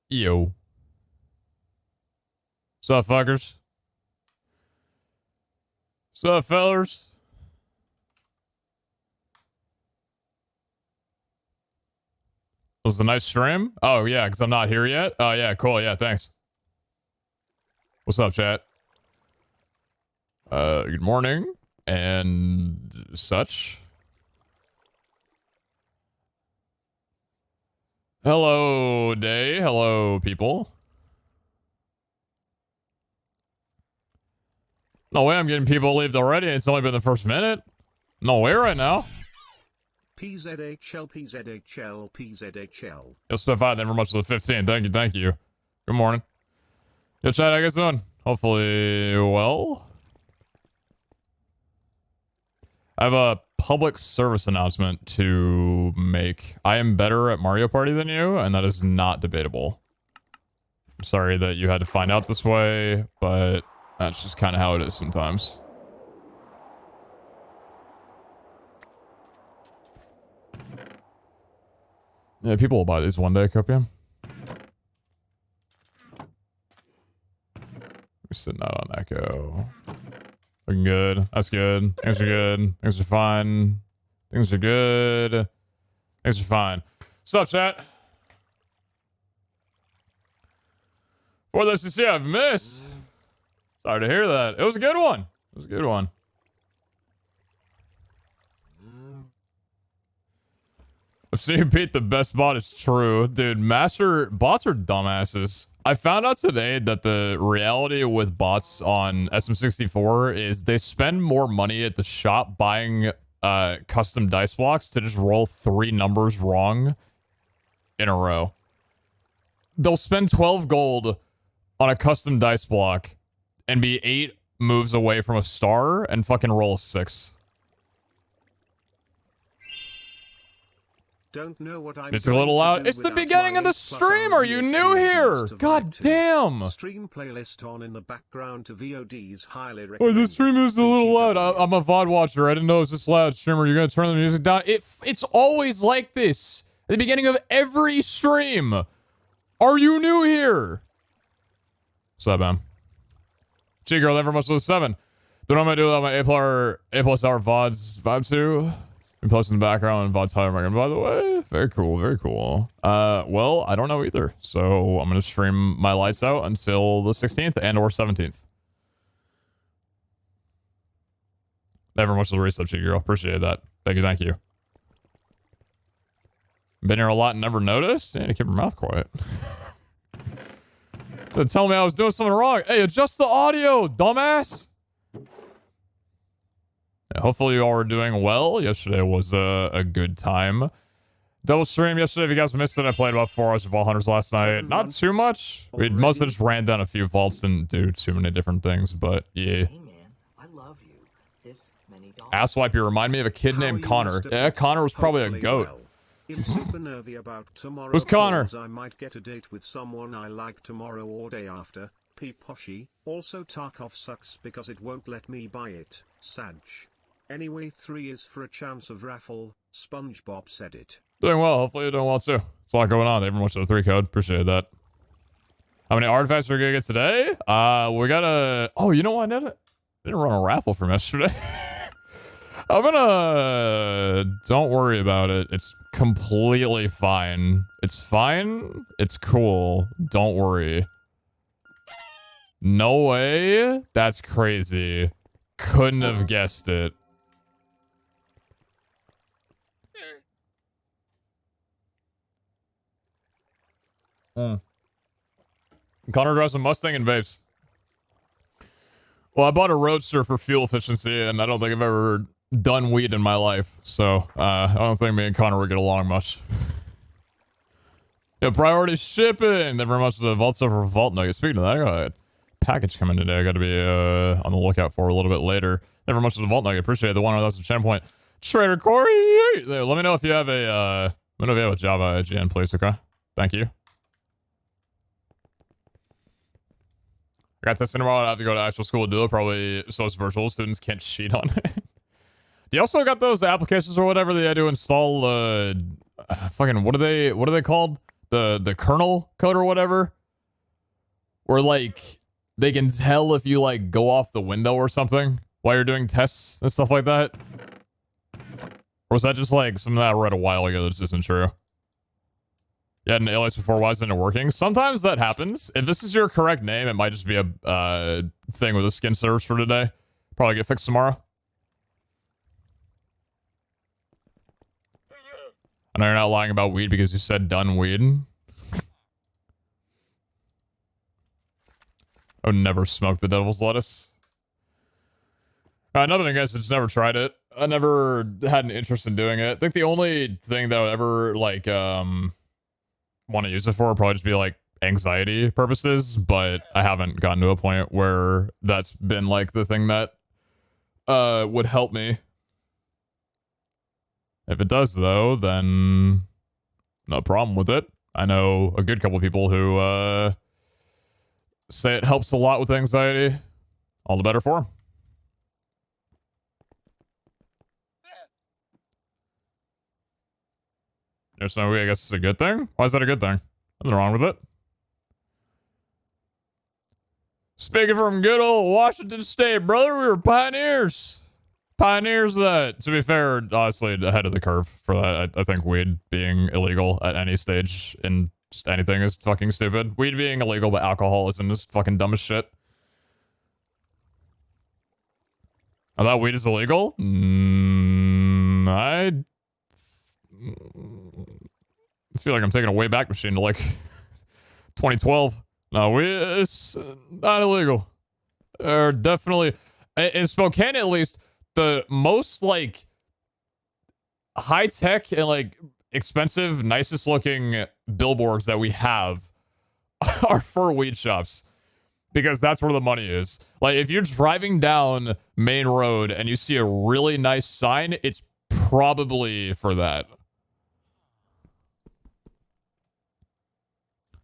Yo. What's up, fuckers? What's up, fellers? Was it a nice stream? Oh, yeah, because I'm not here yet? Oh, yeah, cool. Yeah, thanks. What's up, chat? Good morning and such. Hello, day. Hello, people. No way I'm getting people leaved already. It's only been the first minute. No way right now. PZHL, PZHL, PZHL. You'll spend 5, never much to the 15. Thank you, thank you. Good morning. Yo, chat, how you guys doing? Hopefully, well. I have a public service announcement to make. I am better at Mario Party than you, and that is not debatable. I'm sorry that you had to find out this way, but that's just kind of how it is sometimes. Yeah, people will buy these one day, Copium. We're sitting out on Echo. Looking good. That's good. Things are good. Things are fine. Things are good. Things are fine. What's up, chat? For the FCC I've missed. Sorry to hear that. It was a good one. It was a good one. I've seen Pete, the best bot is true. Dude, master bots are dumbasses. I found out today that the reality with bots on SM64 is they spend more money at the shop buying custom dice blocks to just roll 3 numbers wrong in a row. They'll spend 12 gold on a custom dice block and be 8 moves away from a star and fucking roll a 6. Don't know what I'm It's a little loud. It's the beginning of the stream. Are you new here? God damn. Stream playlist on in the background to VOD's highly Oh, recommended. the stream is a little loud. I'm a VOD watcher. I didn't know it was this loud. Streamer, you're gonna turn the music down. It's always like this. At the beginning of every stream. Are you new here? What's up, man? G-Girl, never much of 7. Don't know what I'm gonna do with my A plus hour VODs vibe too. Been posting in the background and VOD's higher, by the way. Very cool, very cool. Well, I don't know either. So I'm gonna stream my lights out until the 16th and or 17th. Never much of the resub, G-Girl. Appreciate that. Thank you, thank you. Been here a lot and never noticed? Yeah, keep your mouth quiet. Tell me I was doing something wrong. Hey, adjust the audio, dumbass. Yeah, hopefully you all are doing well. Yesterday was a good time. Double stream yesterday. If you guys missed it, I played about 4 hours of Vault Hunters last night. Not too much. We mostly just ran down a few vaults, didn't do too many different things, but yeah. Hey man, I love you. This many dollars. Asswipe, you remind me of a kid named Connor. Yeah, Connor was probably a goat. I'm super nervy about tomorrow. Who's Connor? I might get a date with someone I like tomorrow or day after. P. Poshy. Also Tarkov sucks because it won't let me buy it. Sag. Anyway, 3 is for a chance of raffle. SpongeBob said it. Doing well. Hopefully you're doing well too. It's a lot going on. Everyone wants the 3 code. Appreciate that. How many artifacts are we gonna get today? We got a... Oh, you know what? I didn't run a raffle from yesterday. I'm gonna... Don't worry about it. It's completely fine. It's fine. It's cool. Don't worry. No way. That's crazy. Couldn't have guessed it. Connor drives a Mustang and vapes. Well, I bought a Roadster for fuel efficiency, and I don't think I've ever done weed in my life, so I don't think me and Connor would get along much. Yeah, priority shipping. Never much of the Vault Silver Vault Nugget. Speaking of that, I got a package coming today. I got to be on the lookout for a little bit later. Never much of the Vault Nugget. Appreciate the 1,000 channel point. Trader Corey, let me know if you have a Java IGN, please. Okay, thank you. I got testing tomorrow. I have to go to actual school to do it. Probably so it's virtual. Students can't cheat on it. Do you also got those applications or whatever they had to install? Fucking what are they called? the kernel code or whatever, where like they can tell if you like go off the window or something while you're doing tests and stuff like that? Or was that just like something that I read a while ago that just isn't true? You had an alias before, why isn't it working? Sometimes that happens. If this is your correct name, it might just be a thing with the skin servers for today. Probably get fixed tomorrow. I know you're not lying about weed because you said done weed. I would never smoke the devil's lettuce. Another thing, guys, I just never tried it. I never had an interest in doing it. I think the only thing that I would ever, like, want to use it for would probably just be, like, anxiety purposes, but I haven't gotten to a point where that's been, like, the thing that would help me. If it does, though, then no problem with it. I know a good couple of people who say it helps a lot with anxiety. All the better for them. There's no way, I guess it's a good thing? Why is that a good thing? Nothing wrong with it. Speaking from good old Washington State, brother, we were pioneers. Pioneers that, to be fair, honestly, ahead of the curve for that. I think weed being illegal at any stage in just anything is fucking stupid. Weed being illegal, but alcoholism is fucking dumb as shit. I thought weed is illegal? I feel like I'm taking a way back machine to like 2012. No, it's not illegal. Or definitely, in Spokane at least, the most like high tech and like expensive, nicest looking billboards that we have are for weed shops. Because that's where the money is. Like, if you're driving down Main Road and you see a really nice sign, it's probably for that.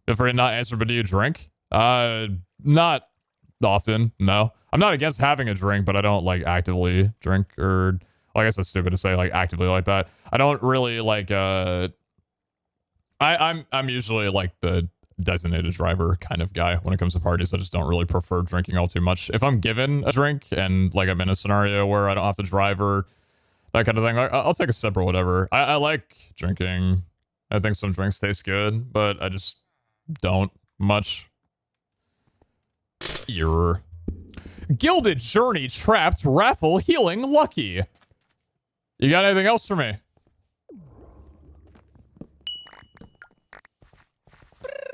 If I not answer, but do you drink? Not often, no. I'm not against having a drink, but I don't, like, actively drink, or... I guess that's stupid to say, like, actively like that. I don't really, like, I'm usually, like, the designated driver kind of guy when it comes to parties. I just don't really prefer drinking all too much. If I'm given a drink and like I'm in a scenario where I don't have to drive or that kind of thing, I'll take a sip or whatever. I like drinking. I think some drinks taste good, but I just don't much. Error. Gilded Journey Trapped Raffle Healing Lucky. You got anything else for me?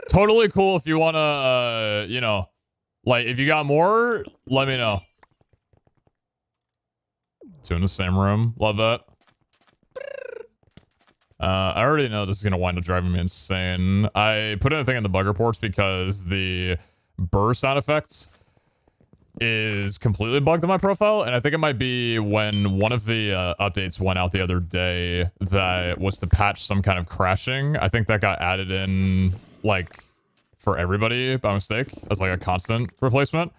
Totally cool if you wanna, you know, like, if you got more, let me know. Two in the same room. Love that. I already know this is gonna wind up driving me insane. I put in a thing in the bug reports because the burr sound effects is completely bugged on my profile, and I think it might be when one of the updates went out the other day that was to patch some kind of crashing. I think that got added in, like, for everybody by mistake as, like, a constant replacement.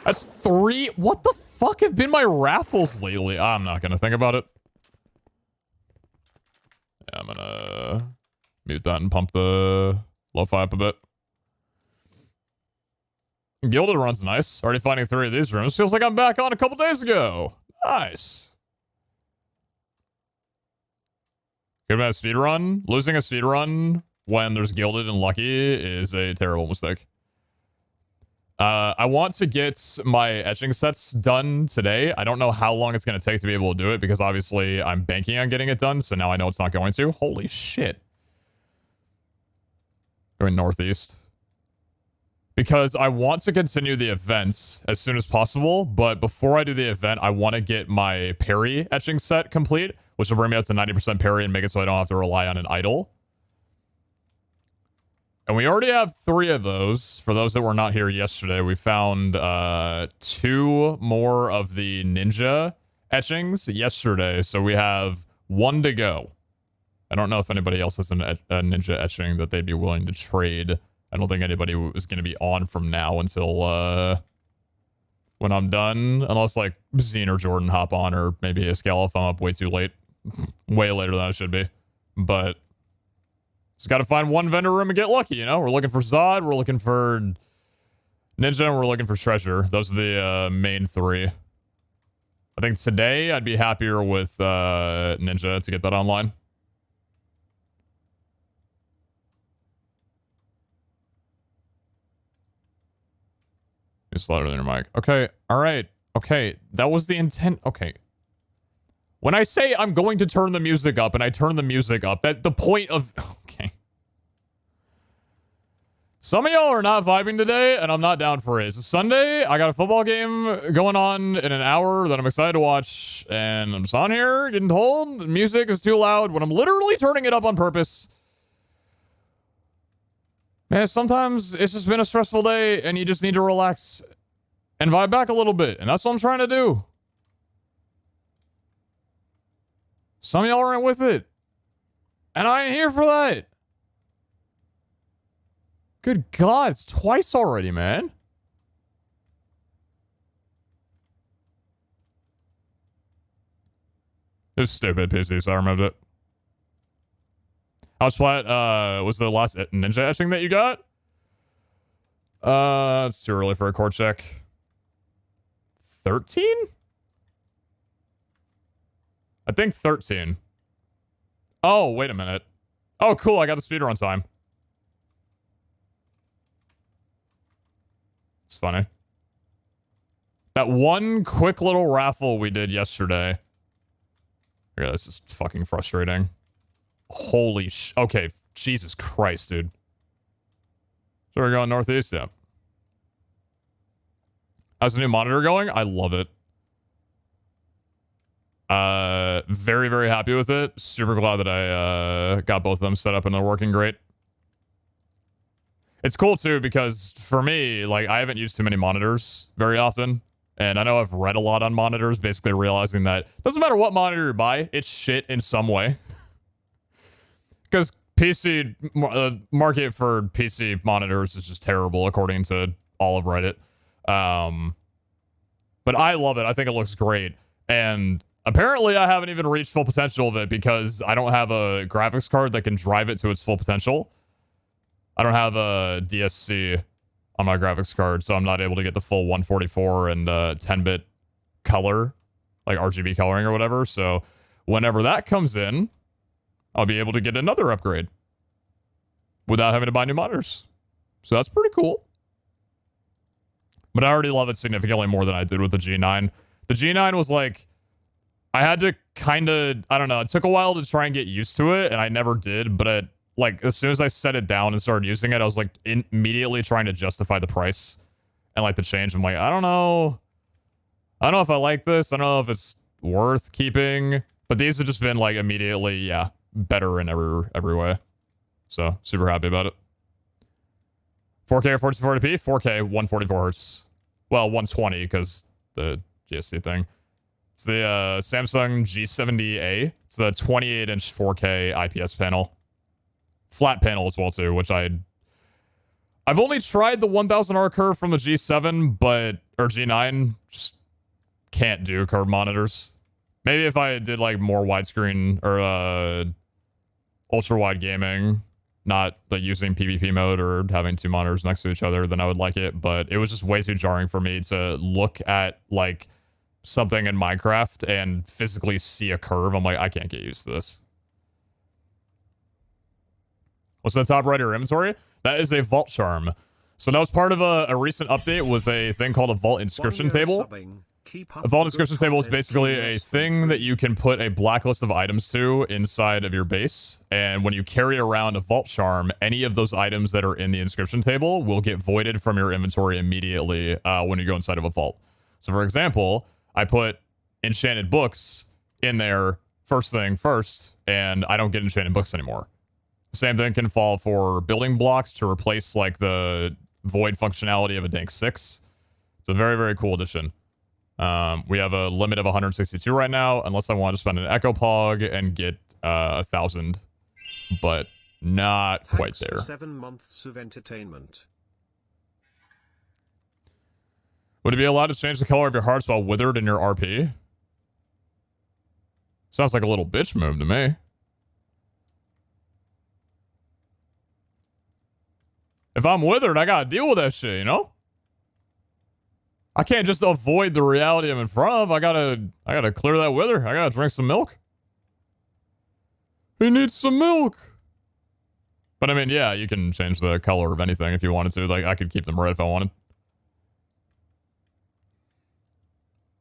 That's 3. What the fuck have been my raffles lately? I'm not gonna think about it. Yeah, I'm gonna mute that and pump the lo-fi up a bit. Gilded runs nice. Already finding 3 of these rooms. Feels like I'm back on a couple days ago. Nice. Good about a speed run. Losing a speed run when there's Gilded and Lucky is a terrible mistake. I want to get my etching sets done today. I don't know how long it's going to take to be able to do it because obviously I'm banking on getting it done, so now I know it's not going to. Holy shit. Going northeast. Because I want to continue the events as soon as possible, but before I do the event, I want to get my parry etching set complete, which will bring me up to 90% parry and make it so I don't have to rely on an idol. And we already have 3 of those. For those that were not here yesterday, we found 2 more of the ninja etchings yesterday, so we have 1 to go. I don't know if anybody else has a ninja etching that they'd be willing to trade. I don't think anybody was going to be on from now until when I'm done. Unless, like, Zine or Jordan hop on, or maybe Escala if I'm up way too late. Way later than I should be. But Just got to find one vendor room and get lucky, you know? We're looking for Zod, we're looking for Ninja, and we're looking for Treasure. Those are the main three. I think today I'd be happier with Ninja to get that online. Just louder than your mic. Okay, alright. Okay, that was the intent. Okay. When I say I'm going to turn the music up and I turn the music up, that the point of... Okay. Some of y'all are not vibing today, and I'm not down for it. It's a Sunday. I got a football game going on in an hour that I'm excited to watch, and I'm just on here getting told the music is too loud when I'm literally turning it up on purpose. Man, sometimes it's just been a stressful day, and you just need to relax and vibe back a little bit, and that's what I'm trying to do. Some of y'all aren't with it, and I ain't here for that. Good God, it's twice already, man. It was stupid, PC, so I remembered it. How much flat was the last ninja etching that you got? It's too early for a core check. 13? I think 13. Oh, wait a minute. Oh, cool, I got the speedrun time. It's funny. That one quick little raffle we did yesterday. Yeah, this is fucking frustrating. Holy sh... Okay, Jesus Christ, dude. So we're going northeast, yeah. How's the new monitor going? I love it. Very, very happy with it. Super glad that I got both of them set up and they're working great. It's cool, too, because for me, like, I haven't used too many monitors very often. And I know I've read a lot on monitors, basically realizing that doesn't matter what monitor you buy, it's shit in some way. Because PC, market for PC monitors is just terrible, according to all of Reddit. But I love it. I think it looks great. And apparently I haven't even reached full potential of it because I don't have a graphics card that can drive it to its full potential. I don't have a DSC on my graphics card, so I'm not able to get the full 144 and 10-bit color, like RGB coloring or whatever. So whenever that comes in, I'll be able to get another upgrade without having to buy new monitors. So that's pretty cool. But I already love it significantly more than I did with the G9. The G9 was like, I had to kind of, I don't know, it took a while to try and get used to it, and I never did, but it, like, as soon as I set it down and started using it, I was, like, immediately trying to justify the price and, like, the change. I'm like, I don't know. I don't know if I like this. I don't know if it's worth keeping. But these have just been, like, immediately, yeah, better in every way. So, super happy about it. 4K or 1440p? 4K, 144 hertz. Well, 120, because the GSC thing. It's the Samsung G70A. It's the 28-inch 4K IPS panel. Flat panel as well, too, which I've only tried the 1000R curve from the G7, but, or G9, just can't do curved monitors. Maybe if I did, like, more widescreen, or, ultra-wide gaming, not, like, using PvP mode or having two monitors next to each other, then I would like it, but it was just way too jarring for me to look at, like, something in Minecraft and physically see a curve. I'm like, I can't get used to this. What's in the top right of your inventory? That is a vault charm. So that was part of a recent update with a thing called a vault inscription table. A vault inscription table is basically a thing that you can put a blacklist of items to inside of your base. And when you carry around a vault charm, any of those items that are in the inscription table will get voided from your inventory immediately when you go inside of a vault. So for example, I put enchanted books in there first thing first, and I don't get enchanted books anymore. Same thing can fall for building blocks to replace, like, the void functionality of a Dank 6. It's a very, very cool addition. We have a limit of 162 right now, unless I want to spend an Echo Pog and get 1,000, but not quite there. 7 months of entertainment. Would it be allowed to change the color of your hearts while withered in your RP? Sounds like a little bitch move to me. If I'm withered, I gotta deal with that shit, you know? I can't just avoid the reality I'm in front of. I gotta clear that wither. I gotta drink some milk. He needs some milk. But I mean, yeah, you can change the color of anything if you wanted to. Like, I could keep them red if I wanted.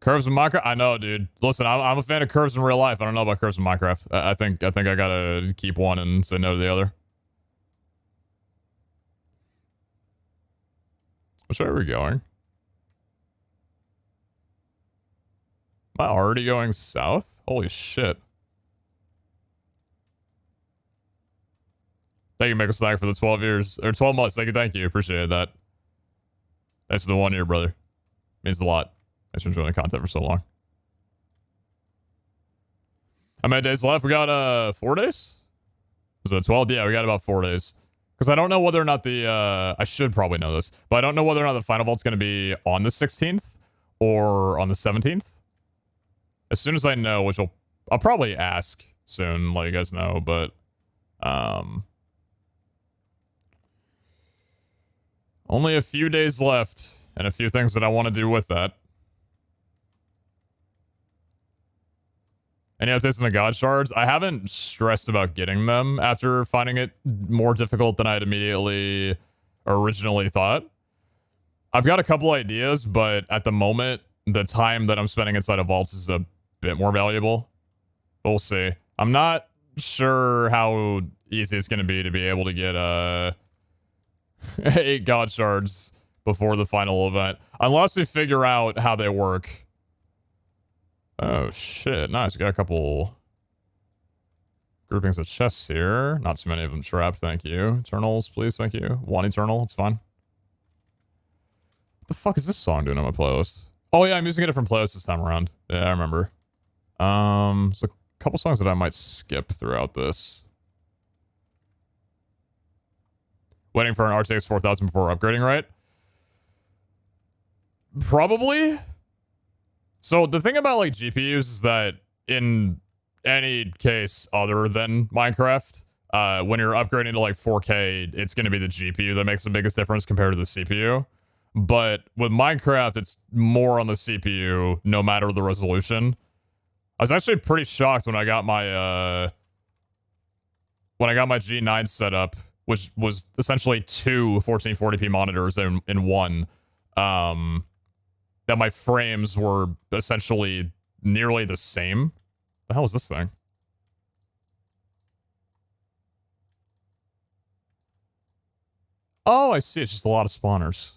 Curves in Minecraft? I know, dude. Listen, I'm a fan of curves in real life. I don't know about curves in Minecraft. I think I gotta keep one and say no to the other. Which way are we going? Am I already going south? Holy shit. Thank you, Michael Stack, for the 12 years. Or 12 months. Thank you. Appreciate that. Thanks for the 1 year, brother. Means a lot. Thanks for enjoying the content for so long. How many days left? We got 4 days? Is it 12? Yeah, we got about 4 days. Because I don't know whether or not the I should probably know this, but I don't know whether or not the final vault's going to be on the 16th or on the 17th. As soon as I know, which I'll probably ask soon, let you guys know, but only a few days left and a few things that I want to do with that. Any updates on the God Shards? I haven't stressed about getting them after finding it more difficult than I had immediately originally thought. I've got a couple ideas, but at the moment, the time that I'm spending inside of vaults is a bit more valuable. We'll see. I'm not sure how easy it's going to be able to get 8 God Shards before the final event. Unless we figure out how they work. Oh, shit. Nice. Got a couple groupings of chests here. Not too many of them trapped. Thank you. Eternals, please. Thank you. One Eternal. It's fine. What the fuck is this song doing on my playlist? Oh, yeah. I'm using a different playlist this time around. Yeah, I remember. There's a couple songs that I might skip throughout this. Waiting for an RTX 4000 before upgrading, right? Probably. So the thing about like GPUs is that in any case other than Minecraft, when you're upgrading to like 4K, it's going to be the GPU that makes the biggest difference compared to the CPU. But with Minecraft, it's more on the CPU, no matter the resolution. I was actually pretty shocked when I got my G9 set up, which was essentially two 1440p monitors in one. That my frames were essentially nearly the same. The hell is this thing? Oh, I see. It's just a lot of spawners.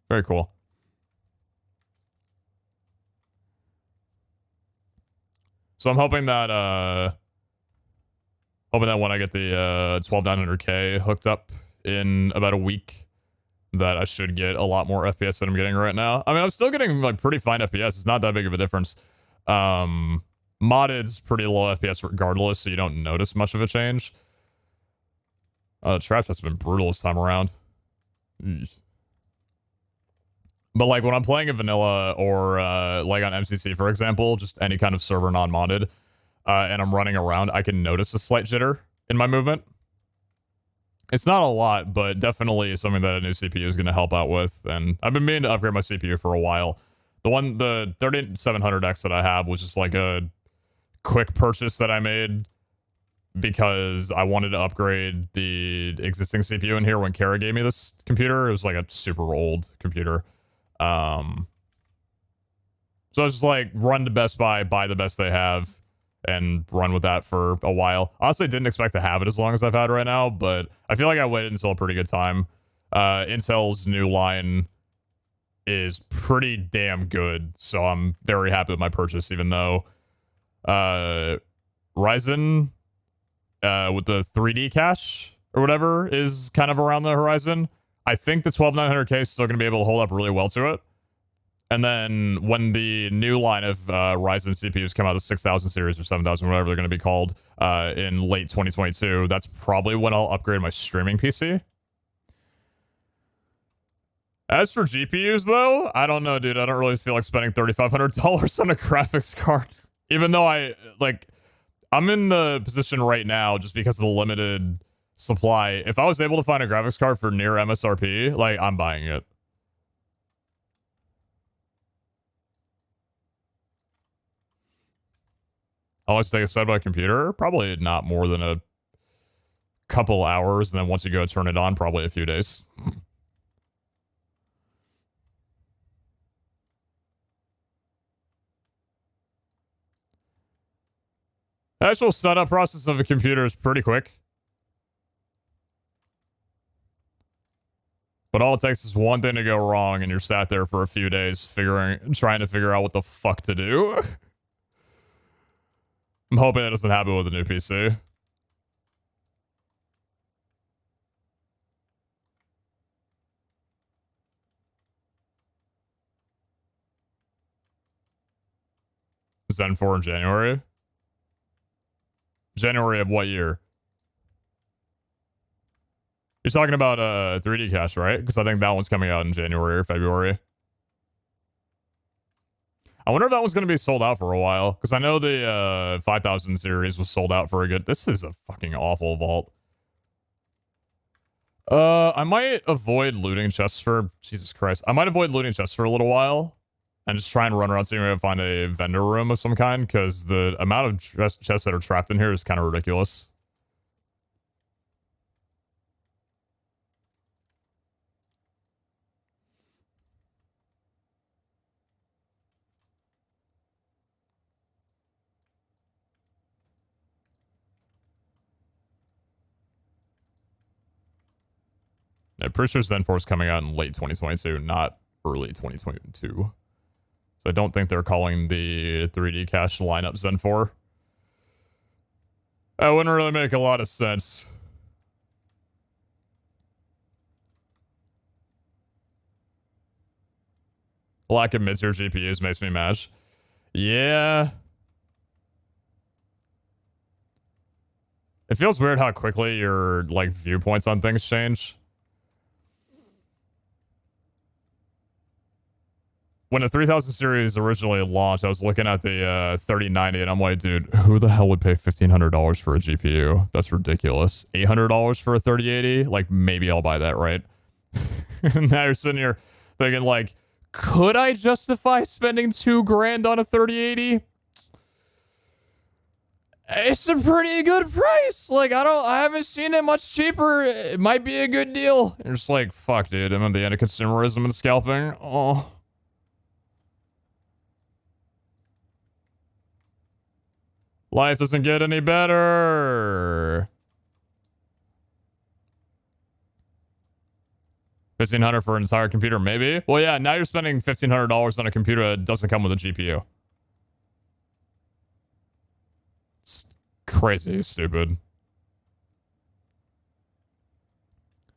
Very cool. So I'm hoping that when I get the 12900K hooked up in about a week, that I should get a lot more FPS than I'm getting right now. I mean, I'm still getting like pretty fine FPS. It's not that big of a difference. Modded's pretty low FPS regardless, so you don't notice much of a change. Trap has been brutal this time around. But like when I'm playing in vanilla or like on MCC, for example, just any kind of server non-modded, and I'm running around, I can notice a slight jitter in my movement. It's not a lot, but definitely something that a new CPU is going to help out with. And I've been meaning to upgrade my CPU for a while. The 3700X that I have was just like a quick purchase that I made because I wanted to upgrade the existing CPU in here when Kara gave me this computer. It was like a super old computer. So I was just like, run to Best Buy, buy the best they have, and run with that for a while. Honestly, didn't expect to have it as long as I've had right now, but I feel like I waited until a pretty good time. Intel's new line is pretty damn good, so I'm very happy with my purchase, even though Ryzen with the 3D cache or whatever is kind of around the horizon. I think the 12900K is still going to be able to hold up really well to it. And then when the new line of Ryzen CPUs come out, the 6000 series or 7000, whatever they're going to be called, in late 2022, that's probably when I'll upgrade my streaming PC. As for GPUs, though, I don't know, dude. I don't really feel like spending $3,500 on a graphics card. Even though I'm in the position right now, just because of the limited supply. If I was able to find a graphics card for near MSRP, like, I'm buying it. I'll always take a set by computer. Probably not more than a couple hours. And then once you go turn it on, probably a few days. The actual setup process of a computer is pretty quick. But all it takes is one thing to go wrong and you're sat there for a few days trying to figure out what the fuck to do. I'm hoping it doesn't happen with a new PC. Zen 4 in January? January of what year? You're talking about 3D Cache, right? Because I think that one's coming out in January or February. I wonder if that one's going to be sold out for a while. Because I know the 5000 series was sold out for a good... This is a fucking awful vault. I might avoid looting chests for... Jesus Christ. I might avoid looting chests for a little while. And just try and run around seeing if I can find a vendor room of some kind. Because the amount of chests that are trapped in here is kind of ridiculous. Yeah, pretty sure Zen 4 is coming out in late 2022, not early 2022. So I don't think they're calling the 3D Cache lineup Zen 4. That wouldn't really make a lot of sense. Lack of mid-tier GPUs makes me mad. Yeah. It feels weird how quickly your, like, viewpoints on things change. When the 3000 series originally launched, I was looking at the 3090 and I'm like, dude, who the hell would pay $1,500 for a GPU? That's ridiculous. $800 for a 3080? Like, maybe I'll buy that, right? And now you're sitting here thinking, like, could I justify spending $2,000 on a 3080? It's a pretty good price. Like, I haven't seen it much cheaper. It might be a good deal. You're just like, fuck, dude, I'm at the end of consumerism and scalping. Oh. Life doesn't get any better. 1,500 for an entire computer, maybe? Well, yeah, now you're spending $1,500 on a computer that doesn't come with a GPU. It's crazy stupid.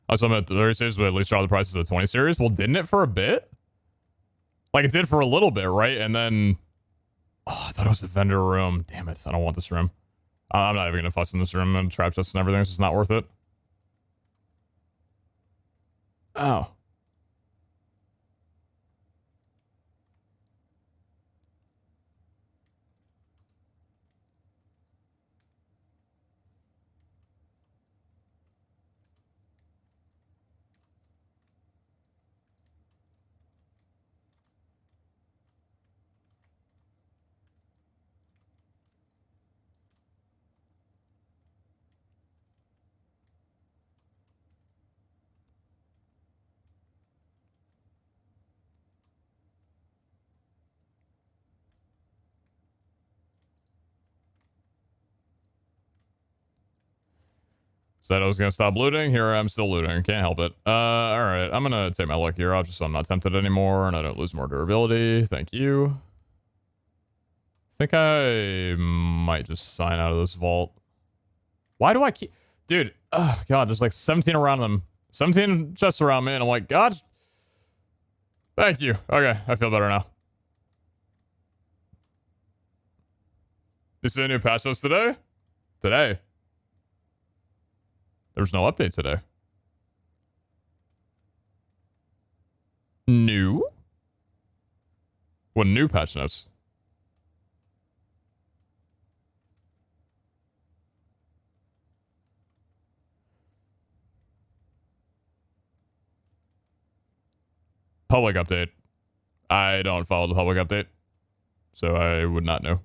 Also, I'm at the 30 series, but at least draw the prices of the 20 series. Well, didn't it for a bit? Like, it did for a little bit, right? And then... Oh, I thought it was the vendor room. Damn it. I don't want this room. I'm not even going to fuss in this room and trap chests and everything. It's just not worth it. Oh. Said I was going to stop looting. Here I am still looting. Can't help it. Alright. I'm going to take my luck here off just so I'm not tempted anymore and I don't lose more durability. Thank you. I think I might just sign out of this vault. Why do I keep... Dude, oh god, there's like 17 around them. 17 chests around me and I'm like, god... Thank you. Okay, I feel better now. You see a new patch notes today? Today? There's no update today. New? What new patch notes? Public update. I don't follow the public update, so I would not know.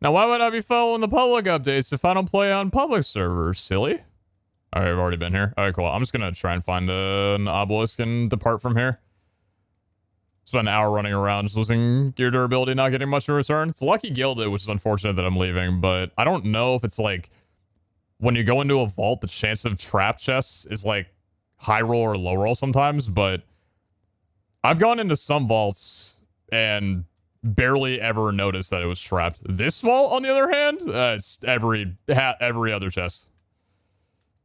Now, why would I be following the public updates if I don't play on public servers? Silly. All right, I've already been here. All right, cool. I'm just going to try and find an obelisk and depart from here. Spend an hour running around, just losing gear durability, not getting much in return. It's lucky gilded, which is unfortunate that I'm leaving, but I don't know if it's like when you go into a vault, the chance of trap chests is like high roll or low roll sometimes, but I've gone into some vaults and barely ever noticed that it was trapped. This vault, on the other hand, it's every other chest.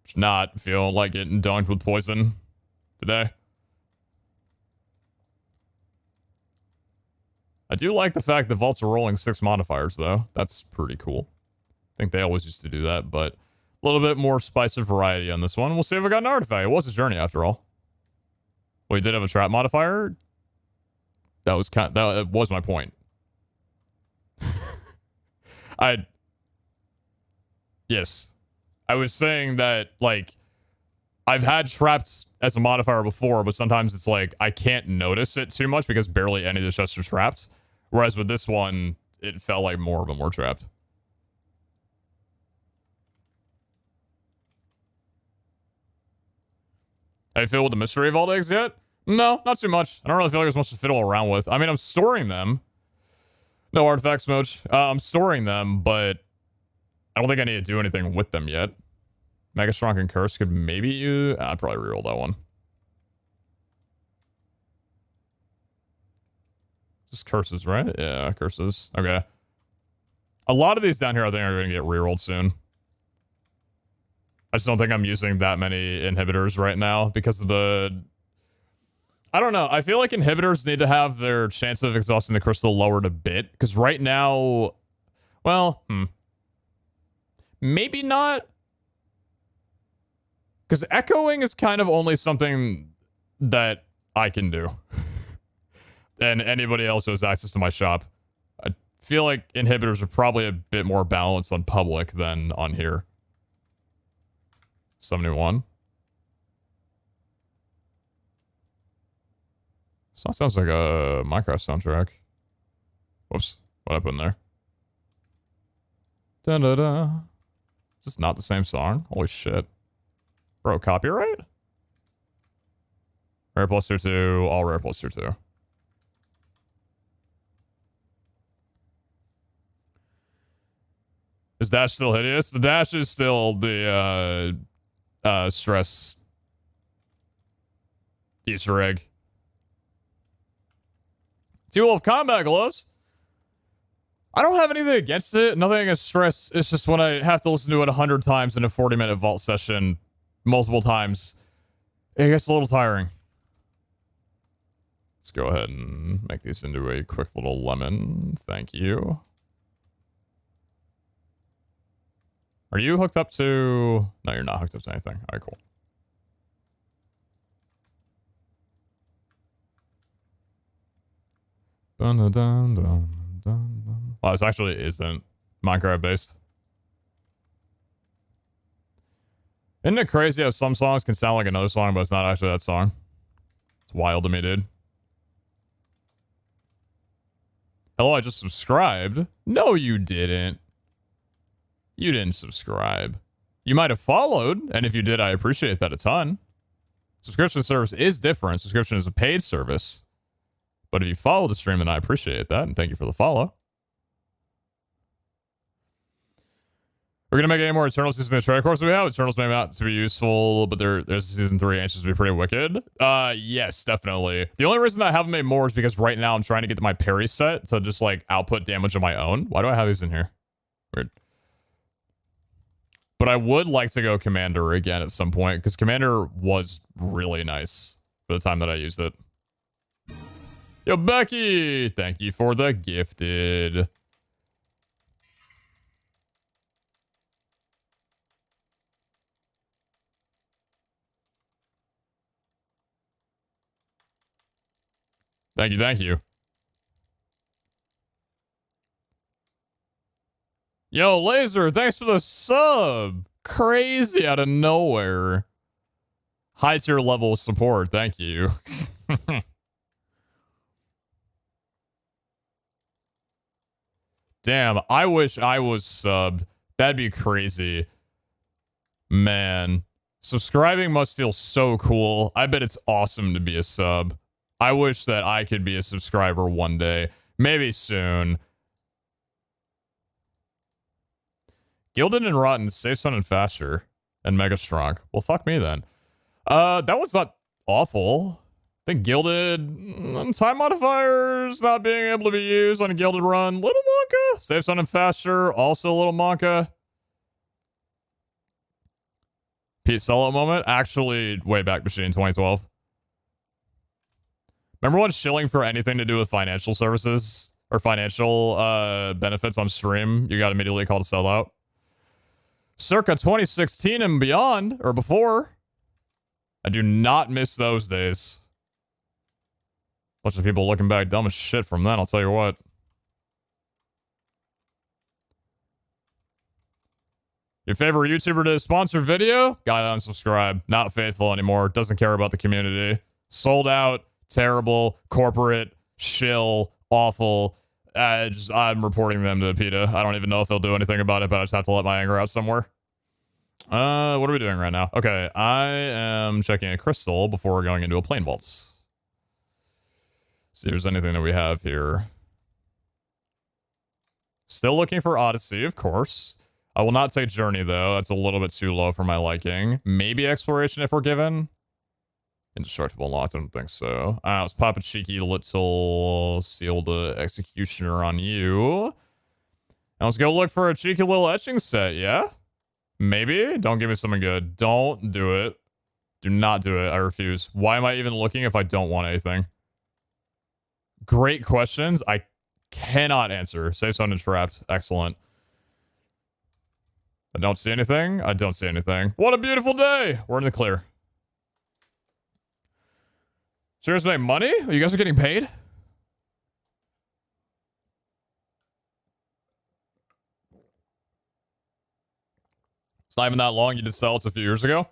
Just not feeling like getting dunked with poison today. I do like the fact the vaults are rolling 6 modifiers, though. That's pretty cool. I think they always used to do that, but a little bit more spice of variety on this one. We'll see if I got an artifact. It was a journey, after all. We did have a trap modifier. That was my point. Yes. I was saying that, like, I've had trapped as a modifier before, but sometimes it's like I can't notice it too much because barely any of the chests are trapped. Whereas with this one, it felt like more of them were trapped. Have you filled with the mystery vault eggs yet? No, not too much. I don't really feel like there's much to fiddle around with. I mean, I'm storing them. No artifacts, Moch. I'm storing them, but I don't think I need to do anything with them yet. Mega Strong and Curse could maybe use... I'd probably reroll that one. Just curses, right? Yeah, curses. Okay. A lot of these down here I think are going to get rerolled soon. I just don't think I'm using that many inhibitors right now because of the... I don't know. I feel like inhibitors need to have their chance of exhausting the crystal lowered a bit. Because right now... Well, maybe not. Because echoing is kind of only something that I can do. And anybody else who has access to my shop. I feel like inhibitors are probably a bit more balanced on public than on here. 71. Song sounds like a Minecraft soundtrack. Whoops. What I put in there? Da-da-da. Is this not the same song? Holy shit. Bro, copyright? Rare plus tier 2, all rare plus tier 2. Is dash still hideous? The dash is still the stress Easter egg. T-Wolf combat gloves. I don't have anything against it. Nothing against stress. It's just when I have to listen to it 100 times in a 40-minute vault session, multiple times, it gets a little tiring. Let's go ahead and make these into a quick little lemon. Thank you. Are you hooked up to... No, you're not hooked up to anything. All right, cool. Dun, dun, dun, dun, dun. Well, this actually isn't Minecraft based. Isn't it crazy how some songs can sound like another song, but it's not actually that song? It's wild to me, dude. Hello, I just subscribed. No, you didn't. You didn't subscribe. You might have followed, and if you did, I appreciate that a ton. Subscription service is different. Subscription is a paid service. But if you follow the stream, then I appreciate that, and thank you for the follow. We're going to make any more Eternals using the trade course we have. Eternals may not to be useful, but there's season 3 answers to be pretty wicked. Yes, definitely. The only reason I haven't made more is because right now I'm trying to get my parry set to just, like, output damage on my own. Why do I have these in here? Weird. But I would like to go Commander again at some point, because Commander was really nice for the time that I used it. Yo, Becky! Thank you for the gifted. Thank you, thank you. Yo, Laser, thanks for the sub. Crazy out of nowhere. High tier level support. Thank you. Damn, I wish I was subbed. That'd be crazy. Man, subscribing must feel so cool. I bet it's awesome to be a sub. I wish that I could be a subscriber one day. Maybe soon. Gilded and Rotten, Safe Sun and Faster, and Mega Strong. Well, fuck me then. That was not awful. I think Gilded, time modifiers not being able to be used on a Gilded run. Little Monka, Safe Sun and Faster, also Little Monka. Pete Solo moment, actually Wayback Machine 2012. Remember when shilling for anything to do with financial services or financial benefits on stream, you got immediately called a sellout? Circa 2016 and beyond, or before. I do not miss those days. Bunch of people looking back dumb as shit from then, I'll tell you what. Your favorite YouTuber to sponsor video? Got unsubscribed. Not faithful anymore. Doesn't care about the community. Sold out. Terrible. Corporate. Shill. Awful. I'm reporting them to PETA. I don't even know if they'll do anything about it, but I just have to let my anger out somewhere. What are we doing right now? Okay, I am checking a crystal before going into a plane vaults. See if there's anything that we have here. Still looking for Odyssey, of course. I will not take Journey, though. That's a little bit too low for my liking. Maybe Exploration if we're given. Indestructible Locked, I don't think so. Let's pop a cheeky little Sealed Executioner on you. And let's go look for a cheeky little etching set, yeah? Maybe? Don't give me something good. Don't do it. Do not do it. I refuse. Why am I even looking if I don't want anything? Great questions. I cannot answer. Safe Zone and Trapped. Excellent. I don't see anything. I don't see anything. What a beautiful day. We're in the clear. Serious make money? You guys are getting paid? It's not even that long. You did sell it a few years ago.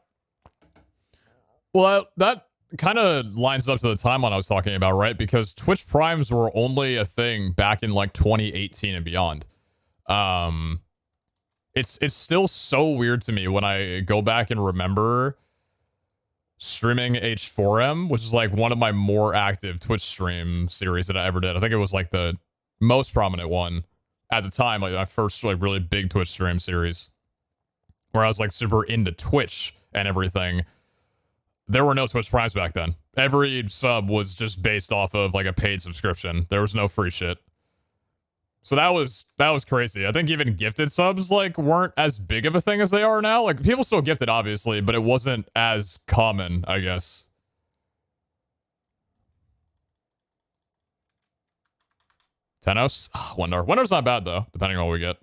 Well, that kind of lines up to the timeline I was talking about, right? Because Twitch Primes were only a thing back in like 2018 and beyond. It's still so weird to me when I go back and remember streaming H4M, which is like one of my more active Twitch stream series that I ever did. I think it was like the most prominent one at the time, like my first like really big Twitch stream series, where I was like super into Twitch and everything. There were no Twitch Primes back then. Every sub was just based off of like a paid subscription. There was no free shit. So that was crazy. I think even gifted subs like weren't as big of a thing as they are now. Like people still gifted obviously, but it wasn't as common, I guess. Tenos? Wonder. Wonder's not bad though, depending on what we get.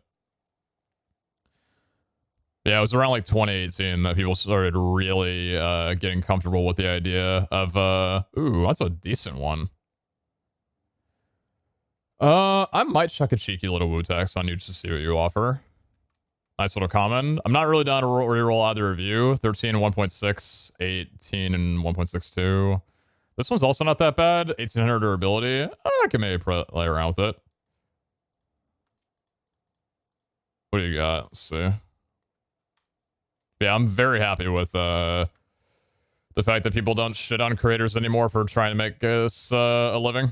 Yeah, it was around like 2018 that people started really getting comfortable with the idea of ooh, that's a decent one. I might chuck a cheeky little Wu-Tex on you just to see what you offer. Nice little common. I'm not really down to reroll either of you. 13 and 1.6, 18 and 1.62. This one's also not that bad. 1800 durability. I can maybe play around with it. What do you got? Let's see. Yeah, I'm very happy with the fact that people don't shit on creators anymore for trying to make this a living.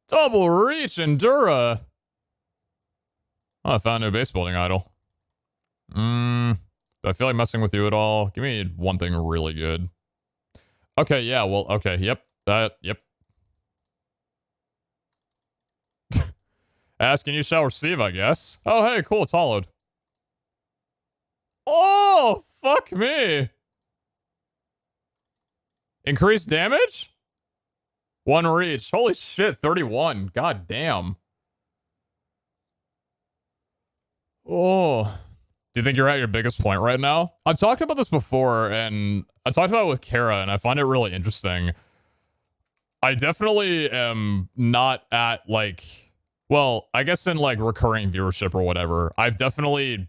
Double Reach Endura. Oh, I found a new base building idol. Do I feel like messing with you at all? Give me one thing really good. Okay, yeah, well, okay, yep. Yep. Asking you shall receive, I guess. Oh, hey, cool, it's hollowed. Oh, fuck me. Increased damage? One reach. Holy shit, 31. God damn. Oh. Do you think you're at your biggest point right now? I've talked about this before, and I talked about it with Kara, and I find it really interesting. I definitely am not at, like, Well, I guess in like recurring viewership or whatever, I've definitely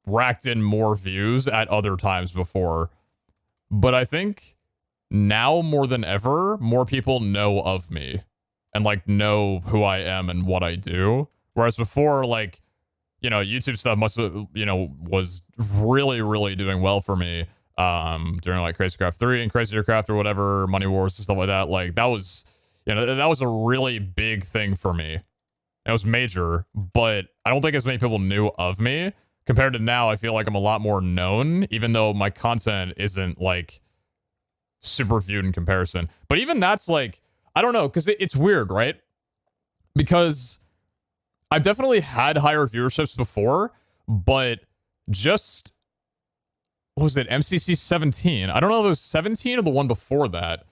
racked in more views at other times before. But I think now more than ever, more people know of me and like know who I am and what I do. Whereas before, like, you know, YouTube stuff must have, you know, was really, really doing well for me during like Crazy Craft 3 and Crazier Craft or whatever, Money Wars and stuff like that. Like that was, you know, that was a really big thing for me. It was major, but I don't think as many people knew of me compared to now. I feel like I'm a lot more known, even though my content isn't like super viewed in comparison. But even that's like, I don't know, because it's weird, right? Because I've definitely had higher viewerships before, but just, what was it, MCC 17? I don't know if it was 17 or the one before that.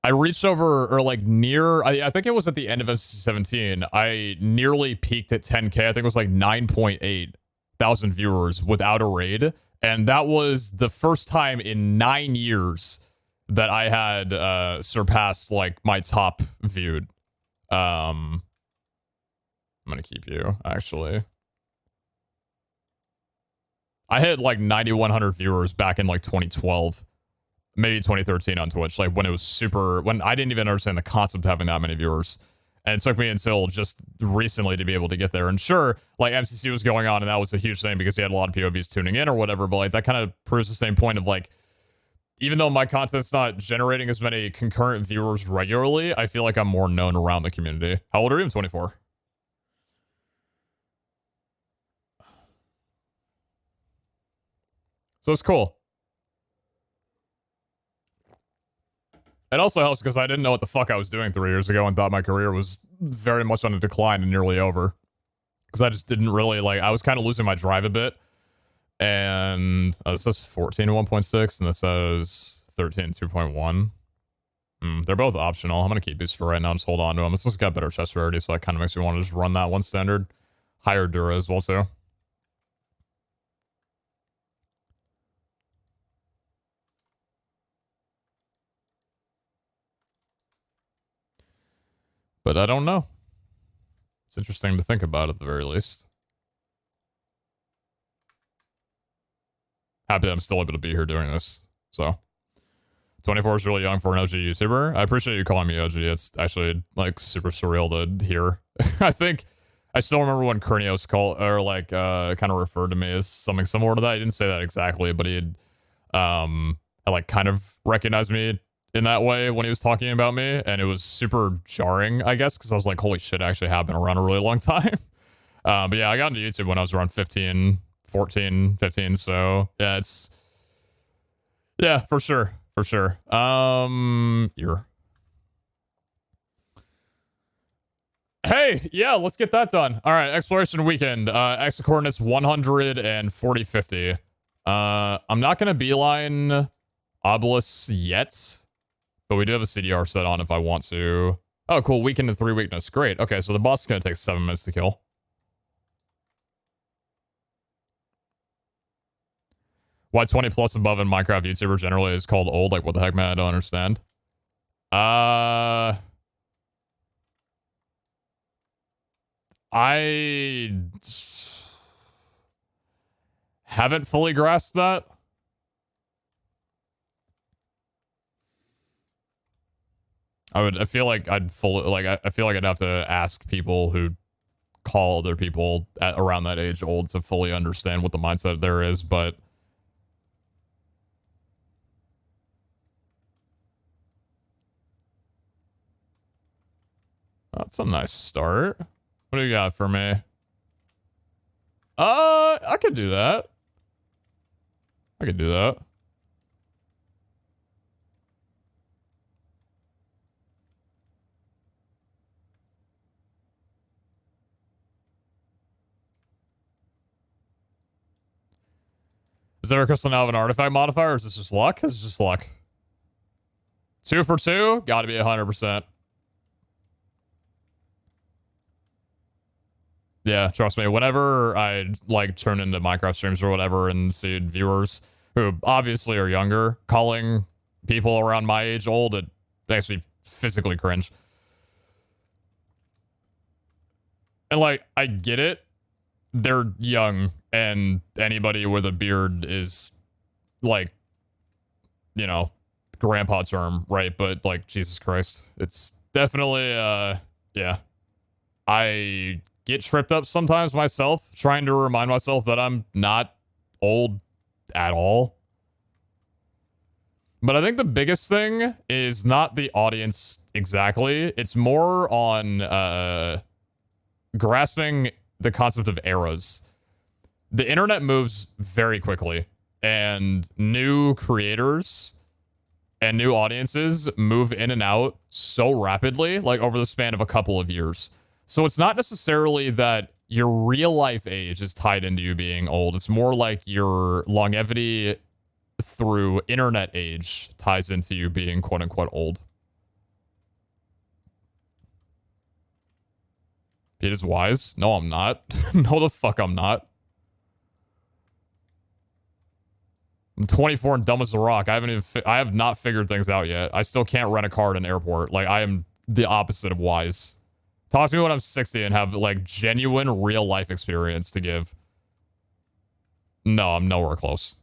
I reached over, or like near, I think it was at the end of MCC 17, I nearly peaked at 10K. I think it was like 9.8 thousand viewers without a raid. And that was the first time in 9 years that I had surpassed like my top viewed. I'm gonna keep you, actually. I hit like 9,100 viewers back in like 2012. Maybe 2013 on Twitch, like when it was super, when I didn't even understand the concept of having that many viewers. And it took me until just recently to be able to get there. And sure, like MCC was going on and that was a huge thing because you had a lot of POVs tuning in or whatever, but like that kind of proves the same point of like, even though my content's not generating as many concurrent viewers regularly, I feel like I'm more known around the community. How old are you? I'm 24. So it's cool. It also helps because I didn't know what the fuck I was doing 3 years ago and thought my career was very much on a decline and nearly over. Because I just didn't really, like, I was kind of losing my drive a bit. And this says 14 1.6 and this says 13 2.1. They're both optional. I'm going to keep these for right now. Just hold on to them. It's just got better chest rarity, so that kind of makes me want to just run that one standard. Higher Dura as well, too. But I don't know. It's interesting to think about at the very least. Happy that I'm still able to be here doing this. So, 24 is really young for an OG YouTuber. I appreciate you calling me OG. It's actually like super surreal to hear. I think I still remember when Kurnios called or like kind of referred to me as something similar to that. He didn't say that exactly, but he had like kind of recognized me in that way when he was talking about me, and it was super jarring, I guess, because I was like, holy shit, I actually have been around a really long time. But yeah, I got into YouTube when I was around 15, 14, 15, so yeah, it's, yeah, for sure, for sure. Hey, yeah, let's get that done. All right, exploration weekend, exit coordinates 100 and 4050. I'm not gonna beeline obelisks yet, but we do have a CDR set on if I want to. Oh, cool. Weekend and 3 weakness. Great. Okay, so the boss is going to take 7 minutes to kill. Why 20 plus above in Minecraft YouTuber generally is called old? Like, what the heck, man? I don't understand. I haven't fully grasped that. I feel like I'd fully, like, I feel like I'd have to ask people who call other people around that age old to fully understand what the mindset there is, but that's a nice start. What do you got for me? I could do that. I could do that. Is there a crystal now of an artifact modifier, or is this just luck? This is just luck. 2 for 2? Gotta be 100%. Yeah, trust me. Whenever I, like, turn into Minecraft streams or whatever and see viewers who obviously are younger calling people around my age old, it makes me physically cringe. And, like, I get it. They're young, and anybody with a beard is, like, you know, grandpa term, right? But, like, Jesus Christ. It's definitely, yeah. I get tripped up sometimes myself, trying to remind myself that I'm not old at all. But I think the biggest thing is not the audience exactly. It's more on grasping the concept of eras. The internet moves very quickly, and new creators and new audiences move in and out so rapidly, like over the span of a couple of years. So it's not necessarily that your real life age is tied into you being old. It's more like your longevity through internet age ties into you being quote unquote old. Pete is wise? No, I'm not. No, the fuck I'm not. I'm 24 and dumb as a rock. I have not figured things out yet. I still can't rent a car at an airport. Like, I am the opposite of wise. Talk to me when I'm 60 and have, like, genuine real life experience to give. No, I'm nowhere close.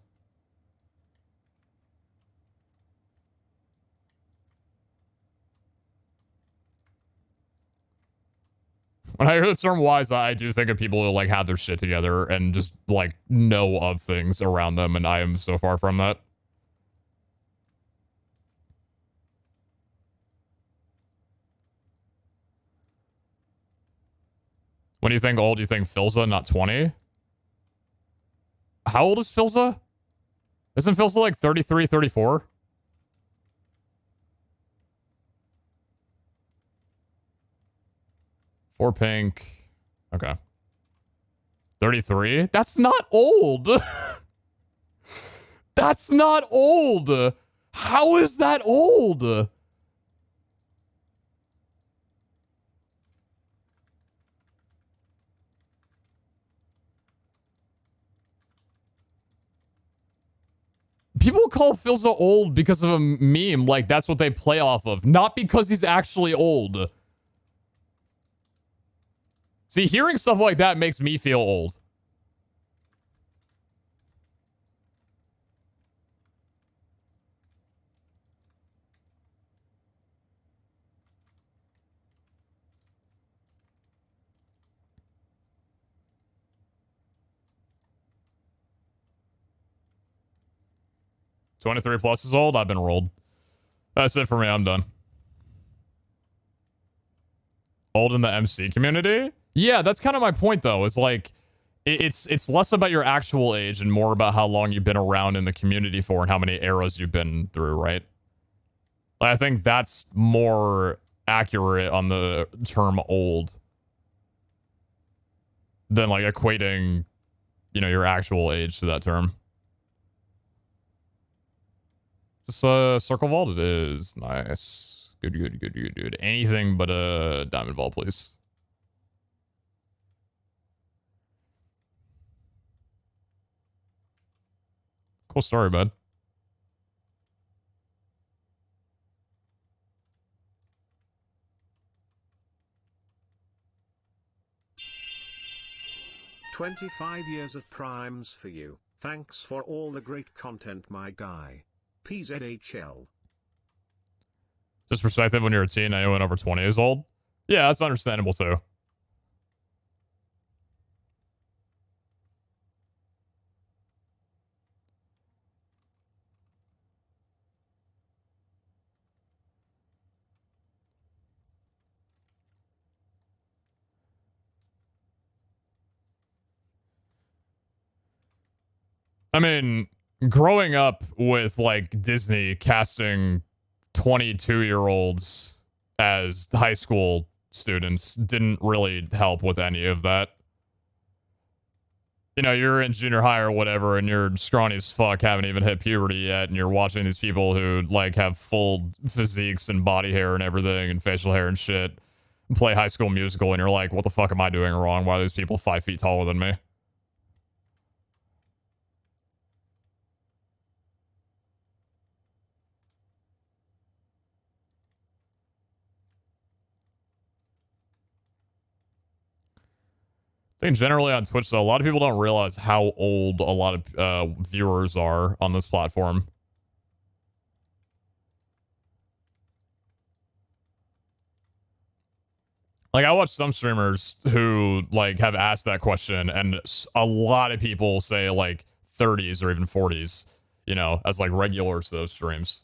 When I hear the term wise, I do think of people who, like, have their shit together and just, like, know of things around them, and I am so far from that. When you think old, you think Philza, not 20? How old is Philza? Isn't Philza like 33, 34? For pink. Okay. 33? That's not old. That's not old. How is that old? People call Philza old because of a meme. Like, that's what they play off of. Not because he's actually old. See, hearing stuff like that makes me feel old. $23 plus is old. I've been rolled. That's it for me. I'm done. Old in the MC community? Yeah, that's kind of my point, though. Is like, it's less about your actual age and more about how long you've been around in the community for and how many eras you've been through, right? I think that's more accurate on the term old than, like, equating, you know, your actual age to that term. This circle vault? It is. Nice. Good. Anything but a diamond vault, please. Cool story, bud. "25 years of primes for you. Thanks for all the great content, my guy. PeteZahHutt." Just perspective, when you're a teen, anyone over 20 is old. Yeah, that's understandable too. I mean, growing up with, like, Disney casting 22-year-olds as high school students didn't really help with any of that. You know, you're in junior high or whatever, and you're scrawny as fuck, haven't even hit puberty yet, and you're watching these people who, like, have full physiques and body hair and everything and facial hair and shit and play High School Musical, and you're like, what the fuck am I doing wrong? Why are these people 5 feet taller than me? think generally on Twitch, though, a lot of people don't realize how old a lot of viewers are on this platform. Like, I watch some streamers who, like, have asked that question, and a lot of people say, like, 30s or even 40s, you know, as, like, regulars to those streams.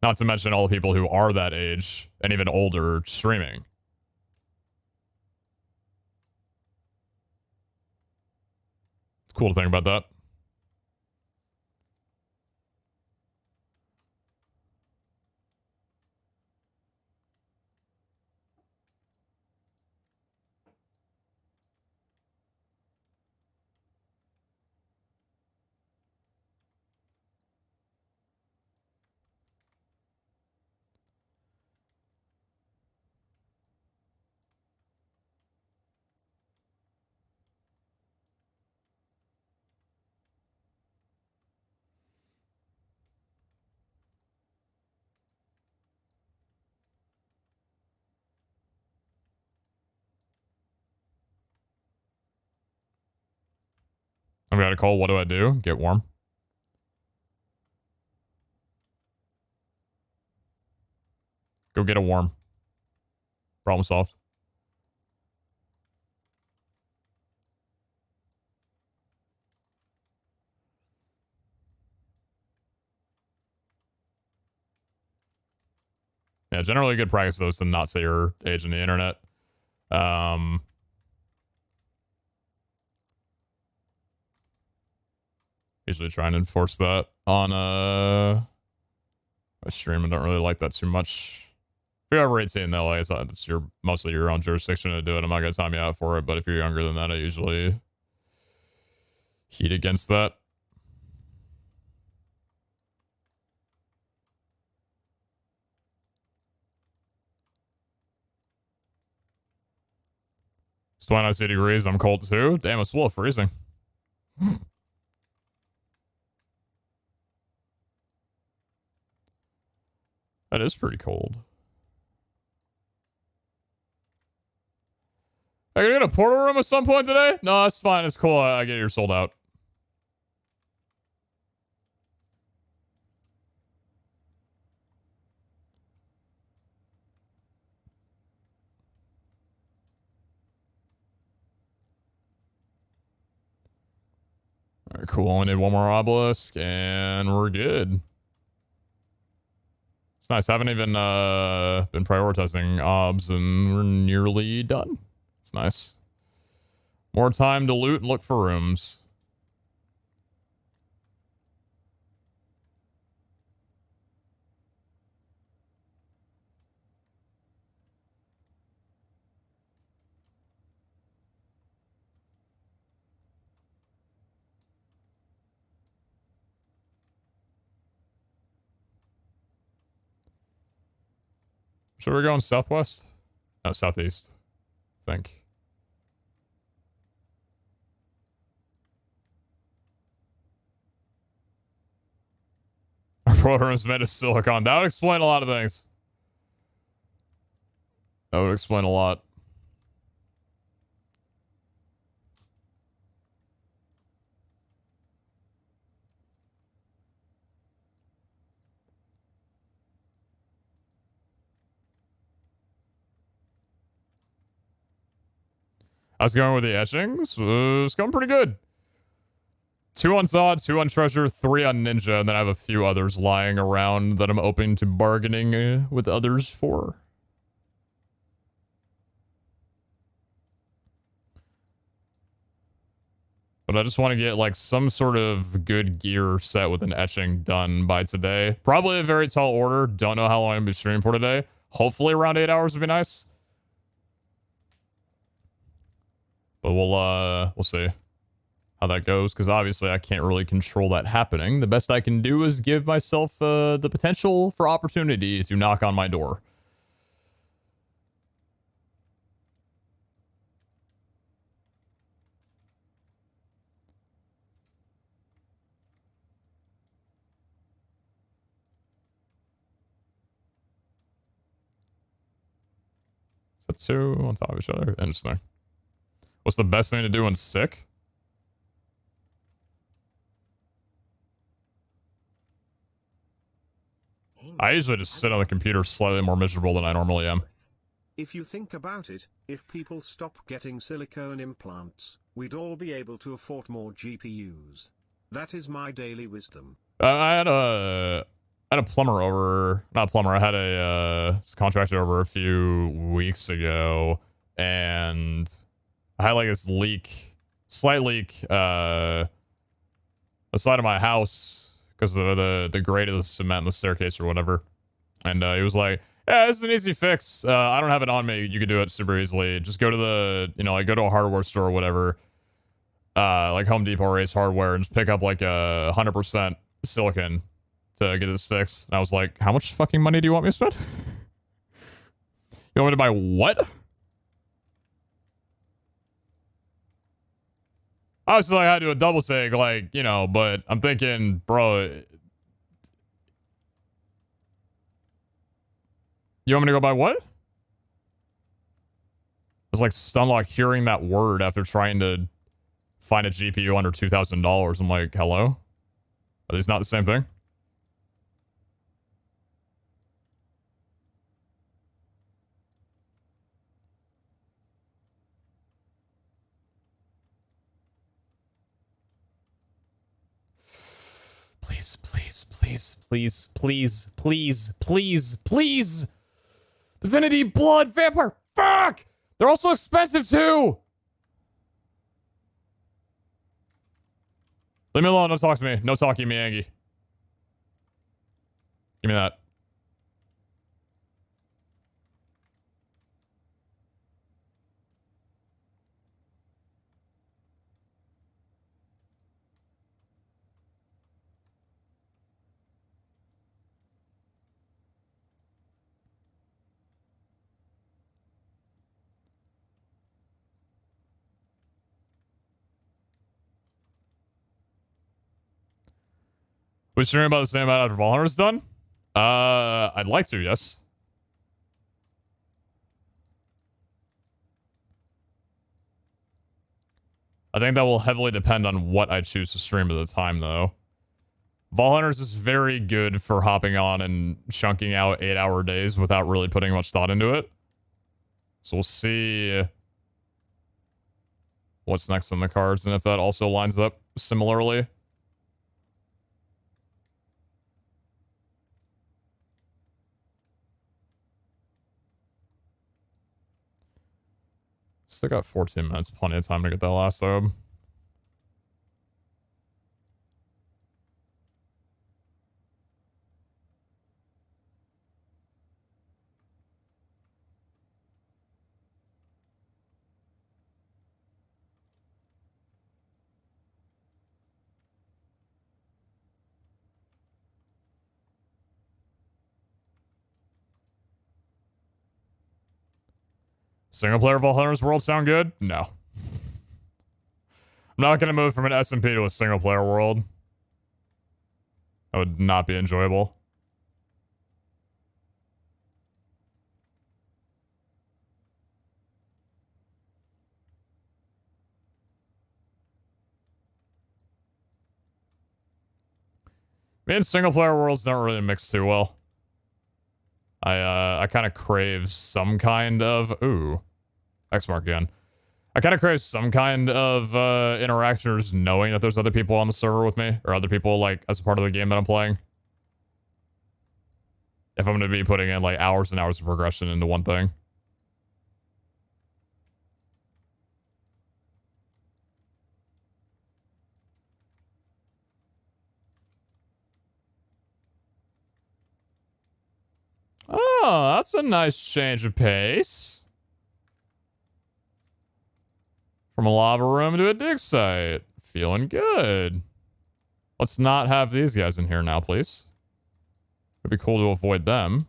Not to mention all the people who are that age and even older streaming. It's cool to think about that. I've got a call. What do I do? Get warm. Go get a warm. Problem solved. Yeah, generally good practice, though, is to not say your age on the internet. Usually try and enforce that on a stream. I don't really like that too much. If you're over 18, though, like I said, it's mostly your own jurisdiction to do it. I'm not going to time you out for it, but if you're younger than that, I usually heat against that. It's 29 degrees. I'm cold too. Damn, it's full of freezing. That is pretty cold. Are you gonna get a portal room at some point today? No, that's fine. It's cool. I get you're sold out. All right, cool. Only need one more obelisk, and we're good. It's nice. I haven't even been prioritizing obs, and we're nearly done. It's nice. More time to loot and look for rooms. Should we go in southwest? No, southeast, I think. Our portal room's made of silicon. That would explain a lot of things. That would explain a lot. I was going with the etchings. It's going pretty good. 2 on Zod, 2 on Treasure, 3 on Ninja, and then I have a few others lying around that I'm open to bargaining with others for. But I just want to get, like, some sort of good gear set with an etching done by today. Probably a very tall order. Don't know how long I'm going to be streaming for today. Hopefully around 8 hours would be nice. But we'll see how that goes, because obviously I can't really control that happening. The best I can do is give myself the potential for opportunity to knock on my door. Is that two on top of each other? Interesting. What's the best thing to do when sick? I usually just sit on the computer slightly more miserable than I normally am. If you think about it, if people stop getting silicone implants, we'd all be able to afford more GPUs. That is my daily wisdom. I had a plumber over, not a plumber, I had a contractor over a few weeks ago, and I had like this slight leak, the side of my house, because of the grade of the cement in the staircase or whatever. And he was like, yeah, this is an easy fix. I don't have it on me. You can do it super easily. Just go to the, like go to a hardware store or whatever, like Home Depot or Ace Hardware, and just pick up like a 100% silicon to get this fixed. And I was like, how much fucking money do you want me to spend? You want me to buy what? I was like, I had to do a double take, like, but I'm thinking, bro, you want me to go buy what? I was like stunned, like hearing that word after trying to find a GPU under $2,000. I'm like, hello? Are these not the same thing? Please, please, please, please, please, please, please, please. Divinity, blood, vampire. Fuck! They're also expensive too! Leave me alone, don't talk to me. No talking me, Angie. Give me that. We stream about the same amount after Valhunter's done? I'd like to, yes. I think that will heavily depend on what I choose to stream at the time, though. Valhunter's is very good for hopping on and chunking out 8-hour days without really putting much thought into it. So we'll see what's next on the cards and if that also lines up similarly. Still got 14 minutes, plenty of time to get that last sub. Single player Valhunter's world sound good? No. I'm not gonna move from an SMP to a single player world. That would not be enjoyable. Me and single player worlds don't really mix too well. I kind of crave some kind of X mark again. I kind of crave some kind of interaction, or just knowing that there's other people on the server with me, or other people like as a part of the game that I'm playing. If I'm going to be putting in like hours and hours of progression into one thing. Oh, that's a nice change of pace. From a lava room to a dig site. Feeling good. Let's not have these guys in here now, please. It'd be cool to avoid them.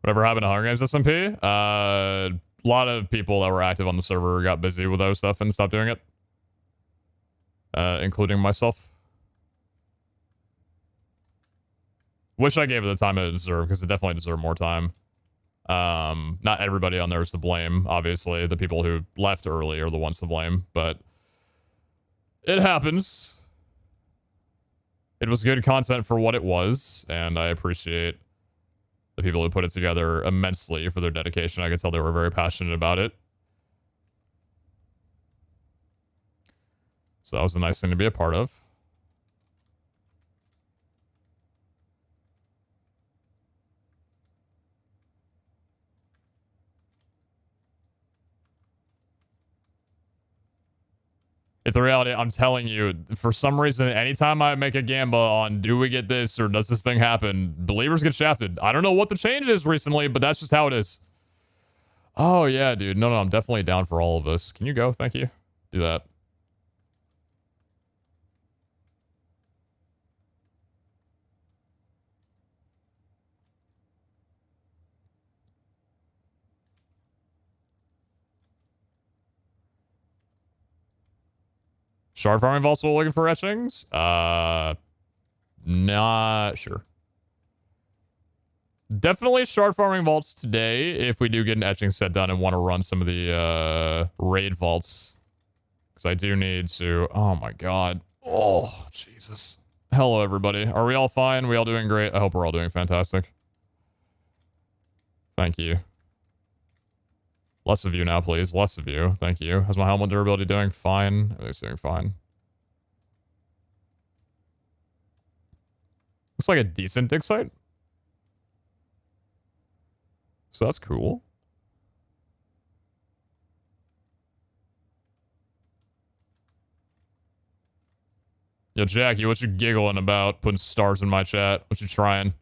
Whatever happened to Hunger Games SMP? A lot of people that were active on the server got busy with other stuff and stopped doing it. Including myself. Wish I gave it the time it deserved, because it definitely deserved more time. Not everybody on there is to blame, obviously. The people who left early are the ones to blame, but it happens. It was good content for what it was, and I appreciate the people who put it together immensely for their dedication. I could tell they were very passionate about it. So that was a nice thing to be a part of. It's the reality. I'm telling you, for some reason, anytime I make a gamble on do we get this or does this thing happen, believers get shafted. I don't know what the change is recently, but that's just how it is. Oh, yeah, dude. No, I'm definitely down for all of us. Can you go? Thank you. Do that. Shard farming vaults while looking for etchings? Not sure. Definitely shard farming vaults today if we do get an etching set done and want to run some of the raid vaults. Because I do need to... Oh my god. Oh, Jesus. Hello, everybody. Are we all fine? We all doing great? I hope we're all doing fantastic. Thank you. Less of you now, please. Less of you. Thank you. How's my helmet durability doing? Fine. It's doing fine. Looks like a decent dig site. So that's cool. Yo, Jackie, what you giggling about? Putting stars in my chat. What you trying?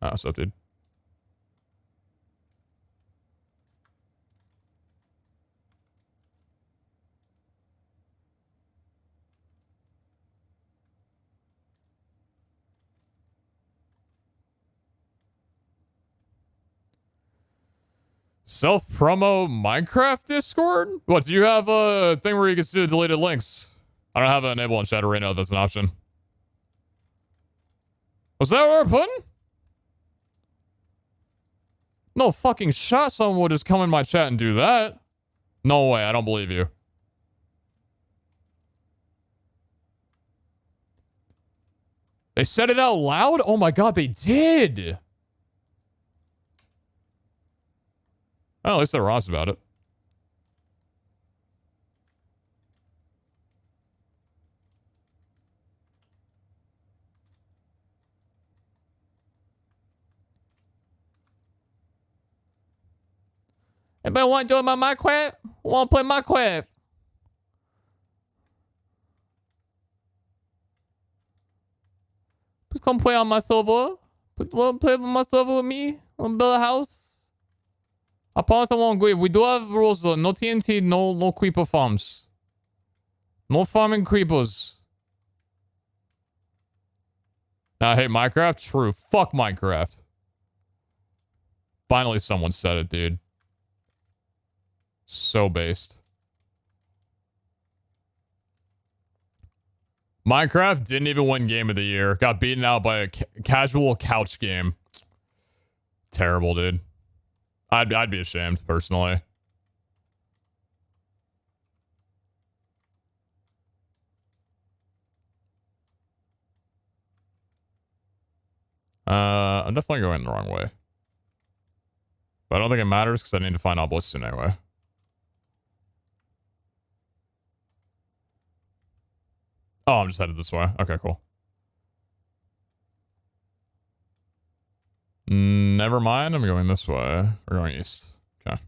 Oh, what's up, dude? Self-promo Minecraft Discord? What, do you have a thing where you can see the deleted links? I don't have it enabled on chat right now if that's an option. Was that what we're putting? No fucking shot someone would just come in my chat and do that. No way, I don't believe you. They said it out loud? Oh my god, they did! Oh, at least they're honest about it. Anybody want to do my Minecraft? Want to play Minecraft? Please come play on my server. Want to play on my server with me? Want to build a house? I promise I won't agree. We do have rules though. No TNT, no creeper farms. No farming creepers. I hate Minecraft? True. Fuck Minecraft. Finally someone said it, dude. So based. Minecraft didn't even win Game of the Year. Got beaten out by a casual couch game. Terrible, dude. I'd be ashamed, personally. I'm definitely going the wrong way. But I don't think it matters because I need to find obelisks soon anyway. Oh, I'm just headed this way. Okay, cool. Never mind, I'm going this way. We're going east. Okay.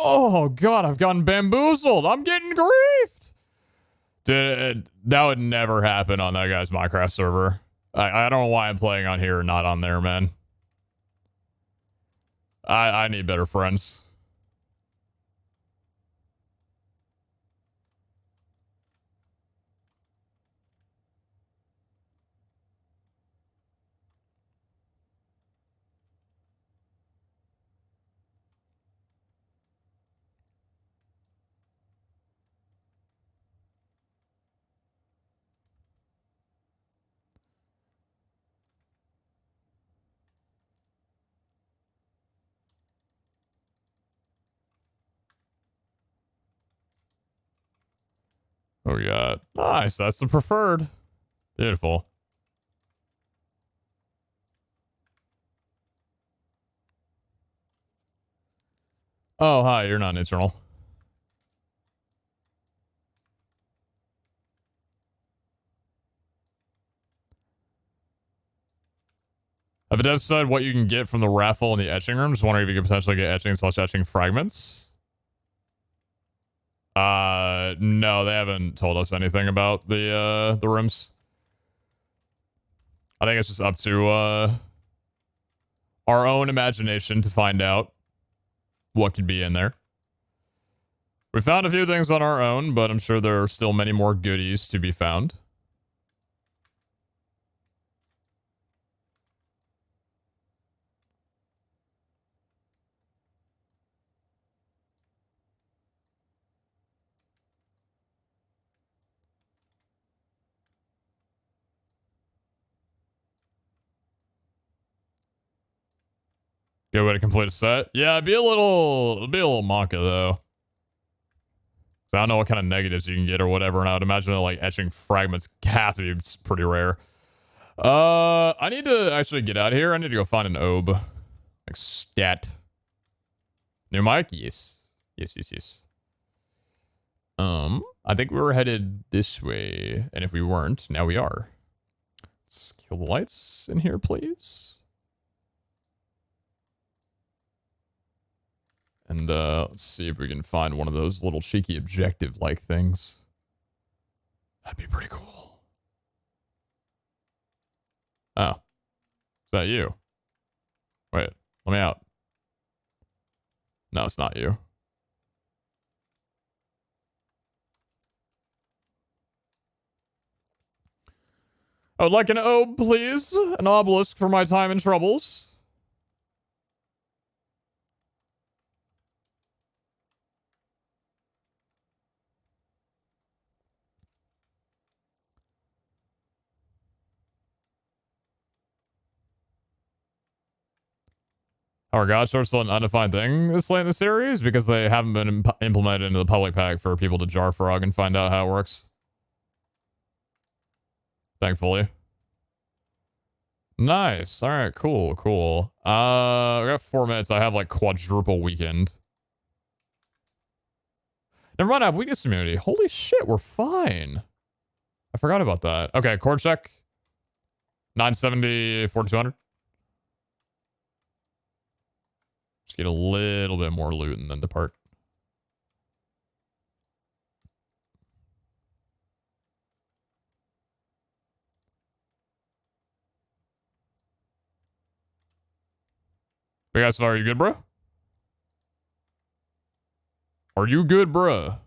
Oh, God, I've gotten bamboozled. I'm getting griefed. Dude, that would never happen on that guy's Minecraft server. I don't know why I'm playing on here and not on there, man. I need better friends. Oh, yeah. Nice. That's the preferred. Beautiful. Oh, hi. You're not an internal. Have a dev said what you can get from the raffle in the etching room? Just wondering if you could potentially get etching/etching fragments. No, they haven't told us anything about the rooms. I think it's just up to our own imagination to find out what could be in there. We found a few things on our own, but I'm sure there are still many more goodies to be found. Good way to complete a set. Yeah, it'd be a little monka though. So I don't know what kind of negatives you can get or whatever, and I would imagine that, like, etching fragments have to be pretty rare. I need to actually get out of here. I need to go find an OB. Like, stat. New mic? Yes. Yes. I think we were headed this way, and if we weren't, now we are. Let's kill the lights in here, please. And let's see if we can find one of those little cheeky objective-like things. That'd be pretty cool. Oh. Is that you? Wait, let me out. No, it's not you. I would like an OB, please. An obelisk for my time and troubles. Are God Shorts still an undefined thing this late in the series? Because they haven't been implemented into the public pack for people to jar frog and find out how it works. Thankfully. Nice. All right, cool. We got 4 minutes. I have like quadruple weekend. Never mind, I have weakness immunity. Holy shit, we're fine. I forgot about that. Okay, core check. 970, 4200. Just get a little bit more loot and then depart. Big ass, are you good, bro? Are you good, bruh?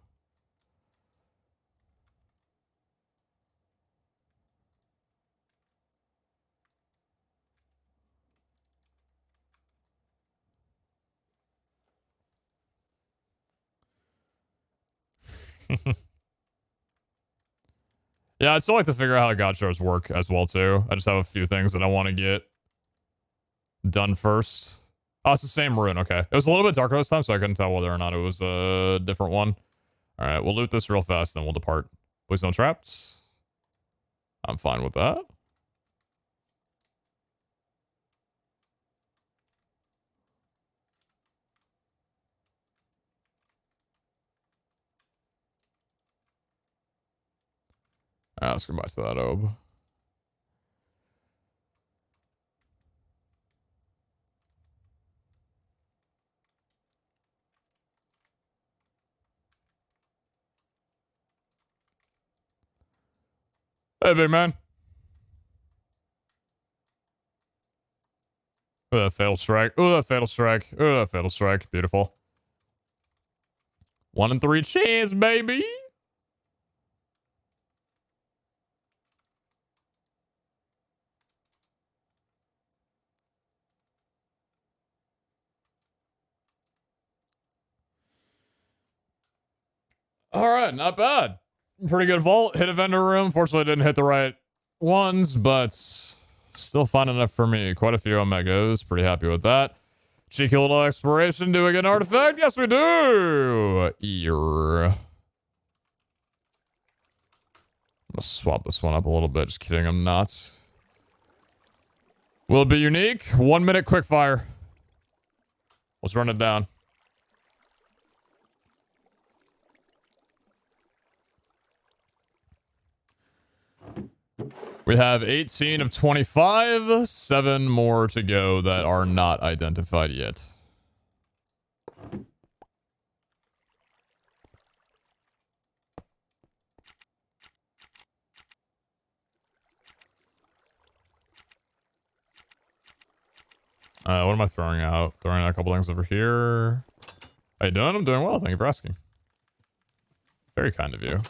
Yeah, I'd still like to figure out how God Shores work as well, too. I just have a few things that I want to get done first. Oh, it's the same rune. Okay. It was a little bit darker this time, so I couldn't tell whether or not it was a different one. All right, we'll loot this real fast, then we'll depart. Please no traps. I'm fine with that. All right, let's go back to that OB. Hey, big man. Ooh, that fatal strike. Ooh, that fatal strike. Ooh, that fatal strike. Beautiful. 1 in 3 chance, baby. All right, not bad. Pretty good vault. Hit a vendor room. Fortunately, didn't hit the right ones, but still fine enough for me. Quite a few Omegas. Pretty happy with that. Cheeky little exploration. Do we get an artifact? Yes, we do. Ear. I'm gonna swap this one up a little bit. Just kidding, I'm not. Will it be unique? 1 minute quickfire. Let's run it down. We have 18 of 25, 7 more to go that are not identified yet. What am I throwing out? Throwing out a couple things over here. How you doing? I'm doing well. Thank you for asking. Very kind of you.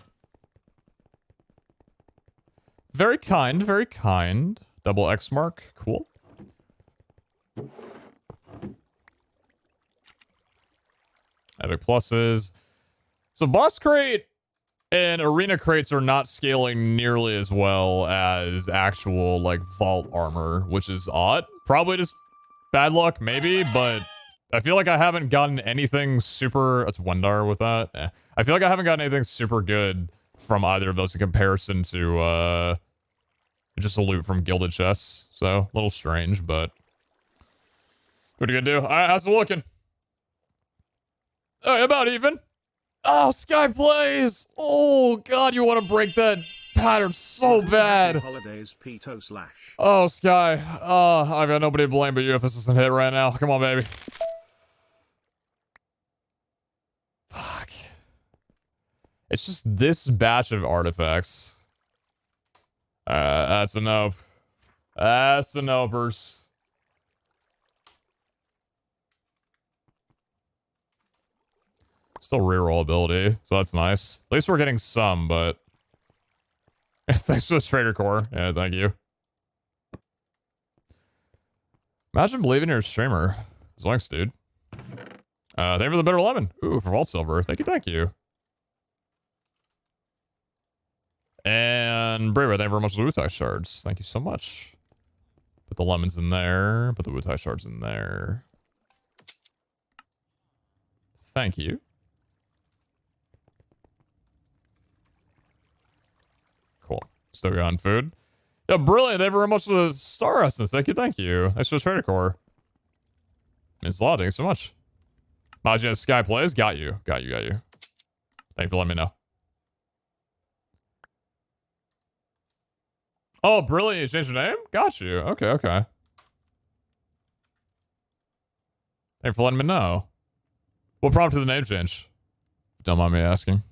Very kind, very kind. Double X mark. Cool. Epic pluses. So boss crate and arena crates are not scaling nearly as well as actual, like, vault armor, which is odd. Probably just bad luck, maybe, but I feel like I haven't gotten anything super... That's Wendar with that. I feel like I haven't gotten anything super good from either of those in comparison to, just a loot from Gilded Chests. So, a little strange, but... What are you gonna do? Alright, how's it looking? Alright, about even. Oh, Sky Plays! Oh, God, you want to break that pattern so bad. Holidays, Peto/. Oh, Sky. I've got nobody to blame but you if this doesn't hit right now. Come on, baby. Fuck. It's just this batch of artifacts. That's a nope. That's the nopers. Still reroll ability, so that's nice. At least we're getting some, but... Thanks for the trader core. Yeah, thank you. Imagine believing you're a streamer. Zoinks, dude. Thank you for the bitter lemon. Ooh, for Vault Silver. Thank you, thank you. And Braver, thank you very much for the Wutai shards. Thank you so much. Put the lemons in there. Put the Wutai shards in there. Thank you. Cool. Still got food. Yeah, brilliant. Thank you very much for the star essence. Thank you, thank you. Thanks for the trader core. Means a lot. Thank you so much. Majin Sky Plays. Got you. Got you, got you. Thank you for letting me know. Oh, brilliant. You changed your name? Got you. Okay, okay. Thank you for letting me know. What prompted the name change? Don't mind me asking.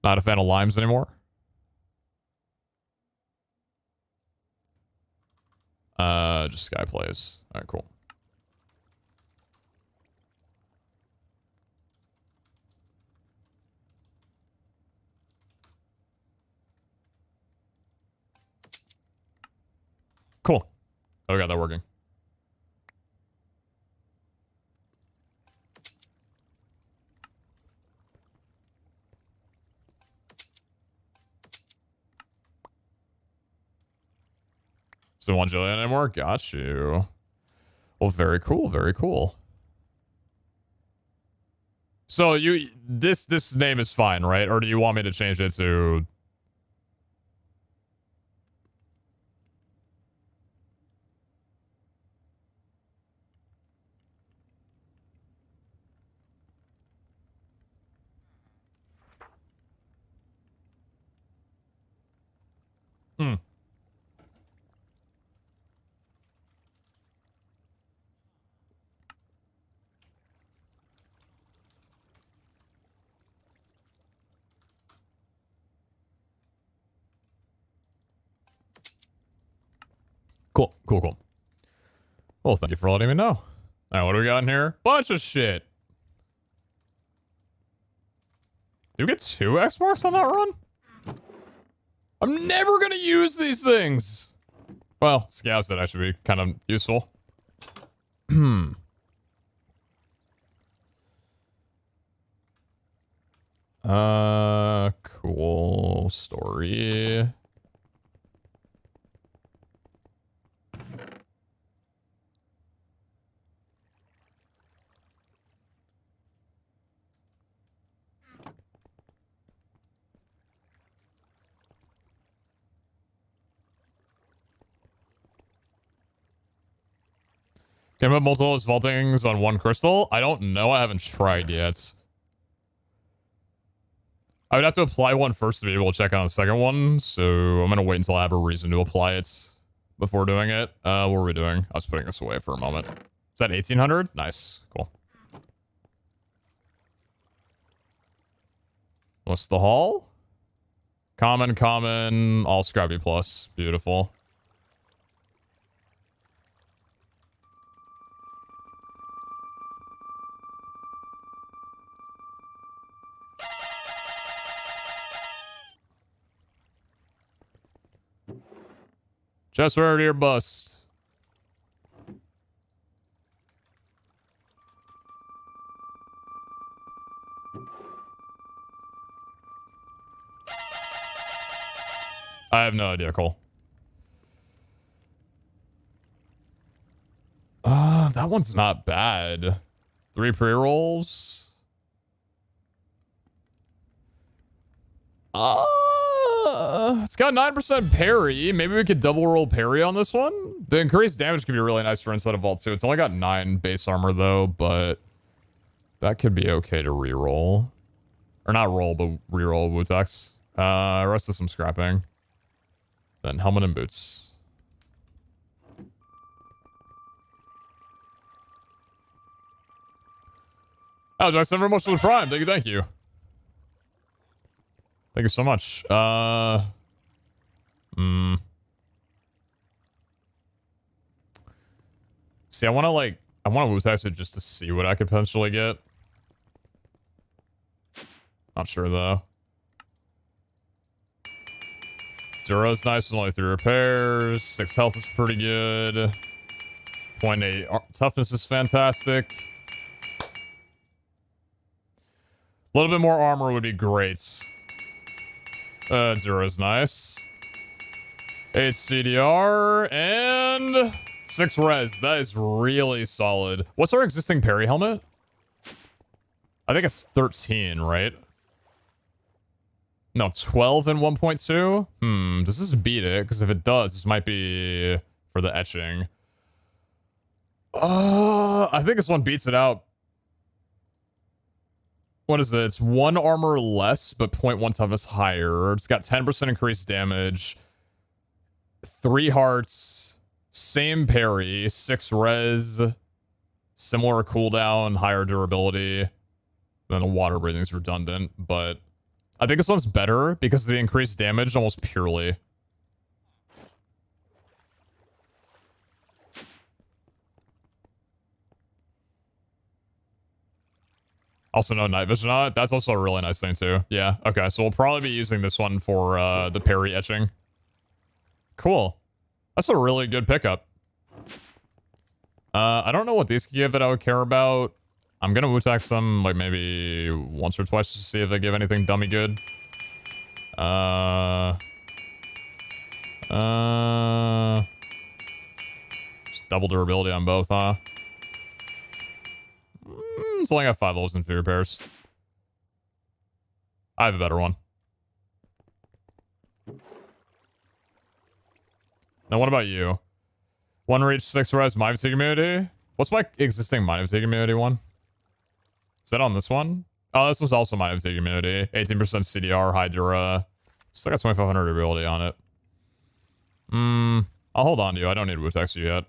Not a fan of limes anymore? Just Sky Plays. Alright, cool. Cool. Oh, we got that working. Still want Jillian anymore? Got you. Well, very cool, very cool. So you this name is fine, right? Or do you want me to change it to... Hmm. Cool, cool, cool. Well, thank you for letting me know. All right, what do we got in here? Bunch of shit. Do we get 2 X marks on that run? I'm never gonna use these things. Well, scouts that actually be kind of useful. Cool story. Can I put multiple vaultings on one crystal? I don't know. I haven't tried yet. I would have to apply one first to be able to check on a second one, so I'm gonna wait until I have a reason to apply it before doing it. What were we doing? I was putting this away for a moment. Is that 1800? Nice. Cool. What's the haul? Common, common, all Scrappy plus. Beautiful. Just rarity or bust. I have no idea, Cole. That one's not bad. 3 pre-rolls. It's got 9% parry. Maybe we could double roll parry on this one. The increased damage could be really nice for Inside of Vault too. It's only got 9 base armor though, but that could be okay to reroll. Or not roll, but reroll Wutex. Rest of some scrapping. Then helmet and boots. Oh, Jackson, very much for the prime. Thank you, thank you. Thank you so much. See, I want to Wutex it just to see what I could potentially get. Not sure though. Duro's nice and only 3 repairs. 6 health is pretty good. 0.8 toughness is fantastic. A little bit more armor would be great. Duro's nice. 8 CDR and 6 res. That is really solid. What's our existing parry helmet? I think it's 13, right? No, 12 and 1.2? Does this beat it? Because if it does, this might be for the etching. I think this one beats it out. What is it? It's 1 armor less, but 0.1 toughness higher. It's got 10% increased damage. 3 hearts. Same parry. 6 res. Similar cooldown. Higher durability. Then the water breathing is redundant, but I think this one's better because of the increased damage almost purely. Also no night vision on it. That's also a really nice thing too. Yeah, okay, so we'll probably be using this one for the parry etching. Cool. That's a really good pickup. I don't know what these give that I would care about. I'm gonna Wutex them like maybe once or twice to see if they give anything dummy good. Just double durability on both, huh? It's only got 5 levels and 3 repairs. I have a better one. Now, what about you? 1 reach, 6 res, Mind Fatigue immunity. What's my existing Mind Fatigue immunity one? Is that on this one? Oh, this was also Mind Fatigue immunity. 18% CDR, high Dura. Still got 2500 durability on it. I'll hold on to you. I don't need Wutex you yet.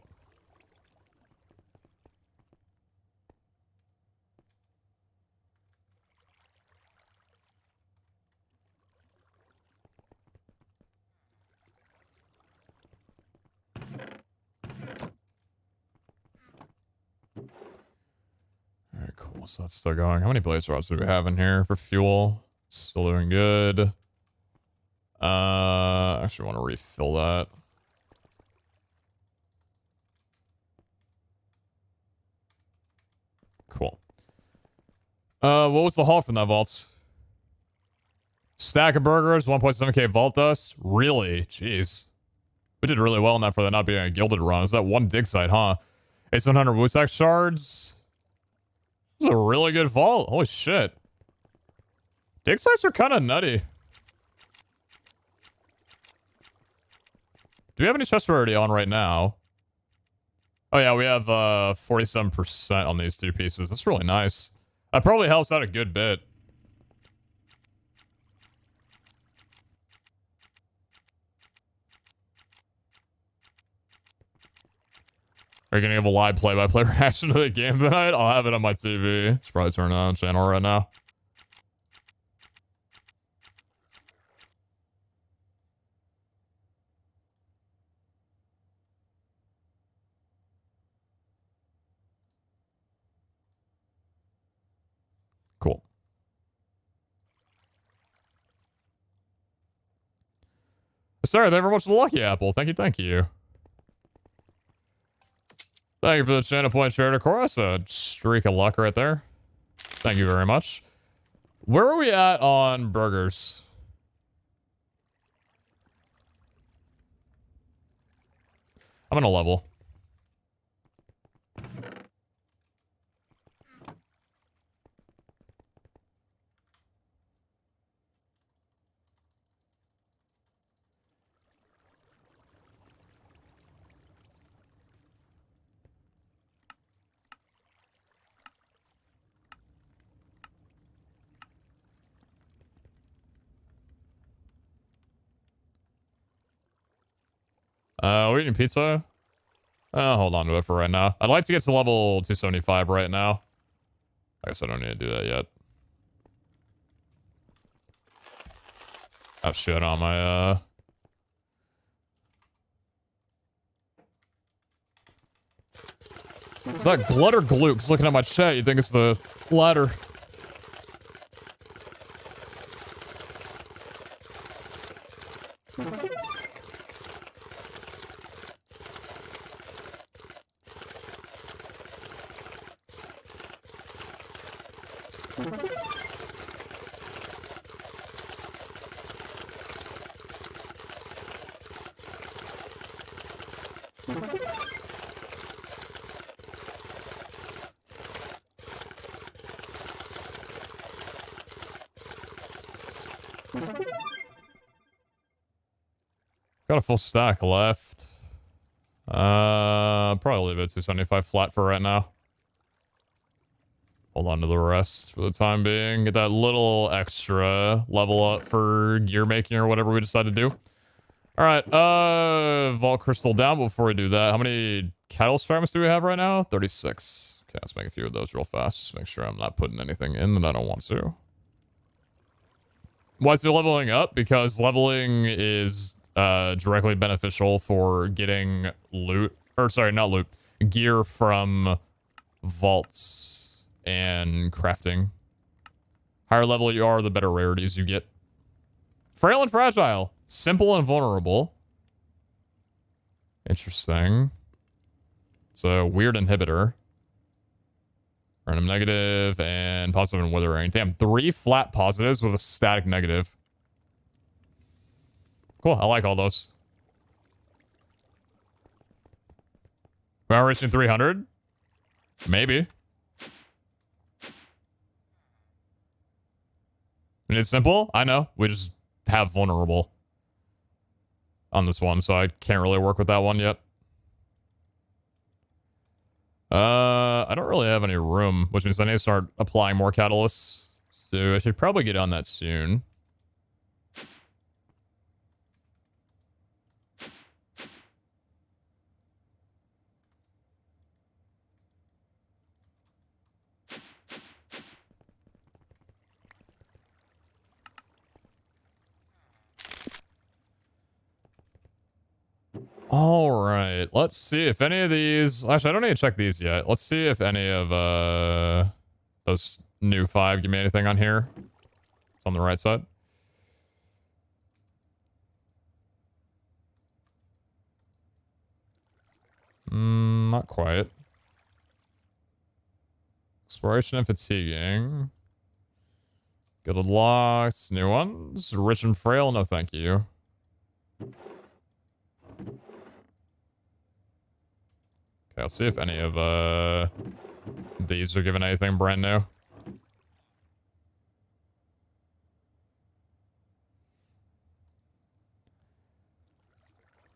what's that still going? How many blaze rods do we have in here for fuel? Still doing good. Actually want to refill that. Cool. What was the haul from that vault? Stack of burgers, 1.7k vault dust. Really? Jeez. We did really well on that for that not being a gilded run. Is that one dig site, huh? 800 Wutak shards. This is a really good vault. Holy shit. Dig sites are kind of nutty. Do we have any chests we're already on right now? Oh yeah, we have 47% on these two pieces. That's really nice. That probably helps out a good bit. Are you gonna give a live play-by-play reaction to the game tonight? I'll have it on my TV. Should probably turn it on channel right now. Cool. Sorry, thank you very much for the lucky apple. Thank you, thank you. Thank you for the channel point shared, of course. A streak of luck right there. Thank you very much. Where are we at on burgers? I'm gonna level. We're eating pizza? Hold on to it for right now. I'd like to get to level 275 right now. I guess I don't need to do that yet. I have shit on my, Is that Glut or Glute? 'Cause looking at my chat, you think it's the latter. Got a full stack left. Probably leave it 275 flat for right now. Hold on to the rest for the time being. Get that little extra level up for gear making or whatever we decide to do. All right, Vault Crystal down. Before we do that, how many catalyst fragments do we have right now? 36. Okay, let's make a few of those real fast. Just make sure I'm not putting anything in that I don't want to. Why is it leveling up? Because leveling is directly beneficial for getting loot, or sorry, not loot, gear from vaults and crafting. Higher level you are, the better rarities you get. Frail and fragile. Simple and vulnerable. Interesting. It's a weird inhibitor. Random negative and positive and withering. Damn, 3 flat positives with a static negative. Cool, I like all those. We are reaching 300? Maybe. And it's simple? I know. We just have vulnerable on this one, so I can't really work with that one yet. I don't really have any room, which means I need to start applying more catalysts. So I should probably get on that soon. All right, let's see if any of these... Actually, I don't need to check these yet. Let's see if any of, Those new 5 give me anything on here? It's on the right side. Not quite. Exploration and fatiguing. Good unlocks. New ones. Rich and frail. No, thank you. Okay, let's see if any of these are given anything brand new.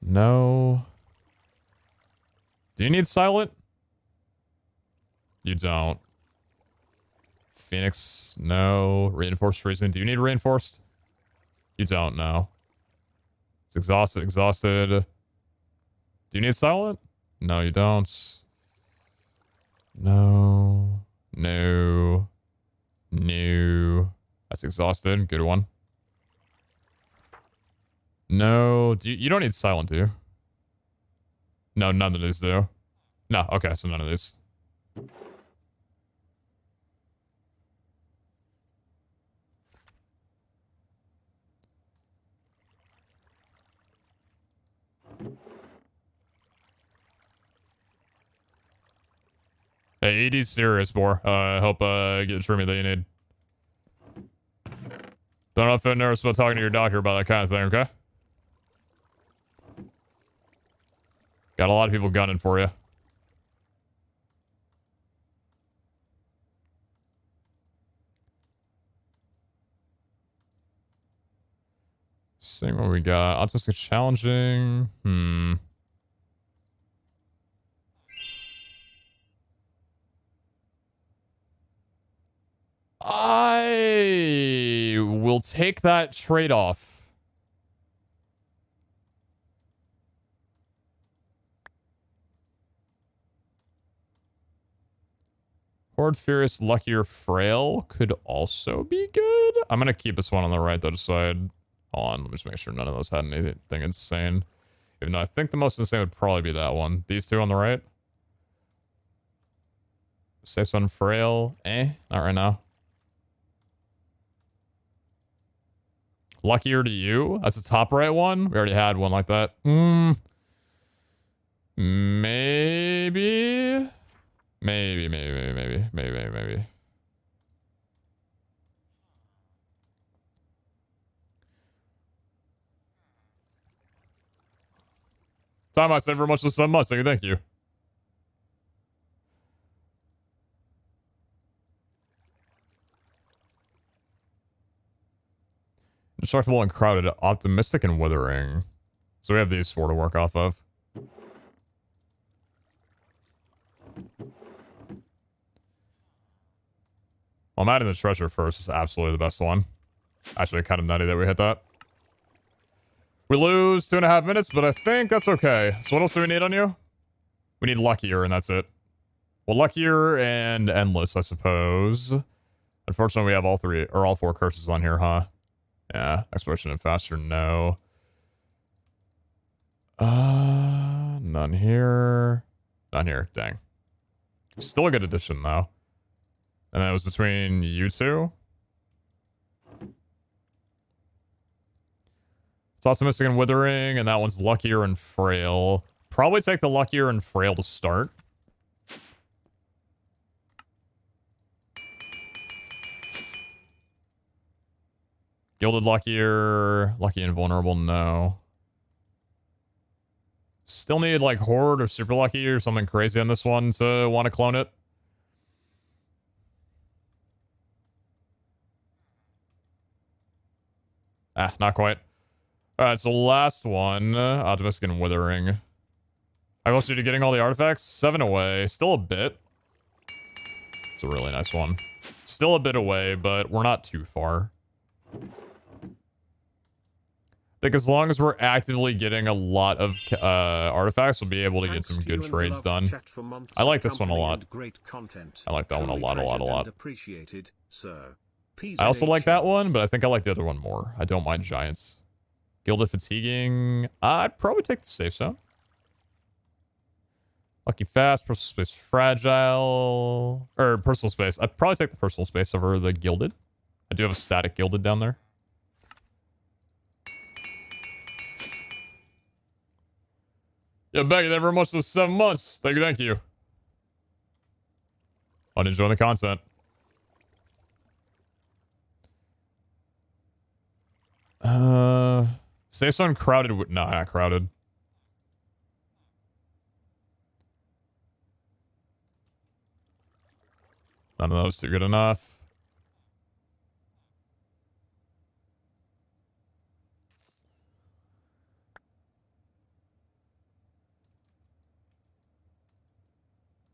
No. Do you need silent? You don't. Phoenix, no. Reinforced freezing. Do you need reinforced? You don't, no. It's exhausted, exhausted. Do you need silent? No, you don't. No. No. No. That's exhausted. Good one. No. You don't need silent, do you? No, none of these do. No, okay, so none of these. Hey, ED's serious, boy. I hope get the treatment that you need. Don't feel nervous about talking to your doctor about that kind of thing, okay? Got a lot of people gunning for you. See what we got. Optimistic challenging. I will take that trade-off. Horde Furious, Luckier, Frail could also be good. I'm gonna keep this one on the right, though, decide. Hold on, let me just make sure none of those had anything insane. Even though I think the most insane would probably be that one. These two on the right. Safe Zone, Frail. Not right now. Luckier to you? That's the top right one? We already had one like that. Maybe. Maybe. Time I said very much to Sun Mustang, thank you. Indestructible and crowded, optimistic and withering. So we have these 4 to work off of. Well, I'm adding the treasure first. It's absolutely the best one. Actually, kind of nutty that we hit that. We lose 2.5 minutes, but I think that's okay. So what else do we need on you? We need luckier, and that's it. Well, luckier and endless, I suppose. Unfortunately, we have all 4 curses on here, huh? Yeah, exploration and faster, no. None here. None here, dang. Still a good addition, though. And that was between you two. It's optimistic and withering, and that one's luckier and frail. Probably take the luckier and frail to start. Gilded luckier, lucky and vulnerable, no. Still need like horde or super lucky or something crazy on this one to want to clone it. Not quite. Alright, so last one. Optimistic and withering. How close are you to getting all the artifacts? 7 away. Still a bit. It's a really nice one. Still a bit away, but we're not too far. I think as long as we're actively getting a lot of artifacts, we'll be able to get some good trades done. I like this one a lot. I like that one a lot. I also like that one, but I think I like the other one more. I don't mind giants. Gilded fatiguing. I'd probably take the safe zone. Lucky fast, personal space fragile. Or personal space. I'd probably take the personal space over the gilded. I do have a static gilded down there. Yeah, Becky, thank you very much for the 7 months. Thank you, thank you. I'm enjoying the content. Say something crowded. No, not crowded. None of those too good enough.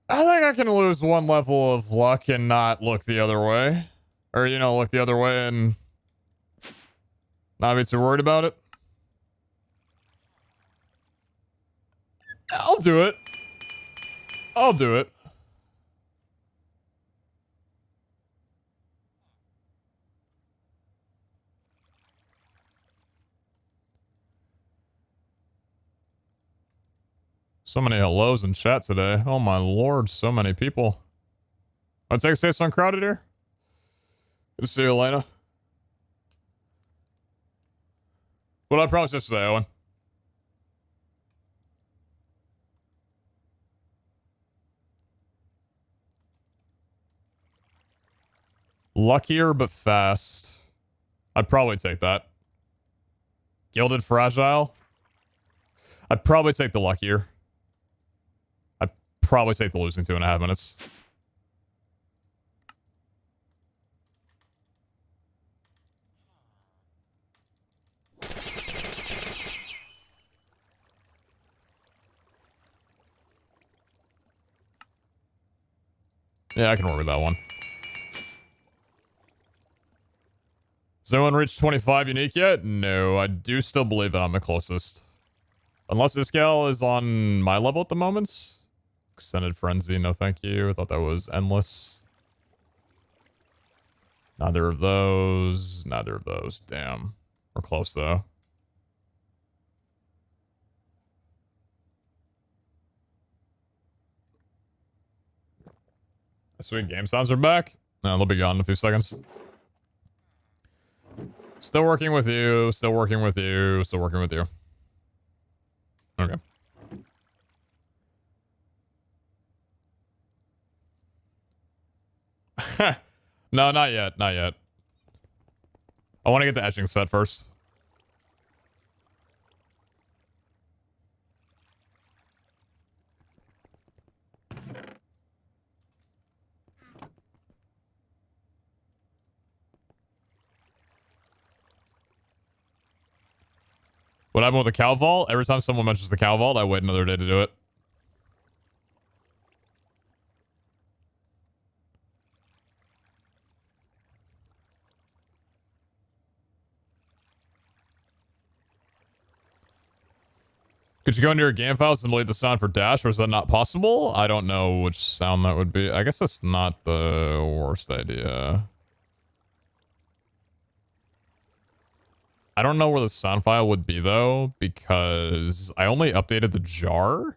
I think I can lose one level of luck and not look the other way. Or, you know, look the other way and not be too worried about it. I'll do it. I'll do it. So many hellos in chat today. Oh my lord, so many people. I'd take say it's uncrowded here. Good to see you, Elena. What I promised yesterday, Owen. Luckier but fast. I'd probably take that. Gilded fragile. I'd probably take the luckier. I'd probably take the losing 2.5 minutes. Yeah, I can work with that one. Has anyone reached 25 unique yet? No, I do still believe that I'm the closest. Unless this gal is on my level at the moment. Extended Frenzy, no thank you. I thought that was endless. Neither of those. Neither of those. Damn. We're close, though. Sweet, game sounds are back. No, they'll be gone in a few seconds. Still working with you. Still working with you. Still working with you. Okay. No, not yet. Not yet. I want to get the etching set first. What happened with the cow vault? Every time someone mentions the cow vault, I wait another day to do it. Could you go into your game files and delete the sound for dash, or is that not possible? I don't know which sound that would be. I guess that's not the worst idea. I don't know where the sound file would be, though, because I only updated the jar.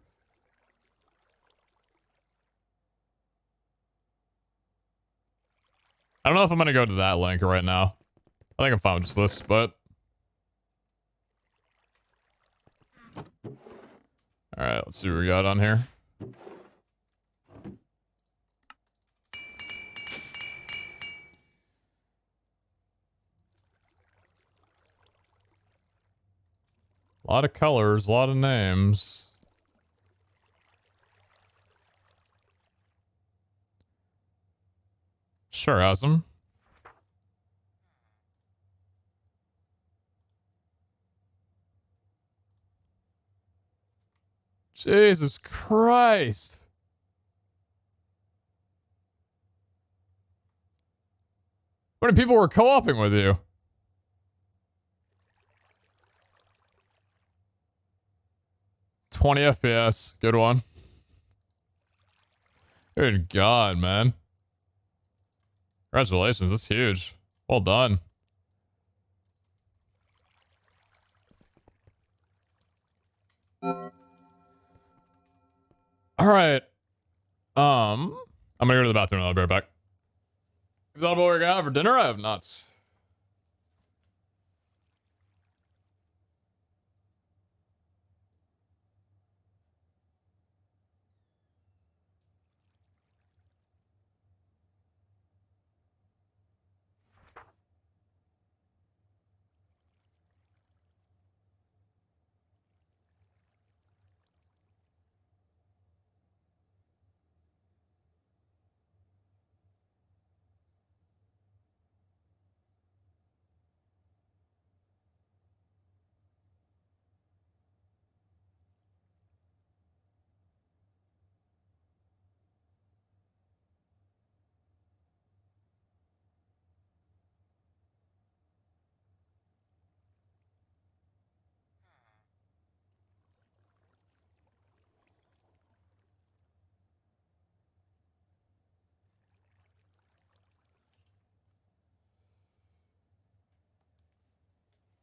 I don't know if I'm going to go to that link right now. I think I'm fine with just this, but... Alright, let's see what we got on here. A lot of colors, a lot of names. Sure has them. Jesus Christ. How many people were co-oping with you? $20 FPS. Good one. Good God, man. Congratulations. That's huge. Well done. All right. I'm gonna go to the bathroom and I'll be right back. Is that what we're gonna have for dinner? I have nuts.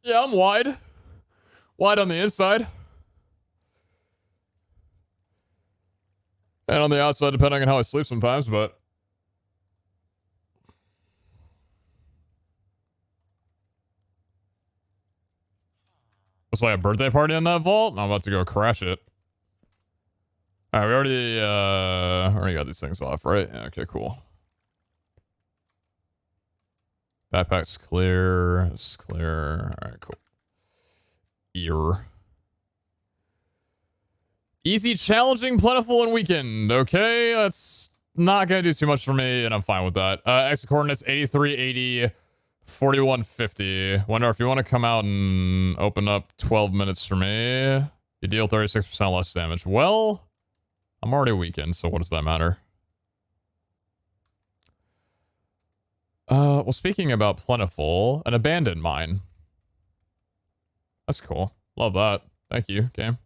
Yeah, I'm wide. Wide on the inside. And on the outside, depending on how I sleep sometimes, but... It's like a birthday party in that vault? I'm about to go crash it. Alright, we already got these things off, right? Yeah, okay, cool. Backpack's clear. It's clear. Alright, cool. Ear. Easy, challenging, plentiful, and weekend. Okay, that's not gonna do too much for me, and I'm fine with that. Exit coordinates 8380, 4150. Wonder if you want to come out and open up 12 minutes for me. You deal 36% less damage. Well, I'm already weakened, so what does that matter? Well, speaking about plentiful, an abandoned mine. That's cool. Love that. Thank you, game.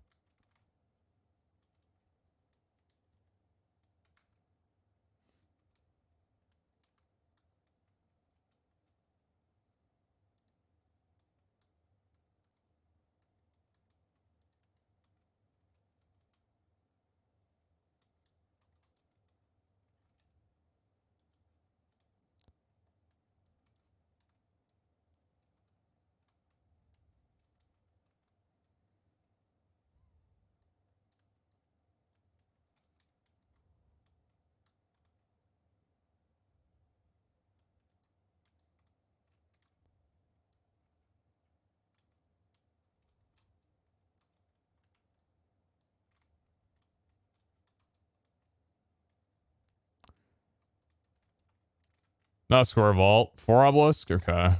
Not square vault. 4 obelisk? Okay.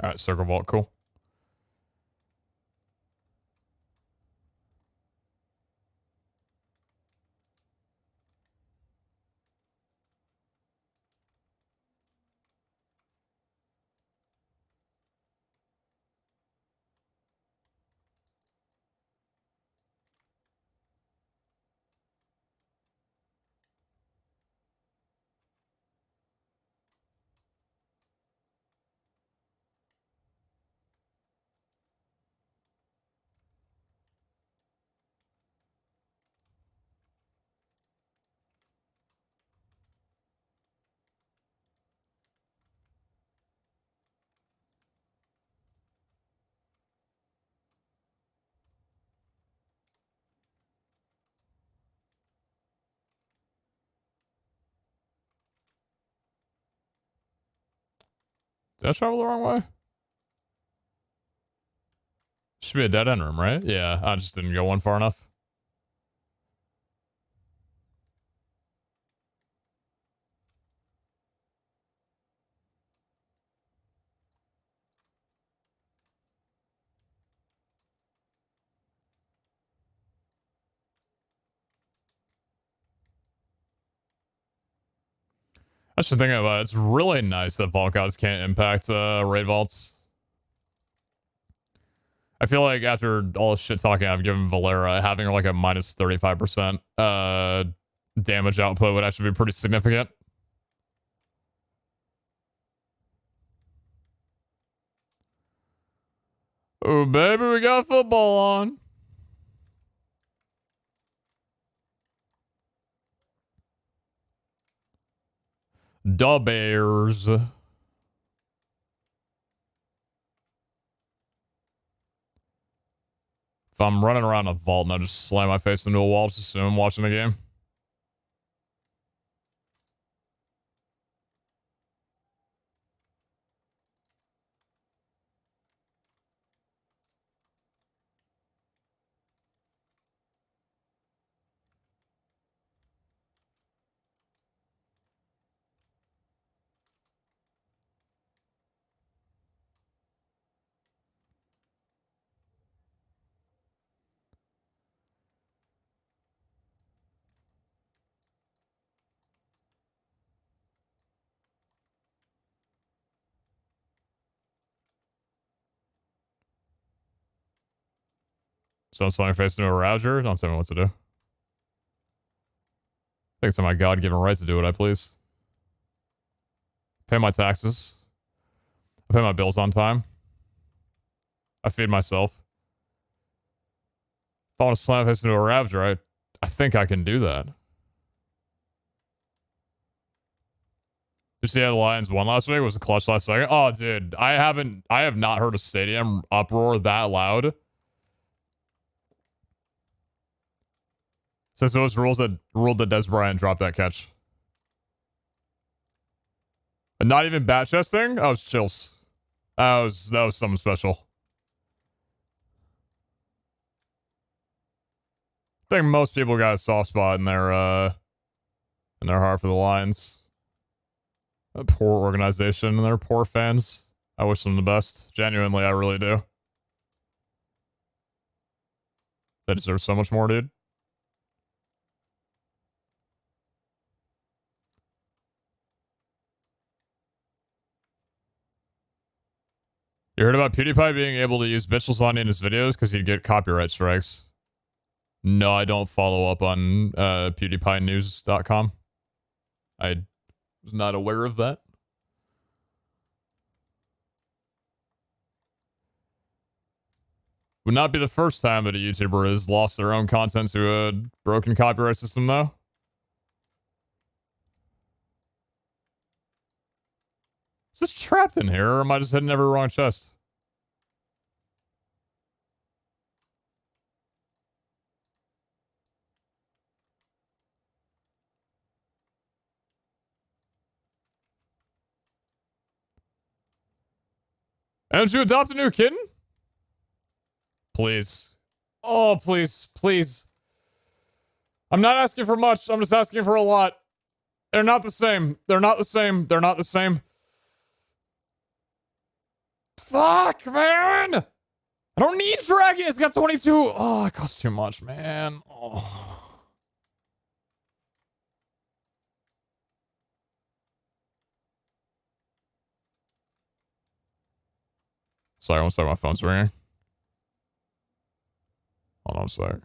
Alright, circle vault. Cool. Did I travel the wrong way? Should be a dead end room, right? Yeah, I just didn't go one far enough. I should think about it. It's really nice that vault gods can't impact raid vaults. I feel like after all the shit talking I've given Valera, having like a minus 35% damage output would actually be pretty significant. Oh, baby, we got football on. Da Bears. If I'm running around a vault and I just slam my face into a wall, just assume I'm watching the game. So I'm slamming my face into a rouser. Don't tell me what to do. I think it's my God-given right to do what I please. Pay my taxes. I pay my bills on time. I feed myself. If I want to slam my face into a rouser, I think I can do that. You see how the Lions won last week? It was a clutch last second. Oh, dude, I have not heard a stadium uproar that loud since those rules that ruled that Des Bryant dropped that catch. And not even bat chesting? Oh, it's chills. That was something special. I think most people got a soft spot in their heart for the Lions. A poor organization and their poor fans. I wish them the best. Genuinely, I really do. They deserve so much more, dude. You heard about PewDiePie being able to use bitch lasagna in his videos because he'd get copyright strikes? No, I don't follow up on PewDiePieNews.com. I was not aware of that. Would not be the first time that a YouTuber has lost their own content to a broken copyright system, though. Is this trapped in here, or am I just hitting every wrong chest? And did you adopt a new kitten? Please. Oh, please. Please. I'm not asking for much. I'm just asking for a lot. They're not the same. They're not the same. They're not the same. Fuck, man! I don't need Dragon. It's got 22. Oh, it costs too much, man. Oh. Sorry, one second. My phone's ringing. Hold on a sec.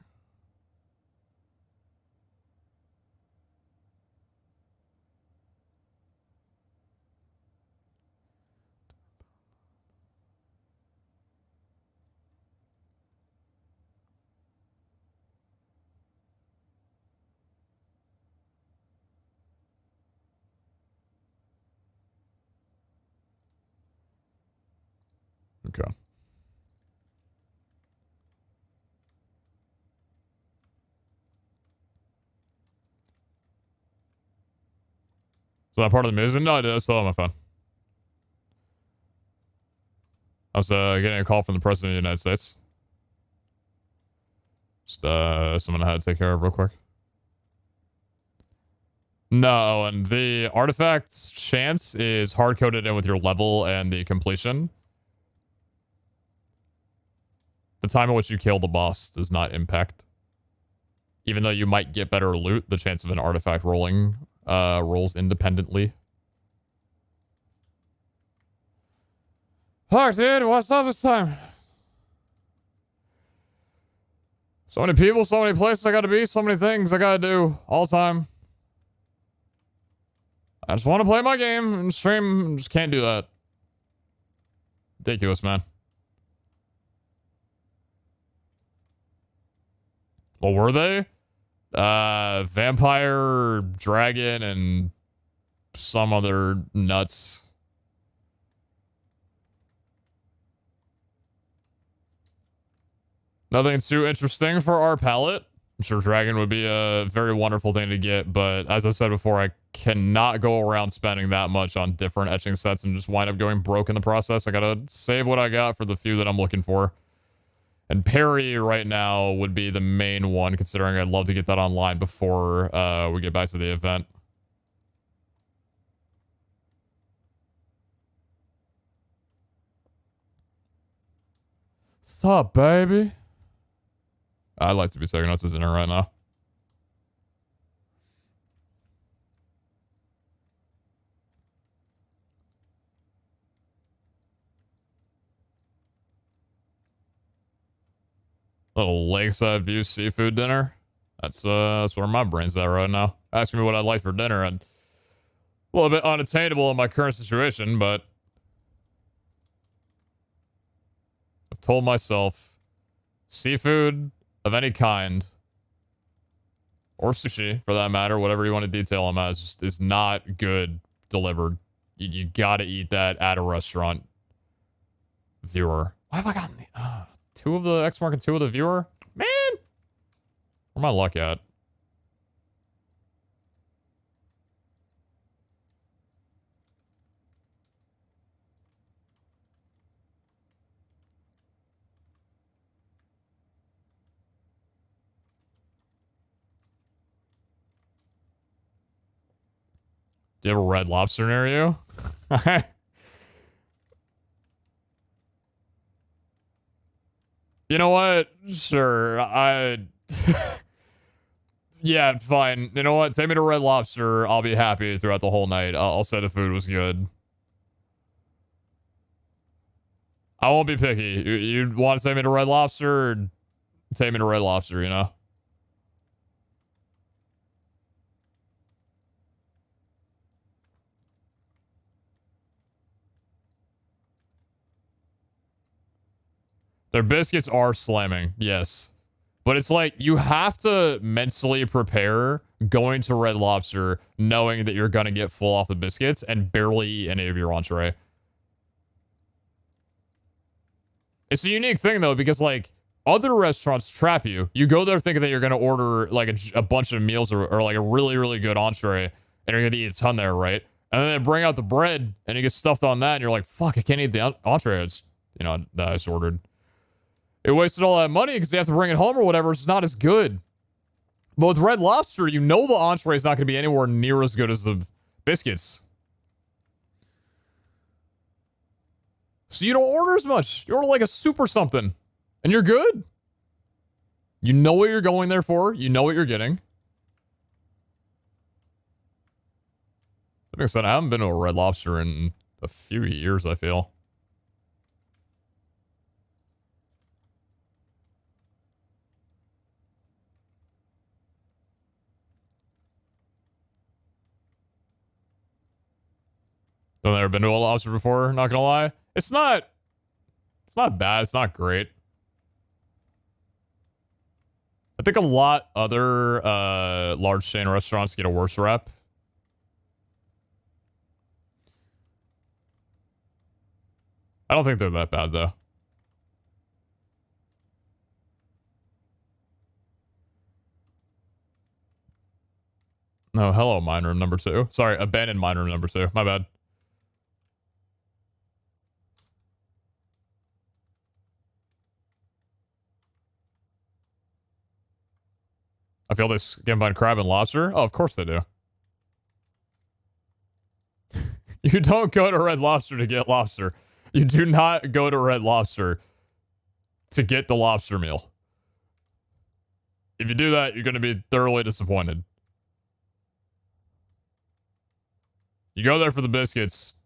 Okay. Is that part of the music? No, I still have my phone. I was getting a call from the President of the United States. Just someone I had to take care of real quick. No, and the artifact's chance is hard-coded in with your level and the completion. The time at which you kill the boss does not impact. Even though you might get better loot, the chance of an artifact rolling rolls independently. Fuck, dude, what's up this time? So many people, so many places I gotta be, so many things I gotta do all the time. I just want to play my game and stream. Just can't do that. Ridiculous, man. What were they? Vampire, dragon, and some other nuts. Nothing too interesting for our palette. I'm sure dragon would be a very wonderful thing to get, but as I said before, I cannot go around spending that much on different etching sets and just wind up going broke in the process. I gotta save what I got for the few that I'm looking for. And Perry right now would be the main one, considering I'd love to get that online before we get back to the event. What's up, baby? I'd like to be taking notes at dinner right now. Little lakeside view seafood dinner. That's where my brain's at right now. Asking me what I'd like for dinner, and a little bit unattainable in my current situation, but I've told myself seafood of any kind, or sushi for that matter, whatever you want to detail them as, is not good delivered. You gotta eat that at a restaurant. Viewer. Why have I gotten the 2 of the X mark and 2 of the viewer? Man! Where my luck at? Do you have a Red Lobster near you? You know what? Sure. Yeah, fine. You know what? Take me to Red Lobster. I'll be happy throughout the whole night. I'll say the food was good. I won't be picky. You want to take me to Red Lobster? Or take me to Red Lobster, you know? Their biscuits are slamming, yes. But it's like, you have to mentally prepare going to Red Lobster knowing that you're going to get full off the biscuits and barely eat any of your entree. It's a unique thing, though, because, like, other restaurants trap you. You go there thinking that you're going to order, like, a bunch of meals or, like, a really, really good entree, and you're going to eat a ton there, right? And then they bring out the bread, and you get stuffed on that, and you're like, fuck, I can't eat the entree. It's, you know, that I just ordered. It wasted all that money because they have to bring it home or whatever. It's not as good. But with Red Lobster, you know the entree is not going to be anywhere near as good as the biscuits. So you don't order as much. You order like a soup or something. And you're good. You know what you're going there for. You know what you're getting. That being said, I haven't been to a Red Lobster in a few years, I feel. I've never been to a lobster before, not gonna lie. It's not bad, it's not great. I think a lot other large chain restaurants get a worse rep. I don't think they're that bad, though. No, hello, mine room number 2. Sorry, abandoned mine room number 2. My bad. I feel this game find crab and lobster. Oh, of course they do. You don't go to Red Lobster to get lobster. You do not go to Red Lobster to get the lobster meal. If you do that, you're going to be thoroughly disappointed. You go there for the biscuits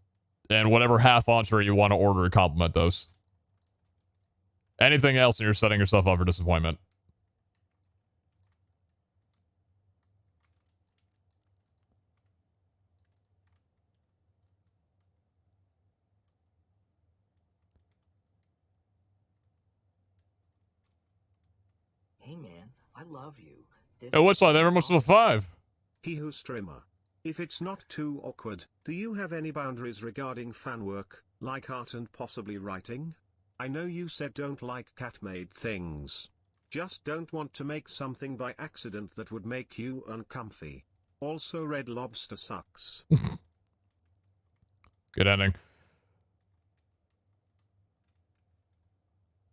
and whatever half entree you want to order to complement those. Anything else, and you're setting yourself up for disappointment. Hey man, I love you. This At which line? Never much of a 5. He who streamer. If it's not too awkward, do you have any boundaries regarding fan work, like art and possibly writing? I know you said don't like cat-made things. Just don't want to make something by accident that would make you uncomfy. Also, Red Lobster sucks. Good ending.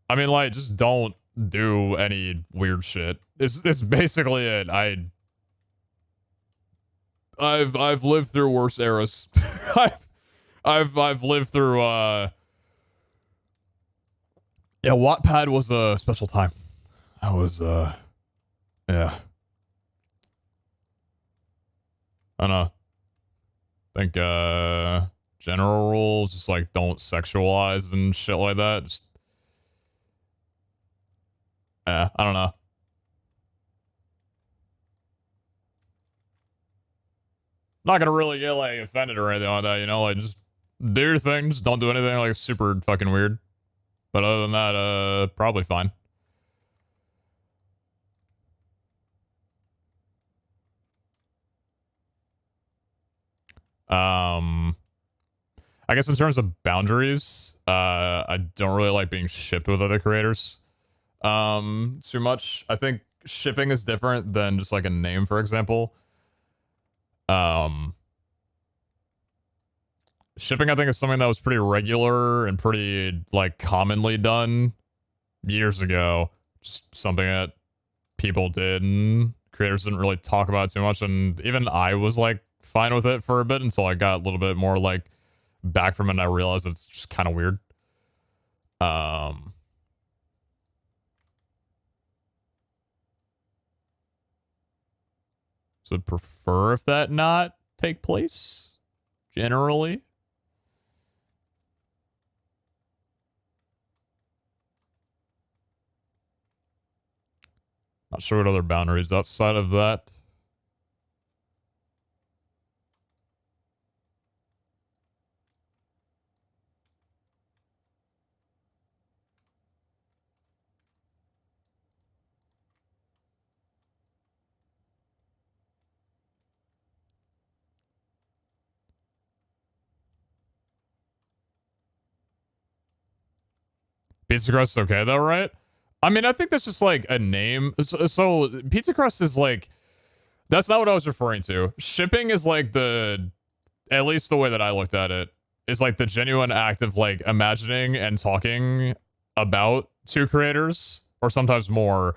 I mean, like, just don't do any weird shit. It's basically it. I've lived through worse eras. I've lived through yeah, Wattpad was a special time. I was yeah. I don't know. I think general rules just like don't sexualize and shit like that. Just I don't know. Not gonna really get like offended or anything like that, you know, like just do your thing, just don't do anything like super fucking weird. But other than that, probably fine. I guess in terms of boundaries, I don't really like being shipped with other creators too much. I think shipping is different than just like a name, for example. Shipping, I think, is something that was pretty regular and pretty like commonly done years ago. Just something that people did and creators didn't really talk about too much, and even I was like fine with it for a bit until I got a little bit more like back from it and I realized it's just kind of weird. So I'd prefer if that not take place generally. Not sure what other boundaries outside of that. Pizza crust is okay though, right? I mean, I think that's just like a name. So pizza crust is like, that's not what I was referring to. Shipping is like the, at least the way that I looked at it, is like the genuine act of like imagining and talking about two creators, or sometimes more,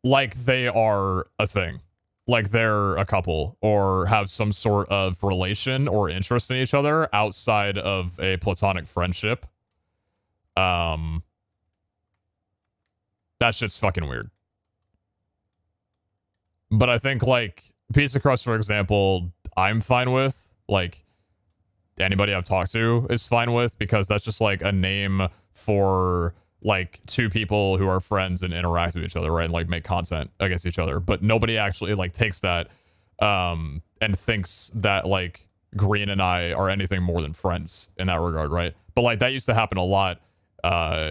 like they are a thing. Like they're a couple, or have some sort of relation or interest in each other outside of a platonic friendship. That shit's fucking weird. But I think like pizza crust, for example, I'm fine with. Like anybody I've talked to is fine with, because that's just like a name for like two people who are friends and interact with each other, right? And like make content against each other. But nobody actually like takes that and thinks that like Green and I are anything more than friends in that regard, right? But like that used to happen a lot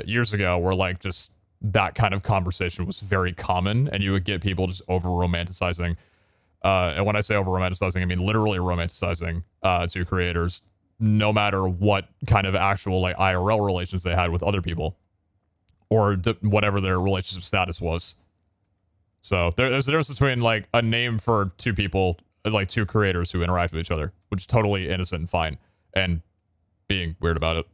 years ago, where like just that kind of conversation was very common, and you would get people just over romanticizing. And when I say over romanticizing, I mean literally romanticizing two creators, no matter what kind of actual like IRL relations they had with other people, or whatever their relationship status was. So there's a difference between like a name for two people, like two creators who interact with each other, which is totally innocent and fine, and being weird about it.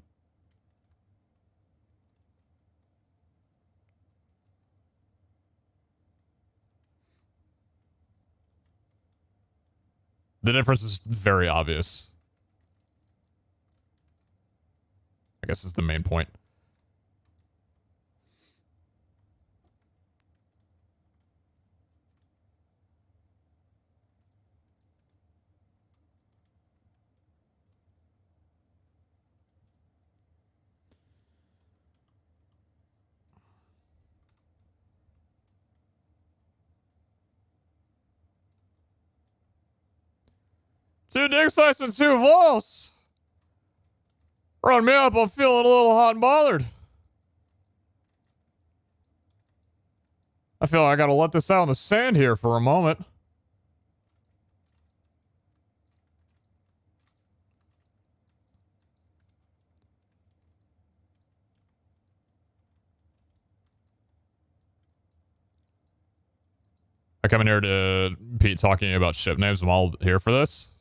The difference is very obvious. I guess is the main point. Two dick size and two volts. Run me up, I'm feeling a little hot and bothered. I feel like I gotta let this out in the sand here for a moment. I come in here to Pete talking about ship names. I'm all here for this.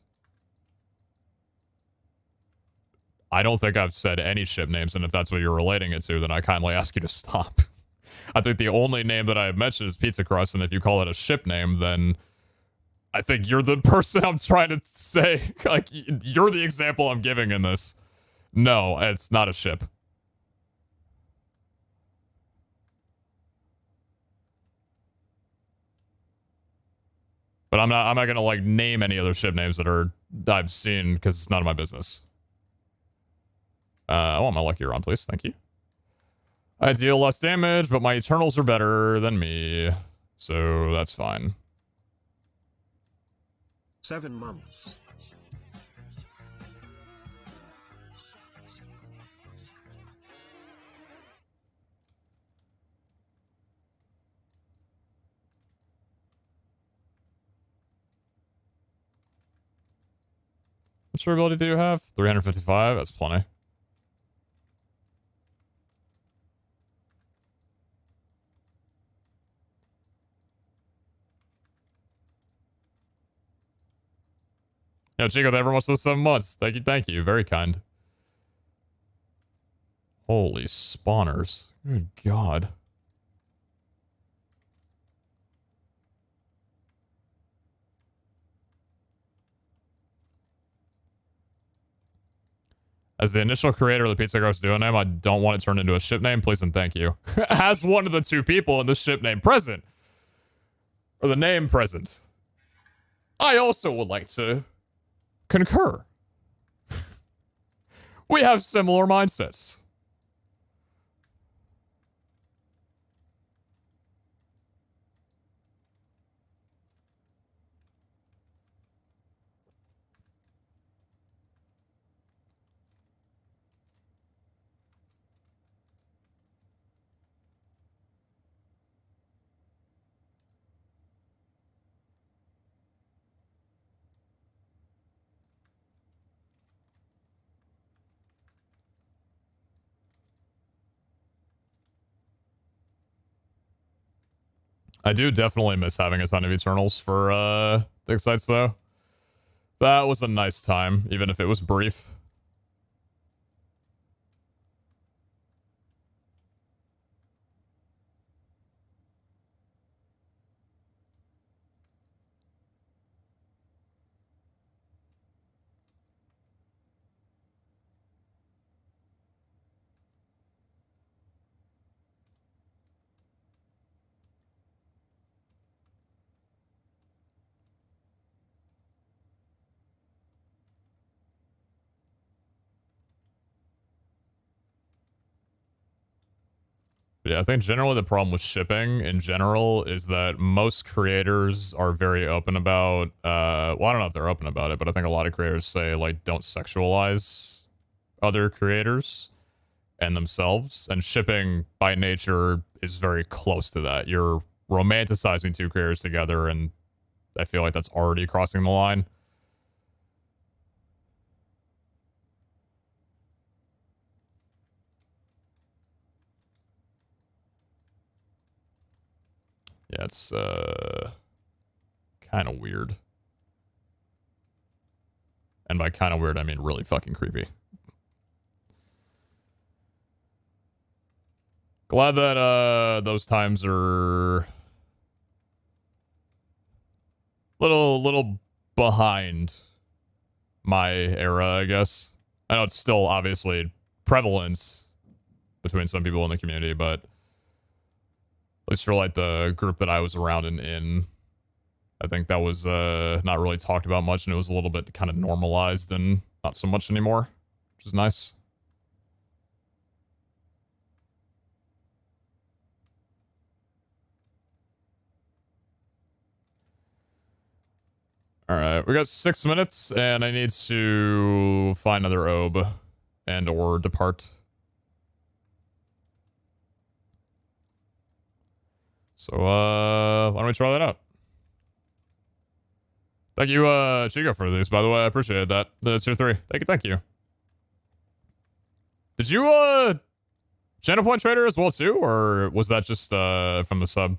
I don't think I've said any ship names, and if that's what you're relating it to, then I kindly ask you to stop. I think the only name that I have mentioned is Pizza Crust, and if you call it a ship name, then I think you're the person I'm trying to say. Like, you're the example I'm giving in this. No, it's not a ship. But I'm not gonna like name any other ship names that I've seen because it's none of my business. I want my lucky round, please. Thank you. I deal less damage, but my Eternals are better than me. So that's fine. 7 months. What durability do you have? 355? That's plenty. Yeah, Chico, thank you very much for the 7 months. Thank you, thank you. Very kind. Holy spawners. Good God. As the initial creator of the Pizza Crust duo name, I don't want it turned into a ship name. Please and thank you. As one of the 2 people in the ship name present, or the name present, I also would like to concur. We have similar mindsets. I do definitely miss having a ton of Eternals for dig sites, though. That was a nice time, even if it was brief. Yeah, I think generally the problem with shipping in general is that most creators are very open about, well, I don't know if they're open about it, but I think a lot of creators say, like, don't sexualize other creators and themselves, and shipping by nature is very close to that. You're romanticizing 2 creators together, and I feel like that's already crossing the line. Yeah, it's kind of weird. And by kind of weird, I mean really fucking creepy. Glad that those times are little behind my era, I guess. I know it's still obviously prevalent between some people in the community, but at least for like the group that I was around in I think that was not really talked about much, and it was a little bit kind of normalized and not so much anymore, which is nice. Alright, we got 6 minutes, and I need to find another Obe and or depart. So, why don't we try that out? Thank you, Chico, for these, by the way. I appreciate that. That's tier 3. Thank you. Did you, channel point trader as well, too? Or was that just, from the sub?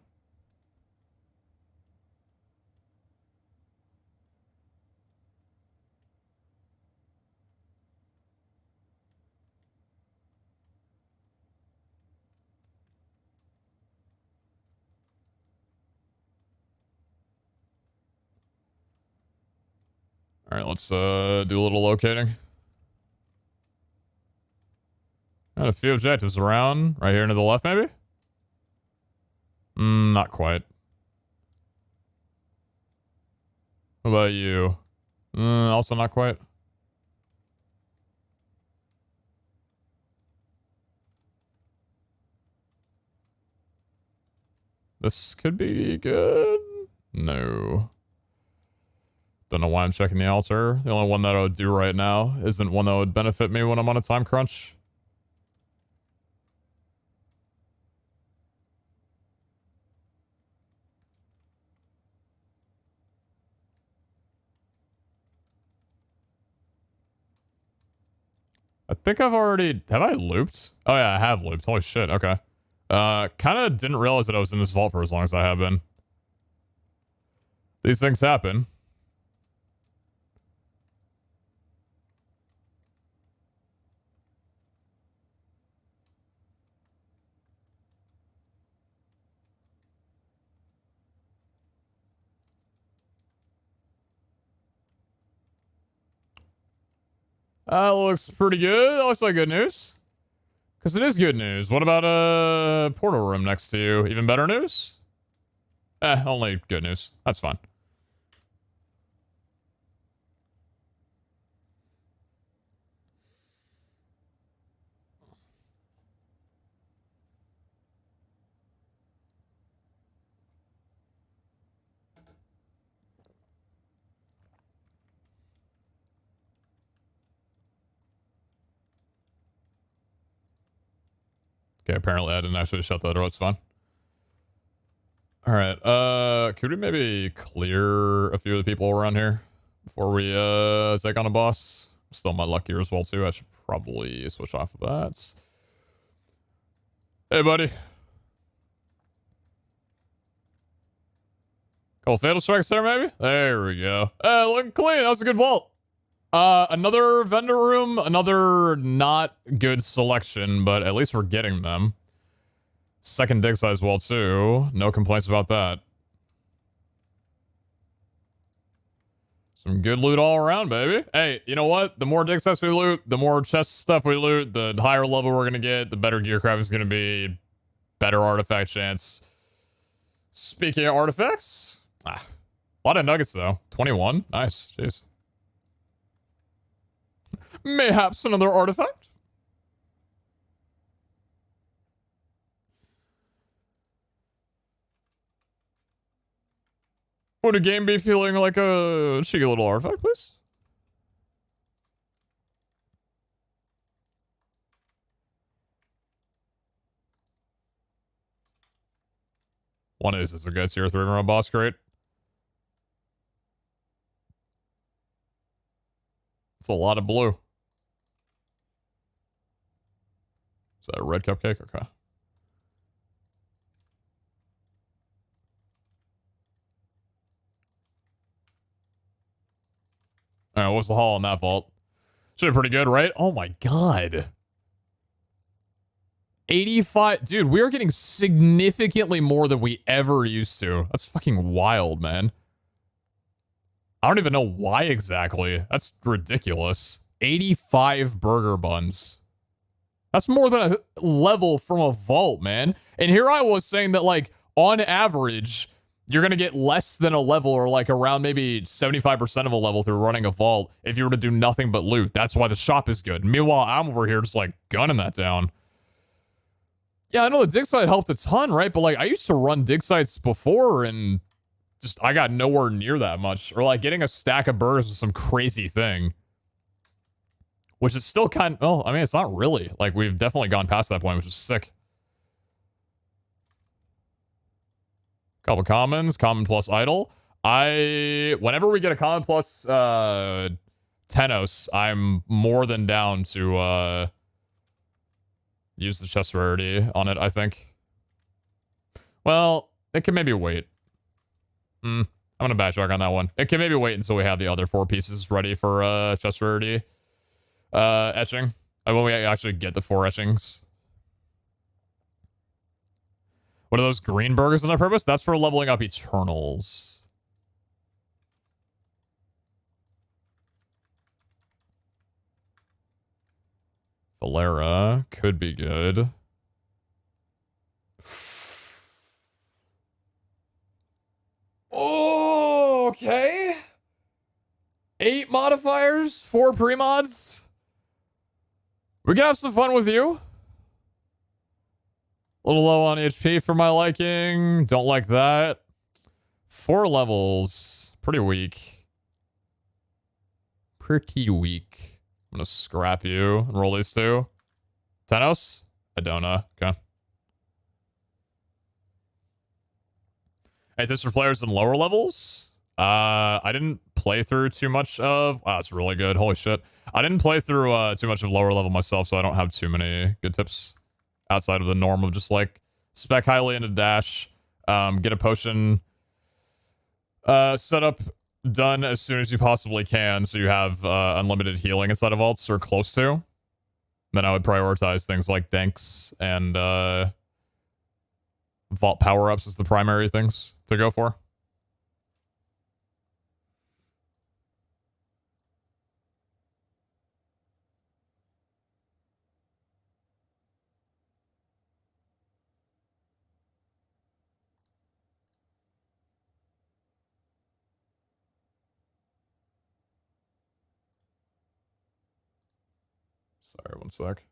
Alright, let's, do a little locating. Got a few objectives around. Right here to the left, maybe? Not quite. What about you? Also not quite. This could be good. No. Don't know why I'm checking the altar. The only one that I would do right now isn't one that would benefit me when I'm on a time crunch. I think I've already... Have I looped? Oh yeah, I have looped. Holy shit, okay. Kind of didn't realize that I was in this vault for as long as I have been. These things happen. Looks pretty good. That looks like good news. Because it is good news. What about a portal room next to you? Even better news? Only good news. That's fine. Okay, apparently I didn't actually shut that door. It's fine. Alright, could we maybe clear a few of the people around here before we, take on a boss? Still my luck here as well, too. I should probably switch off of that. Hey, buddy. Couple fatal strikes there, maybe? There we go. Looking clean. That was a good vault. Another vendor room, another not good selection, but at least we're getting them. Second dig size well, too. No complaints about that. Some good loot all around, baby. Hey, you know what? The more dig size we loot, the more chest stuff we loot, the higher level we're gonna get, the better gear crafting is gonna be, better artifact chance. Speaking of artifacts, a lot of nuggets, though. 21. Nice. Jeez. Mayhaps another artifact? Would a game be feeling like a cheeky little artifact, please? One is a good tier 3 round boss crate. It's a lot of blue. Is that a red cupcake? Okay. Alright, what's the haul on that vault? Should be pretty good, right? Oh my god. 85. Dude, we are getting significantly more than we ever used to. That's fucking wild, man. I don't even know why exactly. That's ridiculous. 85 burger buns. That's more than a level from a vault, man. And here I was saying that, like, on average, you're going to get less than a level or, like, around maybe 75% of a level through running a vault if you were to do nothing but loot. That's why the shop is good. Meanwhile, I'm over here just, like, gunning that down. Yeah, I know the dig site helped a ton, right? But, like, I used to run dig sites before and just, I got nowhere near that much. Or, like, getting a stack of burgers was some crazy thing. Which is still kind of, well, I mean, it's not really. Like, we've definitely gone past that point, which is sick. Couple commons, common plus idle. Whenever we get a common plus Tenos, I'm more than down to use the chest rarity on it, I think. Well, it can maybe wait. I'm gonna backtrack on that one. It can maybe wait until we have the other 4 pieces ready for chest rarity etching. When we actually get the 4 etchings. What are those green burgers on purpose? That's for leveling up Eternals. Valera could be good. Oh, okay. 8 modifiers, 4 pre-mods. We can have some fun with you. A little low on HP for my liking. Don't like that. 4 levels. Pretty weak. Pretty weak. I'm gonna scrap you and roll these 2. Tenos? Adona. Okay. Hey, this for players in lower levels. I didn't play through too much of... Wow, that's really good. Holy shit. I didn't play through too much of lower level myself, so I don't have too many good tips. Outside of the norm of just like spec highly into dash, get a potion setup done as soon as you possibly can, so you have unlimited healing inside of alts or close to. Then I would prioritize things like danks and vault power ups as the primary things to go for. Sorry, one sec.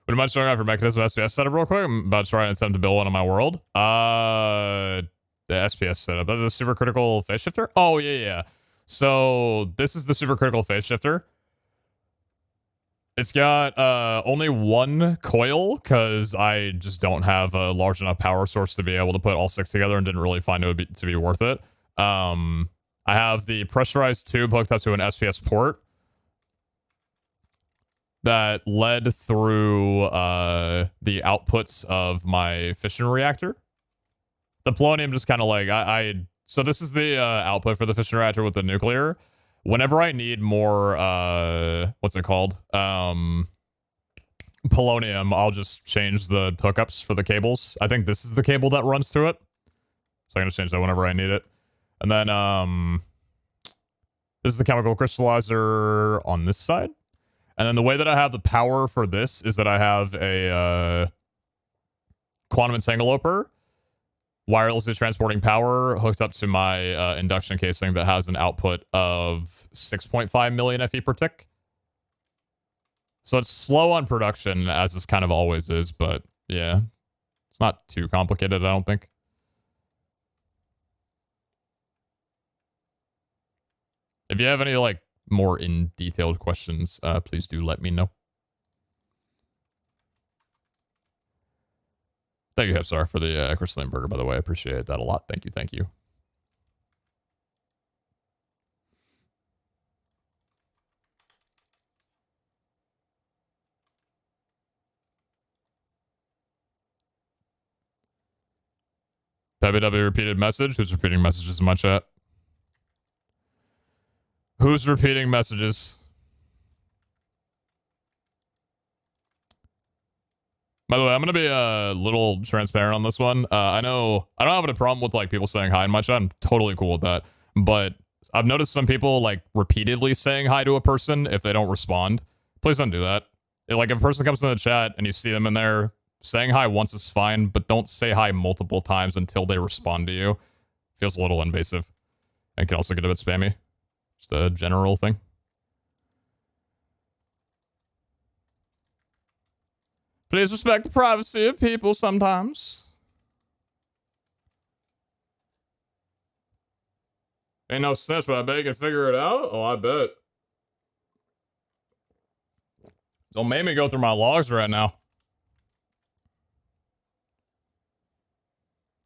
Would you mind showing off your mechanism SPS setup real quick? I'm about to try and attempt to build one on my world. The SPS setup. That's a super critical phase shifter? Oh, yeah. So this is the super critical phase shifter. It's got only 1 coil because I just don't have a large enough power source to be able to put all 6 together and didn't really find it to be worth it. I have the pressurized tube hooked up to an SPS port that led through the outputs of my fission reactor. The polonium just kind of like, so this is the output for the fission reactor with the nuclear. Whenever I need more, what's it called? Polonium, I'll just change the hookups for the cables. I think this is the cable that runs to it. So I'm going to change that whenever I need it. And then, this is the chemical crystallizer on this side. And then the way that I have the power for this is that I have a quantum entangloper wirelessly transporting power hooked up to my induction casing that has an output of 6.5 million FE per tick. So it's slow on production, as this kind of always is, but yeah, it's not too complicated, I don't think. If you have any like more in detailed questions, please do let me know. Thank you, Hepsar, for the crystalline burger, by the way. I appreciate that a lot. Thank you, thank you. Pepe W repeated message. Who's repeating messages in my chat? Who's repeating messages? By the way, I'm gonna be a little transparent on this one. I know I don't have a problem with like people saying hi in my chat. I'm totally cool with that. But I've noticed some people like repeatedly saying hi to a person if they don't respond. Please don't do that. Like if a person comes in the chat and you see them in there, saying hi once is fine, but don't say hi multiple times until they respond to you. Feels a little invasive and can also get a bit spammy. Just a general thing. Please respect the privacy of people sometimes. Ain't no snitch, but I bet you can figure it out. Oh, I bet. Don't make me go through my logs right now.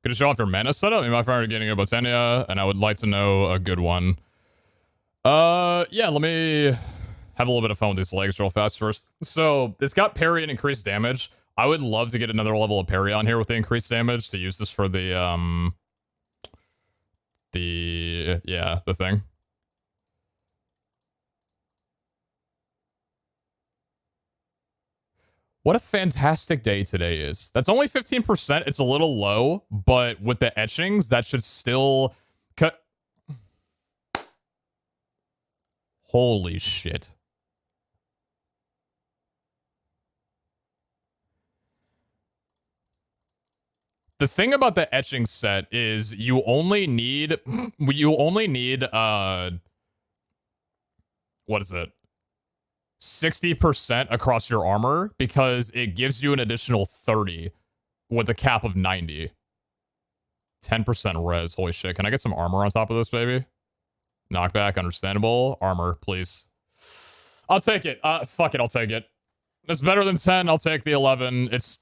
Could you show off your mana setup? Me and my friend are getting a Botania, and I would like to know a good one. Yeah, let me have a little bit of fun with these legs real fast first. So, it's got parry and increased damage. I would love to get another level of parry on here with the increased damage to use this for the thing. What a fantastic day today is. That's only 15%. It's a little low, but with the etchings, that should still cut. Holy shit. The thing about the etching set is you only need what is it? 60% across your armor because it gives you an additional 30 with a cap of 90. 10% res. Holy shit. Can I get some armor on top of this, baby? Knockback, understandable. Armor, please. I'll take it. Fuck it, I'll take it. It's better than 10. I'll take the 11. It's...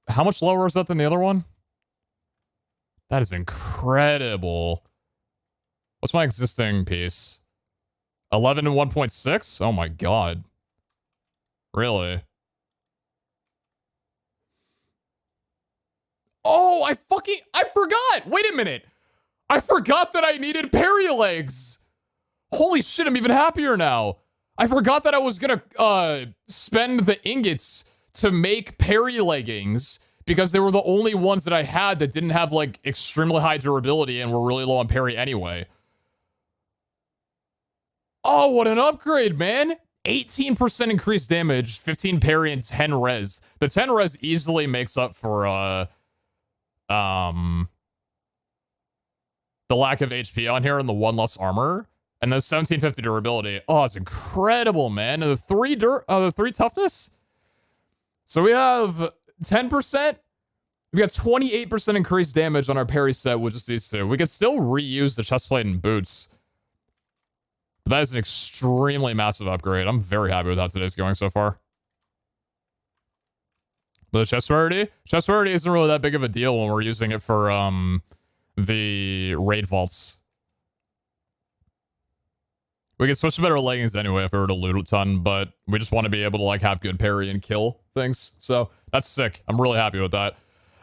How much lower is that than the other one? That is incredible. What's my existing piece? 11 and 1.6? Oh my god. Really? Oh, I forgot! Wait a minute! I forgot that I needed parry legs! Holy shit, I'm even happier now. I forgot that I was gonna, spend the ingots to make parry leggings because they were the only ones that I had that didn't have, like, extremely high durability and were really low on parry anyway. Oh, what an upgrade, man! 18% increased damage, 15 parry, and 10 res. The 10 res easily makes up for, the lack of HP on here and the 1 less armor. And the 1750 durability. Oh, it's incredible, man. And the 3 toughness. So we have 10%. We got 28% increased damage on our parry set with just these two. We could still reuse the chestplate and boots. But that is an extremely massive upgrade. I'm very happy with how today's going so far. But the chest rarity isn't really that big of a deal when we're using it for the raid vaults. We could switch to better leggings anyway if we were to loot a ton, but we just want to be able to like have good parry and kill things. So that's sick. I'm really happy with that.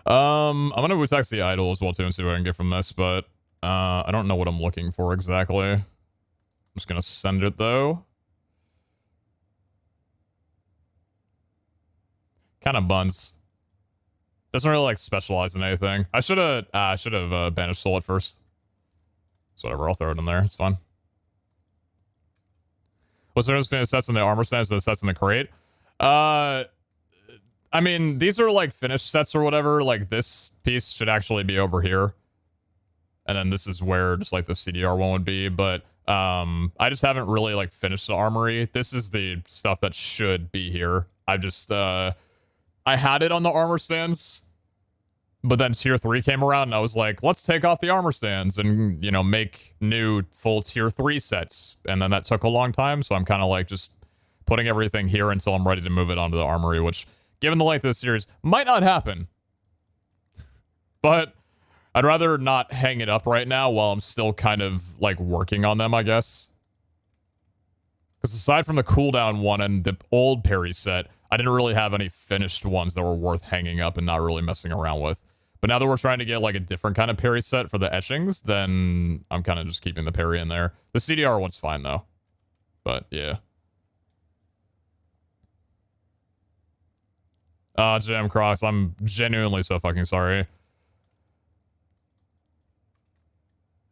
I'm gonna Wutex the idol as well too and see what I can get from this, but I don't know what I'm looking for exactly. I'm just gonna send it though. Kind of buns. Doesn't really like specialize in anything. I should have banished soul at first. So whatever, I'll throw it in there. It's fun. What's the difference between the sets and the armor stands and the sets in the crate? I mean, these are like finished sets or whatever. Like this piece should actually be over here. And then this is where just like the CDR one would be. But I just haven't really like finished the armory. This is the stuff that should be here. I just, I had it on the armor stands. But then tier 3 came around and I was like, let's take off the armor stands and, you know, make new full tier 3 sets. And then that took a long time. So I'm kind of like just putting everything here until I'm ready to move it onto the armory, which given the length of the series might not happen. But I'd rather not hang it up right now while I'm still kind of like working on them, I guess. Because aside from the cooldown one and the old parry set, I didn't really have any finished ones that were worth hanging up and not really messing around with. But now that we're trying to get like a different kind of parry set for the etchings, then I'm kind of just keeping the parry in there. The CDR one's fine though. But yeah. Jam Crocs, I'm genuinely so fucking sorry.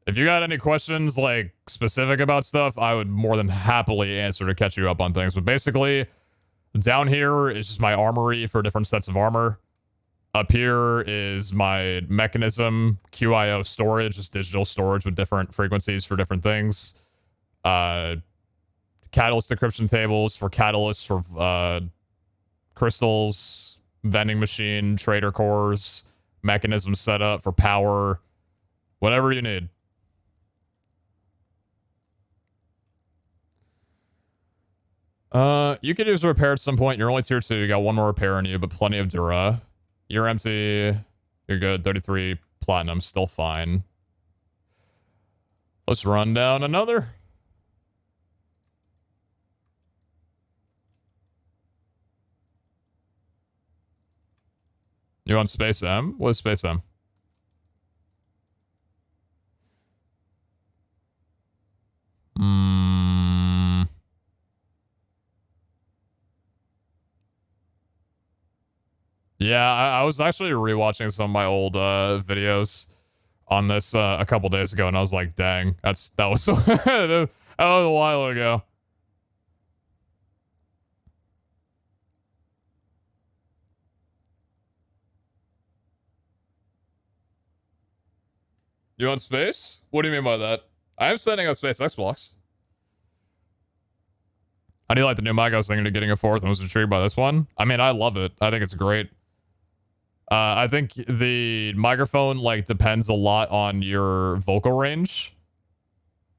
If you got any questions, like, specific about stuff, I would more than happily answer to catch you up on things. But basically, down here is just my armory for different sets of armor. Up here is my mechanism, QIO storage, just digital storage with different frequencies for different things. Catalyst decryption tables for catalysts, for crystals, vending machine, trader cores, mechanism setup for power, whatever you need. You could use a repair at some point. You're only tier 2. You got one more repair in you, but plenty of Dura. You're empty. You're good. 33 platinum. Still fine. Let's run down another. You on Space M? What is Space M? Yeah, I was actually rewatching some of my old videos on this a couple days ago, and I was like, dang, that was that was a while ago. You want space? What do you mean by that? I am setting up space Xbox. How do you like the new mic? I was thinking of getting a 4th and was intrigued by this one. I mean, I love it. I think it's great. I think the microphone, like, depends a lot on your vocal range.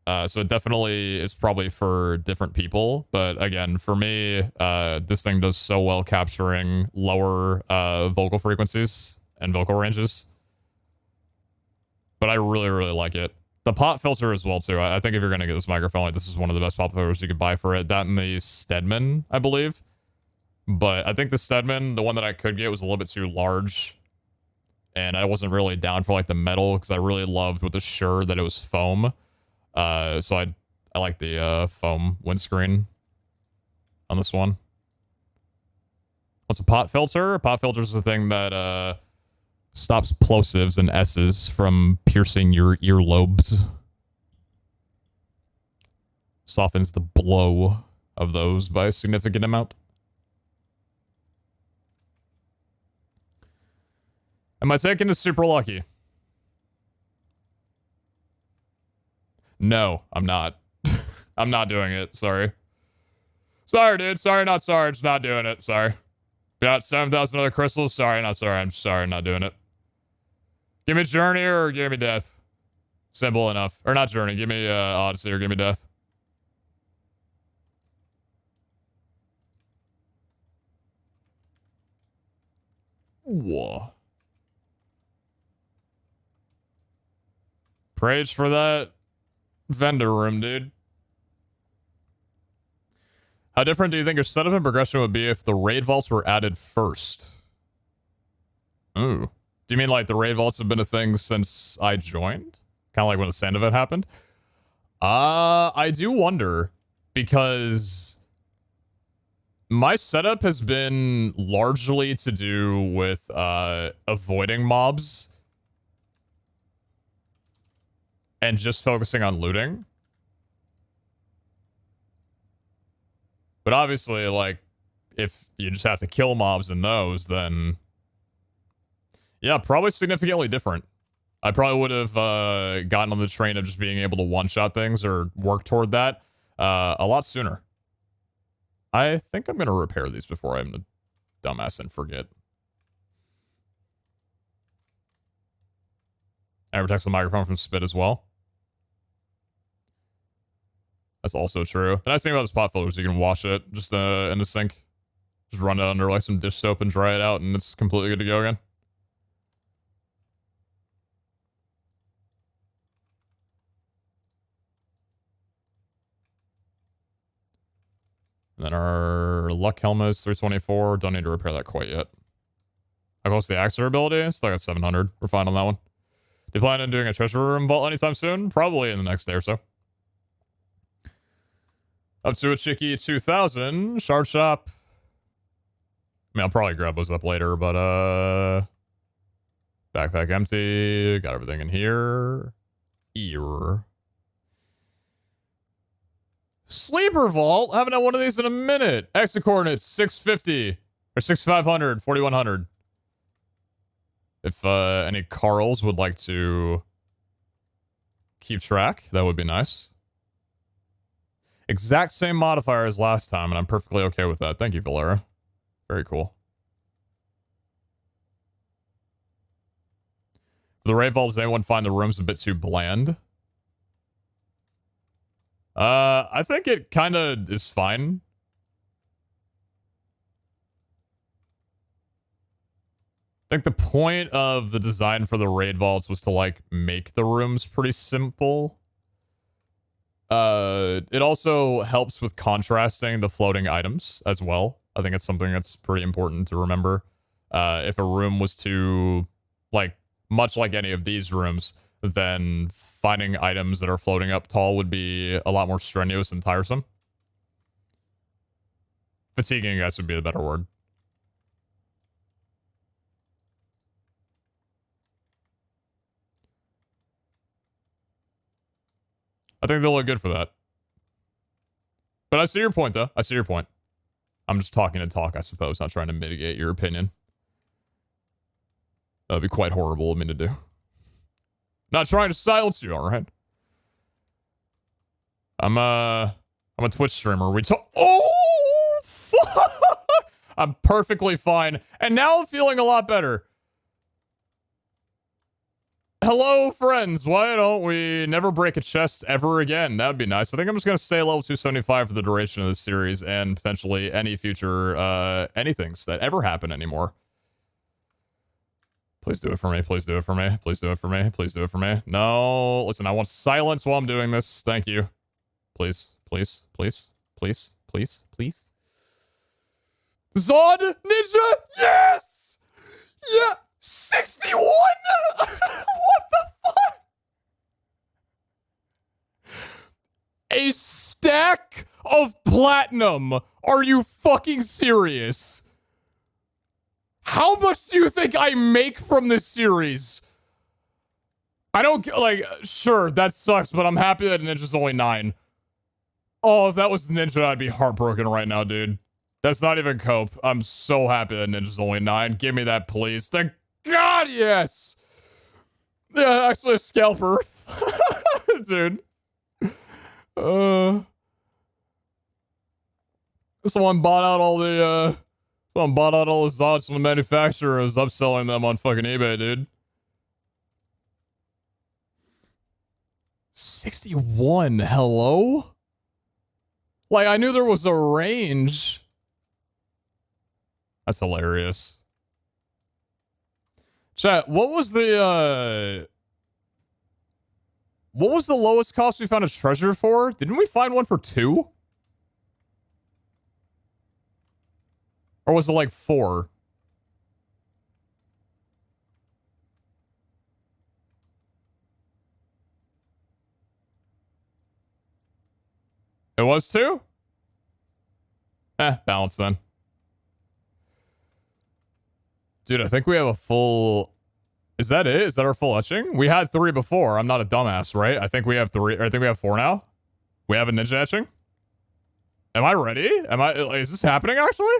So it definitely is probably for different people. But again, for me, this thing does so well capturing lower vocal frequencies and vocal ranges. But I really, really like it. The pop filter as well, too. I think if you're going to get this microphone, like, this is one of the best pop filters you could buy for it. That and the Stedman, I believe. But I think the Stedman, the one that I could get, was a little bit too large. And I wasn't really down for, like, the metal, because I really loved with the Shure that it was foam. So I like the foam windscreen on this one. What's a pot filter? A pot filter is the thing that stops plosives and S's from piercing your earlobes. Softens the blow of those by a significant amount. Am I taking this super lucky? No, I'm not. I'm not doing it. Sorry. Sorry, dude. Sorry, not sorry. Just not doing it. Sorry. Got 7,000 other crystals. Sorry, not sorry. I'm sorry, not doing it. Give me Journey or give me Death. Simple enough. Or not Journey. Give me Odyssey or give me Death. Whoa. Praise for that vendor room, dude. How different do you think your setup and progression would be if the raid vaults were added first? Ooh. Do you mean like the raid vaults have been a thing since I joined? Kind of like when the sand event happened? I do wonder, because my setup has been largely to do with avoiding mobs and just focusing on looting. But obviously, like, if you just have to kill mobs in those, then yeah, probably significantly different. I probably would have gotten on the train of just being able to one-shot things or work toward that a lot sooner. I think I'm going to repair these before I'm a dumbass and forget. And protects the microphone from spit as well. That's also true. The nice thing about this pot filter is you can wash it just in the sink. Just run it under like some dish soap and dry it out, and it's completely good to go again. And then our luck helmet is 324. Don't need to repair that quite yet. How close to the axe durability? Still got 700. We're fine on that one. Do you plan on doing a treasure room vault anytime soon? Probably in the next day or so. Up to a Chicky 2000. Shard Shop. mean, I'll probably grab those up later, but, backpack empty. Got everything in here. Ear. Sleeper vault? Haven't had one of these in a minute. Exit coordinates 650 or 6500, 4100. If any Carls would like to keep track, that would be nice. Exact same modifier as last time, and I'm perfectly okay with that. Thank you, Valera. Very cool. For the raid vault, does anyone find the rooms a bit too bland? I think it kind of is fine. I think the point of the design for the raid vaults was to, like, make the rooms pretty simple. It also helps with contrasting the floating items as well. I think it's something that's pretty important to remember. If a room was too, like, much like any of these rooms, then finding items that are floating up tall would be a lot more strenuous and tiresome. Fatiguing, I guess, would be the better word. I think they'll look good for that. But I see your point, though. I see your point. I'm just talking to talk, I suppose, not trying to mitigate your opinion. That would be quite horrible of me to do. Not trying to silence you, alright? I'm a Twitch streamer. We talk. Oh, fuck! I'm perfectly fine. And now I'm feeling a lot better. Hello, friends. Why don't we never break a chest ever again? That would be nice. I think I'm just going to stay level 275 for the duration of this series and potentially any future anythings that ever happen anymore. Please do it for me. Please do it for me. Please do it for me. Please do it for me. No. Listen, I want silence while I'm doing this. Thank you. Please. Please. Please. Please. Please. Please. Zod Ninja! Yes! Yeah! 61?! What the fuck? A stack of platinum! Are you fucking serious? How much do you think I make from this series? I don't, like, sure, that sucks, but I'm happy that Ninja's only 9. Oh, if that was Ninja, I'd be heartbroken right now, dude. That's not even cope. I'm so happy that Ninja's only 9. Give me that, please. Thank God, yes! Yeah, actually a scalper. Dude. Someone bought out all the, Zods from the manufacturer and was upselling them on fucking eBay, dude. 61, hello? Like, I knew there was a range. That's hilarious. Chat, what was the lowest cost we found a treasure for? Didn't we find one for 2? Or was it like 4? It was 2? Balance then. Dude, I think we have a full... Is that it? Is that our full etching? We had 3 before. I'm not a dumbass, right? I think we have 3. Or I think we have 4 now. We have a ninja etching. Am I ready? Is this happening, actually?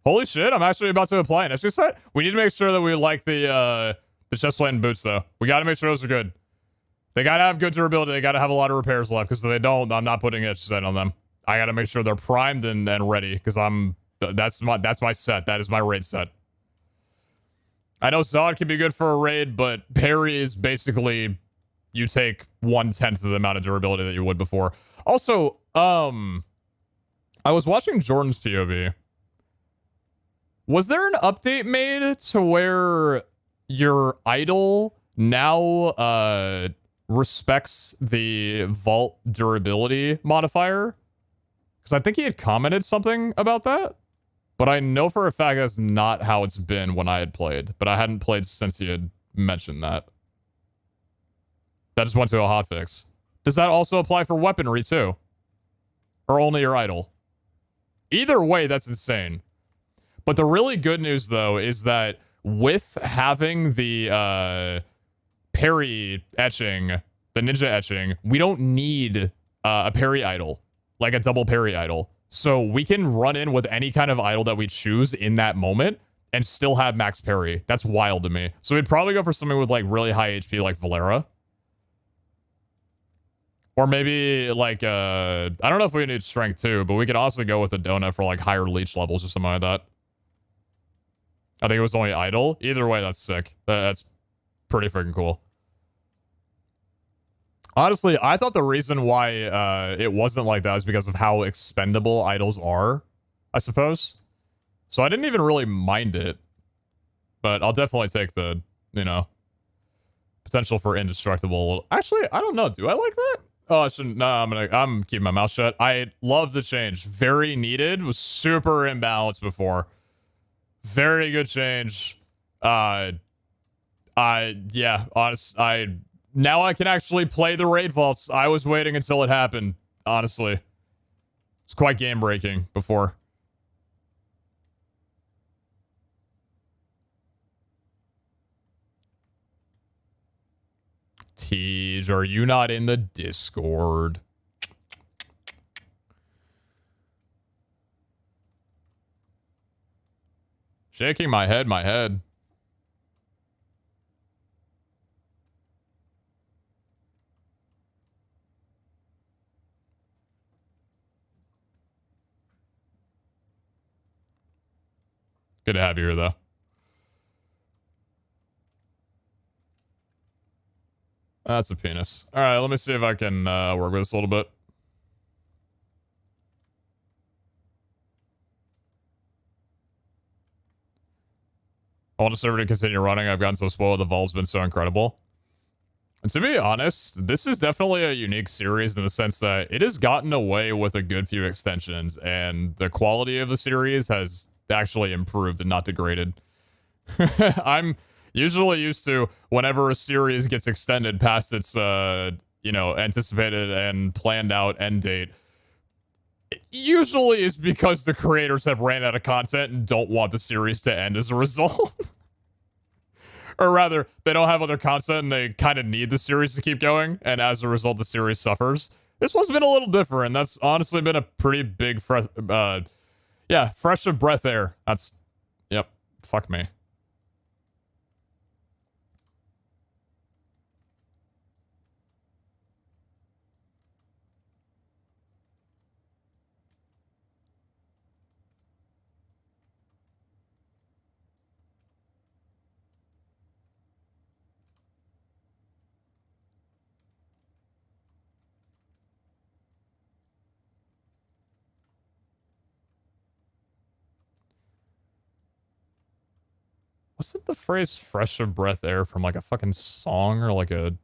Holy shit, I'm actually about to apply an etching set. We need to make sure that we like the chestplate and boots, though. We gotta make sure those are good. They gotta have good durability. They gotta have a lot of repairs left, because if they don't, I'm not putting an etching set on them. I gotta make sure they're primed and ready, because that's my set. That is my raid set. I know Zod can be good for a raid, but parry is basically you take 1/10 of the amount of durability that you would before. Also, I was watching Jordan's POV. Was there an update made to where your idol now respects the vault durability modifier? Because I think he had commented something about that. But I know for a fact that's not how it's been when I had played. But I hadn't played since he had mentioned that. That just went to a hotfix. Does that also apply for weaponry too? Or only your idol? Either way, that's insane. But the really good news, though, is that with having the parry etching, the ninja etching, we don't need a parry idol, like a double parry idol. So we can run in with any kind of idol that we choose in that moment and still have max parry. That's wild to me. So we'd probably go for something with like really high HP like Valera. Or maybe like, I don't know if we need strength too, but we could also go with a donut for like higher leech levels or something like that. I think it was only idle. Either way, that's sick. That's pretty freaking cool. Honestly, I thought the reason why it wasn't like that is because of how expendable idols are, I suppose. So I didn't even really mind it. But I'll definitely take the, you know, potential for indestructible. Actually, I don't know. Do I like that? Oh, I shouldn't. No, I'm keeping my mouth shut. I love the change. Very needed. Was super imbalanced before. Very good change. Yeah, honest. Now I can actually play the raid vaults. I was waiting until it happened, honestly. It's quite game breaking before. Tease, are you not in the Discord? Shaking my head, my head. Good to have you here, though. That's a penis. All right, let me see if I can work with this a little bit. I want the server to continue running. I've gotten so spoiled. The Vol's been so incredible. And to be honest, this is definitely a unique series in the sense that it has gotten away with a good few extensions, and the quality of the series has actually improved and not degraded. I'm usually used to whenever a series gets extended past its, you know, anticipated and planned out end date, it usually is because the creators have ran out of content and don't want the series to end as a result. Or rather, they don't have other content and they kind of need the series to keep going, and as a result, the series suffers. This one's been a little different. That's honestly been a pretty big, fresh of breath air. That's, yep, fuck me. Wasn't the phrase fresh of breath air from like a fucking song or like a...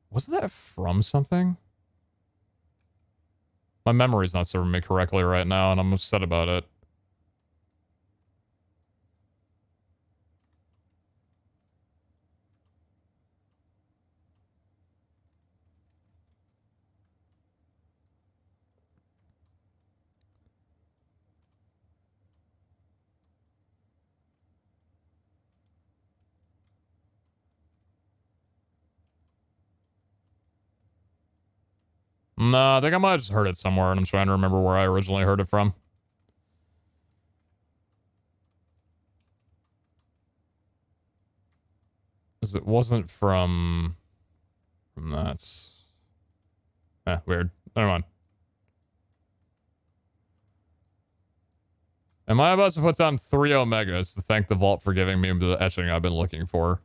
Wasn't that from something? My memory's not serving me correctly right now and I'm upset about it. No, I think I might have just heard it somewhere, and I'm trying to remember where I originally heard it from. Because it wasn't from... That's... weird. Never mind. Am I about to put down 3 Omegas to thank the Vault for giving me the etching I've been looking for?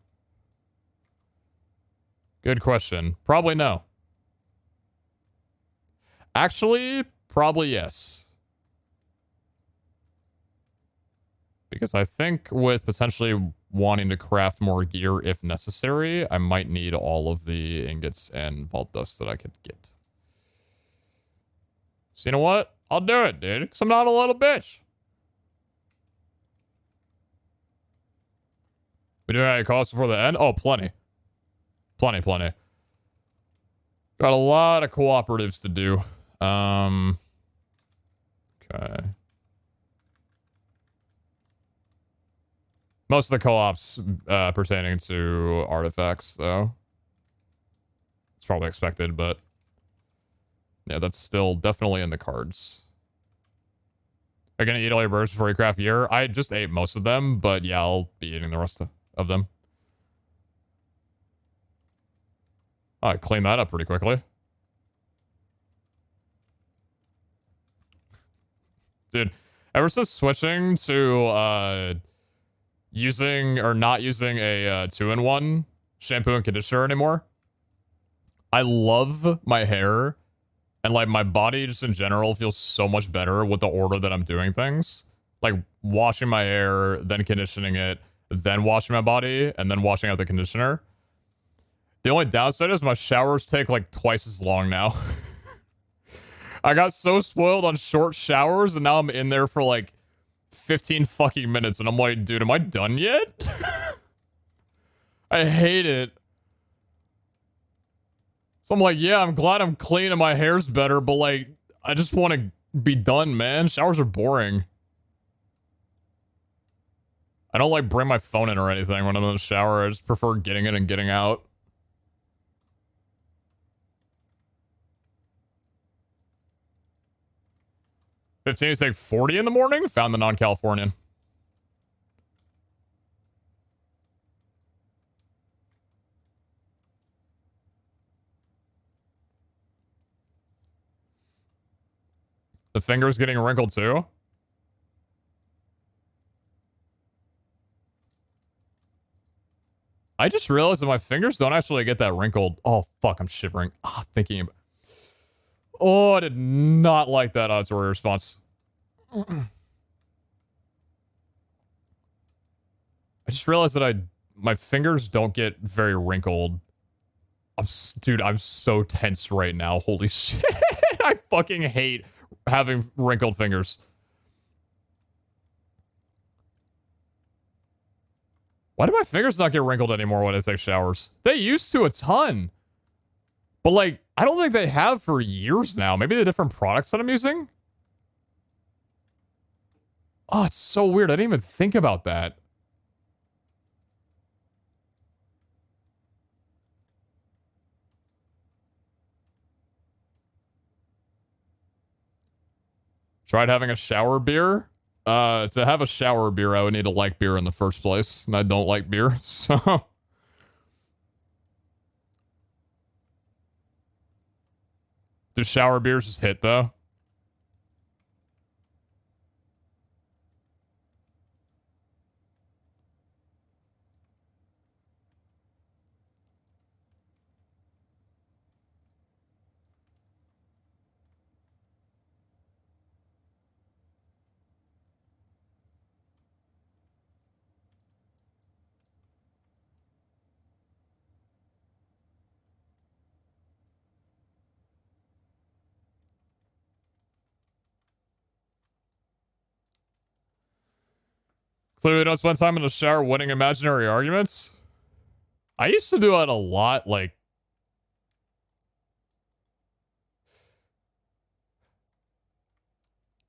Good question. Probably no. Actually, probably yes. Because I think with potentially wanting to craft more gear if necessary, I might need all of the ingots and vault dust that I could get. So you know what? I'll do it, dude. Because I'm not a little bitch. We doing any calls before the end? Oh, plenty. Plenty. Got a lot of cooperatives to do. Okay. Most of the co-ops pertaining to artifacts, though. It's probably expected, but yeah, that's still definitely in the cards. Are you gonna eat all your birds before you craft year? I just ate most of them, but yeah, I'll be eating the rest of them. Oh, I cleaned that up pretty quickly. Dude, ever since switching to using or not using a 2-in-1 shampoo and conditioner anymore, I love my hair and like my body just in general feels so much better with the order that I'm doing things. Like washing my hair, then conditioning it, then washing my body, and then washing out the conditioner. The only downside is my showers take like twice as long now. I got so spoiled on short showers and now I'm in there for like 15 fucking minutes and I'm like, dude, am I done yet? I hate it. So I'm like, yeah, I'm glad I'm clean and my hair's better, but like, I just want to be done, man. Showers are boring. I don't like bring my phone in or anything when I'm in the shower. I just prefer getting in and getting out. $15 take 40 in the morning? Found the non-Californian. The finger's getting wrinkled too? I just realized that my fingers don't actually get that wrinkled. Oh, fuck, I'm shivering. Ah, thinking about... Oh, I did not like that auditory response. I just realized that my fingers don't get very wrinkled. Dude, I'm so tense right now. Holy shit. I fucking hate having wrinkled fingers. Why do my fingers not get wrinkled anymore when I take showers? They used to a ton. But like, I don't think they have for years now. Maybe the different products that I'm using? Oh, it's so weird. I didn't even think about that. Tried having a shower beer? To have a shower beer, I would need to like beer in the first place. And I don't like beer, so... Do shower beers just hit, though? Clearly don't spend time in the shower winning imaginary arguments. I used to do that a lot, like...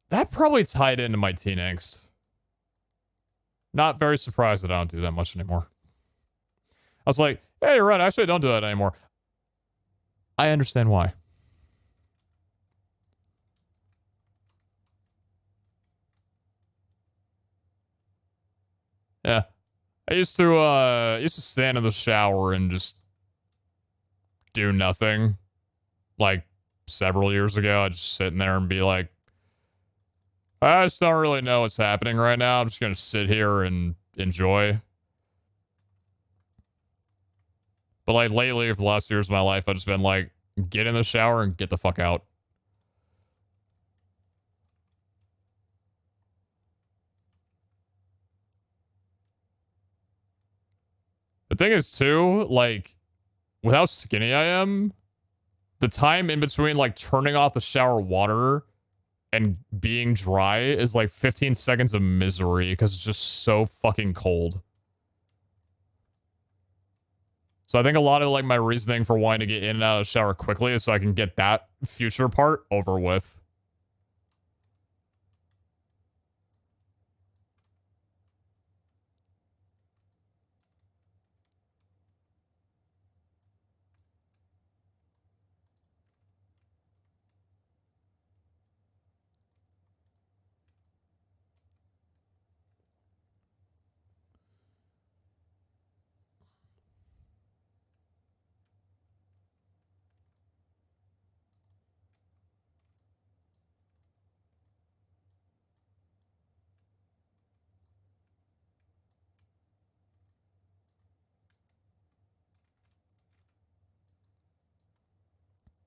That probably tied into my teen angst. Not very surprised that I don't do that much anymore. I was like, hey, you're right, actually I don't do that anymore. I understand why. Yeah. I used to stand in the shower and just do nothing. Like, several years ago, I'd just sit in there and be like, I just don't really know what's happening right now. I'm just gonna sit here and enjoy. But like, lately, for the last years of my life, I've just been like, get in the shower and get the fuck out. The thing is, too, like, with how skinny I am, the time in between, like, turning off the shower water and being dry is, like, 15 seconds of misery because it's just so fucking cold. So I think a lot of, like, my reasoning for wanting to get in and out of the shower quickly is so I can get that future part over with.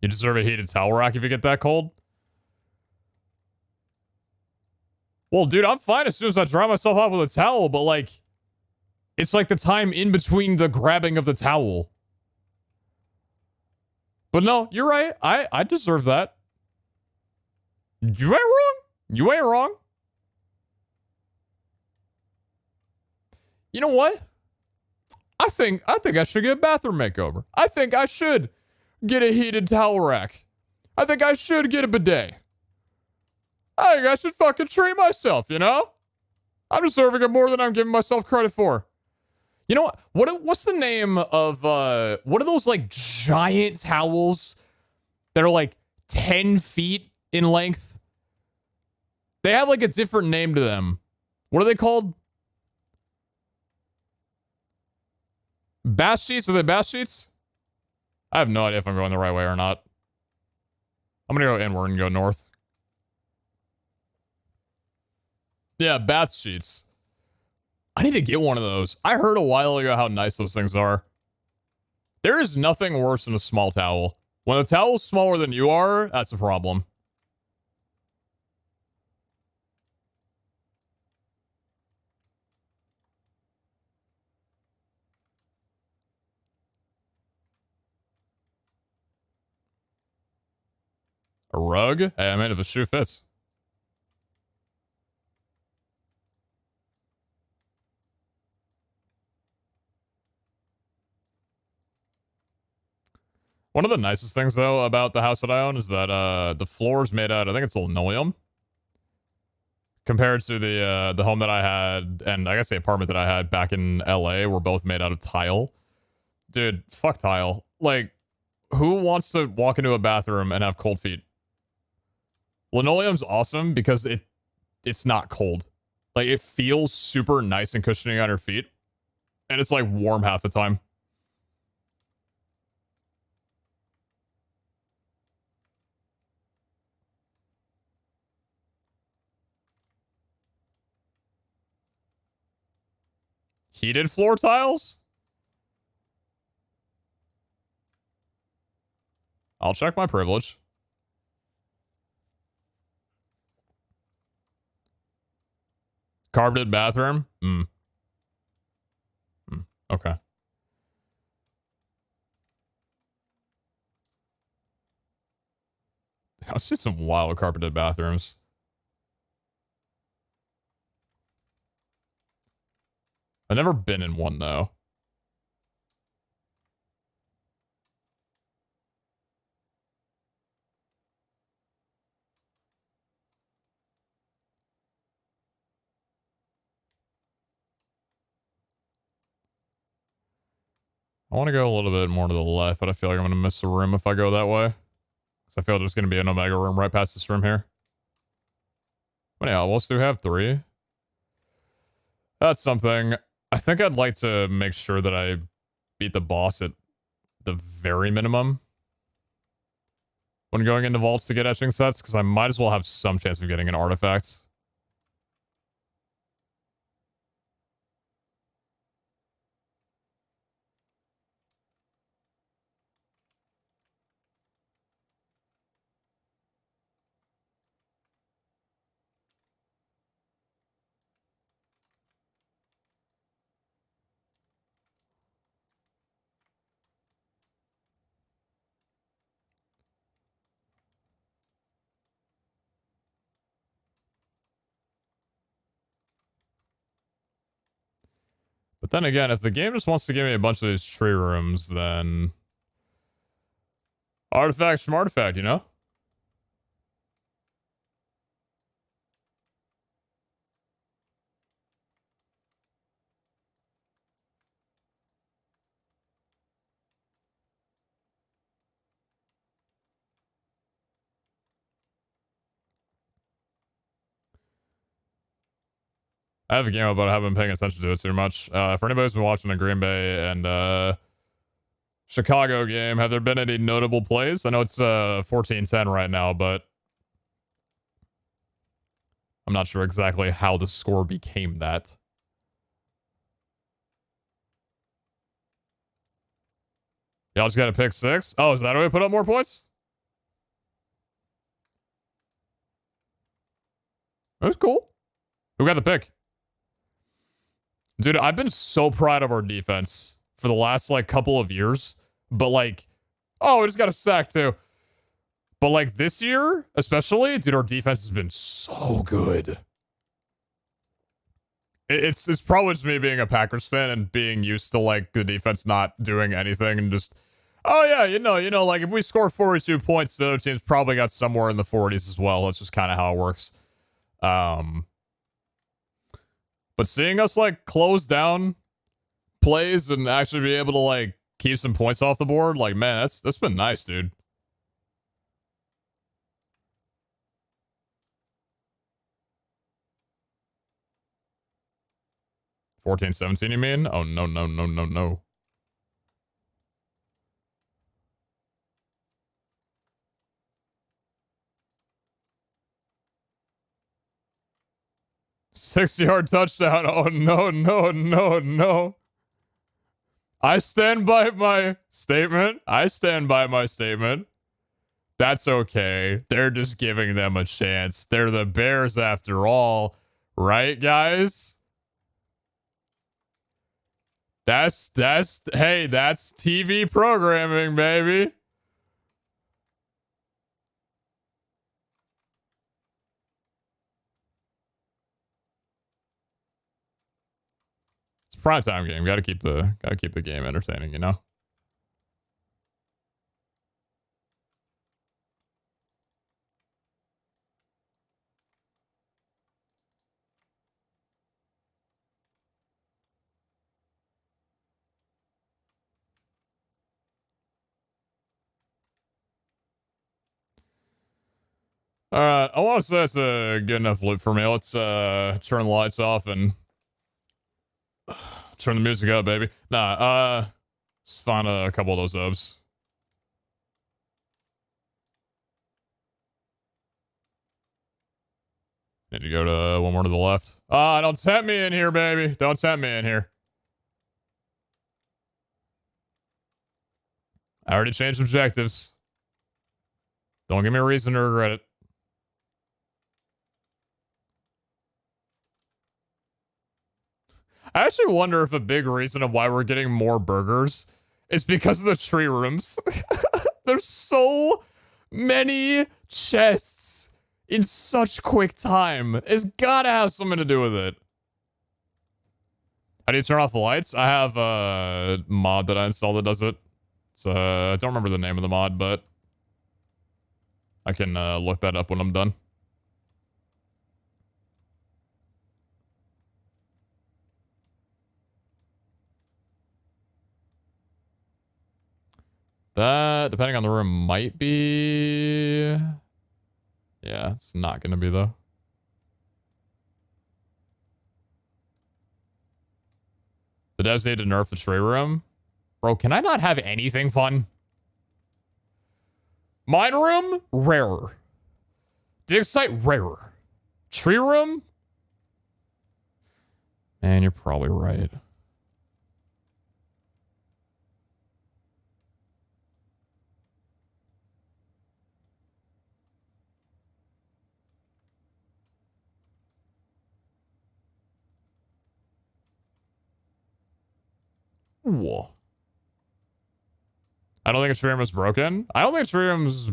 You deserve a heated towel rack if you get that cold. Well, dude, I'm fine as soon as I dry myself off with a towel, but like, it's like the time in between the grabbing of the towel. But no, you're right. I deserve that. You ain't wrong. You ain't wrong. You know what? I think I should get a bathroom makeover. I think I should get a heated towel rack. I think I should get a bidet. I think I should fucking treat myself, you know? I'm deserving of more than I'm giving myself credit for. You know what? What's the name of, what are those, like, giant towels that are, like, 10 feet in length? They have, like, a different name to them. What are they called? Bath sheets? Are they bath sheets? I have no idea if I'm going the right way or not. I'm gonna go inward and go north. Yeah, bath sheets. I need to get one of those. I heard a while ago how nice those things are. There is nothing worse than a small towel. When the towel's smaller than you are, that's a problem. A rug? Hey, I mean, if a shoe fits. One of the nicest things, though, about the house that I own is that the floor is made out, I think it's linoleum. Compared to the home that I had, and I guess the apartment that I had back in LA were both made out of tile. Dude, fuck tile. Like, who wants to walk into a bathroom and have cold feet? Linoleum's awesome because it's not cold. Like, it feels super nice and cushioning on your feet. And it's, like, warm half the time. Heated floor tiles? I'll check my privilege. Carpeted bathroom? Okay. I've seen some wild carpeted bathrooms. I've never been in one, though. I want to go a little bit more to the left, but I feel like I'm going to miss a room if I go that way. Because I feel there's going to be an Omega room right past this room here. But yeah, we'll still have 3. That's something. I think I'd like to make sure that I beat the boss at the very minimum when going into vaults to get etching sets, because I might as well have some chance of getting an artifact. But then again, if the game just wants to give me a bunch of these tree rooms, then artifact schmartifact, you know? I have a game but I haven't been paying attention to it too much. For anybody who's been watching the Green Bay and Chicago game, have there been any notable plays? I know it's 14-10 right now, but I'm not sure exactly how the score became that. Y'all just got to pick 6? Oh, is that how we put up more points? It was cool. Who got the pick? Dude, I've been so proud of our defense for the last, like, couple of years. But, like, oh, we just got a sack, too. But, like, this year, especially, dude, our defense has been so good. It's probably just me being a Packers fan and being used to, like, the defense not doing anything and just, oh, yeah, you know, like, if we score 42 points, the other team's probably got somewhere in the 40s as well. That's just kind of how it works. But seeing us, like, close down plays and actually be able to, like, keep some points off the board, like, man, that's been nice, dude. $14-17, you mean? Oh, no, no, no, no, no. Six-yard touchdown. Oh, no, no, no, no. I stand by my statement. I stand by my statement. That's okay. They're just giving them a chance. They're the Bears after all. Right, guys? Hey, that's TV programming, baby. It's a primetime game. Gotta keep the game entertaining, you know? Alright, I want to say that's a good enough loop for me. Let's turn the lights off and turn the music up, baby. Nah, let's find a couple of those ubs. Need to go to one more to the left. Don't tempt me in here, baby. Don't tempt me in here. I already changed objectives. Don't give me a reason to regret it. I actually wonder if a big reason of why we're getting more burgers is because of the tree rooms. There's so many chests in such quick time. It's gotta have something to do with it. How do you turn off the lights? I have a mod that I installed that does it. It's, I don't remember the name of the mod, but I can look that up when I'm done. That, depending on the room, might be... Yeah, it's not gonna be, though. The devs need to nerf the tree room. Bro, can I not have anything fun? Mine room? Rarer. Dig site? Rarer. Tree room? Man, you're probably right. Whoa. I don't think a tree room is broken. I don't think a tree room's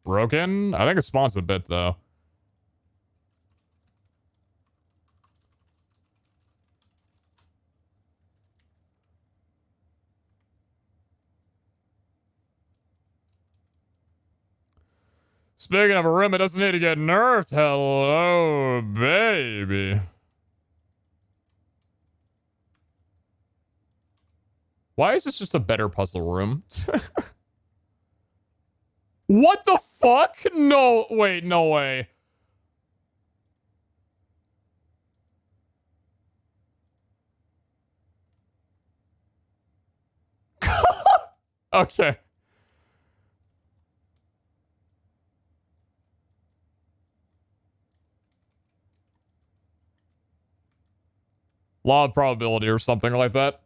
broken. I think it spawns a bit, though. Speaking of a room, it doesn't need to get nerfed. Hello, baby. Why is this just a better puzzle room? What the fuck? No, wait, no way. Okay. Law of probability or something like that.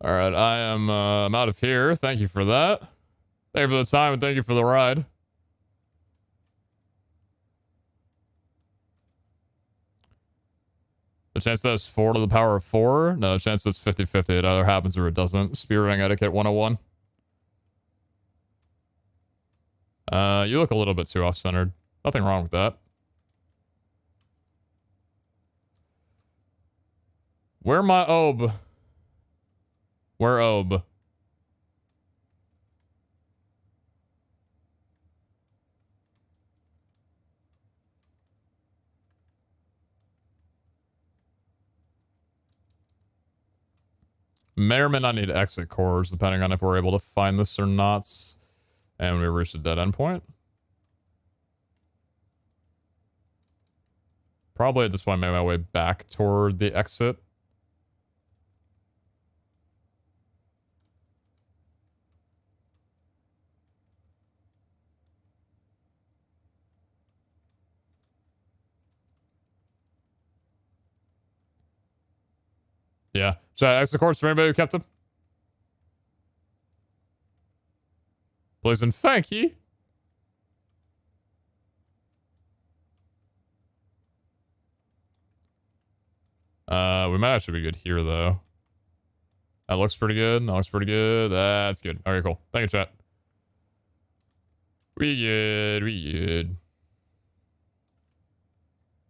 All right, I am I'm out of here. Thank you for that. Thank you for the time and thank you for the ride. The chance that it's 4 to the power of 4? No, the chance that it's 50-50. It either happens or it doesn't. Spearwing etiquette 101. You look a little bit too off-centered. Nothing wrong with that. Where my Obe? Where Obe? May or may not need exit cores, depending on if we're able to find this or not. And we reach a dead end point. Probably at this point, make my way back toward the exit. Yeah. Chat, exit course for anybody who kept him. Please and thank you. We might actually be good here, though. That looks pretty good. That looks pretty good. That's good. All right, cool. Thank you, chat. We good. We good.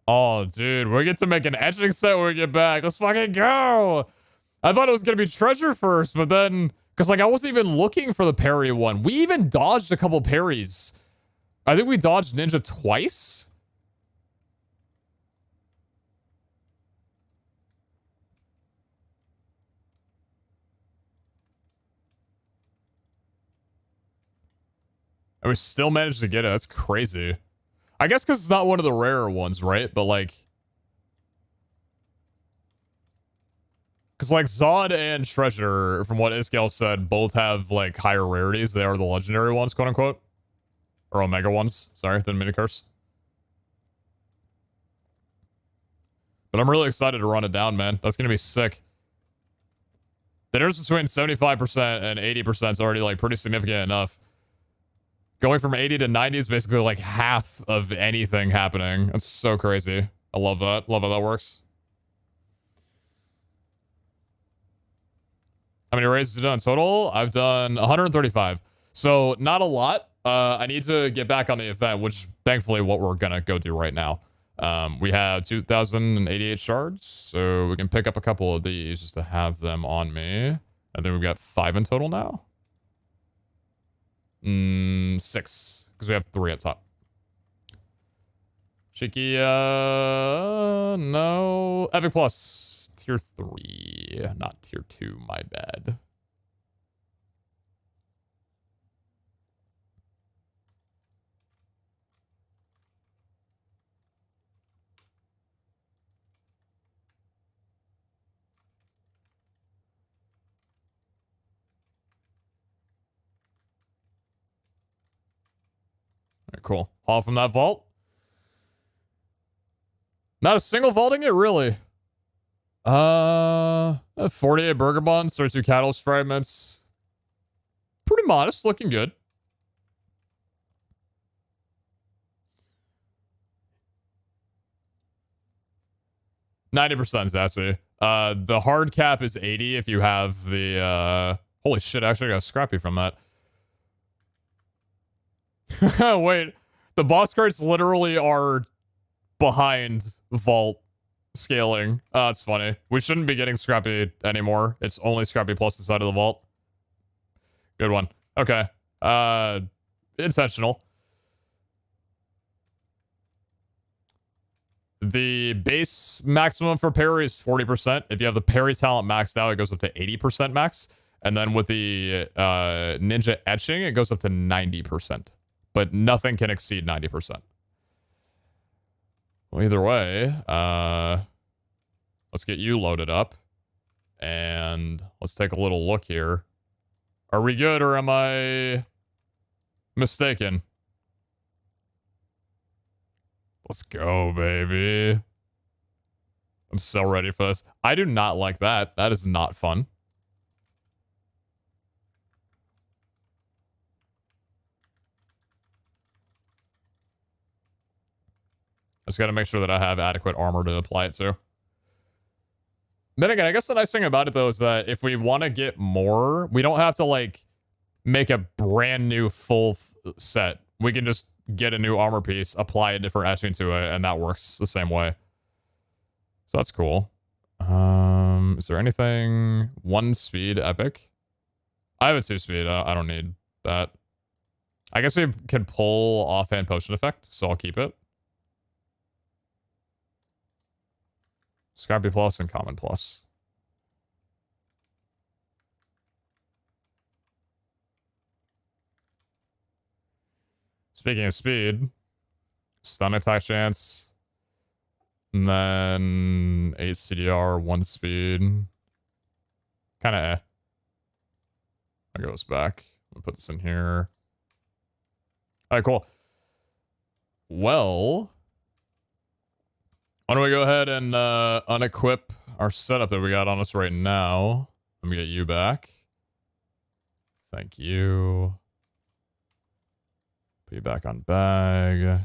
Oh, dude. We get to make an etching set when we get back. Let's fucking go. I thought it was going to be treasure first, but then... Because, like, I wasn't even looking for the parry one. We even dodged a couple parries. I think we dodged ninja twice. And we still managed to get it. That's crazy. I guess because it's not one of the rarer ones, right? But, like... Because, like, Zod and Treasure, from what Iskel said, both have, like, higher rarities. They are the legendary ones, quote-unquote. Or Omega ones. Sorry, didn't mean to curse. But I'm really excited to run it down, man. That's going to be sick. The difference between 75% and 80% is already, like, pretty significant enough. Going from 80 to 90 is basically, like, half of anything happening. That's so crazy. I love that. Love how that works. How many raises have you done total? I've done 135. So, not a lot. I need to get back on the event, which thankfully what we're gonna go do right now. We have 2,088 shards, so we can pick up a couple of these just to have them on me. I think we've got 5 in total now. 6, because we have 3 up top. Cheeky, no. Epic Plus. Tier 3, not tier 2, my bad. Alright, cool. Haul from that vault. Not a single vaulting it, really. 48 burger buns, 32 catalyst fragments. Pretty modest, looking good. %, Zassy. The hard cap is 80 if you have the, holy shit, actually I got scrappy from that. Wait, the boss cards literally are behind vault scaling. Oh, that's funny. We shouldn't be getting scrappy anymore. It's only scrappy plus the side of the vault. Good one. Okay. Intentional. The base maximum for parry is 40%. If you have the parry talent maxed out, it goes up to 80% max. And then with the ninja etching, it goes up to 90%. But nothing can exceed 90%. Well, either way, let's get you loaded up. And let's take a little look here. Are we good or am I mistaken? Let's go, baby. I'm so ready for this. I do not like that. That is not fun. Just gotta make sure that I have adequate armor to apply it to. Then again, I guess the nice thing about it, though, is that if we want to get more, we don't have to, like, make a brand new full set. We can just get a new armor piece, apply a different etching to it, and that works the same way. So that's cool. Is there anything? 1 speed epic? I have a 2 speed. I don't need that. I guess we can pull offhand potion effect, so I'll keep it. Scrappy plus and common plus. Speaking of speed, stun attack chance, and then 8 CDR, 1 speed. Kind of eh. That goes back. I'll put this in here. Alright, cool. Well, why don't we go ahead and unequip our setup that we got on us right now. Let me get you back. Thank you. Put you back on bag.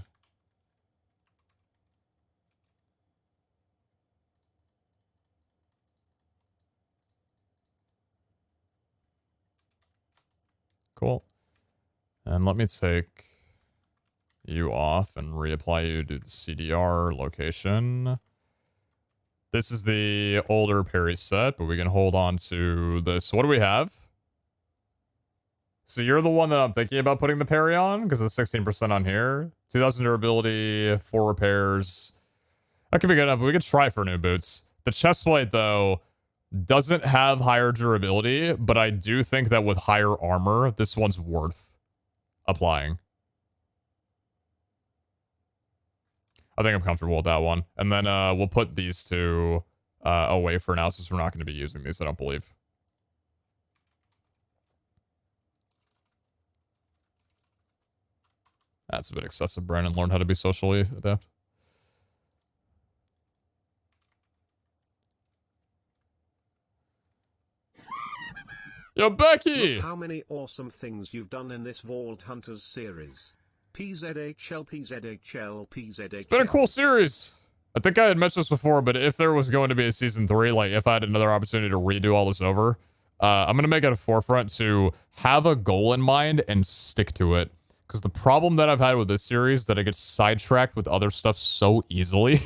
Cool. And let me take you off and reapply you to the CDR location. This is the older parry set, but we can hold on to this. What do we have? So you're the one that I'm thinking about putting the parry on, because it's 16% on here. 2000 durability, 4 repairs. That could be good enough, but we could try for new boots. The chestplate, though, doesn't have higher durability, but I do think that with higher armor, this one's worth applying. I think I'm comfortable with that one. And then we'll put these two away for now, since we're not going to be using these, I don't believe. That's a bit excessive. Brandon learned how to be socially adept. Yo, Becky! Look how many awesome things you've done in this Vault Hunters series. PZHL, PZHL, PZHL. It's been a cool series. I think I had mentioned this before, but if there was going to be a season 3, like if I had another opportunity to redo all this over, I'm going to make it a forefront to have a goal in mind and stick to it. Because the problem that I've had with this series is that I get sidetracked with other stuff so easily.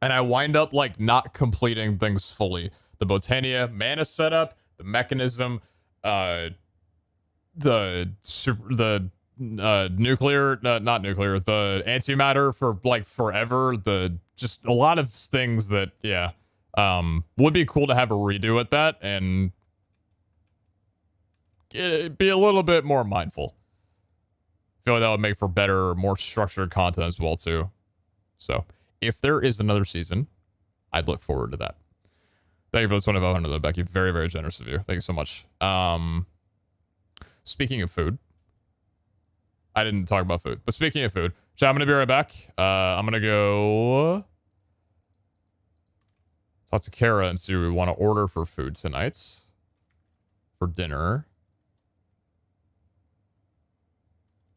And I wind up, like, not completing things fully. The Botania mana setup, the mechanism, the nuclear, not nuclear, the antimatter for, like, forever. Just a lot of things that, yeah, would be cool to have a redo at that and be a little bit more mindful. I feel like that would make for better, more structured content as well, too. So, if there is another season, I'd look forward to that. Thank you for this 2500 though, Becky. Very, very generous of you. Thank you so much. Speaking of food, I didn't talk about food, but speaking of food, chat, I'm going to be right back. I'm going to go talk to Kara and see what we want to order for food tonight for dinner.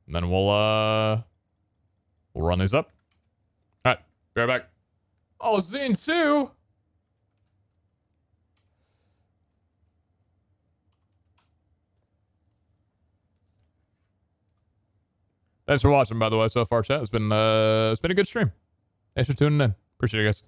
And then we'll run these up. All right, be right back. Oh, Zine 2. Thanks for watching, by the way, so far, chat. It's been a good stream. Thanks for tuning in. Appreciate it, guys.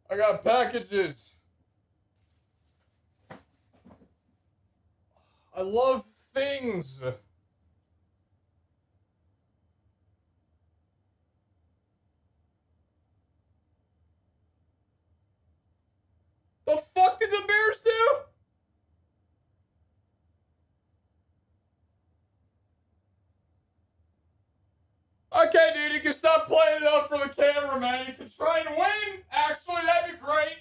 I got packages. I love things. The fuck did the Bears do? Okay, dude, you can stop playing it up for the camera, man. You can try and win. Actually, that'd be great.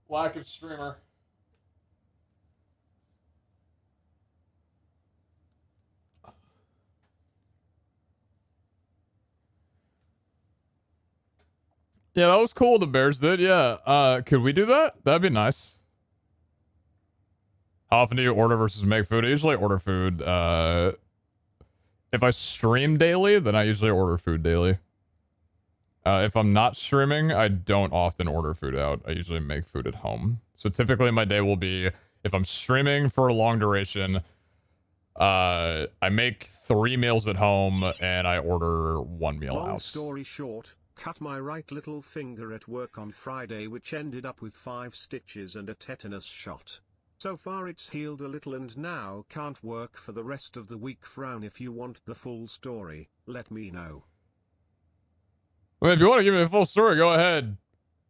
Lack of streamer. Yeah, that was cool. The Bears did. Yeah. Could we do that? That'd be nice. How often do you order versus make food? I usually order food. If I stream daily, then I usually order food daily. If I'm not streaming, I don't often order food out. I usually make food at home. So typically my day will be, if I'm streaming for a long duration, I make 3 meals at home and I order 1 meal out. Long story short, cut my right little finger at work on Friday, which ended up with 5 stitches and a tetanus shot. So far it's healed a little and now can't work for the rest of the week. Frown. If you want the full story, let me know. I mean, if you want to give me the full story, go ahead.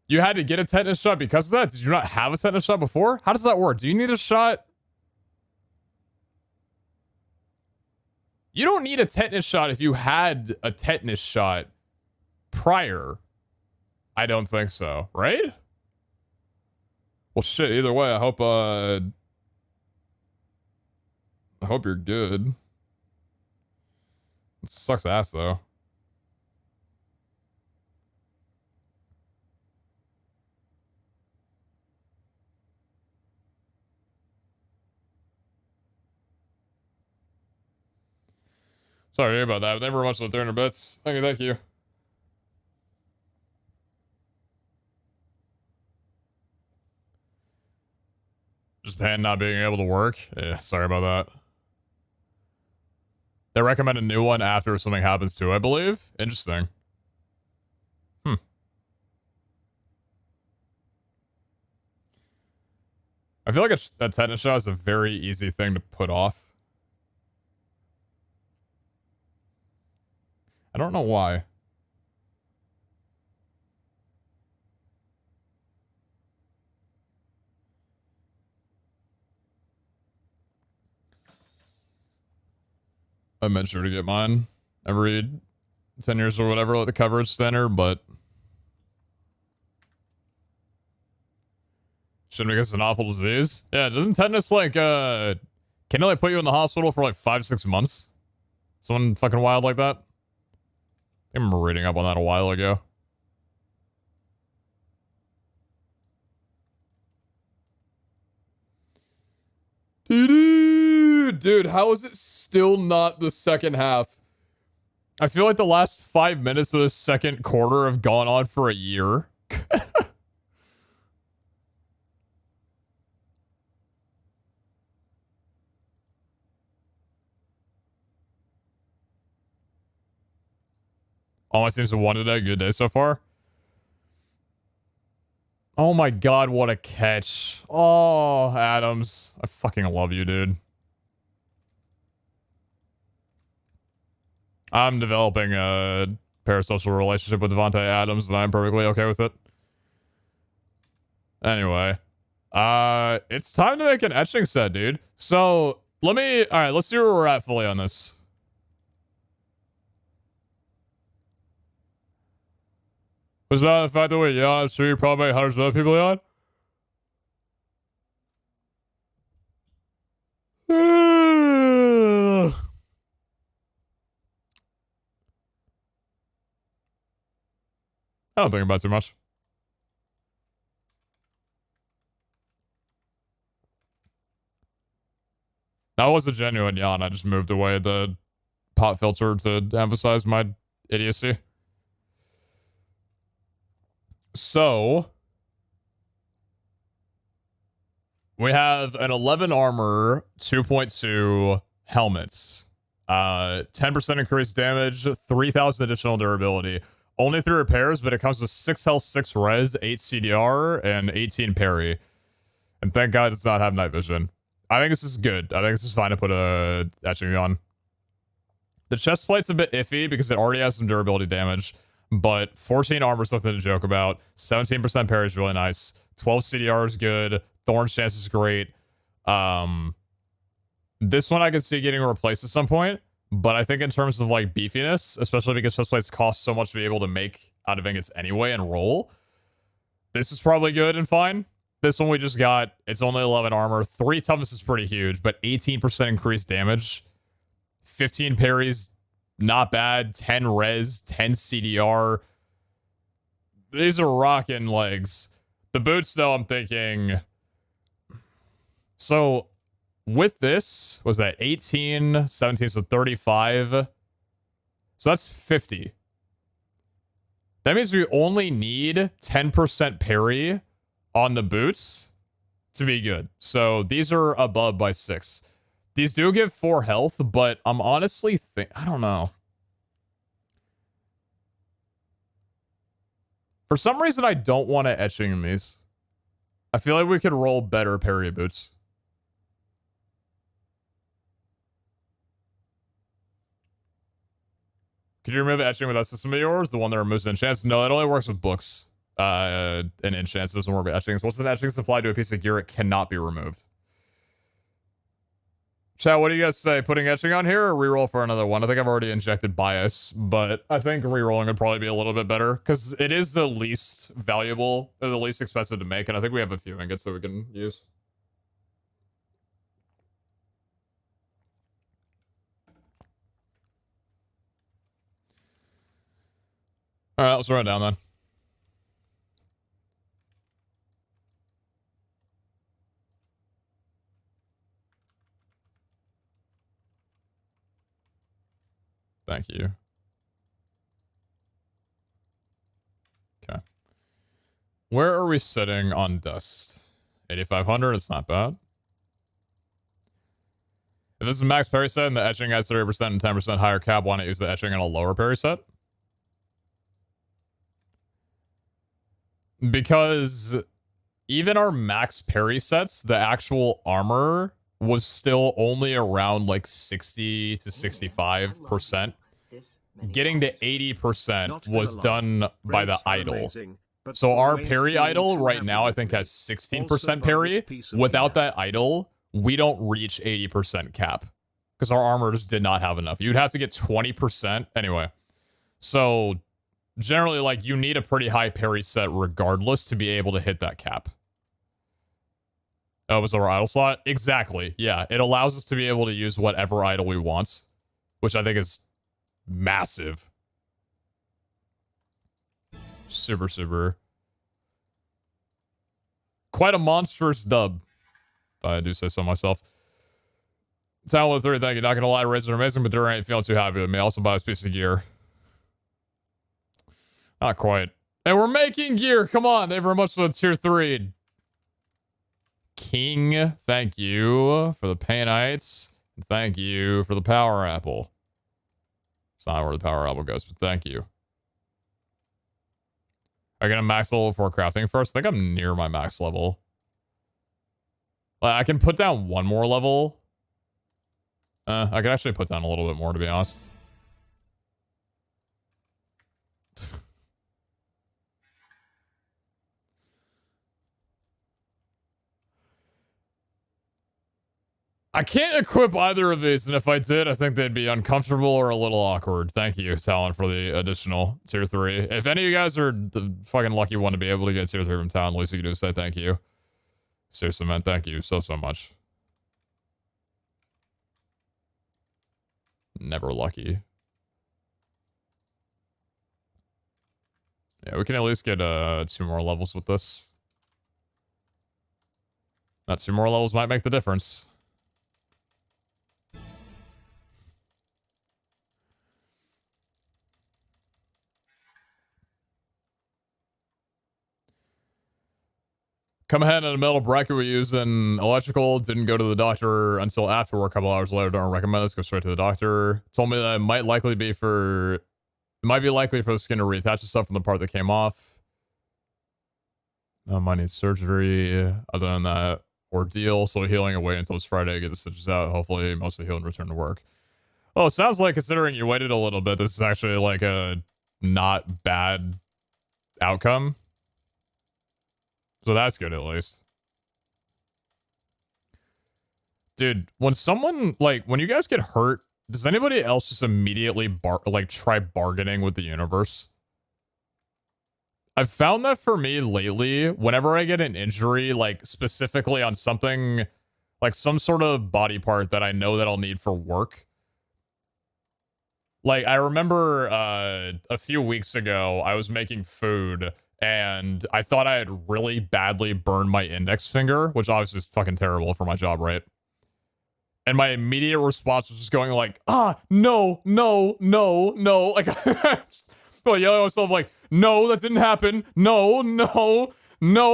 You had to get a tetanus shot because of that? Did you not have a tetanus shot before? How does that work? Do you need a shot? You don't need a tetanus shot if you had a tetanus shot prior. I don't think so, right? Well, shit, either way, I hope you're good. It sucks ass, though. Sorry about that. Thank you very much for the 300 bits. Thank you, thank you. Just Pan not being able to work? Yeah, sorry about that. They recommend a new one after something happens too, I believe. Interesting. I feel like a tetanus shot is a very easy thing to put off. I don't know why. I meant sure to get mine every 10 years or whatever, like the coverage thinner, but shouldn't because it's an awful disease. Yeah, doesn't tetanus like can it like put you in the hospital for like 5-6 months? Someone fucking wild like that? I remember reading up on that a while ago. Dude, how is it still not the second half? I feel like the last 5 minutes of the second quarter have gone on for a year. All my teams have won today. Good day so far. Oh my god, what a catch. Oh, Adams. I fucking love you, dude. I'm developing a parasocial relationship with Devontae Adams, and I'm perfectly okay with it. Anyway. It's time to make an etching set, dude. So, alright, let's see where we're at fully on this. Was that the fact that we yawn? I'm sure you probably made hundreds of other people yawn. I don't think about it too much. That was a genuine yawn. I just moved away the pot filter to emphasize my idiocy. So, we have an 11 armor, 2.2 helmets, 10% increased damage, 3,000 additional durability. Only 3 repairs, but it comes with 6 health, 6 res, 8 CDR, and 18 parry. And thank God it does not have night vision. I think this is good. I think this is fine to put a etching on. The chest plate's a bit iffy because it already has some durability damage, but 14 armor is something to joke about. 17% parry is really nice. 12 CDR is good. Thorn's chance is great. This one I could see getting replaced at some point, but I think in terms of like beefiness, especially because chest plates cost so much to be able to make out of ingots anyway and roll, this is probably good and fine. This one we just got, it's only 11 armor. 3 toughness is pretty huge, but 18% increased damage. 15 parries, not bad. 10 res, 10 CDR. These are rocking legs. The boots, though, I'm thinking... So, with this, was that 18, 17, so 35. So that's 50. That means we only need 10% parry on the boots to be good. So these are above by 6. These do give 4 health, but I'm honestly I don't know. For some reason, I don't want to etching in these. I feel like we could roll better parry boots. Could you remove etching without system of yours? The one that removes enchants? No, it only works with books. And enchants doesn't work with etchings. Once an etching is applied to a piece of gear, it cannot be removed. Chat, what do you guys say? Putting etching on here or reroll for another one? I think I've already injected bias, but I think rerolling would probably be a little bit better because it is the least valuable or the least expensive to make, and I think we have a few ingots that we can use. All right, let's run it down then. Thank you. Okay. Where are we sitting on dust? 8,500, it's not bad. If this is a max parry set and the etching has 30% and 10% higher cap, why not use the etching on a lower parry set? Because even our max parry sets, the actual armor was still only around like 60 to 65%. Getting to 80% was done by the idol. So our parry idol right now I think has 16% parry. Without that idol, we don't reach 80% cap. Because our armor just did not have enough. You'd have to get 20%. Anyway. So generally, like, you need a pretty high parry set regardless to be able to hit that cap. Oh, was our idol slot? Exactly. Yeah, it allows us to be able to use whatever idol we want, which I think is massive. Super, super. Quite a monstrous dub, if I do say so myself. Talent 3, thank you. Not gonna lie, Razors are amazing, but Duran ain't feeling too happy with me. Also buy this piece of gear. Not quite. And we're making gear. Come on. Thank you very much for the tier 3. King, thank you for the Painites. Thank you for the Power Apple. It's not where the Power Apple goes, but thank you. Are you gonna max level before crafting first? I think I'm near my max level. Like, I can put down one more level. I could actually put down a little bit more, to be honest. I can't equip either of these, and if I did, I think they'd be uncomfortable or a little awkward. Thank you, Talon, for the additional tier 3. If any of you guys are the fucking lucky one to be able to get tier 3 from Talon, at least you can do is say thank you. Seriously, man, thank you so much. Never lucky. Yeah, we can at least get 2 more levels with this. That 2 more levels might make the difference. Come ahead in a metal bracket we use in electrical. Didn't go to the doctor until after work a couple hours later. Don't recommend this. Go straight to the doctor. Told me that it might be likely for the skin to reattach itself from the part that came off. Might need surgery. Other than that, ordeal. So healing away until it's Friday. Get the stitches out. Hopefully mostly healed and return to work. Oh, it sounds like considering you waited a little bit, this is actually like a not bad outcome. So that's good, at least. Dude, when someone, like, when you guys get hurt, does anybody else just immediately, try bargaining with the universe? I've found that for me lately, whenever I get an injury, like, specifically on something, like, some sort of body part that I know that I'll need for work. Like, I remember, a few weeks ago, I was making food, and I thought I had really badly burned my index finger, which obviously is fucking terrible for my job, right? And my immediate response was just going like, no. Like, yelling at myself like, no, that didn't happen. No,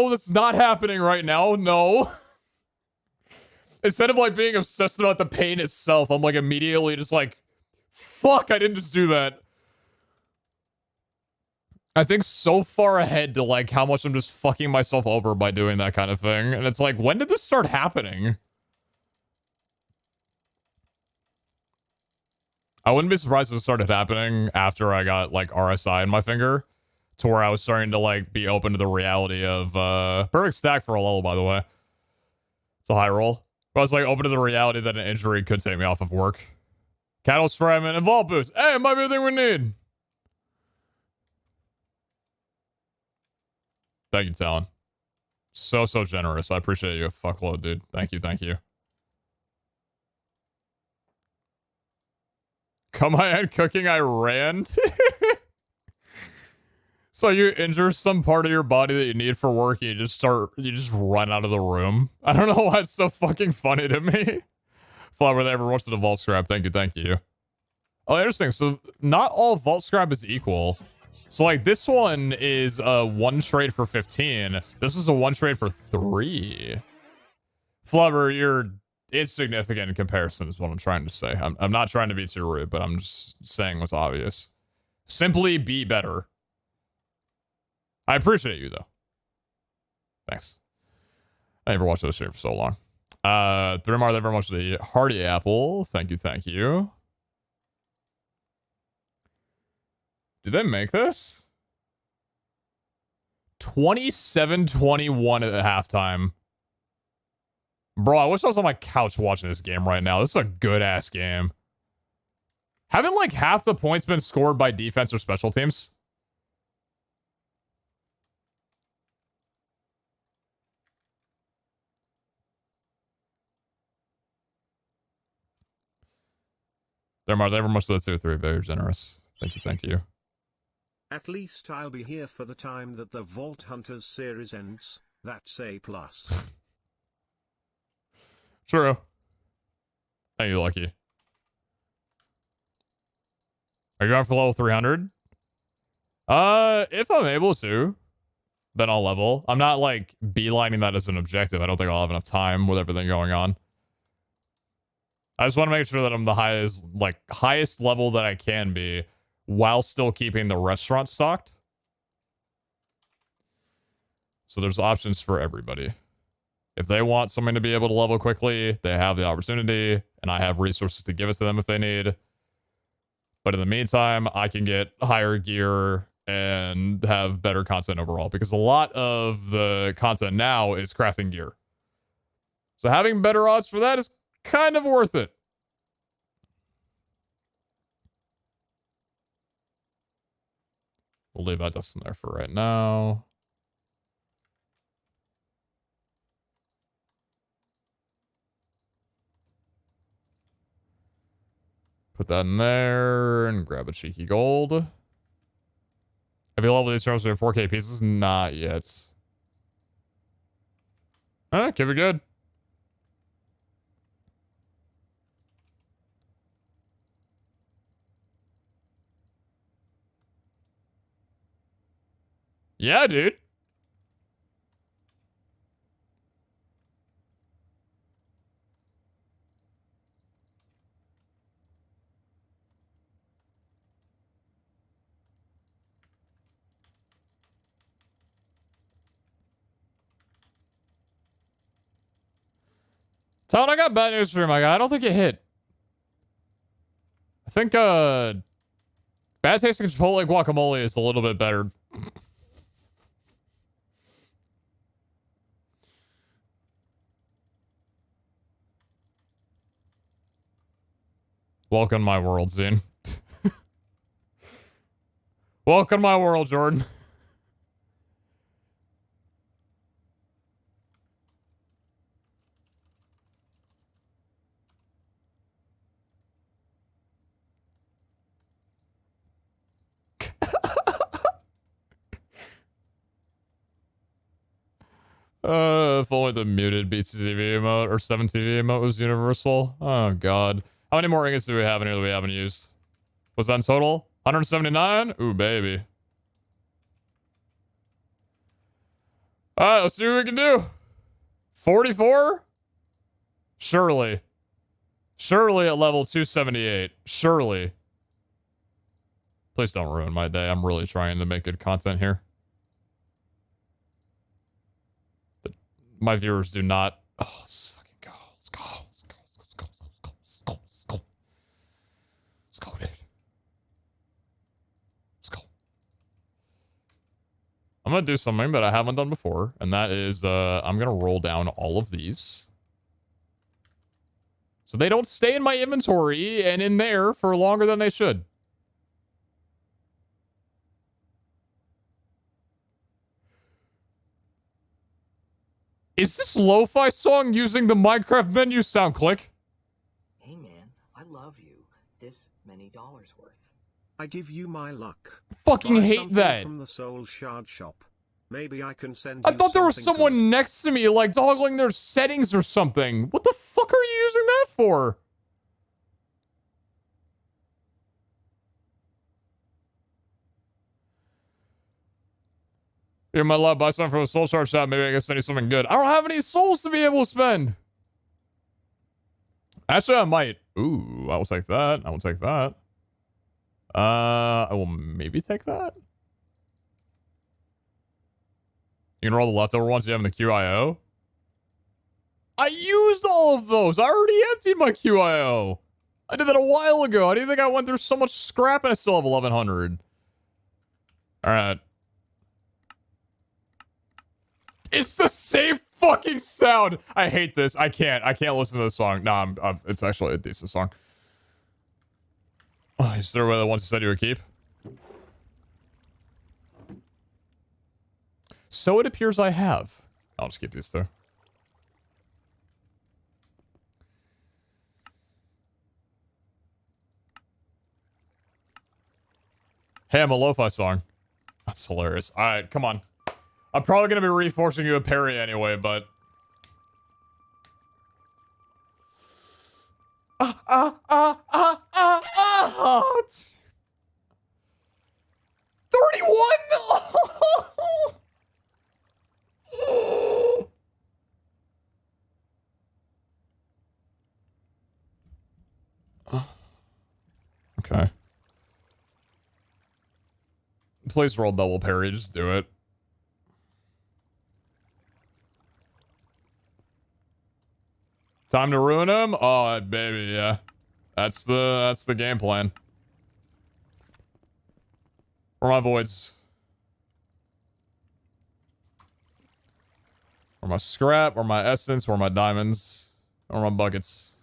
that's not happening right now. No. Instead of like being obsessed about the pain itself, I'm like immediately just like, fuck, I didn't just do that. I think so far ahead to like how much I'm just fucking myself over by doing that kind of thing. And it's like, when did this start happening? I wouldn't be surprised if it started happening after I got like RSI in my finger, to where I was starting to like be open to the reality of perfect stack for a level, by the way. It's a high roll. But I was like open to the reality that an injury could take me off of work. Catalyst fragment and vault boost. Hey, it might be the thing we need. Thank you, Talon. So generous. I appreciate you a fuckload, dude. Thank you. Come on, cooking, I ran. So you injure some part of your body that you need for work, and you just run out of the room. I don't know why it's so fucking funny to me. Flower, there ever watched the vault scrap. Thank you. Oh, interesting. So not all Vault Scribe is equal. So like this one is a 1 trade for 15. This is a 1 trade for 3. Flubber, you're insignificant in comparison is what I'm trying to say. I'm not trying to be too rude, but I'm just saying what's obvious. Simply be better. I appreciate you though. Thanks. I never watched this stream for so long. Three more, thank you very much for the hearty apple. Thank you, thank you. Did they make this? 27-21 at halftime. Bro, I wish I was on my couch watching this game right now. This is a good-ass game. Haven't, like, half the points been scored by defense or special teams? They're very much so 2-3. Very generous. Thank you, thank you. At least I'll be here for the time that the Vault Hunters series ends. That's A+. True. Thank you, Lucky. Are you going for level 300? If I'm able to, then I'll level. I'm not, like, beelining that as an objective. I don't think I'll have enough time with everything going on. I just want to make sure that I'm the highest level that I can be while still keeping the restaurant stocked. So there's options for everybody. If they want someone to be able to level quickly, they have the opportunity, and I have resources to give it to them if they need. But in the meantime, I can get higher gear and have better content overall, because a lot of the content now is crafting gear. So having better odds for that is kind of worth it. We'll leave that just in there for right now. Put that in there and grab a cheeky gold. Have you leveled these charms with 4K pieces? Not yet. Could be good. Yeah, dude. Todd, I got bad news for you, my guy. I don't think it hit. I think, bad tasting Chipotle guacamole is a little bit better. Welcome to my world, Zine. Welcome to my world, Jordan. If only the muted BTTV emote or 7TV emote was universal. Oh, God. How many more ingots do we have in here that we haven't used? Was that in total? 179? Ooh, baby. Alright, let's see what we can do. 44? Surely. Surely at level 278. Surely. Please don't ruin my day. I'm really trying to make good content here. But my viewers do not. Oh, let's fucking go. Let's go. Let's go. Let's go. Let's go. Let's go. Let's go. Let's go, dude. Let's go. I'm gonna do something that I haven't done before, and that is I'm gonna roll down all of these. So they don't stay in my inventory and in there for longer than they should. Is this lo-fi song using the Minecraft menu sound click? Hey man, I love you. This many dollars worth. I give you my luck. Fucking Buy hate something that. From the Soul Shard shop. Maybe I can send I you thought there was something someone good. next to me, like, toggling their settings or something. What the fuck are you using that for? Give my love, buy something from a soul shard shop. Maybe I can send you something good. I don't have any souls to be able to spend. Actually, I might. Ooh, I will take that. I will take that. I will maybe take that. You can roll the leftover ones you have in the QIO. I used all of those. I already emptied my QIO. I did that a while ago. I didn't think I went through so much scrap and I still have 1100. All right. It's the same fucking sound. I hate this. I can't listen to this song. Nah, it's actually a decent song. Oh, you threw away the ones you said you would keep? So it appears I have. I'll just keep these two. Hey, I'm a lo-fi song. That's hilarious. All right, come on. I'm probably going to be reinforcing you a parry anyway, but... 31? Okay. Please roll double parry, just do it. Time to ruin him? Oh, baby, yeah. That's the game plan. Or my voids. Or my scrap, or my essence, or my diamonds, or my buckets.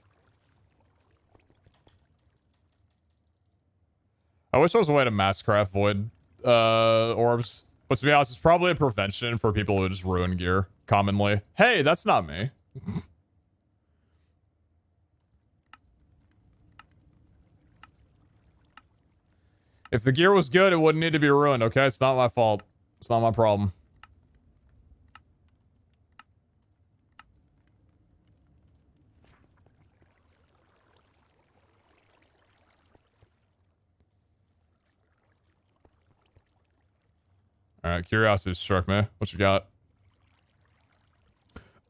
I wish there was a way to mass craft void orbs. But to be honest, it's probably a prevention for people who just ruin gear commonly. Hey, that's not me. If the gear was good, it wouldn't need to be ruined, okay? It's not my fault. It's not my problem. Alright, curiosity struck me. What you got?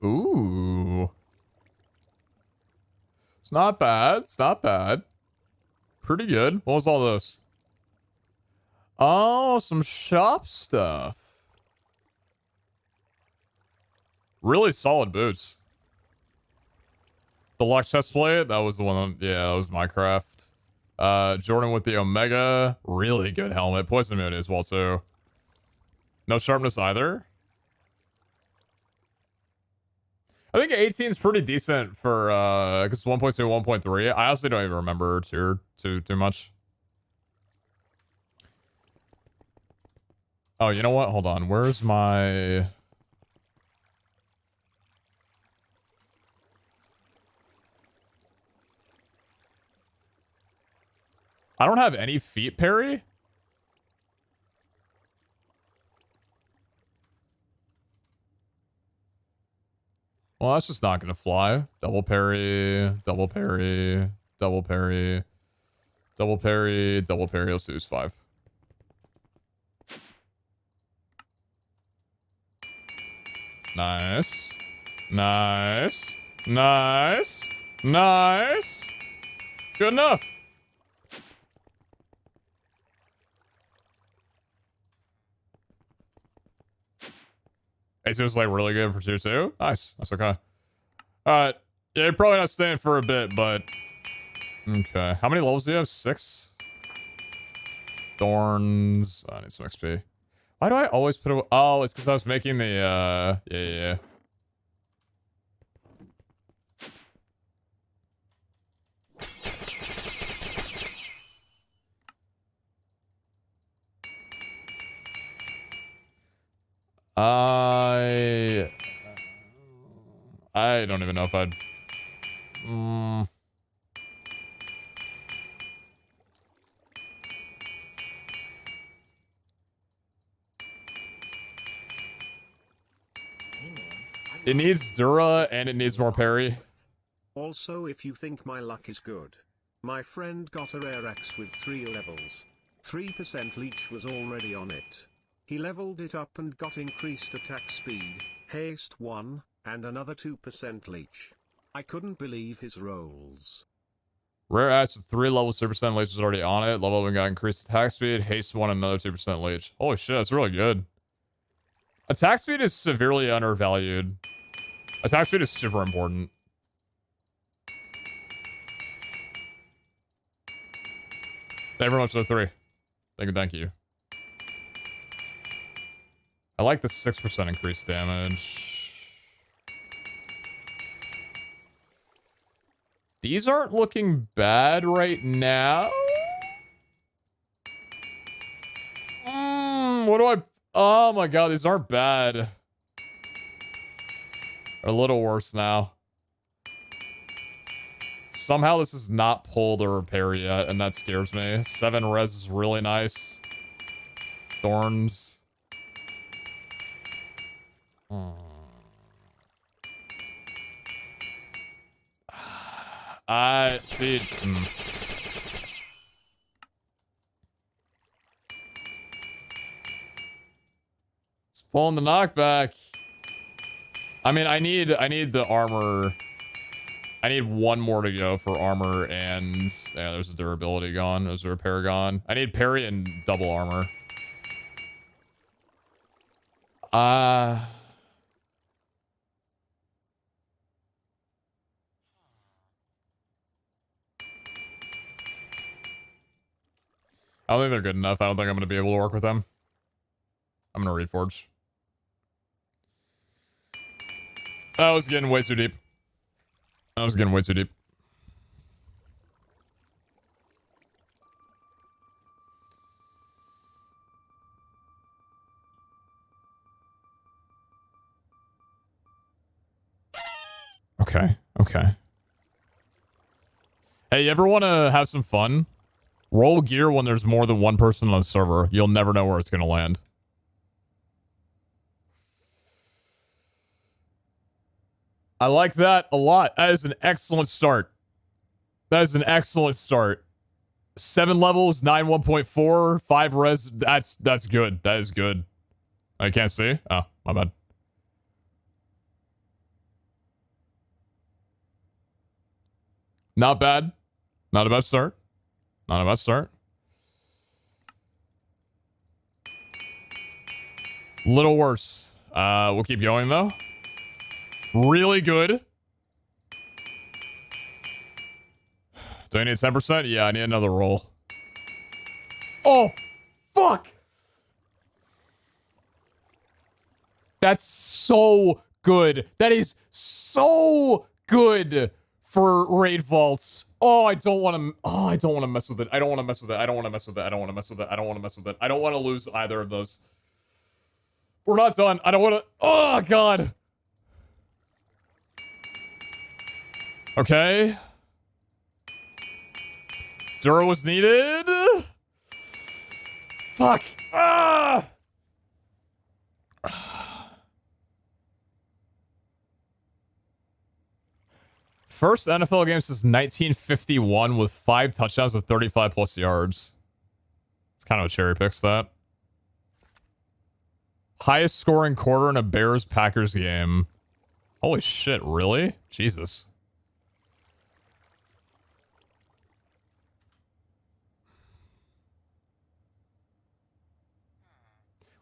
Ooh. It's not bad. It's not bad. Pretty good. What was all this? Oh, some shop stuff. Really solid boots. The Lux chest plate, that was the one. Yeah, that was Minecraft. Jordan with the Omega. Really good helmet. Poison immunity as well, too. No sharpness either. I think 18 is pretty decent for, because 1.2, 1.3. I honestly don't even remember too much. Oh, you know what? Hold on. Where's my... I don't have any feet parry. Well, that's just not gonna fly. Double parry, double parry, double parry, double parry, double parry. Let's do this 5. Nice. Nice. Nice. Nice. Good enough. It was like really good for 2-2. Nice. That's okay. Alright. Yeah, you're probably not staying for a bit, but... Okay. How many levels do you have? 6? Thorns. I need some XP. Why do I always put it... Oh, it's because I was making the, Yeah. I don't even know if I'd... It needs Dura and it needs more parry. Also, if you think my luck is good, my friend got a rare axe with 3 levels. 3% leech was already on it. He leveled it up and got increased attack speed, haste 1, and another 2% leech. I couldn't believe his rolls. Rare ass with 3 levels, 2% leech is already on it. Level 1 got increased attack speed, haste 1, and another 2% leech. Holy shit, that's really good. Attack speed is severely undervalued. Attack speed is super important. Thank you very much for the 3. Thank you. I like the 6% increased damage. These aren't looking bad right now. What do I... Oh my god, these aren't bad. They're a little worse now. Somehow this is not pulled or repair yet, and that scares me. 7 res is really nice. Thorns. I see. It's pulling the knockback. I mean, I need the armor. I need 1 more to go for armor and yeah, there's a durability gone. There's a repair gone. I need parry and double armor. I don't think they're good enough. I don't think I'm going to be able to work with them. I'm going to reforge. I was getting way too deep. Okay. Hey, you ever want to have some fun? Roll gear when there's more than 1 person on the server. You'll never know where it's going to land. I like that a lot. That is an excellent start. 7 levels, 9 1.4, 5 res. That's good. That is good. I can't see. Oh, my bad. Not bad. Not a bad start. Little worse. We'll keep going though. Really good. Do I need 10%? Yeah, I need another roll. Oh, fuck! That's so good. That is so good for raid vaults. Oh, I don't want to mess with it. I don't want to mess with it. I don't want to lose either of those. We're not done. I don't want to. Oh, God. Okay. Dura was needed. Fuck. Ah! First NFL game since 1951 with 5 touchdowns with 35 plus yards. It's kind of a cherry pick stat. Highest scoring quarter in a Bears-Packers game. Holy shit, really? Jesus.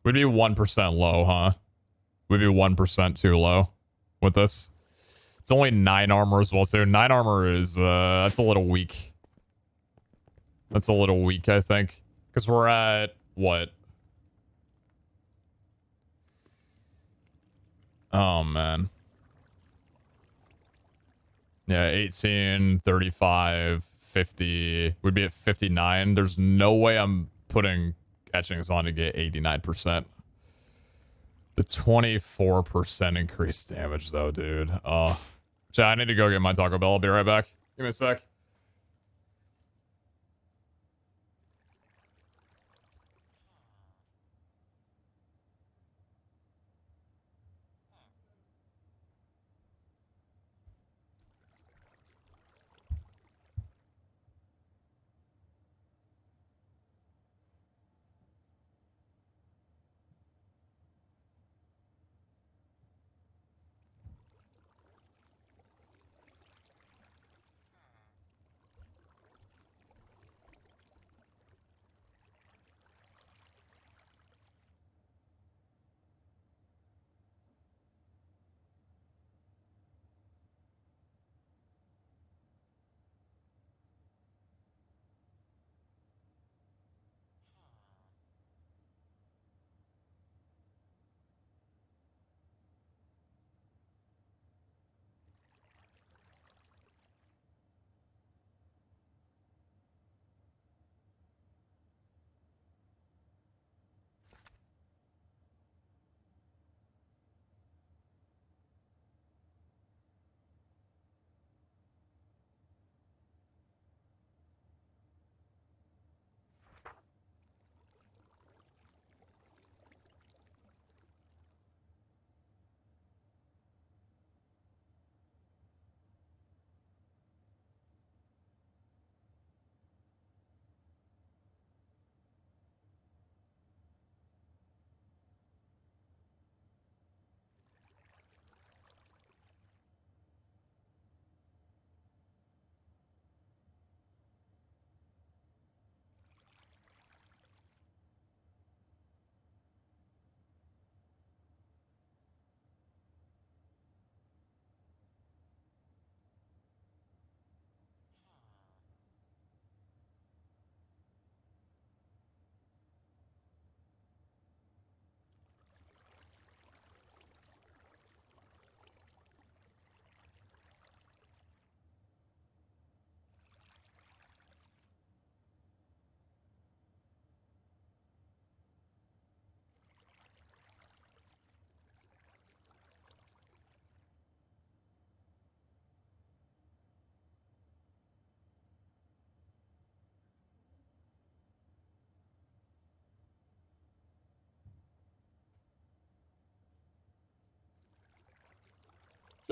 We'd be 1% low, huh? We'd be 1% too low with this. It's only 9 armor as well, too. 9 armor is, that's a little weak. That's a little weak, I think. Because we're at, what? Oh, man. Yeah, 18, 35, 50. We'd be at 59. There's no way I'm putting etchings on to get 89%. The 24% increased damage, though, dude. Oh. Chat, I need to go get my Taco Bell. I'll be right back. Give me a sec.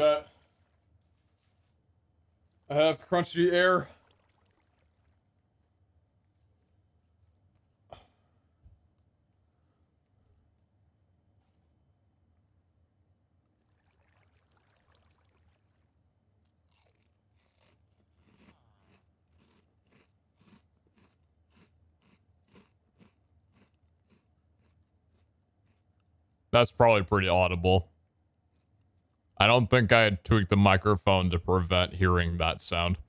That I have crunchy air. That's probably pretty audible. I don't think I had tweaked the microphone to prevent hearing that sound.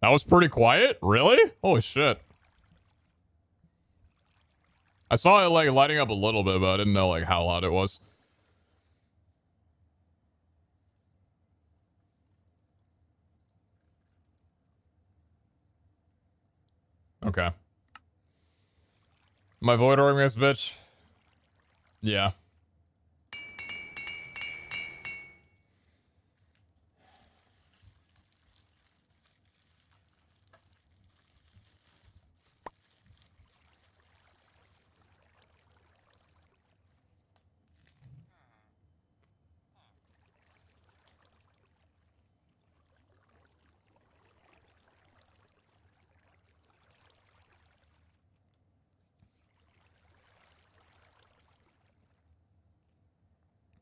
That was pretty quiet? Really? Holy shit. I saw it like lighting up a little bit, but I didn't know like how loud it was. Okay. My void orb this bitch? Yeah.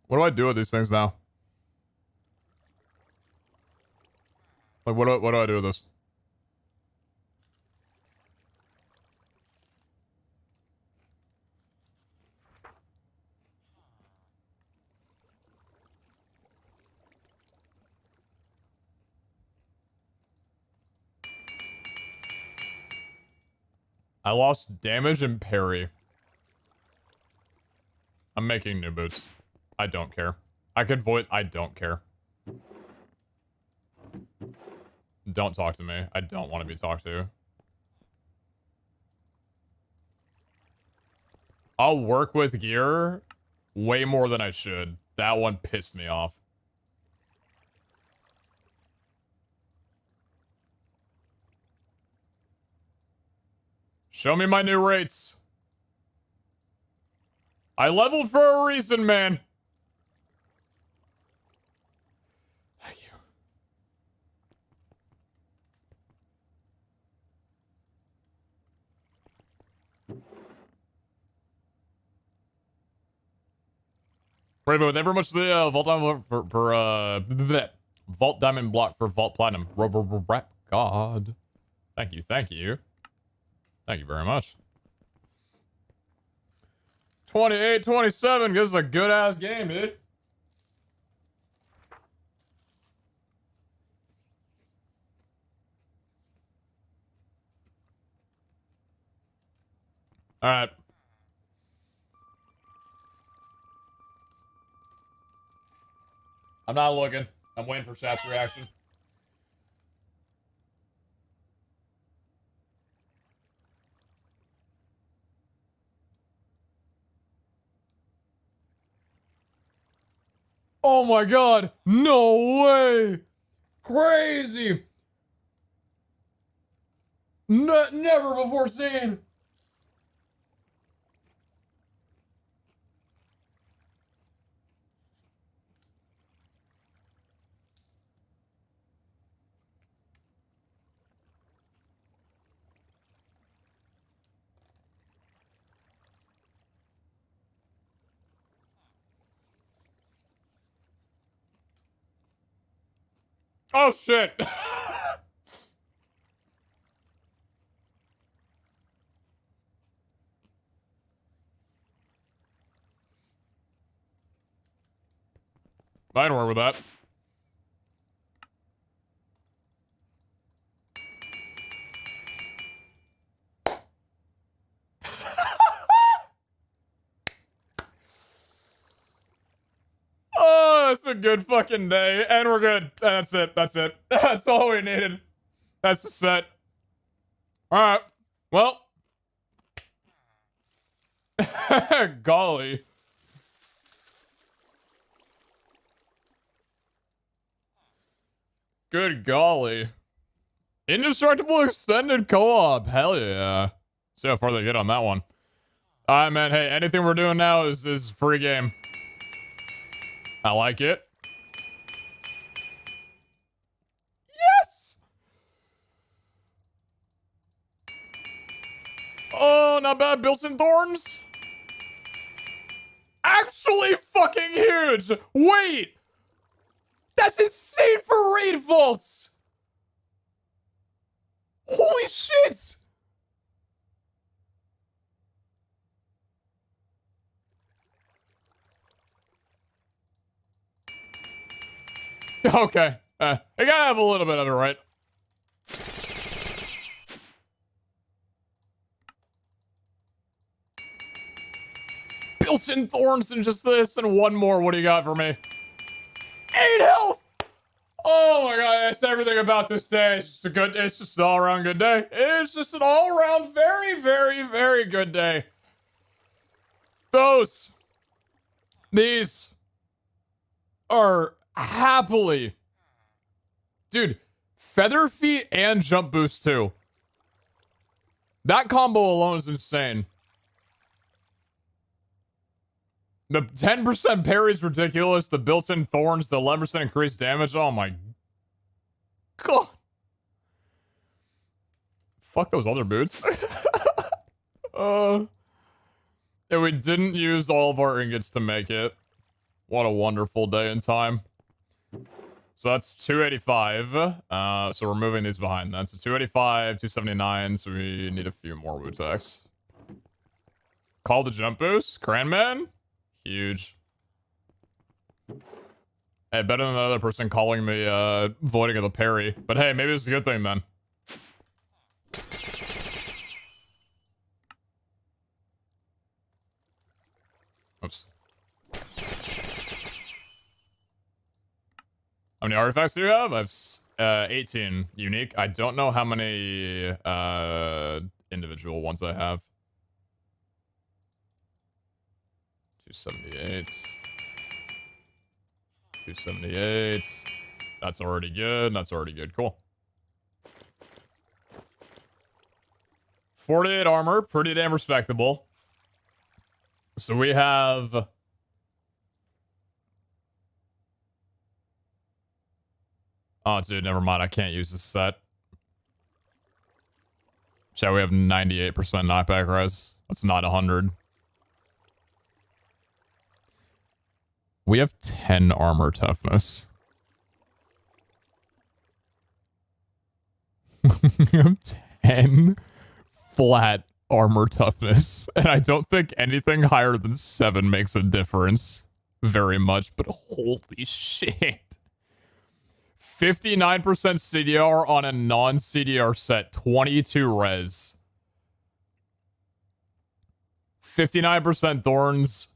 What do I do with these things now? Like, what do I do with this? I lost damage and parry. I'm making new boots. I don't care. I could void. I don't care. Don't talk to me. I don't want to be talked to. I'll work with gear way more than I should. That one pissed me off. Show me my new rates. I leveled for a reason, man. Thank you. Wait, but never much the vault diamond for vault diamond block for vault platinum. Rap God. Thank you, thank you. Thank you very much. 28-27. This is a good ass game, dude. All right. I'm not looking. I'm waiting for chat's reaction. Oh my god! No way! Crazy! Never before seen! Oh shit! I don't work with that. Oh, that's a good fucking day. And we're good. That's it. That's it. That's all we needed. That's the set. Alright. Well. Golly. Good golly. Indestructible extended co-op. Hell yeah. See how far they get on that one. Alright, man. Hey, anything we're doing now is free game. I like it. Yes! Oh, not bad. Built-in thorns. Actually fucking huge! Wait! That's insane for raid vaults! Holy shit! Okay. I gotta have a little bit of it, right? Built-in thorns and just this and one more. What do you got for me? 8 health! Oh my god, that's everything about this day. It's just an all-around good day. It's just an all-around very, very, very good day. These are happily. Dude, feather feet and jump boost too. That combo alone is insane. The 10% parry is ridiculous. The built-in thorns, the 11% increased damage. Oh my god. Fuck those other boots. And we didn't use all of our ingots to make it. What a wonderful day in time. So that's 285. So we're moving these behind that. So 285, 279. So we need a few more Wu-Taks. Call the jump boost. Cranman. Huge. Hey, better than the other person calling the voiding of the parry. But hey, maybe it's a good thing then. Oops. How many artifacts do you have? I have 18 unique. I don't know how many individual ones I have. 278. 278. That's already good. That's already good. Cool. 48 armor. Pretty damn respectable. So we have... Oh, dude, never mind. I can't use this set. Chat, we have 98% knockback res. That's not 100. We have 10 armor toughness. We have 10 flat armor toughness. And I don't think anything higher than 7 makes a difference very much, but holy shit. 59% CDR on a non-CDR set. 22 res. 59% thorns.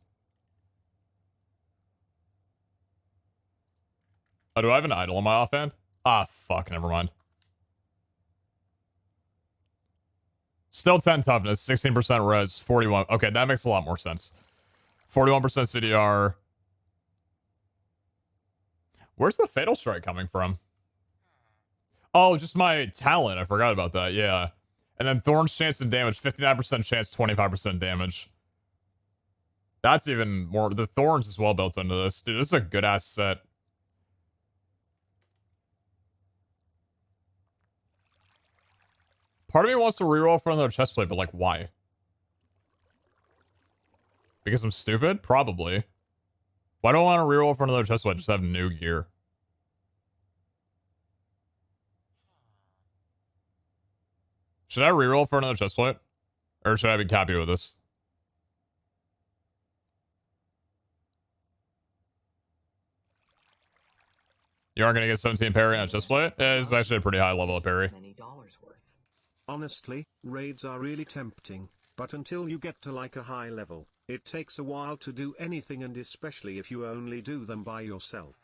Oh, do I have an idol on my offhand? Ah, fuck, never mind. Still 10 toughness, 16% res, 41. Okay, that makes a lot more sense. 41% CDR. Where's the Fatal Strike coming from? Oh, just my talent. I forgot about that. Yeah. And then Thorn's chance and damage. 59% chance, 25% damage. That's even more. The Thorns is well built into this. Dude, this is a good-ass set. Part of me wants to reroll for another chestplate, but like, why? Because I'm stupid? Probably. Why do I want to reroll for another chestplate? Just have new gear. Should I reroll for another chestplate? Or should I be happy with this? You aren't going to get 17 parry on a chestplate? It's actually a pretty high level of parry. Honestly, raids are really tempting, but until you get to like a high level, it takes a while to do anything, and especially if you only do them by yourself.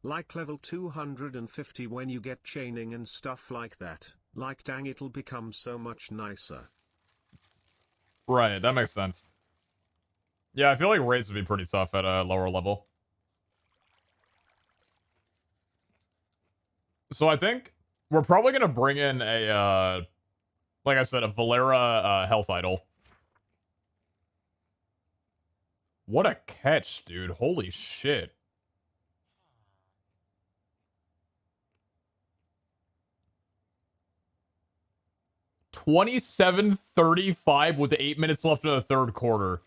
Like level 250 when you get chaining and stuff like that. Like dang, it'll become so much nicer. Right, that makes sense. Yeah, I feel like raids would be pretty tough at a lower level. So I think we're probably going to bring in a Like I said, a Valera health idol. What a catch, dude. Holy shit. $27-35 with 8 minutes left in the third quarter.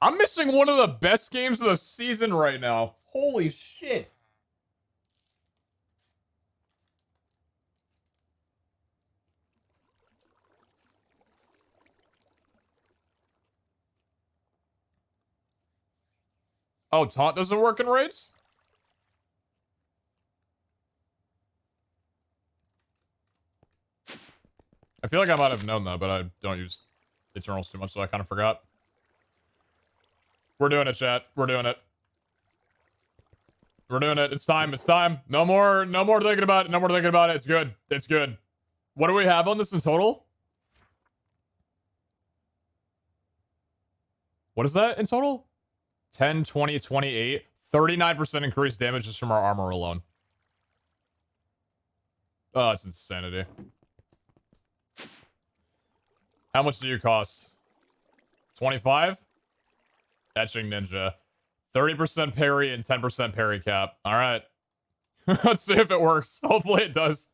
I'm missing one of the best games of the season right now. Holy shit. Oh, taunt doesn't work in raids? I feel like I might have known that, but I don't use Eternals too much, so I kind of forgot. We're doing it, chat. We're doing it. We're doing it. It's time. It's time. No more thinking about it. No more thinking about it. It's good. It's good. What do we have on this in total? What is that in total? 10, 20, 28. 39% increased damage just from our armor alone. Oh, that's insanity. How much do you cost? 25? Etching Ninja. 30% parry and 10% parry cap. Alright. Let's see if it works. Hopefully it does.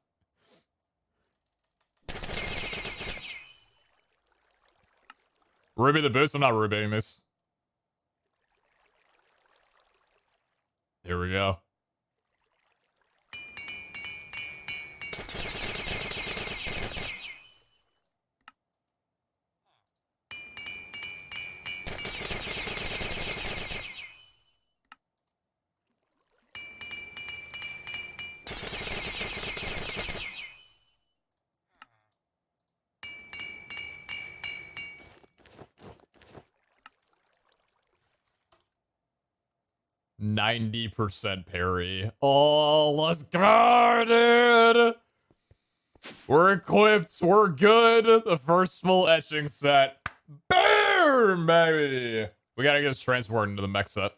Ruby the boost? I'm not rubying this. Here we go. %90 parry. Oh, let's go, dude! We're equipped. We're good. The first full etching set. Boom, baby! We gotta get this transport into the mech set.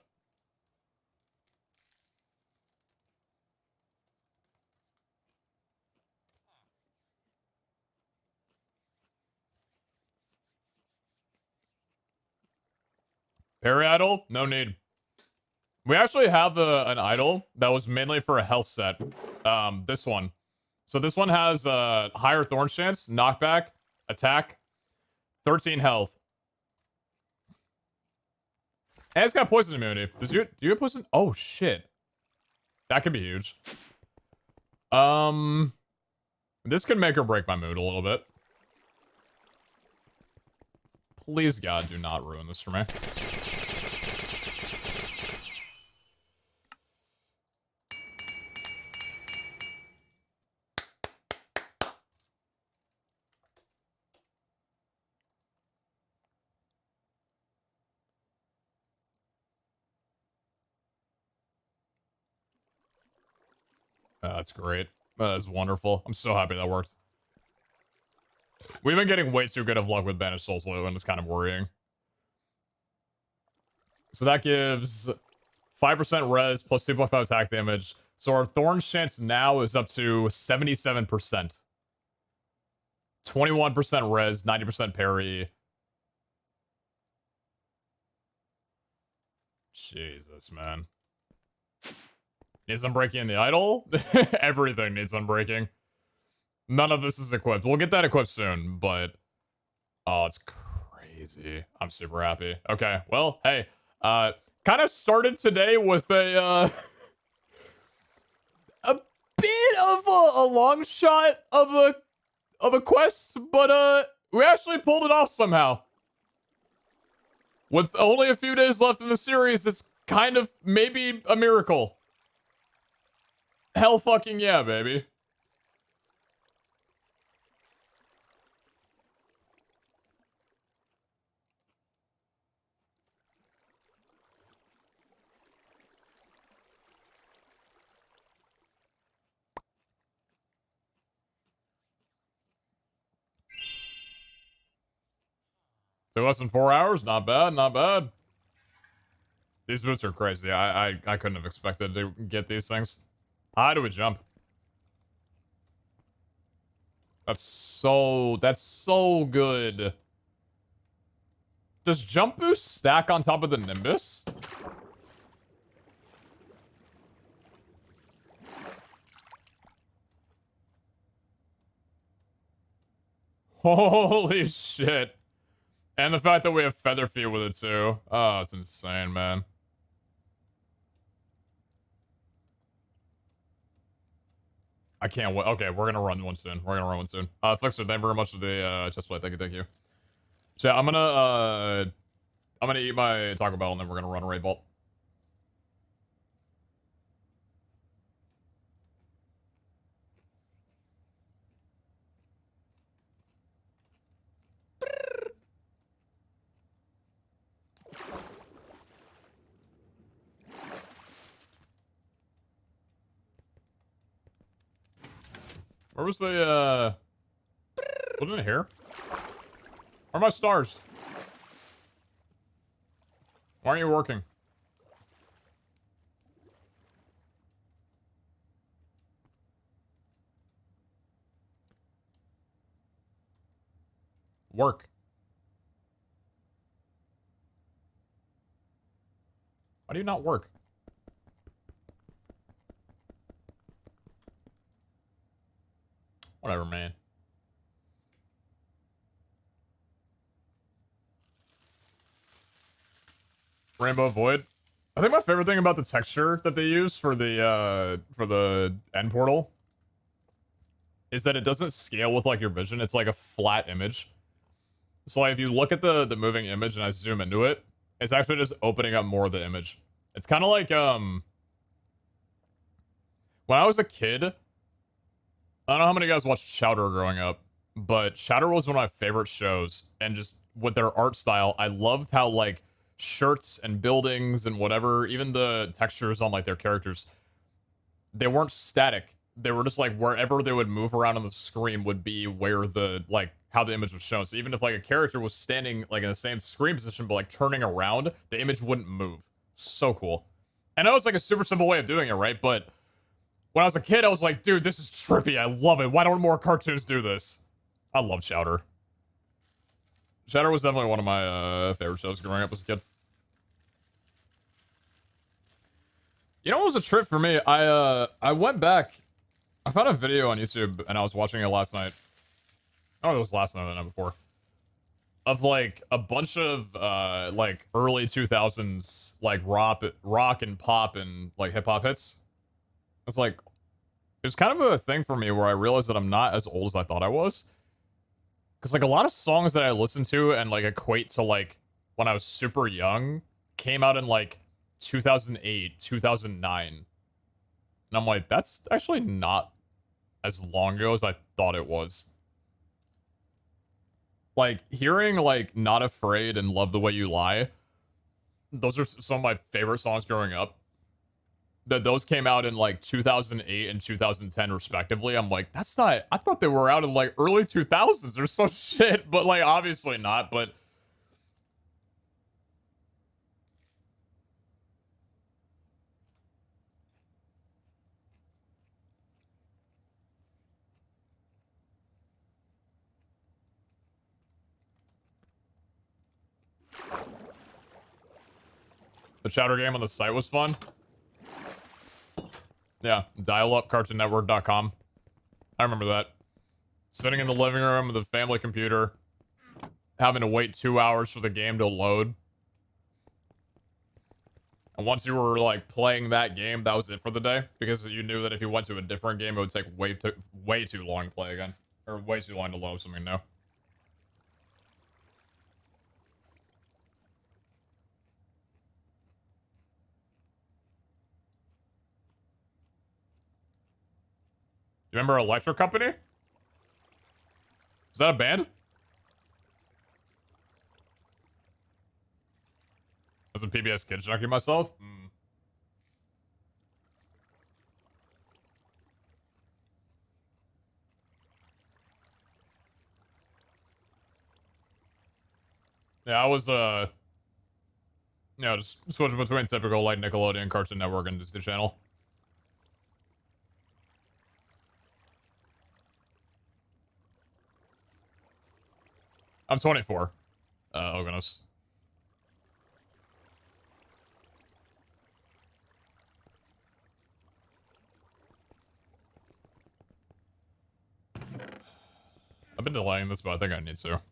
Parry idol? No need. We actually have an idol that was mainly for a health set. This one. So this one has higher thorn chance, knockback, attack, 13 health. And it's got poison immunity. Do you have poison? Oh shit. That could be huge. This could make or break my mood a little bit. Please God, do not ruin this for me. That's great. That is wonderful. I'm so happy that worked. We've been getting way too good of luck with Banished Souls lately, and it's kind of worrying. So that gives 5% res plus 2.5 attack damage. So our Thorn chance now is up to 77%. 21% res, 90% parry. Jesus, man. Needs unbreaking in the idol? Everything needs unbreaking. None of this is equipped. We'll get that equipped soon, but... Oh, it's crazy. I'm super happy. Okay, well, hey. Kind of started today with a bit of a long shot of a quest, but we actually pulled it off somehow. With only a few days left in the series, it's kind of maybe a miracle. Hell fucking yeah, baby. So less than 4 hours? Not bad, not bad. These boots are crazy. I couldn't have expected to get these things. How do we jump? That's so good. Does jump boost stack on top of the Nimbus? Holy shit. And the fact that we have feather feet with it too. Oh, it's insane, man. I can't wait. Okay, we're gonna run one soon. Flexer, thank you very much for the chest plate. Thank you. So I'm gonna eat my Taco Bell and then we're gonna run a raid vault. Where was the wasn't it here? Where are my stars? Why aren't you working? Work. Why do you not work? Whatever, man. Rainbow Void. I think my favorite thing about the texture that they use for the end portal is that it doesn't scale with like your vision. It's like a flat image. So like if you look at the moving image and I zoom into it, it's actually just opening up more of the image. It's kind of like when I was a kid, I don't know how many of you guys watched Chowder growing up, but Chowder was one of my favorite shows, and just with their art style, I loved how like shirts and buildings and whatever, even the textures on like their characters, they weren't static. They were just like wherever they would move around on the screen would be where the like how the image was shown. So even if like a character was standing like in the same screen position but like turning around, the image wouldn't move. So cool. I know it's like a super simple way of doing it, right? But when I was a kid, I was like, dude, this is trippy. I love it. Why don't more cartoons do this? I love Chowder. Chowder was definitely one of my favorite shows growing up as a kid. You know what was a trip for me? I went back. I found a video on YouTube and I was watching it last night. Oh, it was last night or the night before. Of like a bunch of like early 2000s like rock and pop and like hip hop hits. It's like it was kind of a thing for me where I realized that I'm not as old as I thought I was. Cause like a lot of songs that I listen to and like equate to like when I was super young came out in like 2008, 2009. And I'm like, that's actually not as long ago as I thought it was. Like, hearing, like, Not Afraid and Love the Way You Lie, those are some of my favorite songs growing up. That those came out in, like, 2008 and 2010, respectively. I'm like, that's not... I thought they were out in, like, early 2000s or some shit, but, like, obviously not, but... The Chowder game on the site was fun. Yeah, dial-up cartoonnetwork.com. I remember that. Sitting in the living room with the family computer, having to wait 2 hours for the game to load. And once you were, like, playing that game, that was it for the day. Because you knew that if you went to a different game, it would take way too long to play again. Or way too long to load something new. You remember Electric Company? Is that a band? As a PBS Kids junkie myself? Yeah, I was, you know, just switching between typical, like, Nickelodeon, Cartoon Network, and Disney Channel. I'm 24. Oh, goodness. I've been delaying this, but I think I need to.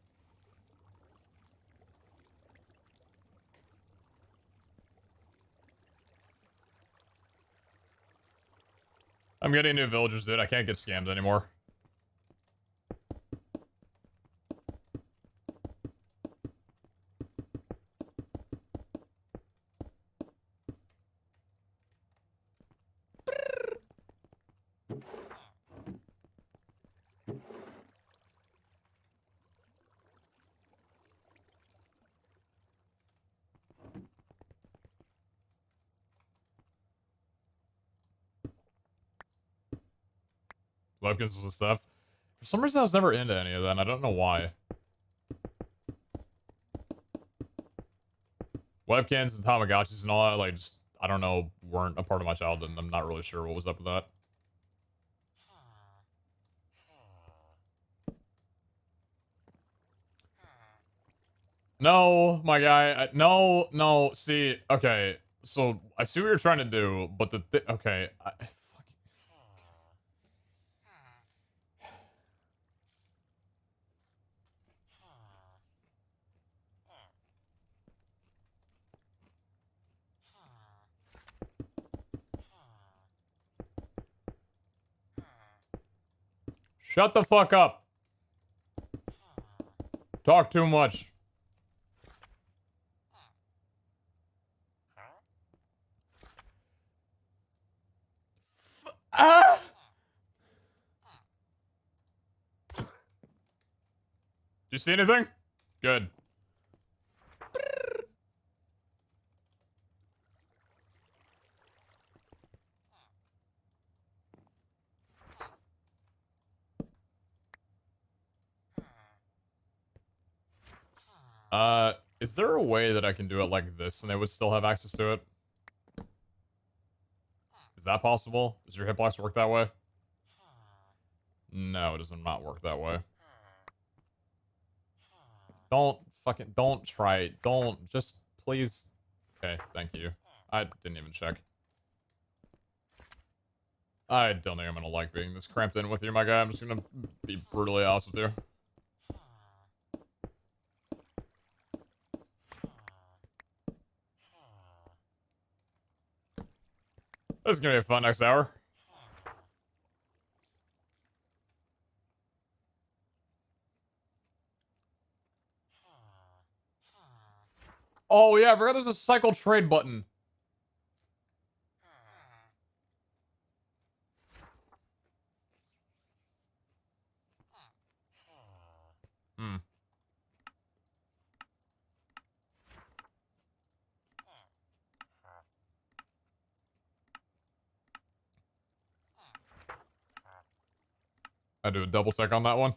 I'm getting new villagers, dude. I can't get scammed anymore. Webkins and stuff. For some reason, I was never into any of that, and I don't know why. Webkins and Tamagotchis and all that, like, just, I don't know, weren't a part of my childhood, and I'm not really sure what was up with that. No, my guy, no, see, okay, so, I see what you're trying to do, but okay, shut the fuck up. Talk too much. Ah! Do you see anything? Good. Is there a way that I can do it like this and they would still have access to it? Is that possible? Does your hitbox work that way? No, it does not work that way. Don't try it. Don't, just, please. Okay, thank you. I didn't even check. I don't think I'm gonna like being this cramped in with you, my guy. I'm just gonna be brutally honest with you. This is gonna be a fun next hour. Oh yeah, I forgot there's a cycle trade button. Hmm. I do a double check on that one.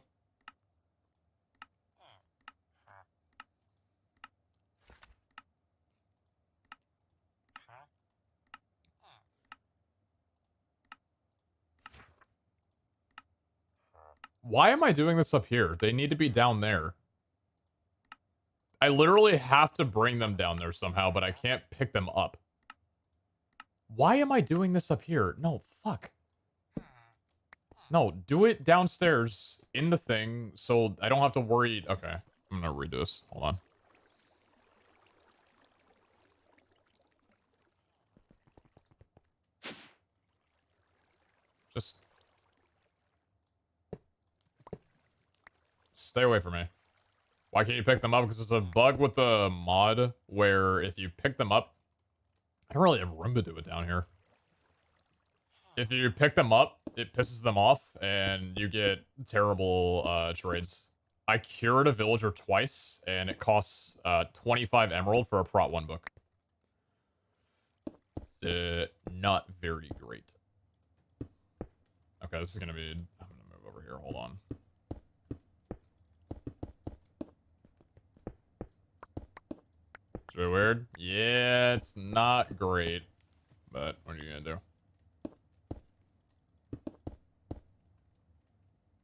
Why am I doing this up here? They need to be down there. I literally have to bring them down there somehow, but I can't pick them up. Why am I doing this up here? No, fuck. No, do it downstairs in the thing so I don't have to worry. Okay, I'm gonna redo this. Hold on. Just stay away from me. Why can't you pick them up? Because there's a bug with the mod where if you pick them up, I don't really have room to do it down here. If you pick them up, it pisses them off, and you get terrible trades. I cured a villager twice, and it costs 25 emerald for a Prot 1 book. Not very great. Okay, this is gonna be... I'm gonna move over here, hold on. It's really weird. Yeah, it's not great, but what are you gonna do?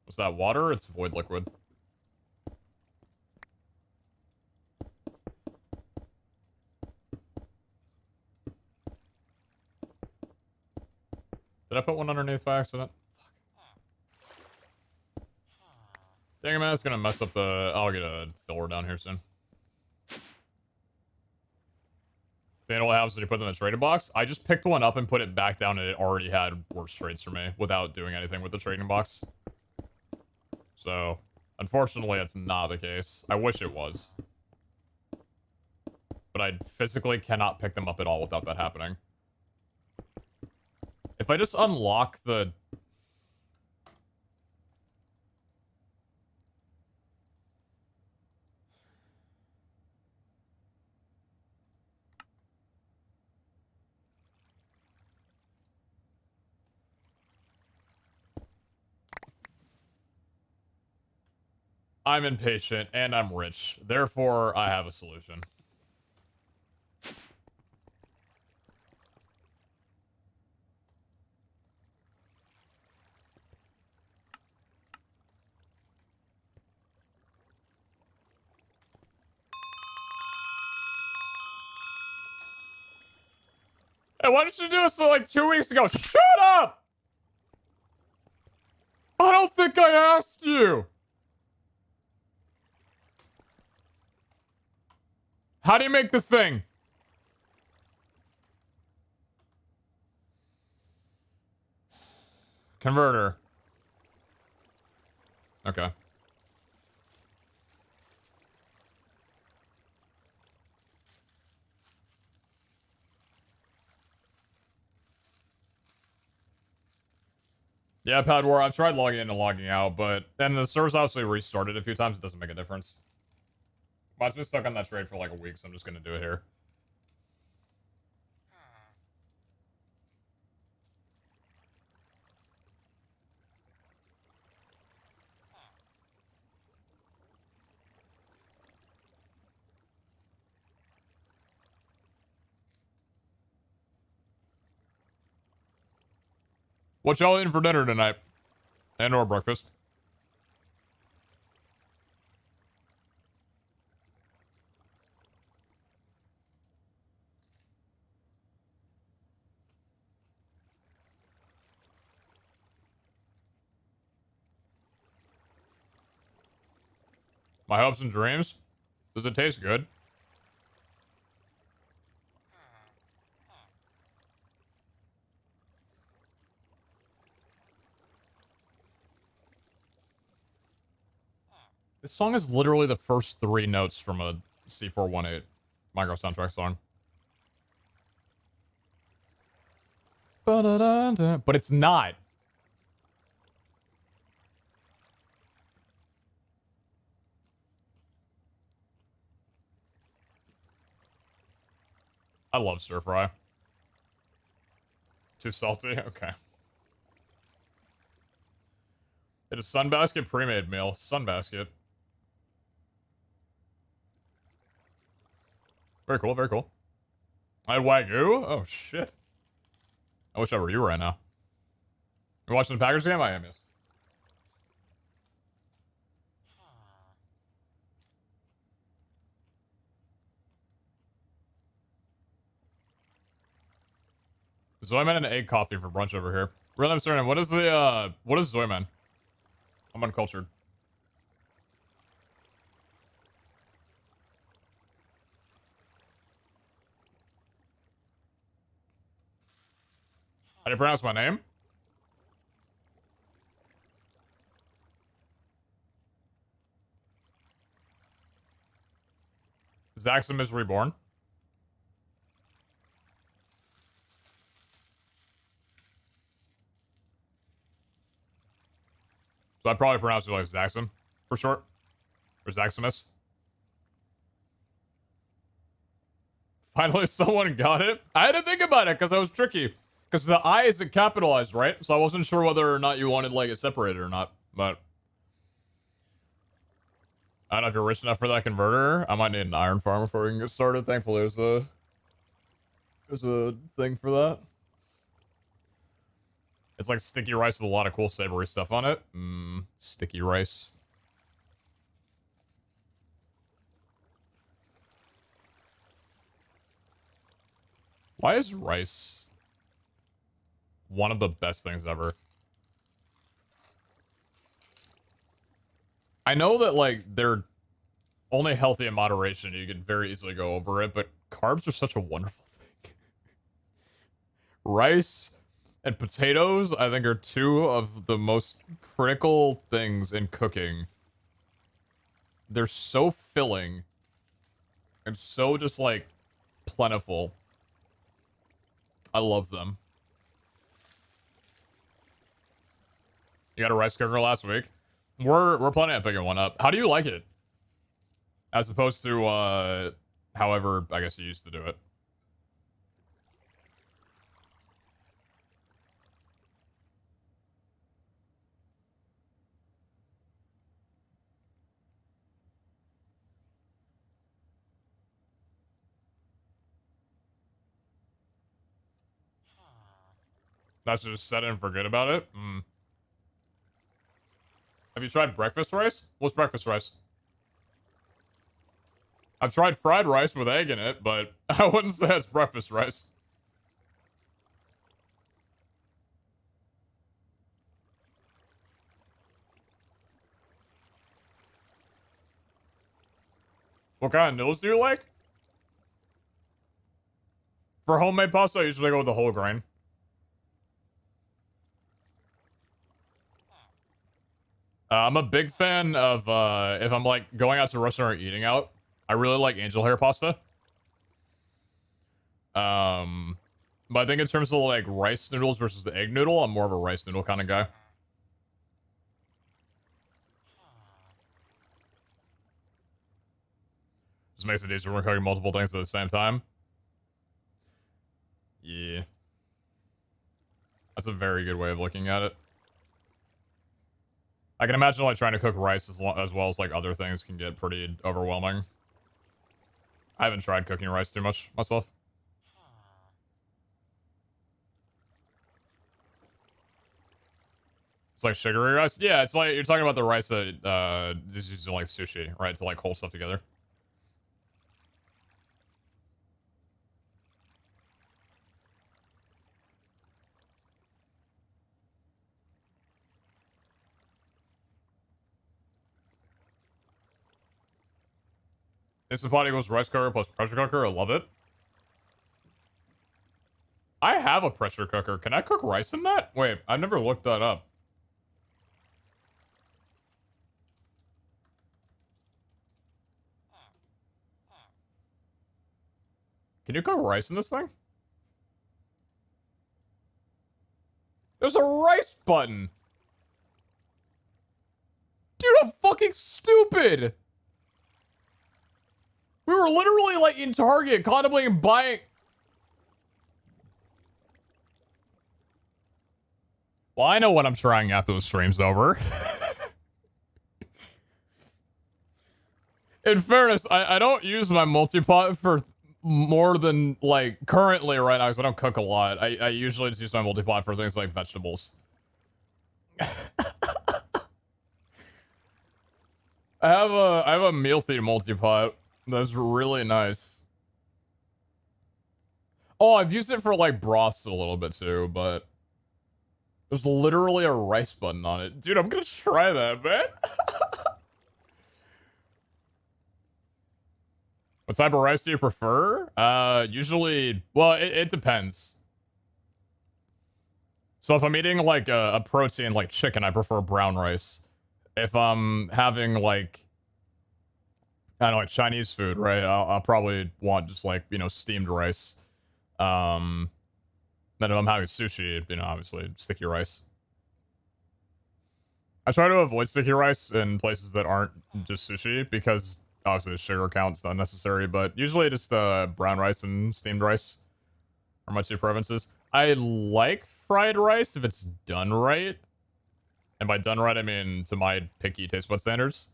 Was that water? It's void liquid. Did I put one underneath by accident? Fuck. Dang it, man, it's gonna mess up the... I'll get a filler down here soon. Then what happens when you put them in the trading box? I just picked one up and put it back down and it already had worse trades for me without doing anything with the trading box. So, unfortunately, it's not the case. I wish it was. But I physically cannot pick them up at all without that happening. If I just unlock the... I'm impatient and I'm rich. Therefore, I have a solution. Hey, why didn't you do this like 2 weeks ago? Shut up! I don't think I asked you! How do you make the thing? Converter. Okay. Yeah, Pad War, I've tried logging in and logging out, but then the server's obviously restarted a few times. It doesn't make a difference. But I've been stuck on that trade for like a week, so I'm just gonna do it here. What y'all eating for dinner tonight? And or breakfast? My hopes and dreams? Does it taste good? This song is literally the first 3 notes from a C418 Minecraft soundtrack song. But it's not. I love stir fry. Too salty? Okay. It is Sunbasket pre-made meal. Sunbasket. Very cool, very cool. I had Wagyu? Oh, shit. I wish I were you right now. You watching the Packers game? I am, yes. Zoyman and egg coffee for brunch over here. Real name, surname. What is Zoyman? I'm uncultured. How do you pronounce my name? Zaxxum is reborn. So I probably pronounce it like Zaxxum for short. Or Zaximus. Finally, someone got it. I had to think about it because I was tricky. Because the I isn't capitalized, right? So I wasn't sure whether or not you wanted like it separated or not. But I don't know if you're rich enough for that converter. I might need an iron farm before we can get started. Thankfully, there's a thing for that. It's like sticky rice with a lot of cool savory stuff on it. Sticky rice. Why is rice one of the best things ever. I know that, like, they're only healthy in moderation. You could very easily go over it, but carbs are such a wonderful thing. Rice and potatoes, I think, are two of the most critical things in cooking. They're so filling and so just, like, plentiful. I love them. You got a rice cooker last week? We're planning on picking one up. How do you like it? As opposed to, however, I guess you used to do it. That's just set it and forget about it? Mm. Have you tried breakfast rice? What's breakfast rice? I've tried fried rice with egg in it, but I wouldn't say it's breakfast rice. What kind of noodles do you like? For homemade pasta, I usually go with the whole grain. I'm a big fan of, if I'm, like, going out to a restaurant or eating out, I really like angel hair pasta. But I think in terms of, like, rice noodles versus the egg noodle, I'm more of a rice noodle kind of guy. Just makes it easier when we're cooking multiple things at the same time. Yeah. That's a very good way of looking at it. I can imagine, like, trying to cook rice as well as, like, other things can get pretty overwhelming. I haven't tried cooking rice too much myself. It's like sugary rice? Yeah, it's like, you're talking about the rice that, is used in, like, sushi, right? To, like, hold stuff together. Instant Pot equals rice cooker plus pressure cooker. I love it. I have a pressure cooker. Can I cook rice in that? Wait, I've never looked that up. Can you cook rice in this thing? There's a rice button. Dude, I'm fucking stupid. We were literally, like, in Target contemplating buying. Well, I know what I'm trying after the stream's over. In fairness, I don't use my multi-pot for more than, like, currently right now, because I don't cook a lot. I usually just use my multi-pot for things like vegetables. I have a meal themed multi-pot. That's really nice. Oh, I've used it for, like, broths a little bit too, but there's literally a rice button on it. Dude, I'm gonna try that, man. What type of rice do you prefer? Usually, well, it depends. So if I'm eating, like, a protein like chicken, I prefer brown rice. If I'm having, like, I don't know, like Chinese food, right? I'll probably want just, like, you know, steamed rice. Then if I'm having sushi, you know, obviously sticky rice. I try to avoid sticky rice in places that aren't just sushi because obviously the sugar count's not necessary, but usually just brown rice and steamed rice are my two preferences. I like fried rice if it's done right. And by done right, I mean to my picky taste bud standards.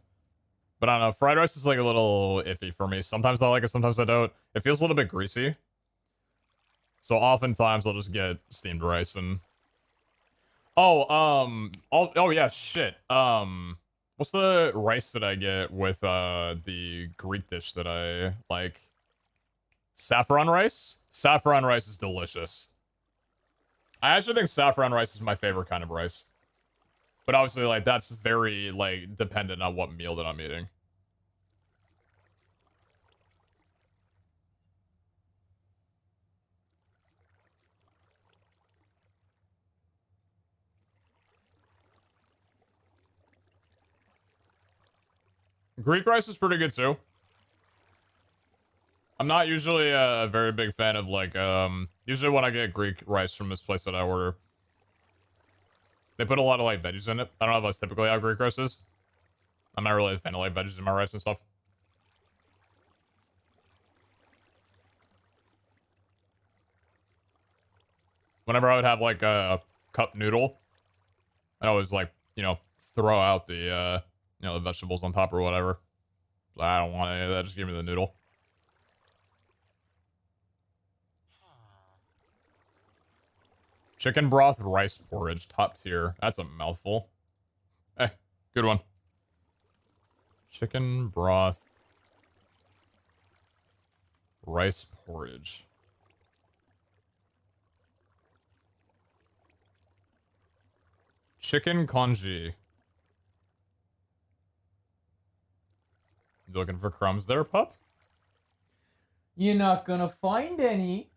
But I don't know, fried rice is, like, a little iffy for me. Sometimes I like it, sometimes I don't. It feels a little bit greasy. So oftentimes I'll just get steamed rice and... Oh, yeah, shit. What's the rice that I get with, the Greek dish that I like? Saffron rice? Saffron rice is delicious. I actually think saffron rice is my favorite kind of rice. But obviously, like, that's very, like, dependent on what meal that I'm eating. Greek rice is pretty good, too. I'm not usually a very big fan of, like, usually when I get Greek rice from this place that I order, they put a lot of, like, veggies in it. I don't know if that's typically how Greek rice is. I'm not really a fan of, like, veggies in my rice and stuff. Whenever I would have, like, a cup noodle, I always, like, you know, throw out the, you know, the vegetables on top or whatever. I don't want any of that. Just give me the noodle. Chicken broth rice porridge, top tier. That's a mouthful. Hey, good one. Chicken broth rice porridge. Chicken congee. You looking for crumbs there, pup? You're not gonna find any.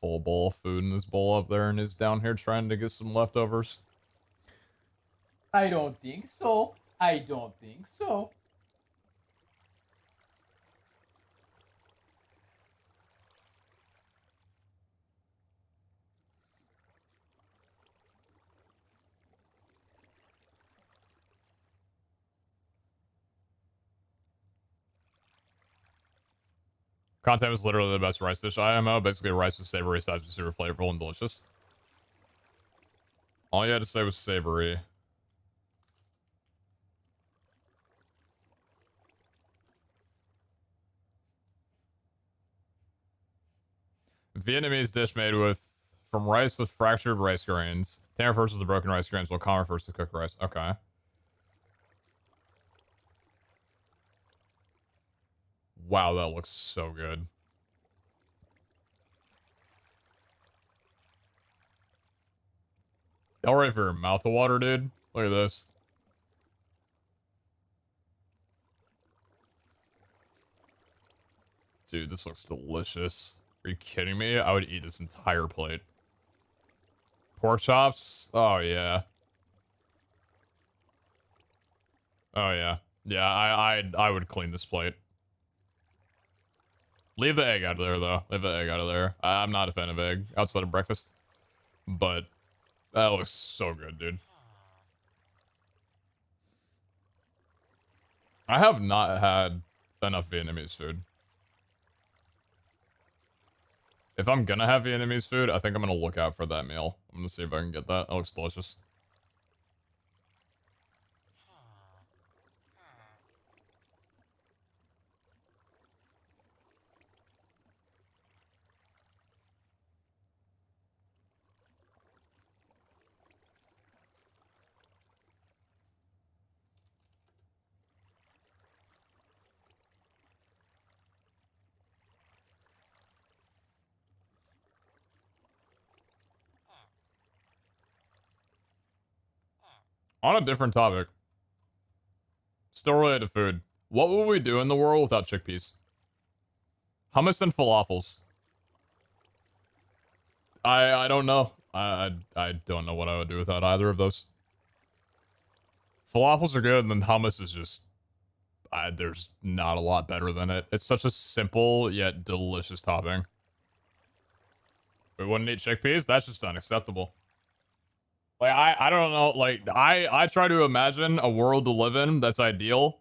Full bowl of food in this bowl up there and is down here trying to get some leftovers. I don't think so. I don't think so. Content was literally the best rice dish IMO. Basically, rice with savory sides, super flavorful and delicious. All you had to say was savory. Vietnamese dish made from rice with fractured rice grains. Tan refers to the broken rice grains, while Khan refers to cooked rice. Okay. Wow, that looks so good. All right for your mouth of water, dude. Look at this. Dude, this looks delicious. Are you kidding me? I would eat this entire plate. Pork chops? Oh, yeah. Oh, yeah. Yeah, I would clean this plate. Leave the egg out of there, though. Leave the egg out of there. I'm not a fan of egg outside of breakfast. But that looks so good, dude. I have not had enough Vietnamese food. If I'm gonna have Vietnamese food, I think I'm gonna look out for that meal. I'm gonna see if I can get that. That looks delicious. On a different topic. Still related to food. What would we do in the world without chickpeas? Hummus and falafels. I don't know. I don't know what I would do without either of those. Falafels are good, and then hummus is just... there's not a lot better than it. It's such a simple, yet delicious topping. We wouldn't eat chickpeas? That's just unacceptable. Like, I don't know, like, I try to imagine a world to live in that's ideal,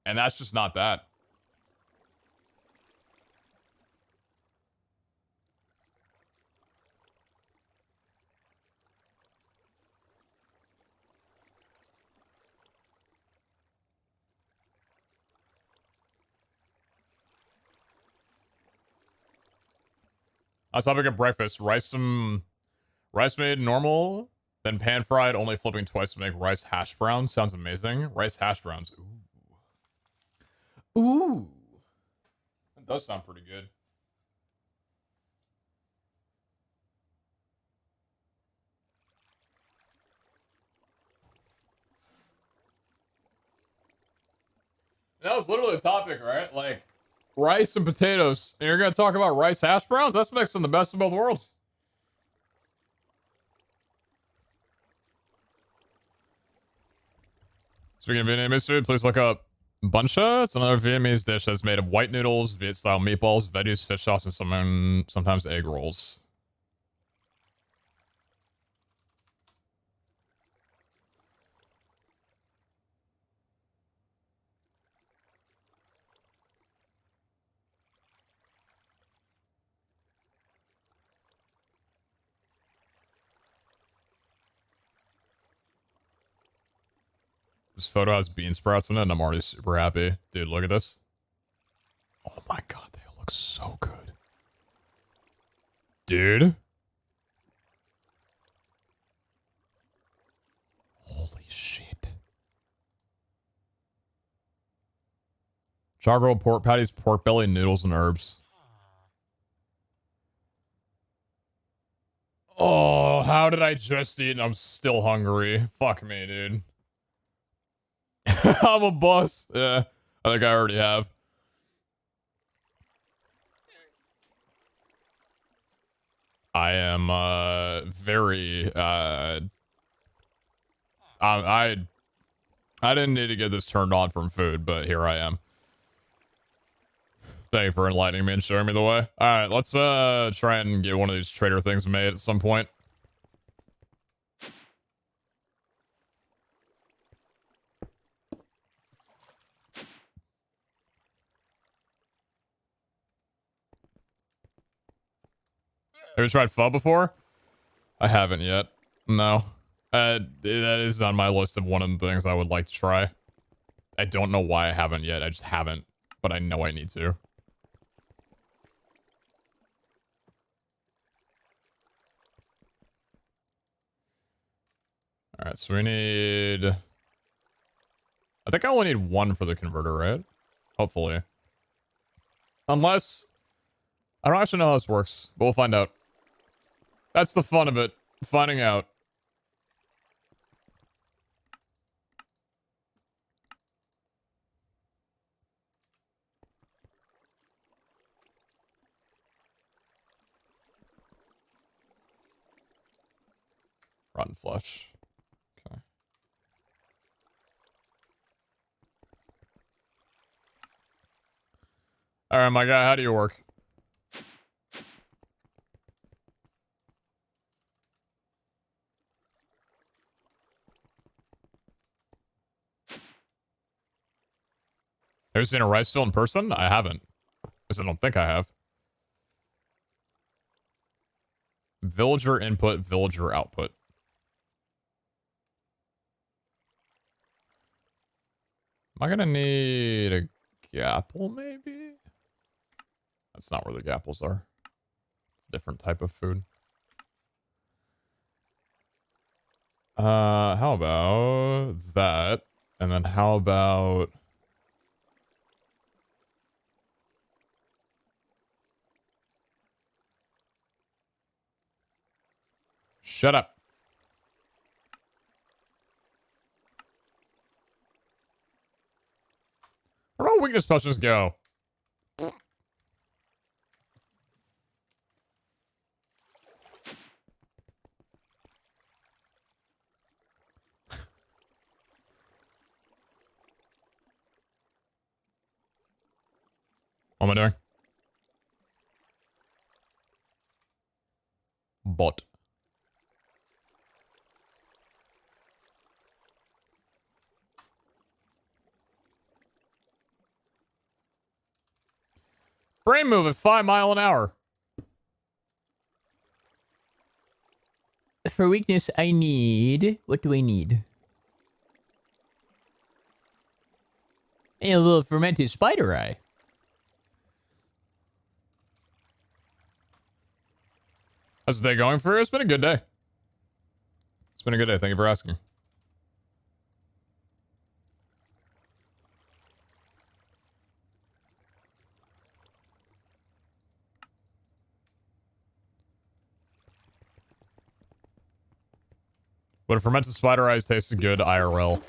and that's just not that. I was having a breakfast, rice made normal, then pan fried, only flipping twice to make rice hash browns. Sounds amazing. Rice hash browns. Ooh. Ooh. That does sound pretty good. That was literally the topic, right? Like, rice and potatoes. And you're gonna talk about rice hash browns? That's mixing the best of both worlds. Speaking of Vietnamese food, please look up buncha. It's another Vietnamese dish that's made of white noodles, Viet-style meatballs, veggies, fish sauce, and sometimes egg rolls. This photo has bean sprouts in it, and I'm already super happy. Dude, look at this. Oh my god, they look so good. Dude. Holy shit. Char-grilled pork patties, pork belly, noodles, and herbs. Oh, how did I just eat and I'm still hungry? Fuck me, dude. I'm a boss. Yeah, I think I already have. I am, very, I didn't need to get this turned on from food, but here I am. Thank you for enlightening me and showing me the way. Alright, let's, try and get one of these trader things made at some point. Have you tried pho before? I haven't yet. No. That is on my list of one of the things I would like to try. I don't know why I haven't yet. I just haven't. But I know I need to. Alright, so we need... I think I only need one for the converter, right? Hopefully. Unless... I don't actually know how this works, but we'll find out. That's the fun of it. Finding out. Rotten flesh. Okay. Alright, my guy, how do you work? Have you seen a rice field in person? I haven't. At least I don't think I have. Villager input, villager output. Am I gonna need a gapple, maybe? That's not where the gapples are. It's a different type of food. How about that? And then how about... Shut up. Where do all weakness potions go? What am I doing? Bot. Brain move at 5 miles an hour. For weakness, I need... What do I need? And a little fermented spider eye. How's the day going for you? It's been a good day. It's been a good day. Thank you for asking. But a fermented spider eyes tasted good IRL.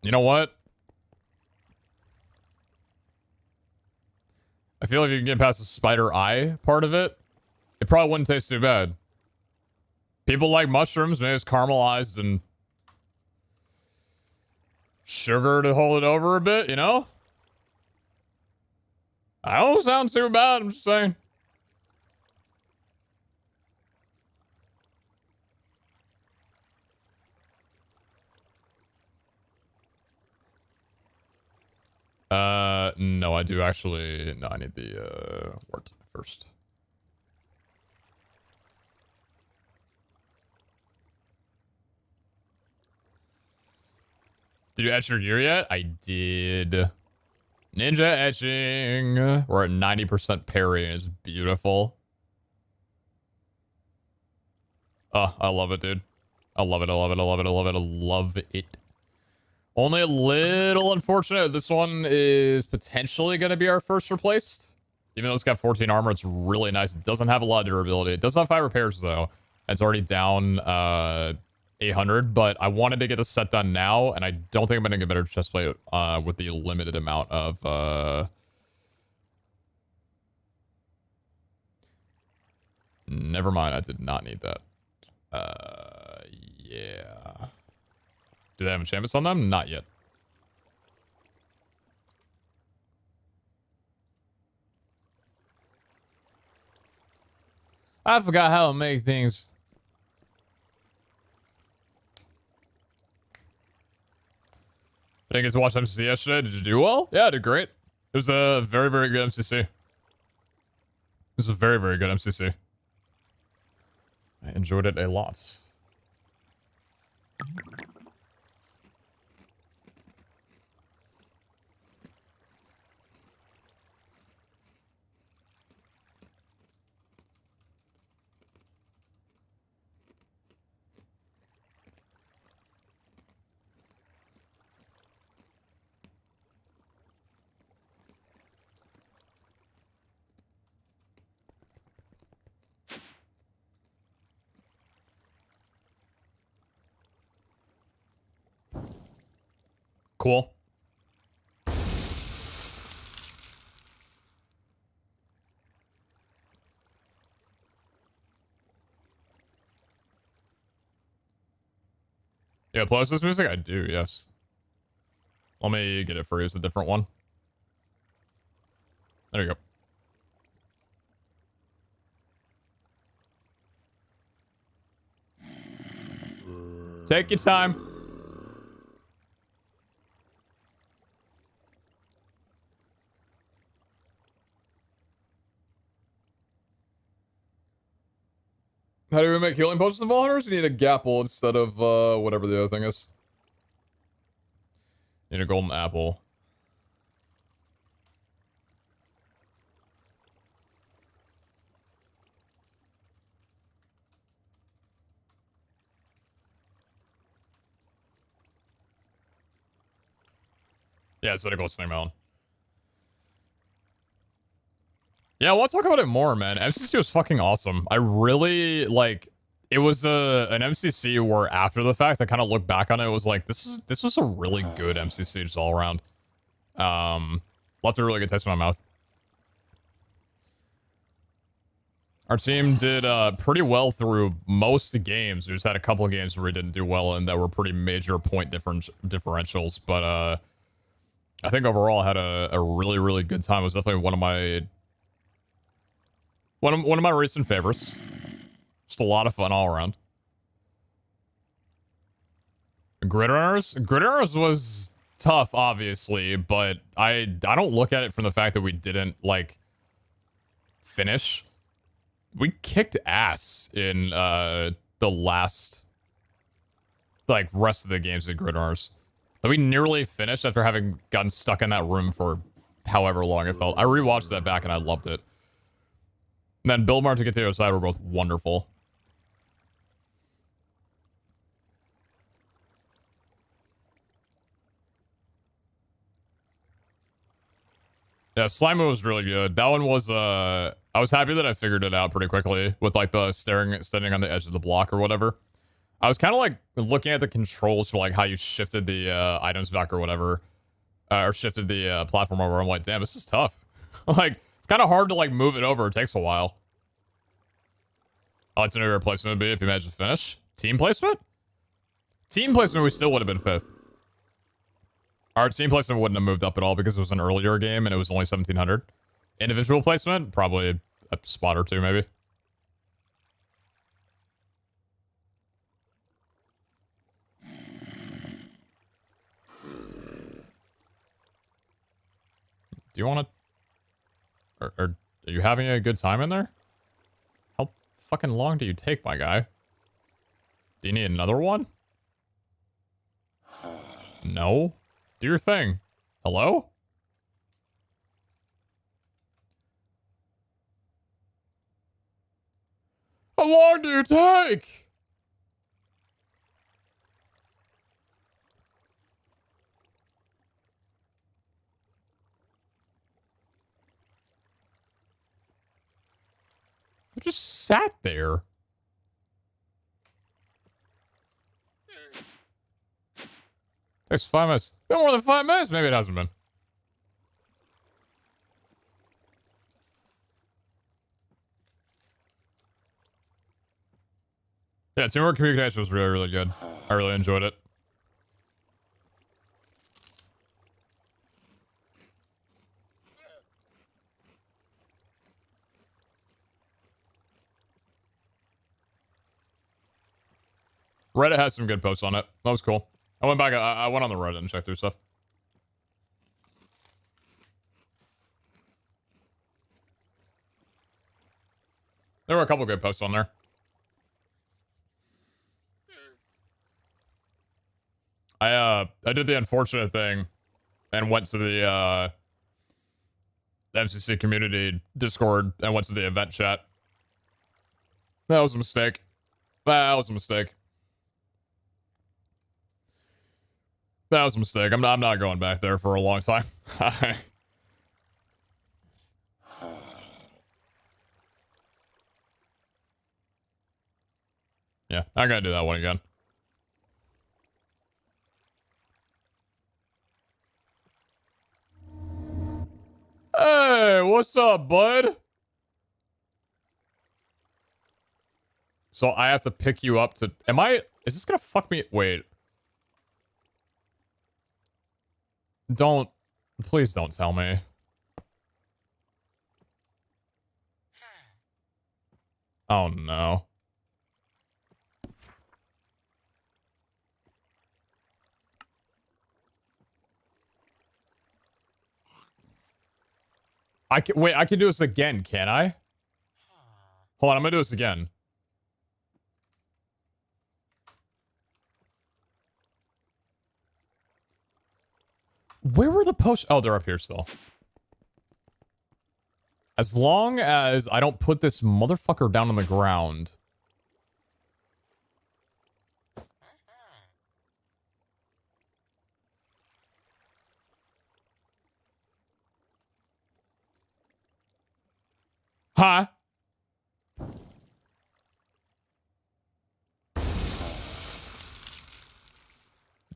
You know what? I feel like if you can get past the spider eye part of it, it probably wouldn't taste too bad. People like mushrooms, maybe it's caramelized and sugar to hold it over a bit, you know? I don't sound too bad, I'm just saying. No, I do actually. No, I need the, wort first. Did you etch your gear yet? I did. Ninja etching. We're at 90% parry and it's beautiful. Oh, I love it, dude. I love it, I love it, I love it, I love it, I love it. Only a little unfortunate. This one is potentially going to be our first replaced. Even though it's got 14 armor, it's really nice. It doesn't have a lot of durability. It does have 5 repairs, though. It's already down 800, but I wanted to get this set done now, and I don't think I'm going to get better chestplate with the limited amount of... Never mind, I did not need that. Yeah. Do they have enchantments on them? Not yet. I forgot how to make things. I didn't get to watch MCC yesterday. Did you do well? Yeah, I did great. It was a very, very good MCC. It was a very, very good MCC. I enjoyed it a lot. Cool. Yeah, plus this music? I do, yes. Let me get it for you. It's a different one. There you go. Take your time. How do we make healing potions of all hunters? You need a gapple instead of whatever the other thing is. You need a golden apple. Yeah, instead of gold snake melon. Yeah, I want to talk about it more, man. MCC was fucking awesome. I really, like, it was an MCC where after the fact, I kind of looked back on it, it was like, this was a really good MCC just all around. Left a really good taste in my mouth. Our team did pretty well through most games. We just had a couple of games where we didn't do well and that were pretty major point differentials. But I think overall I had a really, really good time. It was definitely one of my recent favorites. Just a lot of fun all around. Grid Runners was tough, obviously, but I don't look at it from the fact that we didn't, like, finish. We kicked ass in the last, like, rest of the games at Grid Runners. Like, we nearly finished after having gotten stuck in that room for however long it felt. I rewatched that back and I loved it. And then Bill Martin to get to the other side were both wonderful. Yeah, Slime was really good. That one was, I was happy that I figured it out pretty quickly with, like, the standing on the edge of the block or whatever. I was kind of, like, looking at the controls for, like, how you shifted the items back or whatever. Or shifted the platform over. I'm like, damn, this is tough. Like, it's It's kind of hard to like move it over. It takes a while. Oh, it's a new replacement would be if you managed to finish. Team placement? Team placement, we still would have been 5th. Our team placement wouldn't have moved up at all because it was an earlier game and it was only 1700. Individual placement, probably a spot or 2 maybe. Do you want to... Are you having a good time in there? How fucking long do you take, my guy? Do you need another one? No? Do your thing. Hello? How long do you take? I just sat there. Takes 5 minutes. Been more than 5 minutes. Maybe it hasn't been. Yeah, teamwork communication was really, really good. I really enjoyed it. Reddit has some good posts on it. That was cool. I went back, I went on the Reddit and checked through stuff. There were a couple good posts on there. I did the unfortunate thing and went to the MCC community Discord and went to the event chat. That was a mistake. That was a mistake. That was a mistake. I'm not going back there for a long time. Yeah, I gotta do that one again. Hey, what's up, bud? So I have to pick you up to... Is this gonna fuck me? Wait. Don't... Please don't tell me. Oh, no. Wait, I can do this again, can I? Hold on, I'm gonna do this again. Where were the posts? Oh, they're up here still. As long as I don't put this motherfucker down on the ground. Huh?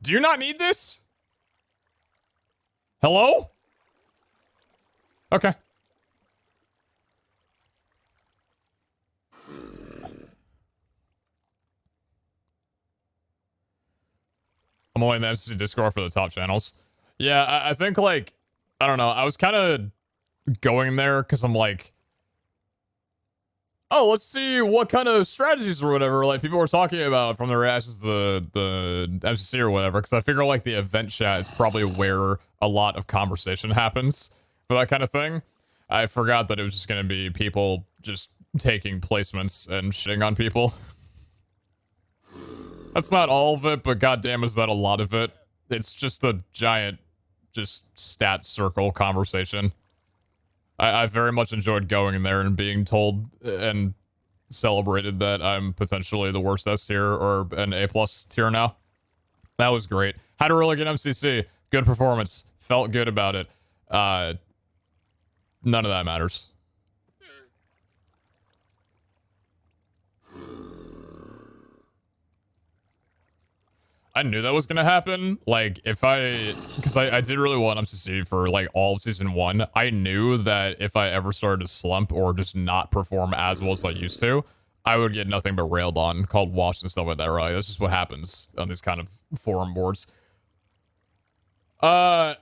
Do you not need this? Hello? Okay. I'm only in the MCC Discord for the top channels. Yeah, I think, like, I don't know. I was kind of going there because I'm like, oh, let's see what kind of strategies or whatever, like, people were talking about from the reactions to the MCC or whatever, because I figure, like, the event chat is probably where a lot of conversation happens for that kind of thing. I forgot that it was just going to be people just taking placements and shitting on people. That's not all of it, but goddamn is that a lot of it. It's just a giant, just stat circle conversation. I very much enjoyed going in there and being told and celebrated that I'm potentially the worst S tier or an A+ tier now. That was great. Had a really good MCC. Good performance. Felt good about it. None of that matters. I knew that was gonna happen. Like, because I did really well in MCC for like all of season 1. I knew that if I ever started to slump or just not perform as well as I used to, I would get nothing but railed on, called washed and stuff like that, right? That's just what happens on these kind of forum boards. Yeah.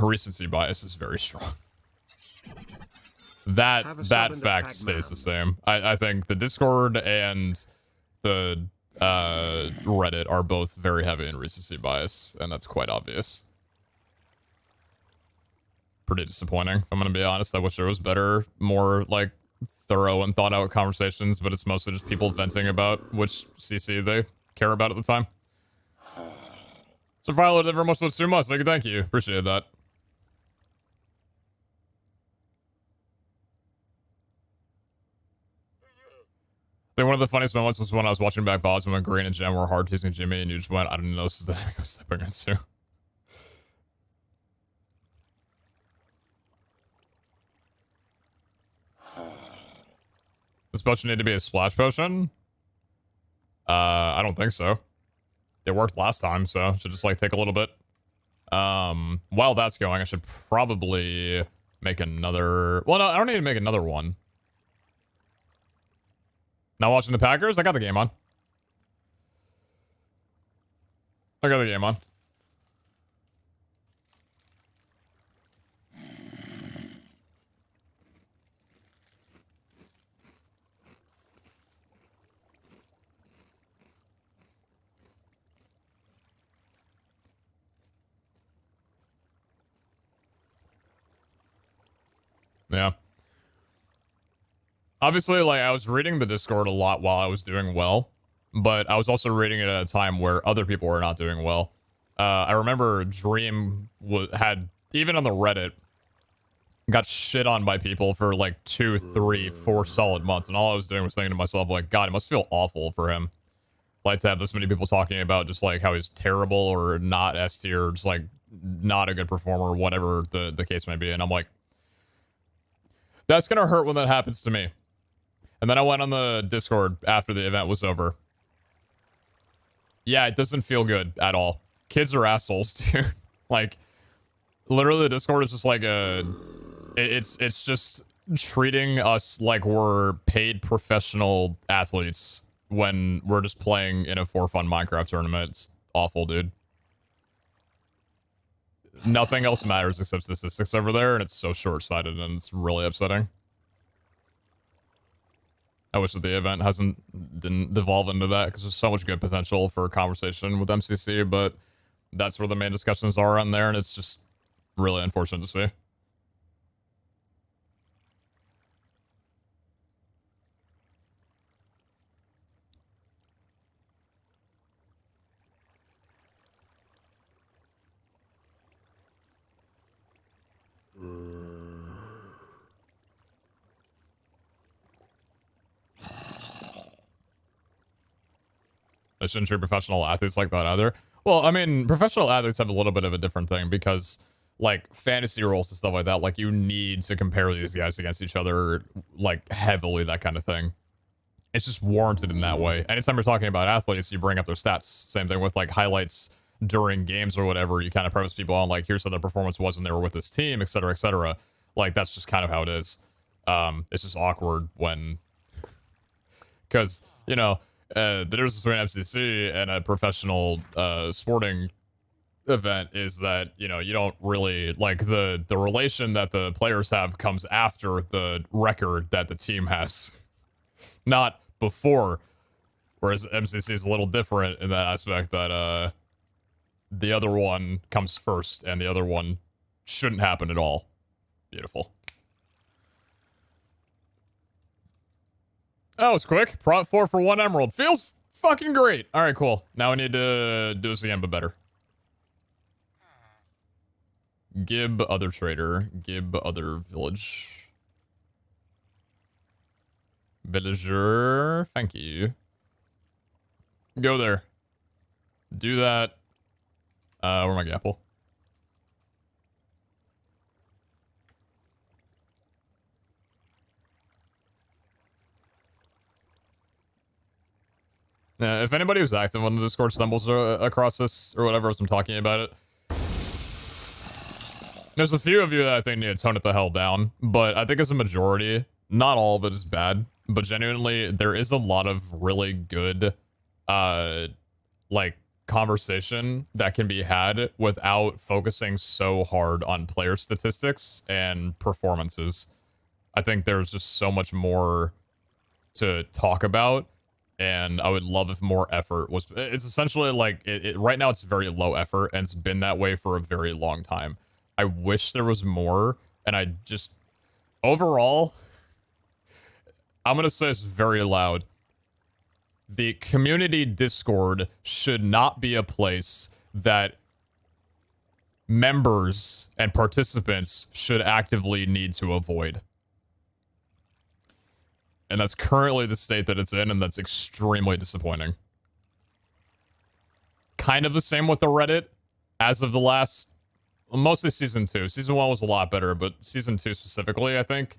Recency bias is very strong. That fact stays the same. I think the Discord and the Reddit are both very heavy in recency bias, and that's quite obvious. Pretty disappointing, if I'm gonna be honest. I wish there was better, more like thorough and thought out conversations, but it's mostly just people venting about which CC they care about at the time. So Violet, never much too much. Thank you. Appreciate that. I think one of the funniest moments was when I was watching back VODs when Green and Jem were hard teasing Jimmy, and you just went, I don't know, this is the dynamic I'm stepping into. Does potion need to be a splash potion? I don't think so. It worked last time, so should just like take a little bit. While that's going, I should probably make another. Well, no, I don't need to make another one. Not watching the Packers? I got the game on. I got the game on. Yeah. Obviously, like, I was reading the Discord a lot while I was doing well, but I was also reading it at a time where other people were not doing well. I remember Dream had, even on the Reddit, got shit on by people for like 2, 3, 4 solid months, and all I was doing was thinking to myself, like, God, it must feel awful for him. Like, to have this many people talking about just, like, how he's terrible or not S tier, just, like, not a good performer, whatever the case may be, and I'm like, that's gonna hurt when that happens to me. And then I went on the Discord after the event was over. Yeah, it doesn't feel good at all. Kids are assholes, dude. Like, literally the Discord is just like a... It's just treating us like we're paid professional athletes when we're just playing in a for fun Minecraft tournament. It's awful, dude. Nothing else matters except statistics over there, and it's so short-sighted, and it's really upsetting. I wish that the event didn't devolve into that, because there's so much good potential for a conversation with MCC, but that's where the main discussions are on there, and it's just really unfortunate to see. I shouldn't treat professional athletes like that either. Well, I mean, professional athletes have a little bit of a different thing because, like, fantasy roles and stuff like that, like, you need to compare these guys against each other, like, heavily, that kind of thing. It's just warranted in that way. Anytime you're talking about athletes, you bring up their stats. Same thing with, like, highlights during games or whatever. You kind of preface people on, like, here's how their performance was when they were with this team, et cetera, et cetera. Like, that's just kind of how it is. It's just awkward when... Because, you know... the difference between MCC and a professional sporting event is that, you know, you don't really, like, the relation that the players have comes after the record that the team has, not before, whereas MCC is a little different in that aspect that the other one comes first and the other one shouldn't happen at all. Beautiful. Oh, it's quick. Prot 4 for 1 emerald. Feels fucking great. All right, cool. Now I need to do this again, but better. Gib other trader. Gib other village. Villager. Thank you. Go there. Do that. Where my gapple? Yeah, if anybody who's active on the Discord stumbles across this or whatever as I'm talking about it, there's a few of you that I think need to tone it the hell down, but I think as a majority, not all of it is bad, but genuinely, there is a lot of really good, like, conversation that can be had without focusing so hard on player statistics and performances. I think there's just so much more to talk about, and I would love if more effort was... It's essentially like, right now it's very low effort, and it's been that way for a very long time. I wish there was more, and I just... Overall, I'm gonna say this very loud. The community Discord should not be a place that members and participants should actively need to avoid. And that's currently the state that it's in, and that's extremely disappointing. Kind of the same with the Reddit as of the last... Mostly Season 2. Season 1 was a lot better, but Season 2 specifically, I think,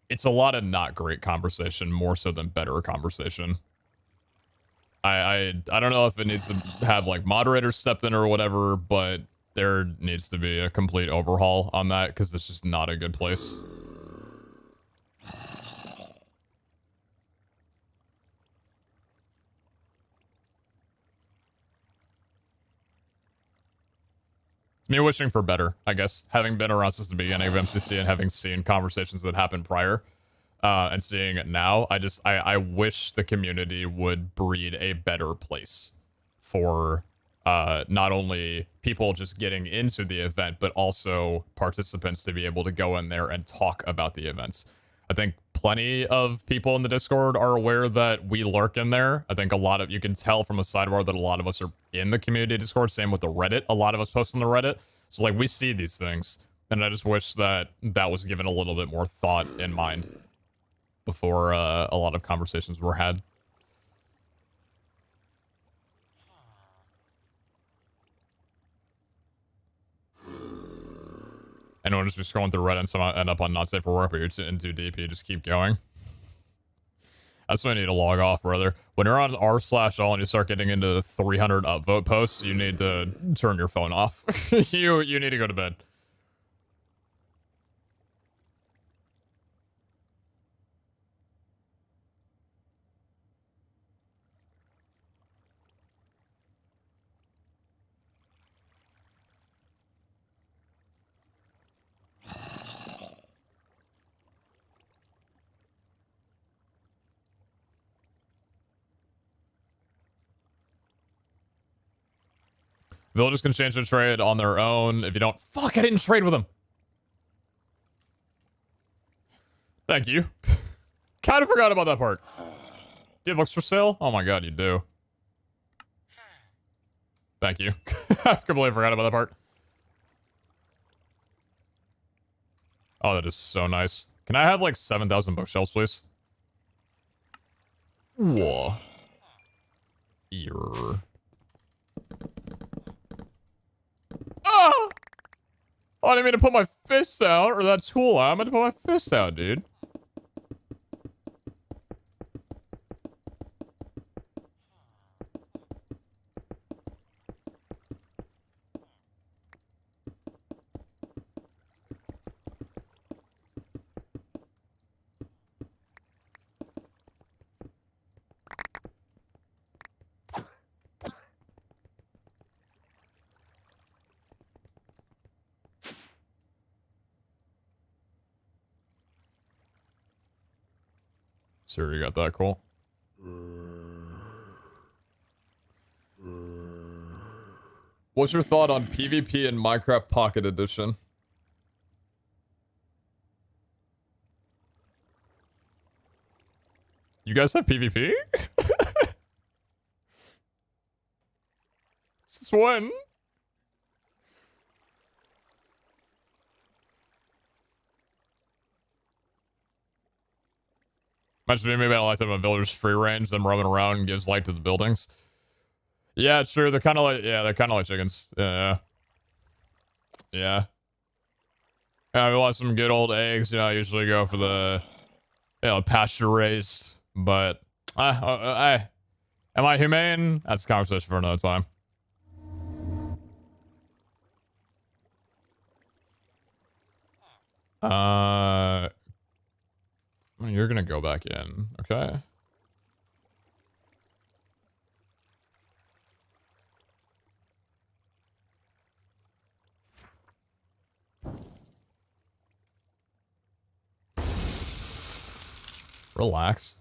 it's a lot of not great conversation, more so than better conversation. I don't know if it needs to have, like, moderators stepped in or whatever, but there needs to be a complete overhaul on that, because it's just not a good place. Me wishing for better, I guess. Having been around since the beginning of MCC and having seen conversations that happened prior, and seeing it now, I wish the community would breed a better place for not only people just getting into the event, but also participants to be able to go in there and talk about the events. I think plenty of people in the Discord are aware that we lurk in there. I think a lot of, you can tell from a sidebar that a lot of us are in the community Discord. Same with the Reddit. A lot of us post on the Reddit. So, like, we see these things. And I just wish that that was given a little bit more thought in mind before a lot of conversations were had. I don't just be scrolling through Reddit and somehow end up on not safe for work, but you're in too deep, you just keep going. That's when you need to log off, brother. When you're on r/all and you start getting into 300 upvote posts, you need to turn your phone off. you need to go to bed. Villagers can change their trade on their own. If you don't... Fuck, I didn't trade with them. Thank you. Kind of forgot about that part. Do you have books for sale? Oh my god, you do. Thank you. I completely forgot about that part. Oh, that is so nice. Can I have like 7,000 bookshelves, please? Whoa. Ear. Ah! Oh, I didn't mean to put my fist out, or that tool out. I meant to put my fist out, dude. Sure, you got that cool. What's your thought on PvP in Minecraft Pocket Edition? You guys have PvP? Since when? Imagine maybe I like to have a villager's free range, them roaming around and gives light to the buildings. Yeah, true. They're kind of like, yeah, they're kind of like chickens. Yeah. Yeah. Yeah, we want some good old eggs. You know, I usually go for the, you know, pasture raised But, am I humane? That's a conversation for another time. You're gonna go back in, okay? Relax.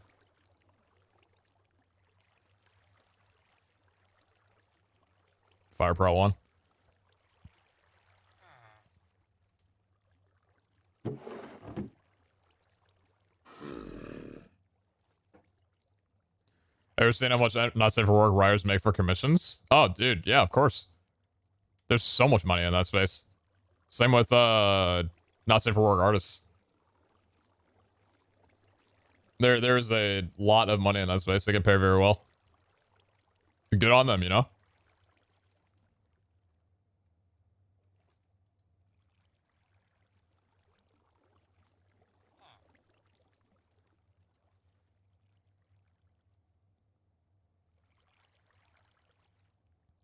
Fire Pro 1. Ever seen how much not safe for work writers make for commissions? Oh, dude, yeah, of course. There's so much money in that space. Same with not safe for work artists. There's a lot of money in that space. They get paid very well. Good on them, you know?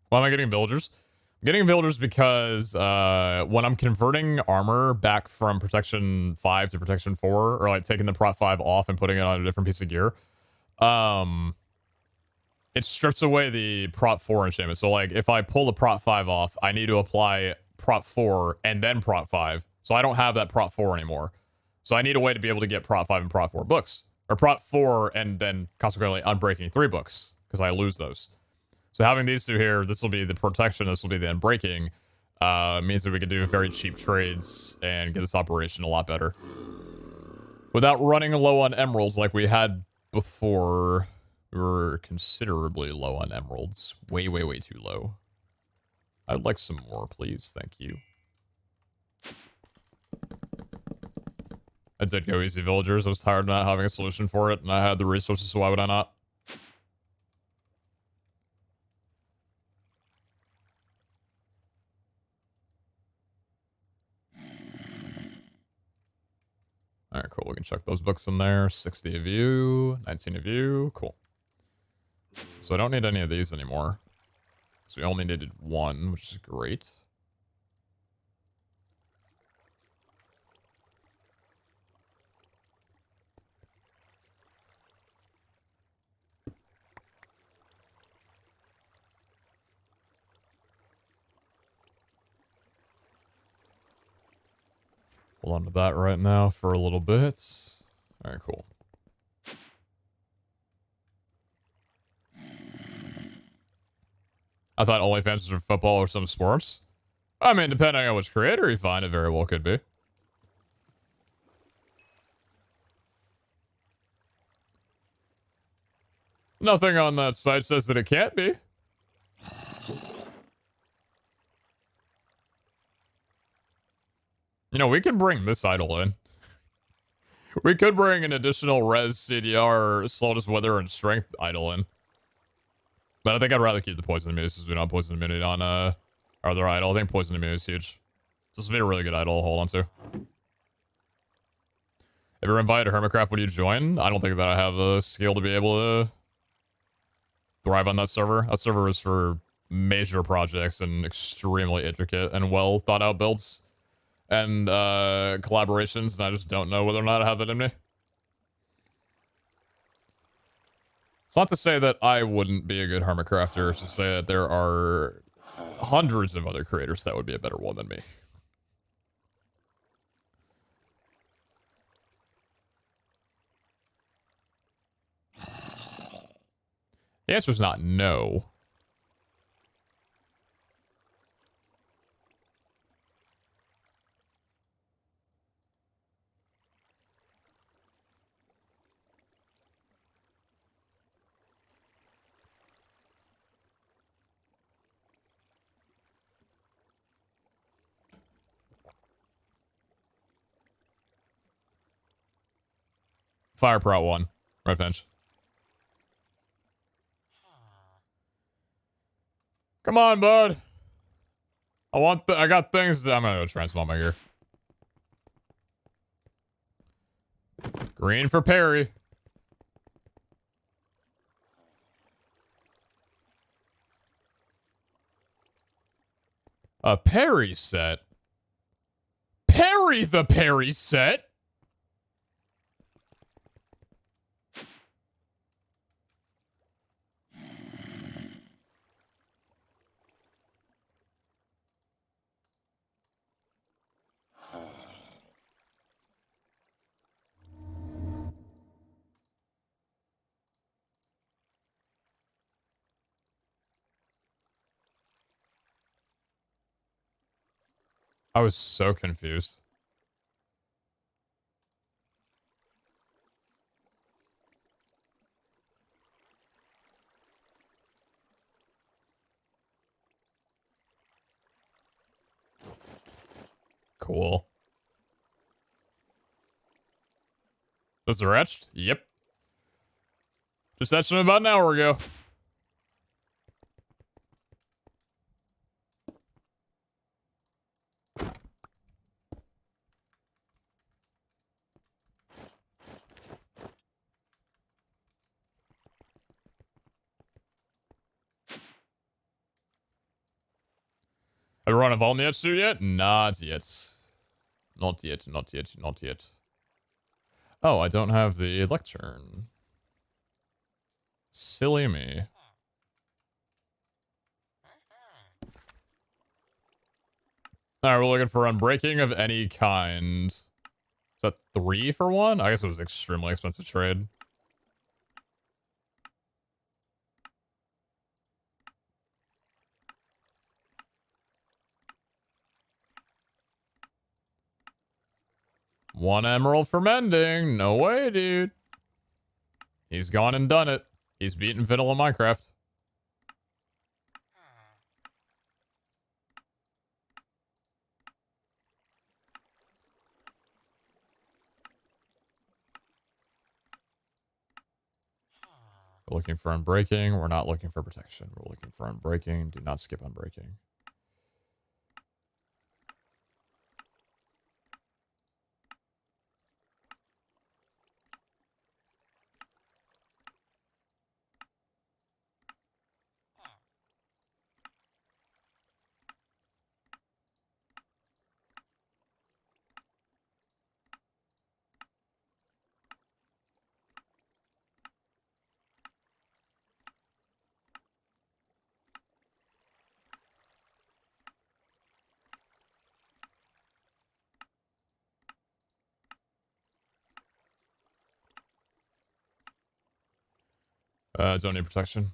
Why am I getting villagers? I'm getting villagers because when I'm converting armor back from protection 5 to protection 4, or like taking the prot 5 off and putting it on a different piece of gear, it strips away the prot 4 enchantment. So like if I pull the prot 5 off, I need to apply prot 4 and then prot 5. So I don't have that prot 4 anymore. So I need a way to be able to get prot 5 and prot 4 books. Or prot 4 and then consequently unbreaking 3 books, because I lose those. So having these two here, this will be the protection, this will be the unbreaking, means that we can do very cheap trades and get this operation a lot better. Without running low on emeralds like we had before. We were considerably low on emeralds. Way, way, way too low. I'd like some more, please. Thank you. I did go easy villagers. I was tired of not having a solution for it, and I had the resources, so why would I not? Alright, cool. We can chuck those books in there. 60 of you, 19 of you. Cool. So I don't need any of these anymore. So we only needed one, which is great. Hold on to that right now for a little bit. Alright, cool. I thought OnlyFans was for football or some sports. I mean, depending on which creator you find, it very well could be. Nothing on that site says that it can't be. You know, we could bring this idol in. We could bring an additional res, CDR, slowness, weather, and strength idol in. But I think I'd rather keep the poison immunity since we don't have poison immunity on our other idol. I think poison immunity is huge. This would be a really good idol to hold on to. If you're invited to Hermitcraft, would you join? I don't think that I have a skill to be able to thrive on that server. That server is for major projects and extremely intricate and well thought out builds and collaborations, and I just don't know whether or not I have it in me. It's not to say that I wouldn't be a good Hermitcrafter, it's to say that there are hundreds of other creators that would be a better one than me. The answer is not no. Fire Prot 1. Right, Finch. Come on, bud. I got things that I'm gonna go transmog my gear. Green for Perry. A Perry set? Perry the Perry set? I was so confused. Cool. Those are etched? Yep. Just etched them about an hour ago. Have you run a vault in the etch suit yet? Not yet. Not yet, not yet, not yet. Oh, I don't have the lectern. Silly me. Alright, we're looking for unbreaking of any kind. Is that 3 for 1? I guess it was an extremely expensive trade. One emerald for mending. No way, dude. He's gone and done it. He's beaten vanilla Minecraft. We're looking for unbreaking. We're not looking for protection. We're looking for unbreaking. Do not skip unbreaking. Don't need protection.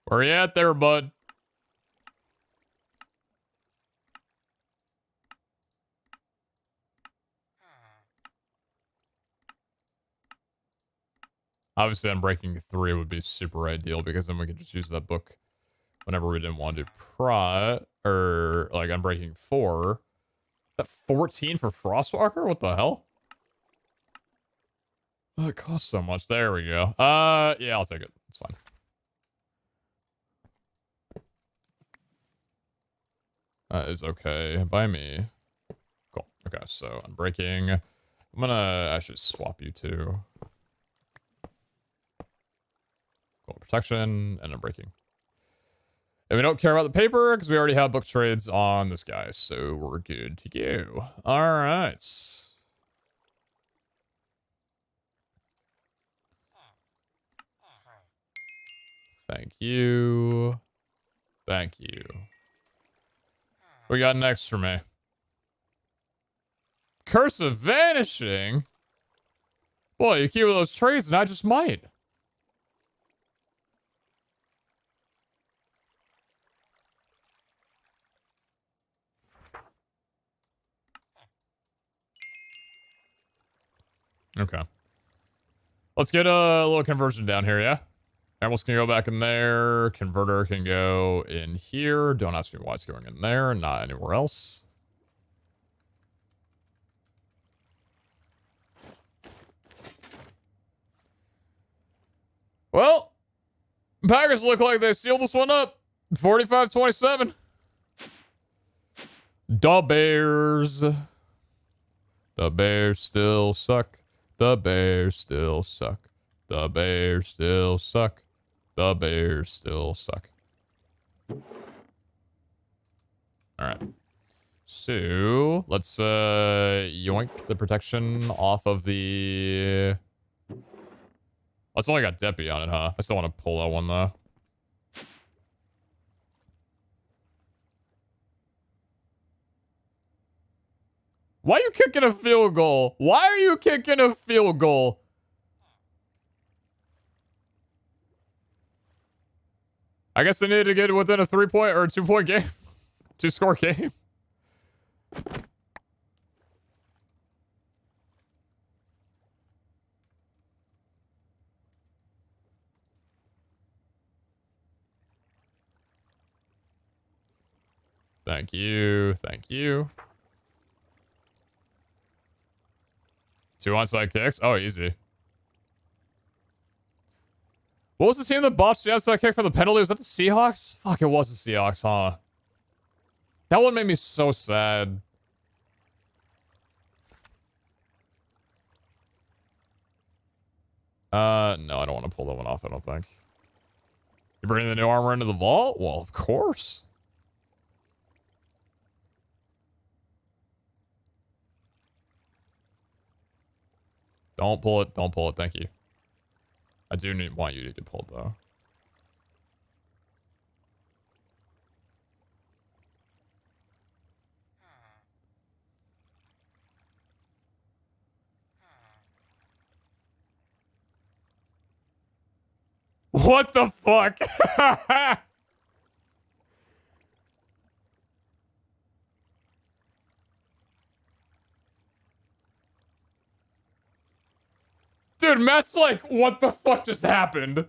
Where you at there, bud? Obviously, unbreaking 3 would be super ideal because then we could just use that book whenever we didn't want to pry, or like unbreaking 4. Is that 14 for Frostwalker? What the hell? Oh, it costs so much. There we go. Yeah, I'll take it. It's fine. That is okay by me. Cool. Okay, so unbreaking. I'm gonna actually swap you two. Cool. Protection and unbreaking. And we don't care about the paper because we already have book trades on this guy, so we're good to go. All right. Thank you. Thank you. What we got next for me? Curse of Vanishing? Boy, you keep with those trades and I just might. Okay. Let's get a little conversion down here, yeah? Emeralds can go back in there. Converter can go in here. Don't ask me why it's going in there, not anywhere else. Well, Packers look like they sealed this one up. 45-27. The Bears. The Bears still suck. The Bears still suck. The Bears still suck. The Bears still suck. Alright. So, let's, yoink the protection off of the... That's only got Deppy on it, huh? I still want to pull that one, though. Why are you kicking a field goal? Why are you kicking a field goal? I guess they need to get within a 3-point or a 2-point game. 2-score game. Thank you. Thank you. 2 onside kicks? Oh, easy. What was the team that botched the onside kick for the penalty? Was that the Seahawks? Fuck, it was the Seahawks, huh? That one made me so sad. No, I don't want to pull that one off, I don't think. You bringing the new armor into the vault? Well, of course. Don't pull it. Don't pull it. Thank you. I do want you to get pulled, though. What the fuck? Dude, Matt's like, what the fuck just happened?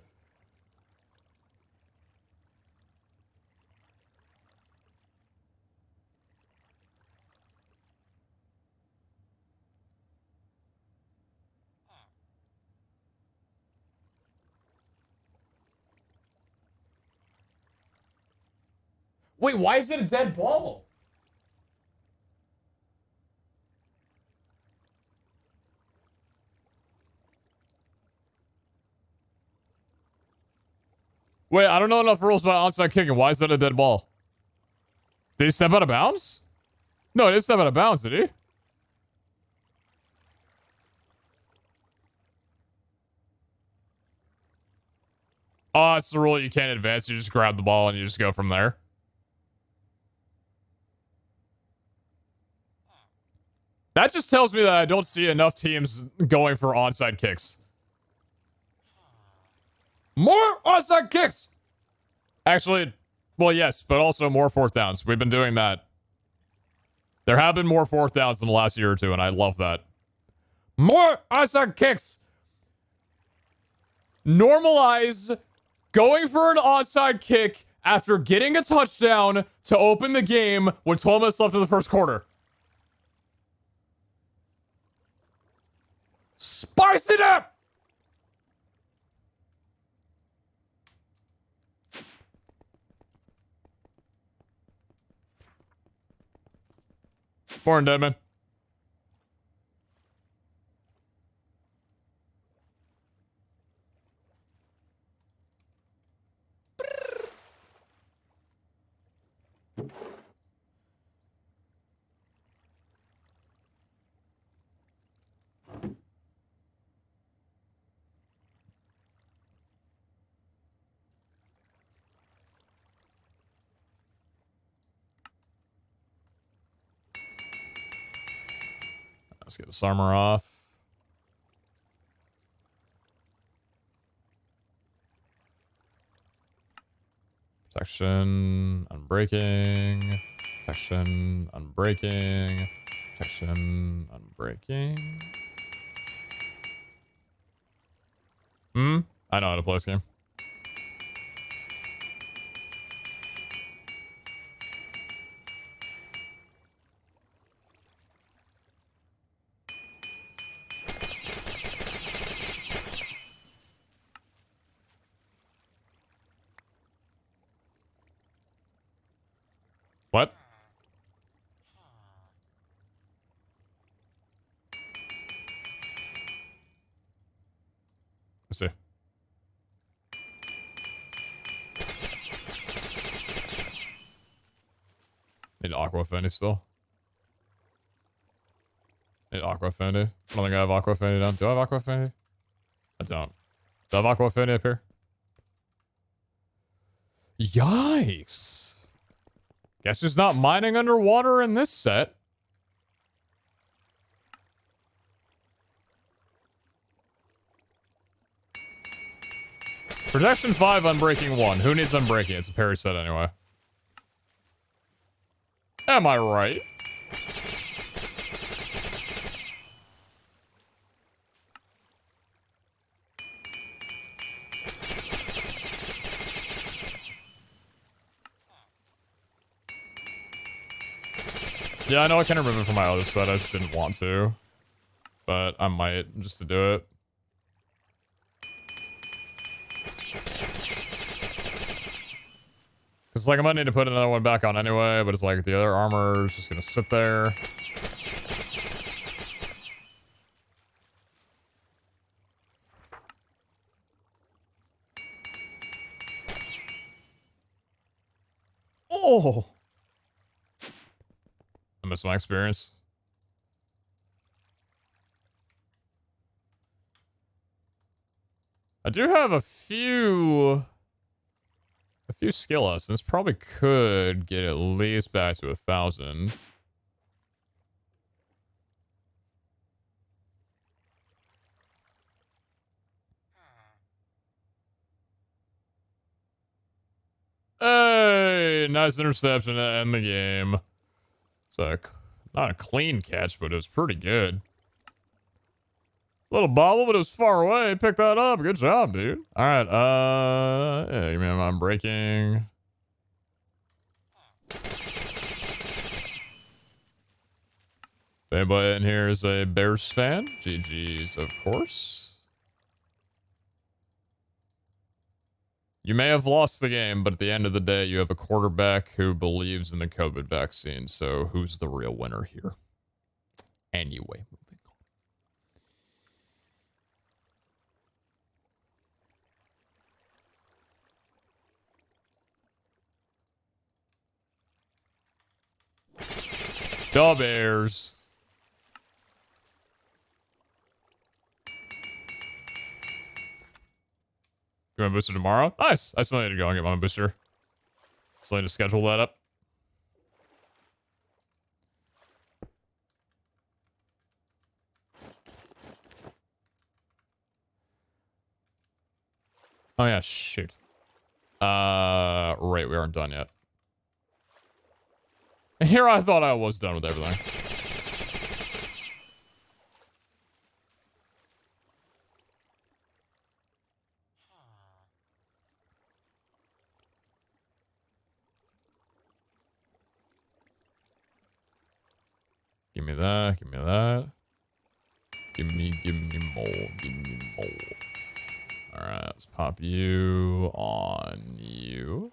Wait, why is it a dead ball? Wait, I don't know enough rules about onside kicking. Why is that a dead ball? Did he step out of bounds? No, he didn't step out of bounds, did he? Oh, it's the rule you can't advance. You just grab the ball and you just go from there. That just tells me that I don't see enough teams going for onside kicks. More onside kicks! Actually, well, yes, but also more 4th downs. We've been doing that. There have been more 4th downs in the last year or two, and I love that. More onside kicks! Normalize going for an onside kick after getting a touchdown to open the game with 12 minutes left in the first quarter. Spice it up! Morning, Deadman. Let's get this armor off. Protection, unbreaking. Protection, unbreaking. Protection, unbreaking. I know how to play this game. What? see. Need Aqua Fendi still. Need Aqua Fendi. I don't think I have Aqua Fendi down. Do I have Aqua Fendi? I don't. Do I have Aqua Fendi up here? Yikes. Guess who's not mining underwater in this set? Protection 5, Unbreaking 1. Who needs Unbreaking? It's a parry set anyway. Am I right? Yeah, I know I can remove it from my other set. I just didn't want to. But I might, just to do it. It's like I might need to put another one back on anyway, but it's like the other armor is just gonna sit there. Oh! I miss my experience. I do have a few skill lessons. Probably could get at least back to 1,000. Hey, nice interception to end the game. It's not a clean catch, but it was pretty good. Little bobble, but it was far away. Pick that up. Good job, dude. All right. Yeah, you mean I'm breaking. If anybody in here is a Bears fan, GG's, of course. You may have lost the game, but at the end of the day, you have a quarterback who believes in the COVID vaccine. So who's the real winner here? Anyway. The Bears. You want a booster tomorrow? Nice. I still need to go and get my booster. Still need to schedule that up. Oh yeah, shoot. Right, we aren't done yet. Here I thought I was done with everything. Give me that, give me that. Give me more, give me more. Alright, let's pop you on you.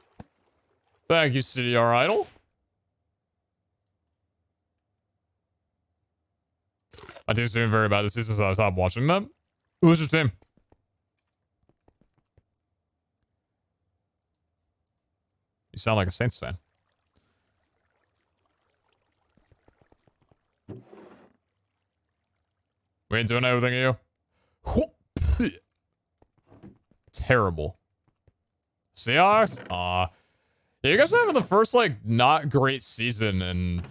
Thank you, CDR Idol. My team's doing very bad this season, so I stopped watching them. Who's your team? You sound like a Saints fan. We ain't doing everything to you. Terrible. Seahawks? Yeah, you guys are having the first, like, not great season in...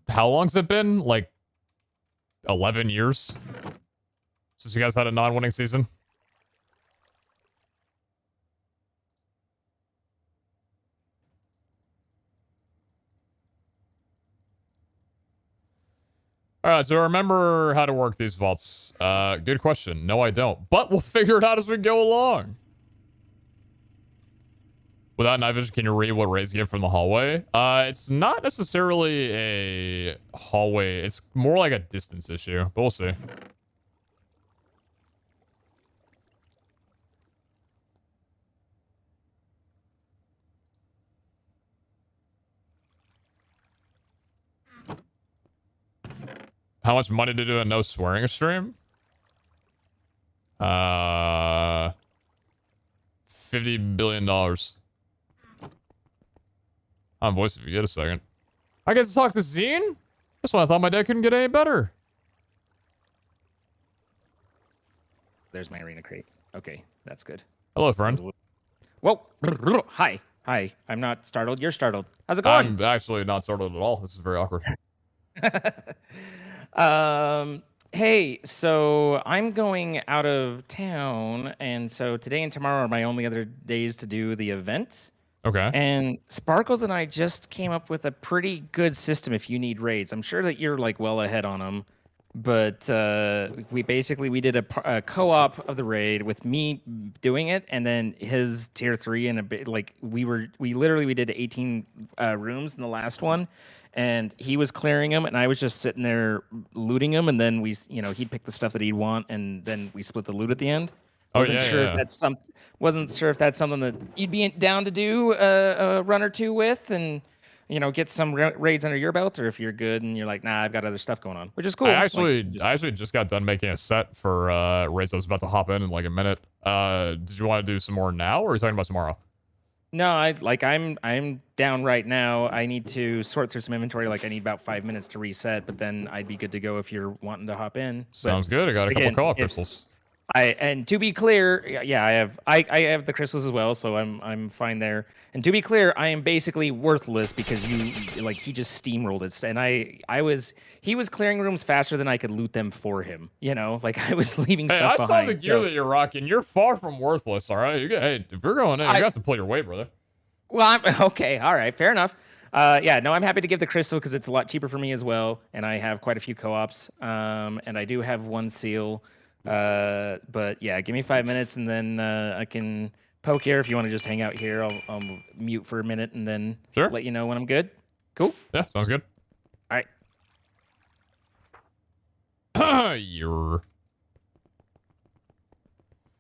How long's it been? Like, 11 years? Since you guys had a non-winning season? Alright, so remember how to work these vaults. Good question. No, I don't. But we'll figure it out as we go along. Without night vision, can you read what rays give from the hallway? It's not necessarily a hallway. It's more like a distance issue, but we'll see. How much money to do a no swearing stream? $50 billion. On voice if you get a second. I get to talk to Zine? That's why I thought my day couldn't get any better. There's my arena crate. Okay, that's good. Hello, friend. Whoa. Hi. Hi. I'm not startled. You're startled. How's it going? I'm actually not startled at all. This is very awkward. Hey, so I'm going out of town, and so today and tomorrow are my only other days to do the event. Okay. And Sparkles and I just came up with a pretty good system if you need raids. I'm sure that you're like well ahead on them, but we did a co-op of the raid with me doing it, and then his tier 3 and a bit like we did 18 rooms in the last one. And he was clearing them, and I was just sitting there looting them, and then he'd pick the stuff that he'd want, and then we split the loot at the end. Wasn't sure if that's something that you'd be down to do a run or two with, and get some raids under your belt, or if you're good and you're like, nah, I've got other stuff going on, which is cool. I actually just got done making a set for raids. I was about to hop in like a minute. Did you want to do some more now, or are you talking about tomorrow? No, I'm down right now. I need to sort through some inventory. Like I need about 5 minutes to reset, but then I'd be good to go if you're wanting to hop in. Sounds good. I got a couple co-op crystals. And to be clear, yeah, I have the crystals as well, so I'm fine there. And to be clear, I am basically worthless because he just steamrolled it, and he was clearing rooms faster than I could loot them for him. Like I was leaving stuff behind. I saw the gear that you're rocking. You're far from worthless. All right, hey, if you're going in, you have to pull your weight, brother. Well, I'm okay. All right, fair enough. Yeah, no, I'm happy to give the crystal because it's a lot cheaper for me as well, and I have quite a few co-ops. And I do have one seal. But yeah, give me 5 minutes and then I can poke here if you want to just hang out here. I'll mute for a minute and then let you know when I'm good. Cool. Yeah, sounds good. All right.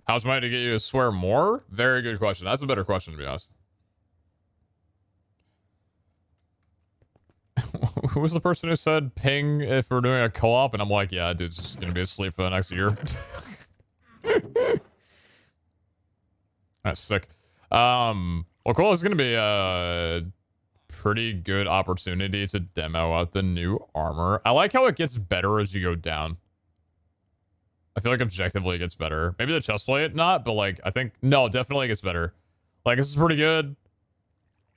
How's money to get you to swear more? Very good question. That's a better question, to be honest. Who was the person who said ping if we're doing a co-op? And I'm like, yeah, dude's just gonna be asleep for the next year. That's sick. Well, cool. It's gonna be a pretty good opportunity to demo out the new armor. I like how it gets better as you go down. I feel like objectively it gets better. Maybe the chestplate not, but like I think no, definitely it gets better. Like this is pretty good.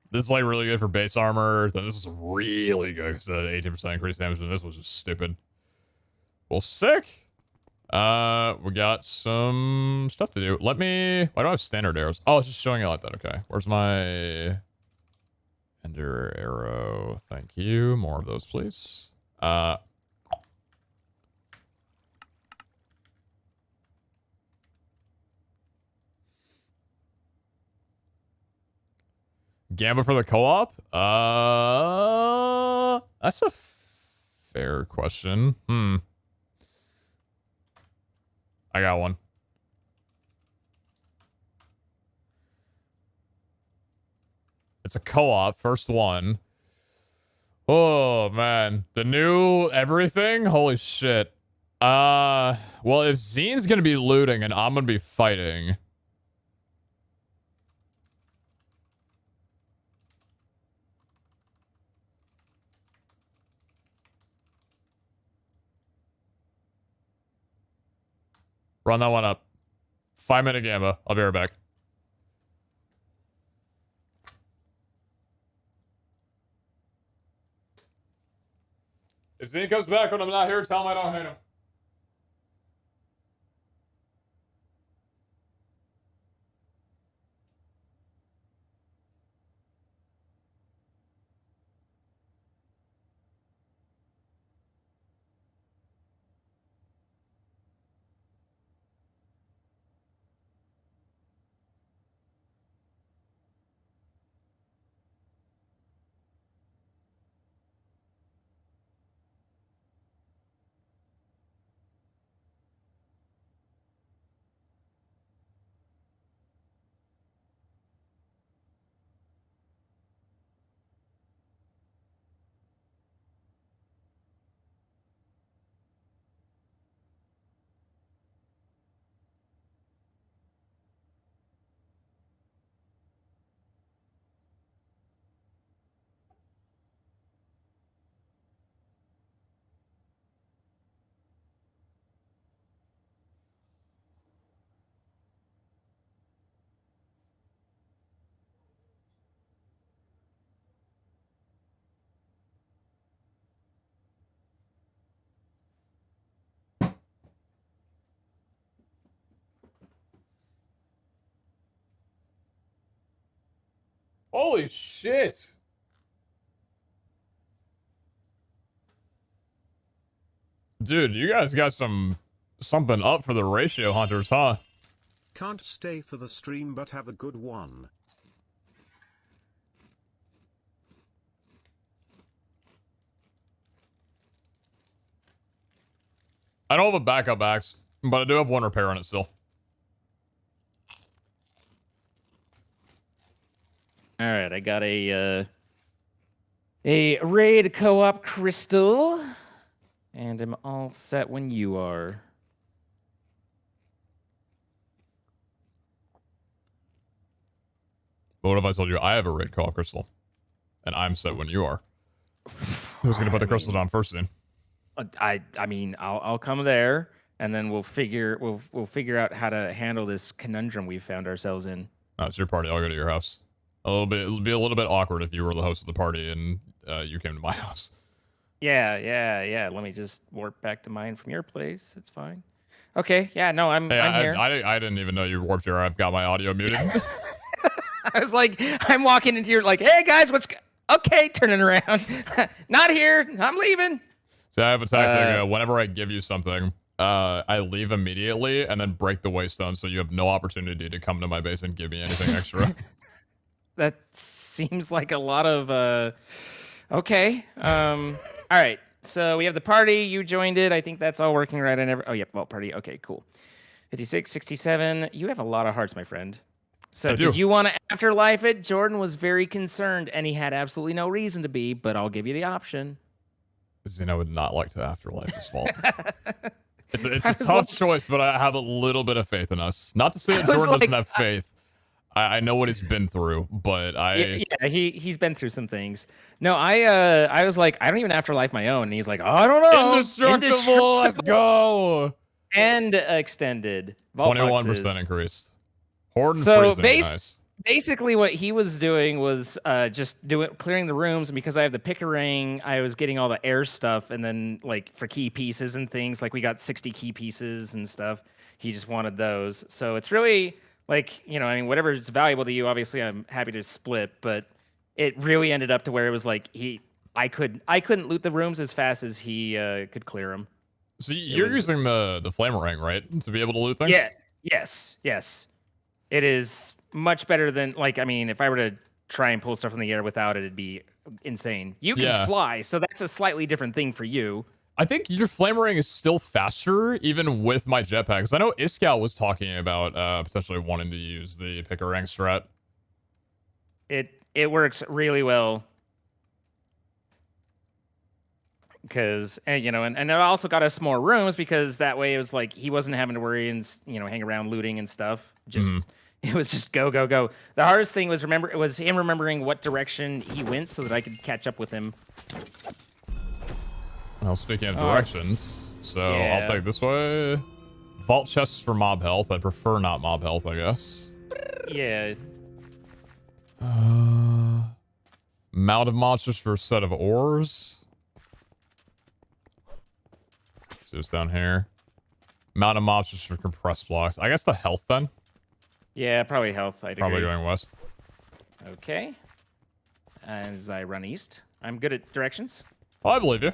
This is like really good for base armor. Then this is really good because the 18% increased damage, and this was just stupid. Well, sick. We got some stuff to do. Why do I have standard arrows? Oh, it's just showing it like that. Okay. Where's my ender arrow? Thank you. More of those, please. Gamba for the co-op? That's a fair question. I got one. It's a co-op, first one. Oh, man. The new everything? Holy shit. Well, if Zine's gonna be looting and I'm gonna be fighting... Run that one up. 5-minute Gamba. I'll be right back. If Zane comes back when I'm not here, tell him I don't hate him. Holy shit. Dude, you guys got something up for the ratio hunters, huh? Can't stay for the stream but have a good one. I don't have a backup axe, but I do have one repair on it still. All right, I got a raid co-op crystal, and I'm all set when you are. But what if I told you I have a raid call crystal, and I'm set when you are? Who's gonna put the crystals on first then? I mean, I'll come there, and then we'll figure out how to handle this conundrum we found ourselves in. Oh, it's your party. I'll go to your house. It'll be a little bit awkward if you were the host of the party and you came to my house. Yeah. Let me just warp back to mine from your place. It's fine. Okay. Yeah. No, I'm here. I didn't even know you warped here. I've got my audio muted. I was like, I'm walking into your like, hey guys, okay, turning around. Not here. I'm leaving. So I have a tactic. Whenever I give you something, I leave immediately and then break the waystone, so you have no opportunity to come to my base and give me anything extra. That seems like a lot of okay. All right. So we have the party. You joined it. I think that's all working right. Oh, yep. Well, party. Okay, cool. 56, 67. You have a lot of hearts, my friend. So did you want to afterlife it? Jordan was very concerned, and he had absolutely no reason to be, but I'll give you the option. Zeno would not like to afterlife his fault. It's a tough choice, but I have a little bit of faith in us. Not to say that Jordan doesn't have faith. I know what he's been through, but he's been through some things. No, I was like, I don't even afterlife my own, and he's like, oh, I don't know. Indestructible, let's go. And extended. 21% increased. Horde and so freezing, nice. Basically, what he was doing was just clearing the rooms, and because I have the pickering, I was getting all the air stuff, and then like for key pieces and things, like we got 60 key pieces and stuff. He just wanted those, so it's really. Like, you know, I mean, whatever is valuable to you, obviously I'm happy to split, but it really ended up to where it was like I couldn't loot the rooms as fast as he could clear them. So you're using the flame ring, right, to be able to loot things? Yeah. Yes. It is much better than, like, I mean, if I were to try and pull stuff from the air without it, it'd be insane. You can fly, so that's a slightly different thing for you. I think your flame ring is still faster, even with my jetpack. Because I know Iskal was talking about potentially wanting to use the pick-a-ring strat. It works really well. Because, you know, and it also got us more rooms, because that way it was like he wasn't having to worry and, you know, hang around looting and stuff. Just It was just go. The hardest thing was him remembering what direction he went so that I could catch up with him. Well, speaking of directions, so I'll take this way. Vault chests for mob health. I prefer not mob health, I guess. Yeah. Mound of monsters for a set of ores. So it's down here. Mound of monsters for compressed blocks. I guess the health then. Yeah, probably health. Probably going west. Okay. As I run east, I'm good at directions. Oh, I believe you.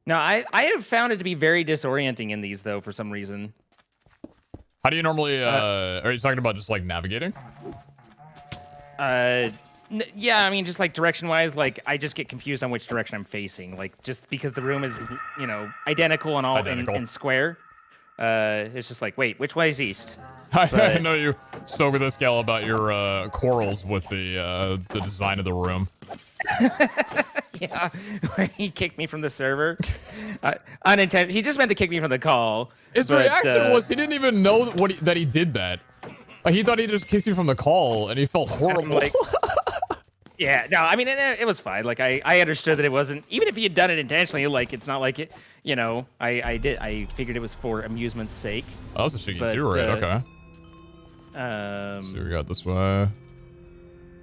No, I have found it to be very disorienting in these, though, for some reason. How do you normally, are you talking about just, like, navigating? Yeah, I mean, just, like, direction-wise, like, I just get confused on which direction I'm facing. Like, just because the room is, you know, identical and all in square. It's just like, wait, which way is east? I know you spoke with this gal about your, quarrels with the design of the room. Yeah, he kicked me from the server. Unintended. He just meant to kick me from the call. His reaction was he didn't even know that he did that. Like, he thought he just kicked you from the call, and he felt horrible. Like, yeah, no, I mean, it was fine. Like, I understood that it wasn't, even if he had done it intentionally, like, it's not like it, you know, I figured it was for amusement's sake. Oh, that was a Shiggy too, right? Okay. So we got this way.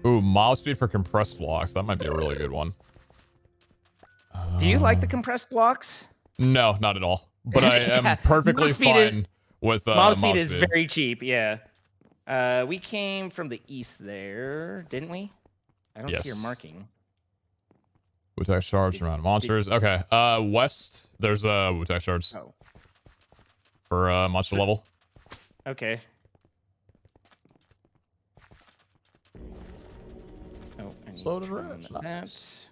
Ooh, mob speed for compressed blocks. That might be a really good one. Do you like the compressed blocks? No, not at all. But I am perfectly fine with mob speed is very cheap. Yeah. We came from the east there, didn't we? I don't see your Yes. marking. Wutek shards around monsters. Okay. West. There's Wutek shards Oh. for monster level. Okay. Oh, I need Slow to to turn rest. on Nice.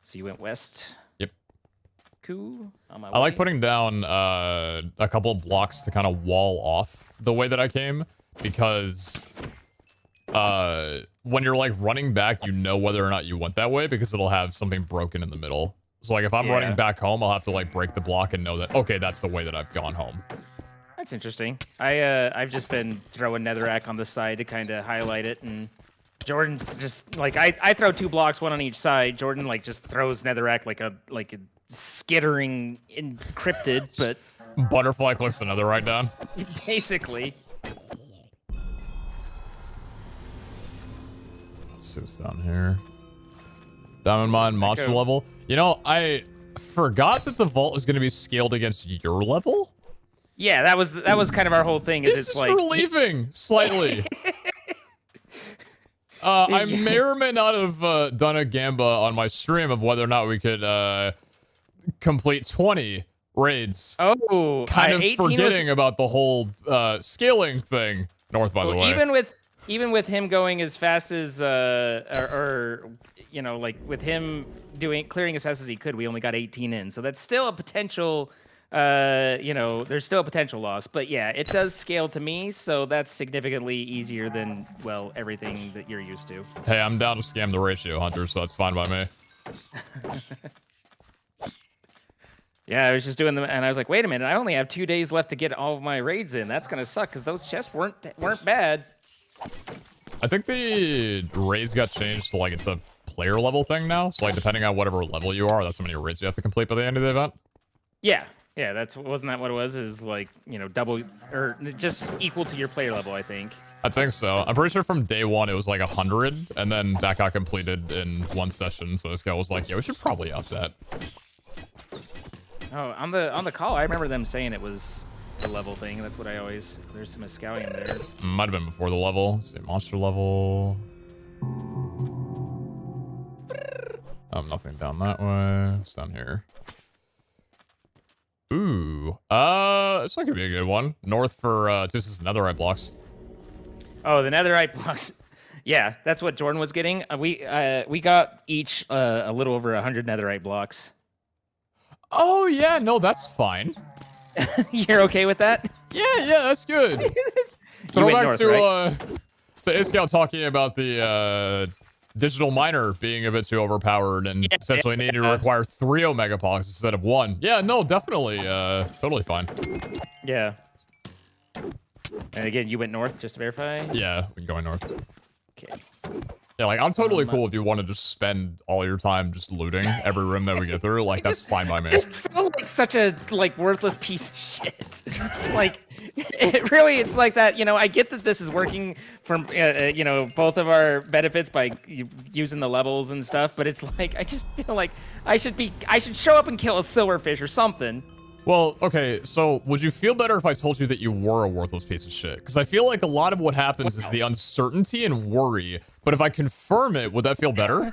So you went west. Yep. Cool. On my I like way. putting down a couple of blocks to kind of wall off the way that I came, because when you're like running back, you know whether or not you went that way because it'll have something broken in the middle. So like if I'm running Yeah. back home, I'll have to like break the block and know that, okay, that's the way that I've gone home. That's interesting. I've just been throwing netherrack on the side to kind of highlight it, and Jordan just like I throw 2 blocks, one on each side. Jordan like just throws netherrack like a skittering encrypted, but Butterfly clicks the netherite down. basically. Let's see what's down here. Diamond mine, monster Echo. level. You know, I forgot that the vault is going to be scaled against your level. Yeah, that was kind of our whole thing. This is relieving slightly. I may or may not have done a gamba on my stream of whether or not we could complete 20 raids. Oh, Kind of 18 forgetting about the whole scaling thing. North, by the way. Even with him going as fast as or you know, like with him clearing as fast as he could, we only got 18 in. So that's still a potential you know, there's still a potential loss, but yeah, it does scale to me, so that's significantly easier than, well, everything that you're used to. Hey, I'm down to scam the ratio, Hunter, so that's fine by me. Yeah, I was just doing them, and I was like, wait a minute, I only have 2 days left to get all of my raids in. That's gonna suck, because those chests weren't bad. I think the raids got changed to like it's a player level thing now, so like depending on whatever level you are, that's how many raids you have to complete by the end of the event. Yeah. Yeah, wasn't that what it was? Is like, you know, double or just equal to your player level, I think. I think so. I'm pretty sure from day one it was like 100, and then that got completed in one session. So this guy was like, "Yeah, we should probably up that." Oh, on the call, I remember them saying it was a level thing. That's what I always. There's some Escallion there. Might have been before the level. Let's see, monster level. Nothing down that way. It's down here. Ooh, this not gonna be a good one. North for Tus's netherite blocks. Oh, the netherite blocks. Yeah, that's what Jordan was getting. We got each a little over 100 netherite blocks. Oh yeah, no, that's fine. You're okay with that? Yeah, that's good. You Throwback went north, to right? to Iskal talking about the digital miner being a bit too overpowered and potentially needing to require 3 omega blocks instead of 1. Yeah, no, definitely, totally fine. Yeah. And again, you went north just to verify? Yeah, we can go north. Okay. Yeah, like I'm totally cool if you want to just spend all your time just looting every room that we get through. Like that's fine by me. Just felt like such a worthless piece of shit. Like it's like that. You know, I get that this is working for you know, both of our benefits by using the levels and stuff, but it's like I just feel like I should show up and kill a silverfish or something. Well, okay, so would you feel better if I told you that you were a worthless piece of shit? Because I feel like a lot of what happens is the uncertainty and worry, but if I confirm it, would that feel better?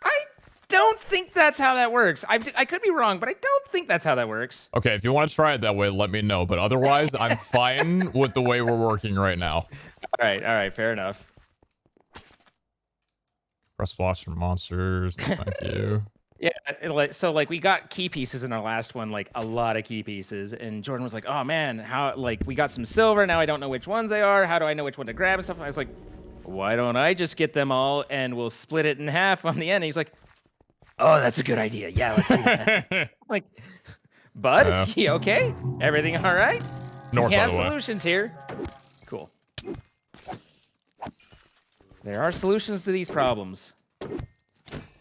I don't think that's how that works. I could be wrong, but I don't think that's how that works. Okay, if you want to try it that way, let me know, but otherwise, I'm fine with the way we're working right now. All right, fair enough. Press blocks for monsters, no, thank you. Yeah, so we got key pieces in our last one, like a lot of key pieces, and Jordan was like, "Oh man, how we got some silver, now I don't know which ones they are. How do I know which one to grab and stuff?" And I was like, "Why don't I just get them all and we'll split it in half on the end?" And he's like, "Oh, that's a good idea. Yeah, let's do that." Like, bud, you okay? Everything all right? North, We have by the way. solutions here. Cool. There are solutions to these problems.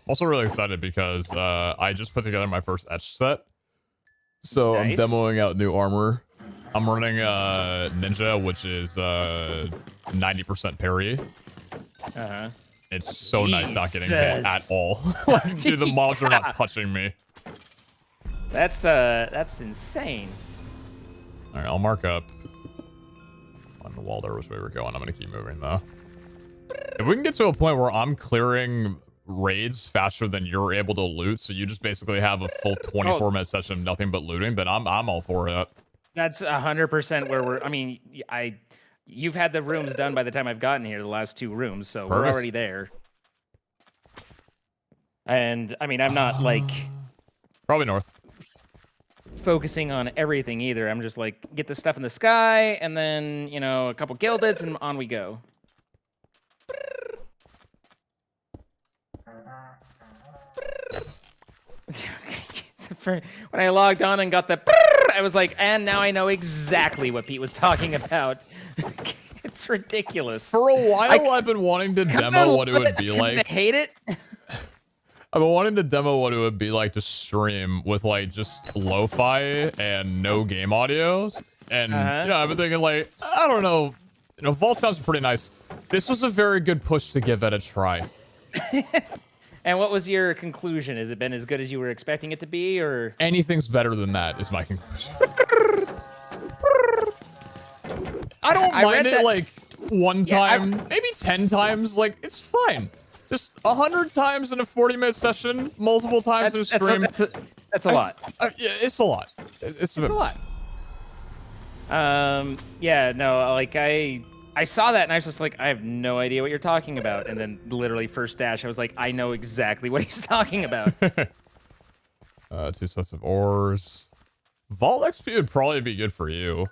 Also really excited because I just put together my first etch set. So Nice. I'm demoing out new armor. I'm running Ninja, which is 90% parry. Uh-huh. It's so nice not getting hit Jesus. at all. Like, dude, the mobs are not touching me. That's insane. All right, I'll mark up. On the wall there was where we were going. I'm gonna keep moving though. If we can get to a point where I'm clearing raids faster than you're able to loot, so you just basically have a full 24-minute session of nothing but looting, then I'm all for it. That's 100% where we're. I mean, you've had the rooms done by the time I've gotten here. The last 2 rooms, so we're already there. And I mean, I'm not like probably north. Focusing on everything either. I'm just like get the stuff in the sky, and then you know a couple gildeds, and on we go. When I logged on and got the, I was like, and now I know exactly what Pete was talking about. It's ridiculous. For a while, I've been wanting to demo what it would be like. I hate it. I've been wanting to demo what it would be like to stream with like just lo-fi and no game audios. And I've been thinking like, I don't know, Vault sounds pretty nice. This was a very good push to give it a try. And what was your conclusion? Has it been as good as you were expecting it to be, or anything's better than that? Is my conclusion. I don't mind it like one time, maybe 10 times. Like it's fine. Just 100 times in a 40-minute session, multiple times in a stream. That's a lot. Yeah, it's a lot. It's a lot. Yeah, no, like I saw that and I was just like, I have no idea what you're talking about. And then literally first dash, I was like, I know exactly what he's talking about. 2 sets of ores. Vault XP would probably be good for you.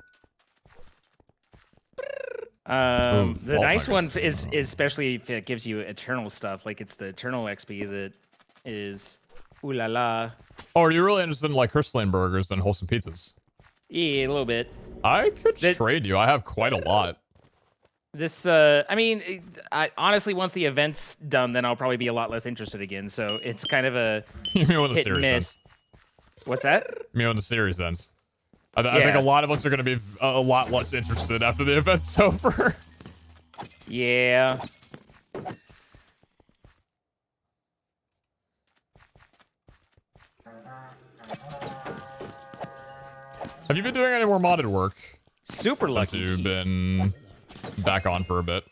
The nice one is especially if it gives you eternal stuff, like it's the eternal XP that is ooh la la. Oh, are you really interested in like crystalline burgers than wholesome pizzas? Yeah, a little bit. I could trade you. I have quite a lot. This, I mean, honestly, once the event's done, then I'll probably be a lot less interested again. So it's kind of a you mean when the series ends? What's that? You mean when the series ends? I think a lot of us are going to be a lot less interested after the event's over. Yeah. Have you been doing any more modded work? Super lucky. Since you've been back on for a bit.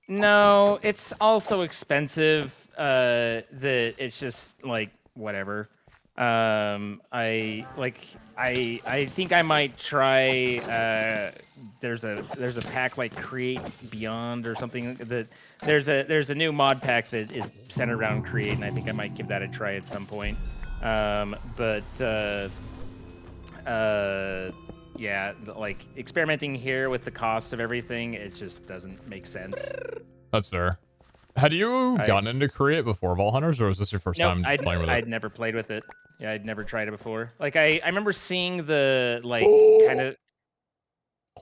No, it's also expensive. That it's just like whatever. I think I might try. There's a pack like Create Beyond or something that there's a new mod pack that is centered around Create, and I think I might give that a try at some point. Yeah, like experimenting here with the cost of everything, it just doesn't make sense. That's fair. Had you gotten into Create before Vault Hunters, or was this your first time playing with it? I'd never played with it. Yeah, I'd never tried it before. Like I remember seeing the like kind of.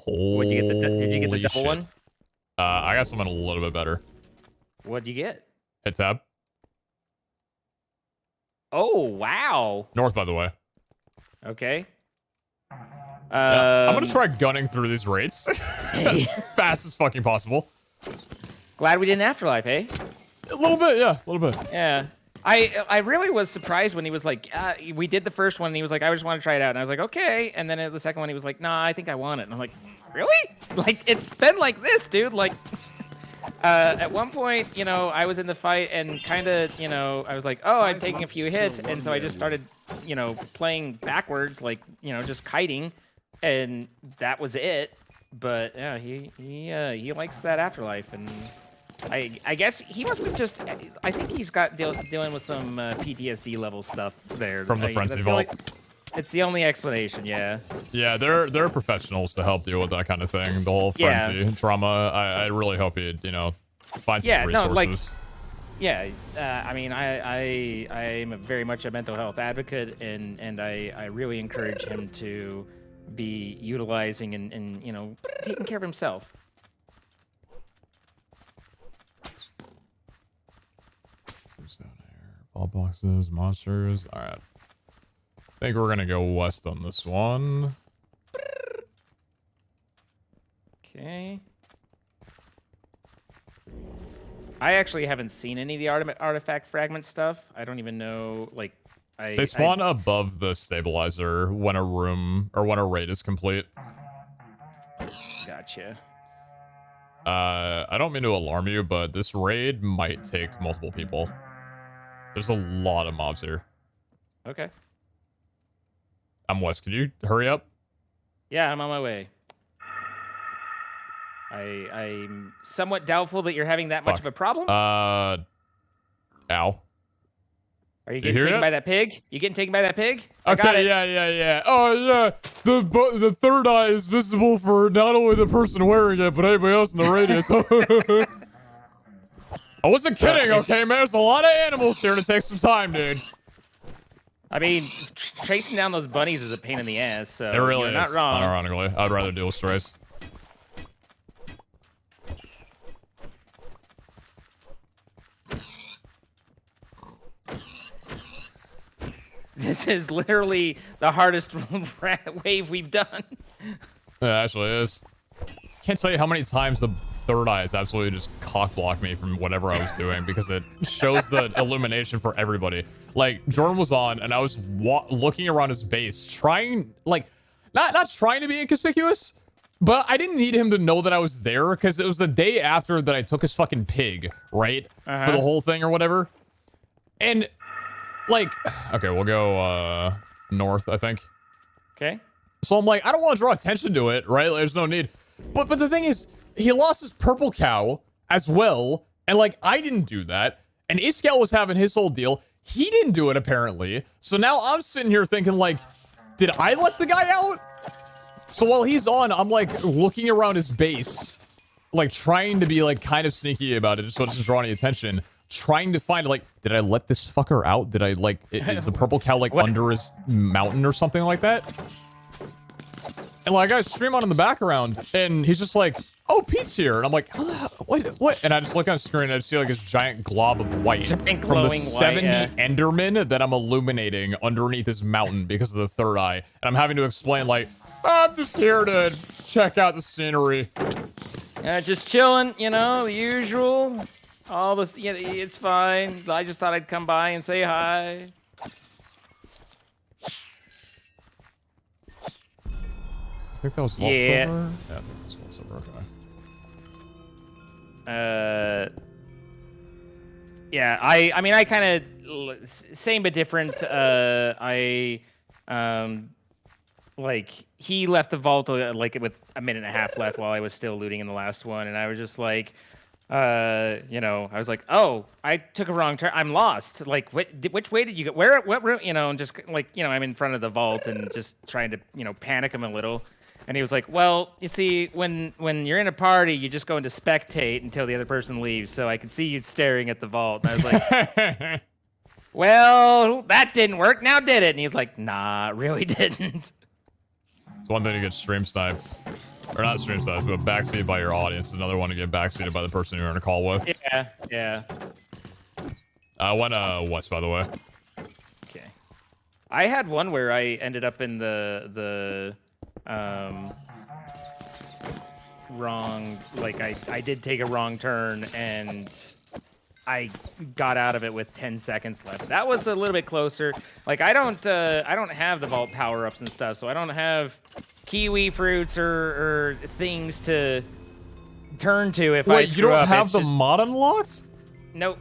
Did you get the double one? I got something a little bit better. What'd you get? Hit tab. Oh wow. North, by the way. Okay. I'm gonna try gunning through these raids as fast as fucking possible. Glad we didn't Afterlife, eh? A little bit, yeah, a little bit. Yeah. I really was surprised when he was like, we did the first one, and he was like, I just want to try it out. And I was like, okay. And then the second one, he was like, nah, I think I want it. And I'm like, really? Like, it's been like this, dude. Like, at one point, you know, I was in the fight and kind of, you know, I was like, oh, I'm taking a few hits. And so I just started, you know, playing backwards, like, you know, just kiting. And that was it. But yeah, he likes that Afterlife, and I guess he must have just. I think he's got dealing with some PTSD level stuff there from the Frenzy Vault. It's the only explanation, yeah. Yeah, they're professionals to help deal with that kind of thing. The whole frenzy trauma. I really hope he finds some resources. No, like, yeah, I mean, I'm very much a mental health advocate, and I really encourage him to be utilizing and you know, taking care of himself. Who's down here? Ball boxes, monsters. All right. I think we're gonna go west on this one. Okay. I actually haven't seen any of the artifact fragment stuff. I don't even know, like, they spawn above the stabilizer when a room or when a raid is complete. Gotcha. I don't mean to alarm you, but this raid might take multiple people. There's a lot of mobs here. Okay. I'm West. Can you hurry up? Yeah, I'm on my way. I'm somewhat doubtful that you're having that much of a problem. Ow. Are you getting taken by that pig? You getting taken by that pig? I got Okay, it. yeah. Oh, yeah. The third eye is visible for not only the person wearing it, but anybody else in the radius. I wasn't kidding, okay, man? There's a lot of animals here, and it takes some time, dude. I mean, chasing down those bunnies is a pain in the ass, so It really you're is, not wrong. unironically. I'd rather deal with strays. This is literally the hardest wave we've done. It actually is. Can't tell you how many times the third eye has absolutely just cock-blocked me from whatever I was doing because it shows the illumination for everybody. Like, Jordan was on, and I was looking around his base, trying, like, not trying to be inconspicuous, but I didn't need him to know that I was there because it was the day after that I took his fucking pig, right? For the whole thing or whatever. And, like, okay, we'll go, north, I think. Okay. So I'm like, I don't want to draw attention to it, right? Like, there's no need. But the thing is, he lost his purple cow as well, and like, I didn't do that. And Iskel was having his whole deal. He didn't do it, apparently. So now I'm sitting here thinking, like, did I let the guy out? So while he's on, I'm like looking around his base, like trying to be like kind of sneaky about it just so it doesn't draw any attention. Trying to find, like, did I let this fucker out? Did I, like, is the purple cow, like, under his mountain or something like that? And, like, I stream on in the background, and he's just like, oh, Pete's here. And I'm like, what? And I just look on the screen, and I see, like, this giant glob of white from the 70 Endermen that I'm illuminating underneath this mountain because of the third eye. And I'm having to explain, like, I'm just here to check out the scenery. Just chilling, you know, the usual. All this, yeah, it's fine. I just thought I'd come by and say hi. I think that was Vault Silver? Yeah, I think it was Vault Silver, okay. Yeah, I mean, I kind of, same but different. Like, he left the vault, like, with a minute and a half left while I was still looting in the last one, and I was just like, you know, I was like, oh, I took a wrong turn. I'm lost. Like, which way did you go? What room? You know, and just like, you know, I'm in front of the vault and just trying to, you know, panic him a little. And he was like, well, you see, when you're in a party, you just go into spectate until the other person leaves. So I could see you staring at the vault. And I was like, well, that didn't work. Now did it? And he was like, nah, it really didn't. It's one thing to get stream sniped. Or not stream sniped, but backseated by your audience. Another one to get backseated by the person you're in a call with. Yeah. I went west, by the way. Okay. I had one where I ended up in the wrong, like I did take a wrong turn and I got out of it with 10 seconds left. That was a little bit closer. Like I don't have the vault power-ups and stuff, so I don't have kiwi fruits or things to turn to if I screw up. You don't have the mod unlocked? Nope.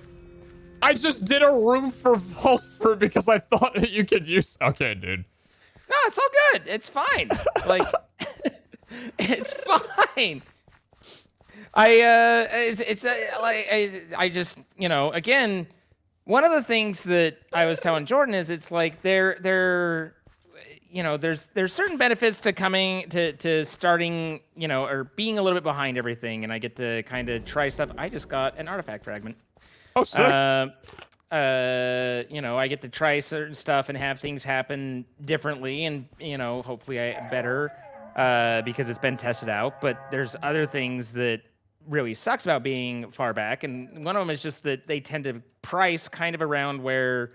I just did a room for vault fruit because I thought that you could use. Okay, dude. No, it's all good. It's fine. Like, it's fine. I just, you know, again, one of the things that I was telling Jordan is it's like they're you know, there's certain benefits to coming to starting, you know, or being a little bit behind everything, and I get to kind of try stuff. I just got an artifact fragment. Oh, sick. You know, I get to try certain stuff and have things happen differently and, you know, hopefully better because it's been tested out. But there's other things that really sucks about being far back. And one of them is just that they tend to price kind of around where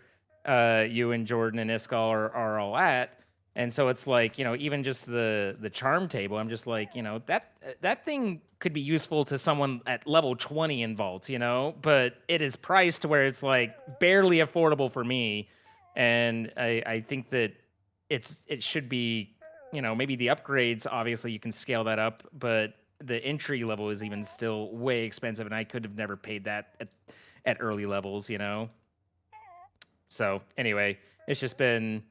you and Jordan and Iskall are all at. And so it's like, you know, even just the charm table, I'm just like, you know, that thing could be useful to someone at level 20 in vaults, you know, but it is priced to where it's like barely affordable for me. And I think that it should be, you know, maybe the upgrades, obviously you can scale that up, but the entry level is even still way expensive, and I could have never paid that at early levels, you know. So anyway, it's just been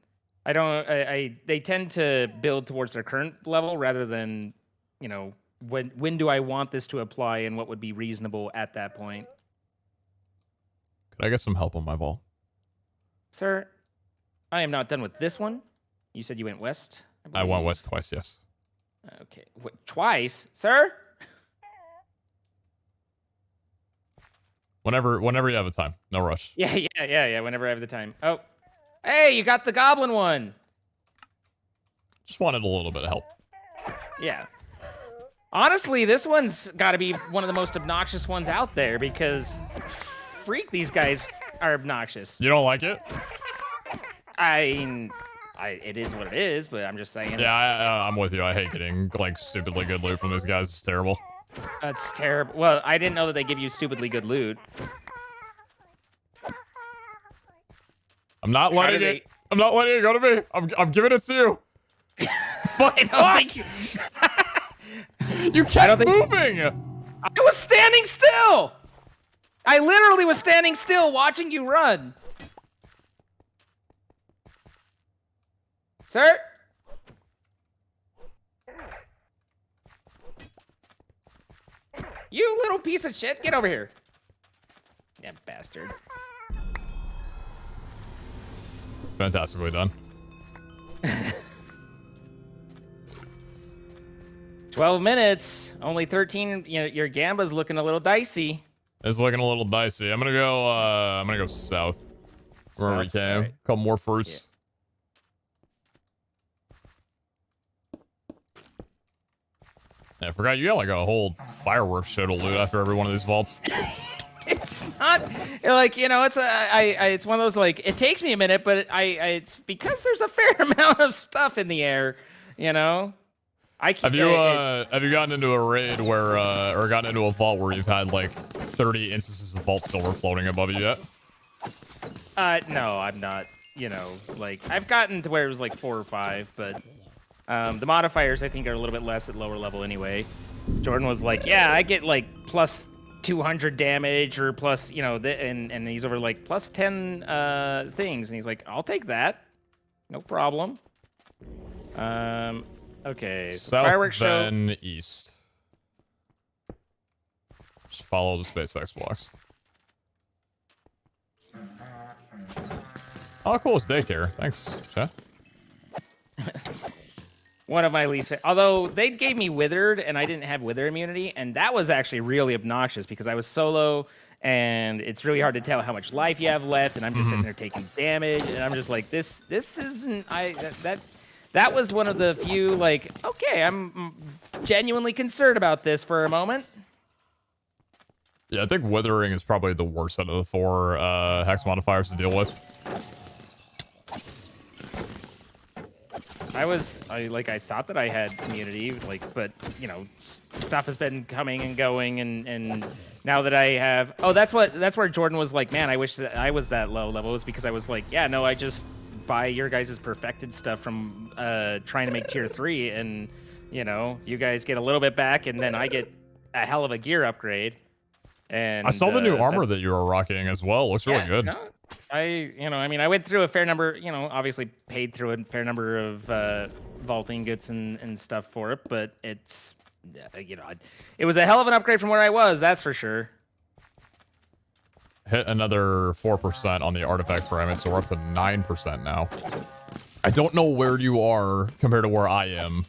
they tend to build towards their current level rather than, you know, when do I want this to apply and what would be reasonable at that point. Could I get some help on my vault? Sir, I am not done with this one. You said you went west? I went west twice, yes. Okay. What, twice? Sir? Whenever you have the time. No rush. Yeah. Whenever I have the time. Oh. Hey, you got the goblin one. Just wanted a little bit of help. Yeah. Honestly, this one's got to be one of the most obnoxious ones out there because freak, these guys are obnoxious. You don't like it? It is what it is, but I'm just saying. Yeah, I'm with you. I hate getting, like, stupidly good loot from these guys. It's terrible. That's terrible. Well, I didn't know that they give you stupidly good loot. I'm not letting it. I'm not letting it go to me. I'm giving it to you. Fuck. Think you. You kept moving. I was standing still. I literally was standing still watching you run. Sir? You little piece of shit. Get over here. Yeah, bastard. Fantastically done. 12 minutes. Only 13. You know, your Gamba's looking a little dicey. It's looking a little dicey. I'm gonna go south. Where we came. Right. Couple more fruits. Yeah, I forgot you got like a whole fireworks show to loot after every one of these vaults. It's not like, you know, it's it's one of those, like, it takes me a minute, but it's because there's a fair amount of stuff in the air, you know. Have you gotten into a raid where or gotten into a vault where you've had like 30 instances of vault silver floating above you yet? No, I'm not. You know, like, I've gotten to where it was like 4 or 5, but the modifiers I think are a little bit less at lower level anyway. Jordan was like, yeah, I get like plus 200 damage or plus, you know, and he's over like plus 10 things, and he's like, I'll take that, no problem. Okay, so south, fireworks then show. East. Just follow the SpaceX blocks. Oh, cool, it's daycare. Thanks, chat. One of my least favorite. Although they gave me withered, and I didn't have wither immunity, and that was actually really obnoxious because I was solo, and it's really hard to tell how much life you have left, and I'm just sitting there taking damage, and I'm just like, this isn't. That was one of the few, like, okay, I'm genuinely concerned about this for a moment. Yeah, I think withering is probably the worst out of the 4 hex modifiers to deal with. I thought that I had immunity, like, but, you know, stuff has been coming and going, and now that I have, that's where Jordan was like, man, I wish that I was that low level, is because I was like, yeah, no, I just buy your guys' perfected stuff from trying to make tier 3, and, you know, you guys get a little bit back, and then I get a hell of a gear upgrade. And I saw the new armor that you were rocking as well. Looks really good. No, I went through a fair number, you know, obviously paid through a fair number of vault ingots and stuff for it, but it's, you know, it was a hell of an upgrade from where I was, that's for sure. Hit another 4% on the artifact fragment, so we're up to 9% now. I don't know where you are compared to where I am.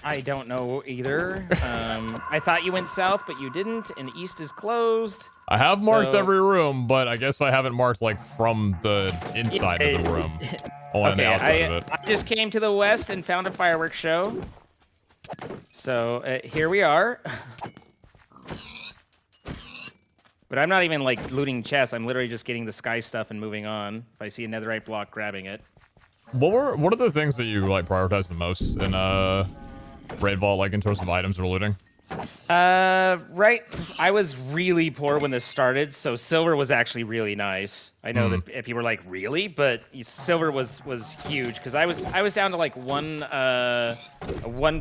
I don't know either. I thought you went south, but you didn't, and east is closed. I have marked every room, but I guess I haven't marked, like, from the inside of the room. Only on the outside of it. I just came to the west and found a fireworks show. So, here we are. But I'm not even, like, looting chests. I'm literally just getting the sky stuff and moving on. If I see a netherite block, grabbing it. What are the things that you, like, prioritize the most in, Raid Vault, like, in terms of items or looting? Right. I was really poor when this started, so silver was actually really nice. I know that people were like, really? But silver was huge because I was down to like one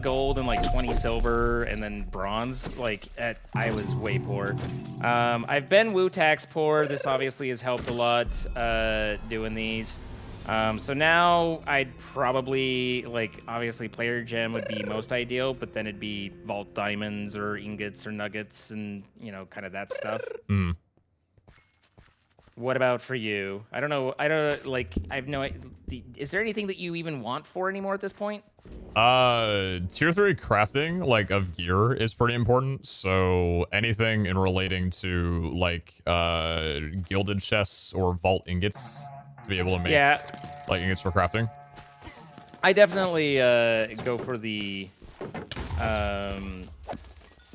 gold and like 20 silver and then bronze. I was way poor. I've been Wu-Tax poor. This obviously has helped a lot doing these. So now I'd probably, obviously player gem would be most ideal, but then it'd be vault diamonds or ingots or nuggets and, kind of that stuff. What about for you? I have no idea. Is there anything that you even want for anymore at this point? Tier 3 crafting, of gear is pretty important. So anything in relating to, gilded chests or vault ingots to be able to make, ingots for crafting. I definitely go for the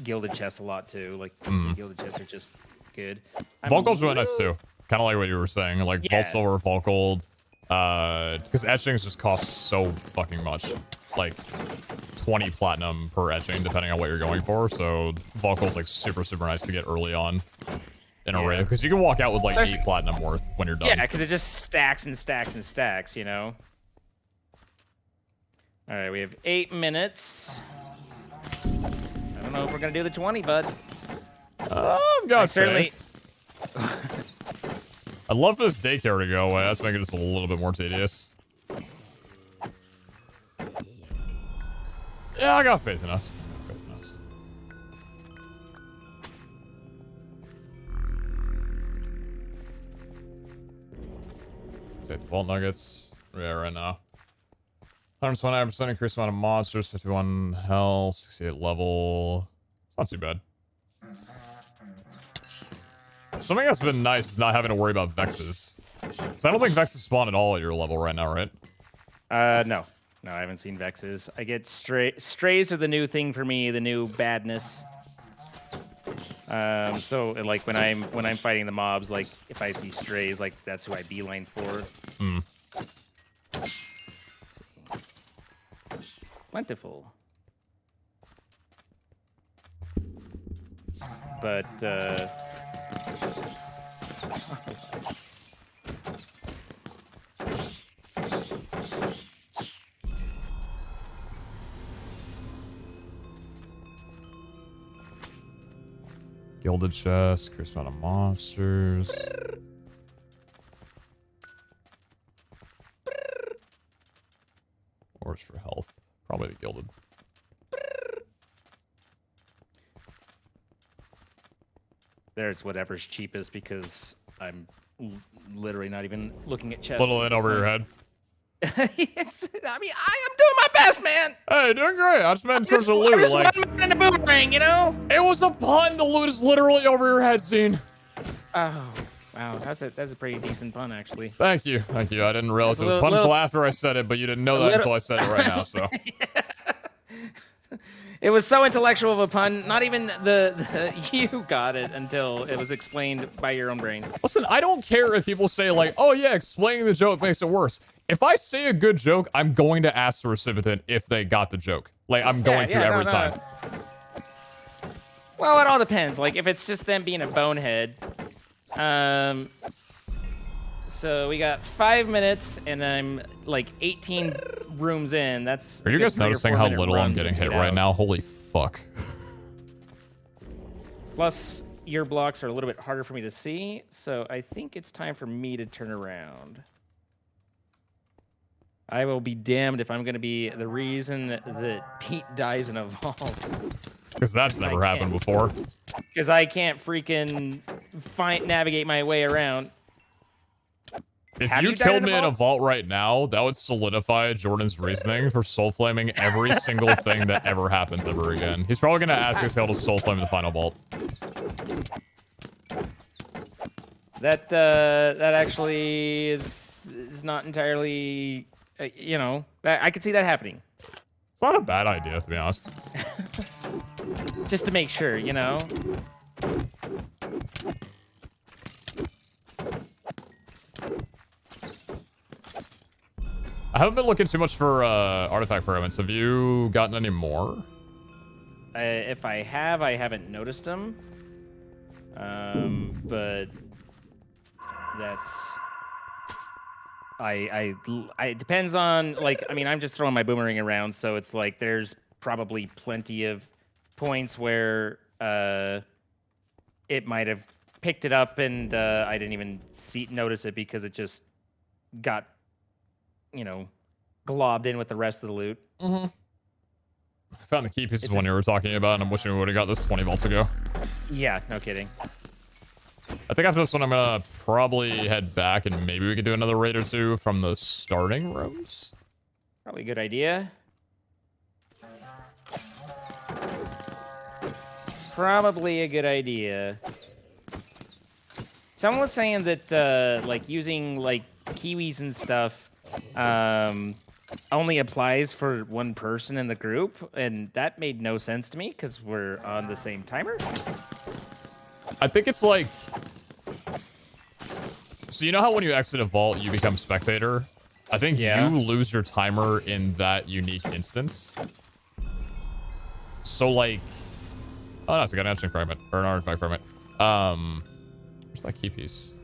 gilded chests a lot too. Gilded chests are just good. Vault gold's really nice too. Kind of like what you were saying, vault silver, vault gold. Because etchings just cost so fucking much. 20 platinum per etching, depending on what you're going for. So vault gold's super, super nice to get early on. In a raid, because you can walk out with 8 platinum worth when you're done. Yeah, because it just stacks and stacks and stacks, All right, we have 8 minutes. I don't know if we're gonna do the 20, bud. I've got certainly. I'd love for this daycare to go away. That's making it just a little bit more tedious. Yeah, I got faith in us. Take the vault nuggets. Yeah, right now. 129% increased amount of monsters, 51 health, 68 level. It's not too bad. Something that's been nice is not having to worry about Vexes. Because I don't think Vexes spawn at all at your level right now, right? No. No, I haven't seen Vexes. I get strays are the new thing for me, the new badness. So when I'm fighting the mobs, if I see strays, that's who I beeline for. Plentiful. But Gilded chest, increased amount of monsters. Ores for health. Probably the gilded. there's whatever's cheapest because I'm literally not even looking at chests. Little in over your head. I am doing my best, man. Hey, doing great. I just meant in terms of loot. Just one man in a boomerang, It was a pun. The loot is literally over your head, scene. Oh, wow. That's a pretty decent pun, actually. Thank you. I didn't realize it was a pun until after I said it, but you didn't know that until I said it right now, so. It was so intellectual of a pun. Not even you got it until it was explained by your own brain. Listen, I don't care if people say oh yeah, explaining the joke makes it worse. If I say a good joke, I'm going to ask the recipient if they got the joke. I'm going to every time. Well, it all depends. If it's just them being a bonehead. So we got 5 minutes, and I'm 18 rooms in. That's. Are you guys noticing how little I'm getting hit right now? Holy fuck. Plus, your blocks are a little bit harder for me to see, so I think it's time for me to turn around. I will be damned if I'm going to be the reason that Pete dies in a vault. Because that's never happened before. Because I can't freaking navigate my way around. If you killed me in a vault right now, that would solidify Jordan's reasoning for soul flaming every single thing that ever happens ever again. He's probably going to ask us how to soul flame in the final vault. That actually is not entirely... I could see that happening. It's not a bad idea, to be honest. Just to make sure, I haven't been looking too much for artifact fragments. Have you gotten any more? If I have, I haven't noticed them. But that's... it depends on, like, I mean, I'm just throwing my boomerang around, so it's like there's probably plenty of points where it might have picked it up and I didn't even notice it because it just got, you know, globbed in with the rest of the loot. Mm-hmm. I found the key pieces when you were talking about, and I'm wishing we would have got this 20 volts ago. Yeah, no kidding. I think after this one, I'm gonna probably head back, and maybe we could do another raid or two from the starting rooms. Probably a good idea. Probably a good idea. Someone was saying that like using like kiwis and stuff only applies for one person in the group, and that made no sense to me because we're on the same timer. I think it's like, so you know how when you exit a vault, you become spectator? I think you lose your timer in that unique instance. So like, oh no, it's got an etching fragment, or an artifact fragment. Where's that key piece?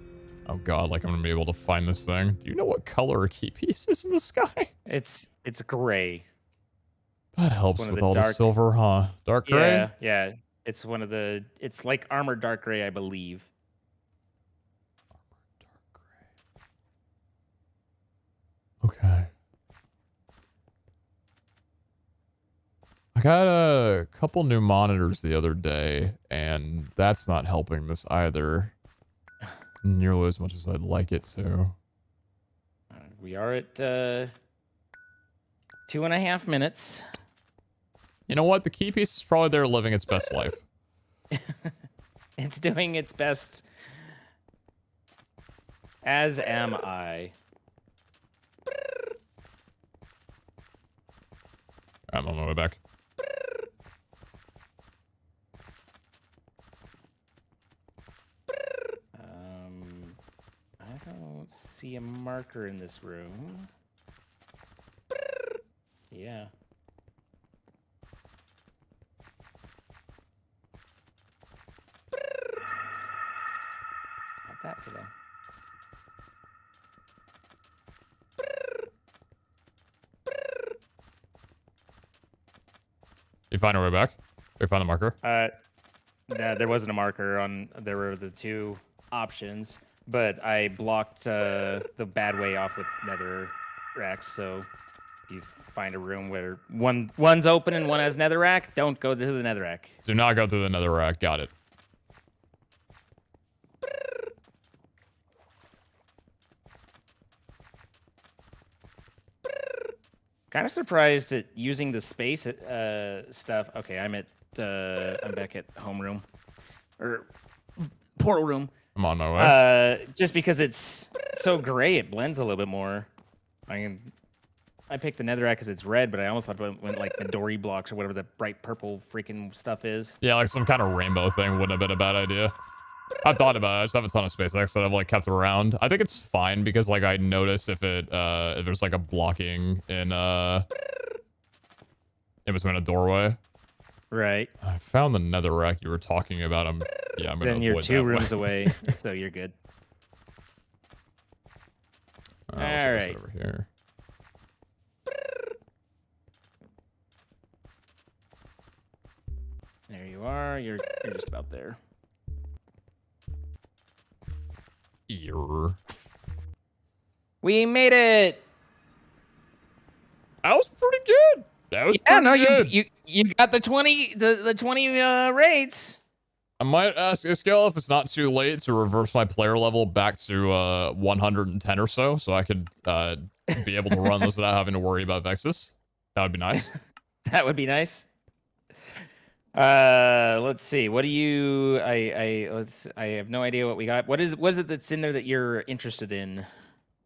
Oh god, like I'm gonna be able to find this thing. Do you know what color a key piece is in the sky? It's gray. That helps with all the silver, huh? Dark gray? Yeah, yeah. It's one of the, it's like armored dark gray, I believe. Okay. I got a couple new monitors the other day, and that's not helping this either. Nearly as much as I'd like it to. We are at 2.5 minutes. You know what? The key piece is probably there living its best life. It's doing its best. As am I. I'm on my way back. I don't see a marker in this room. Yeah. Not that for them. You find our way back? You found the marker? No, there wasn't a marker on. There were the two options, but I blocked the bad way off with nether racks. So if you find a room where one's open and one has nether rack, don't go to the nether rack. Do not go through the nether rack. Got it. Kind of surprised at using the space stuff. Okay, I'm back at homeroom or portal room. I'm on my way. Just because it's so gray, it blends a little bit more. I picked the netherrack because it's red, but I almost thought it went like Midori blocks or whatever the bright purple freaking stuff is. Yeah, like some kind of rainbow thing wouldn't have been a bad idea. I've thought about it. I just have a ton of SpaceX that I've like kept around. I think it's fine because like I notice if there's like a blocking in between a doorway. Right. I found the netherrack you were talking about. I'm gonna Then you're avoid 2 that rooms way. away, so you're good. All right. Over here. There you are. You're just about there. Ear. We made it. That was pretty good. That was pretty good. You got the 20 raids. I might ask Iskell if it's not too late to reverse my player level back to 110 or so I could be able to run those without having to worry about Vexus. That would be nice. That would be nice. Let's see. What do you? I have no idea what we got. What is it that's in there that you're interested in?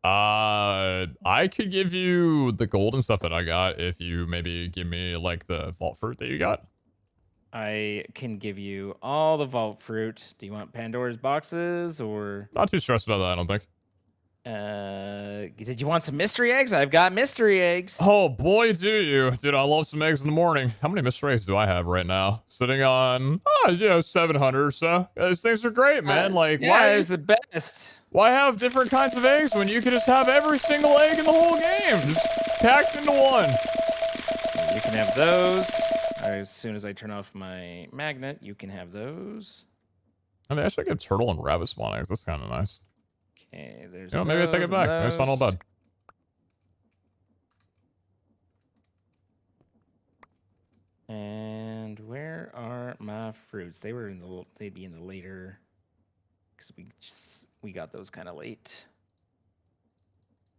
I could give you the golden stuff that I got if you maybe give me like the vault fruit that you got. I can give you all the vault fruit. Do you want Pandora's boxes or? Not too stressed about that, I don't think. Did you want some mystery eggs? I've got mystery eggs. Oh boy, do you. Dude, I love some eggs in the morning. How many mystery eggs do I have right now? Sitting on, 700 or so. These things are great, man. Like, yeah, it was the best. why have different kinds of eggs when you can just have every single egg in the whole game? Just packed into one. You can have those. As soon as I turn off my magnet, you can have those. I mean, actually, I get turtle and rabbit spawn eggs. That's kind of nice. Okay, there's Maybe I take it back. Maybe it's not all bad. And where are my fruits? They were in the. They'd be in the later. Because we got those kind of late.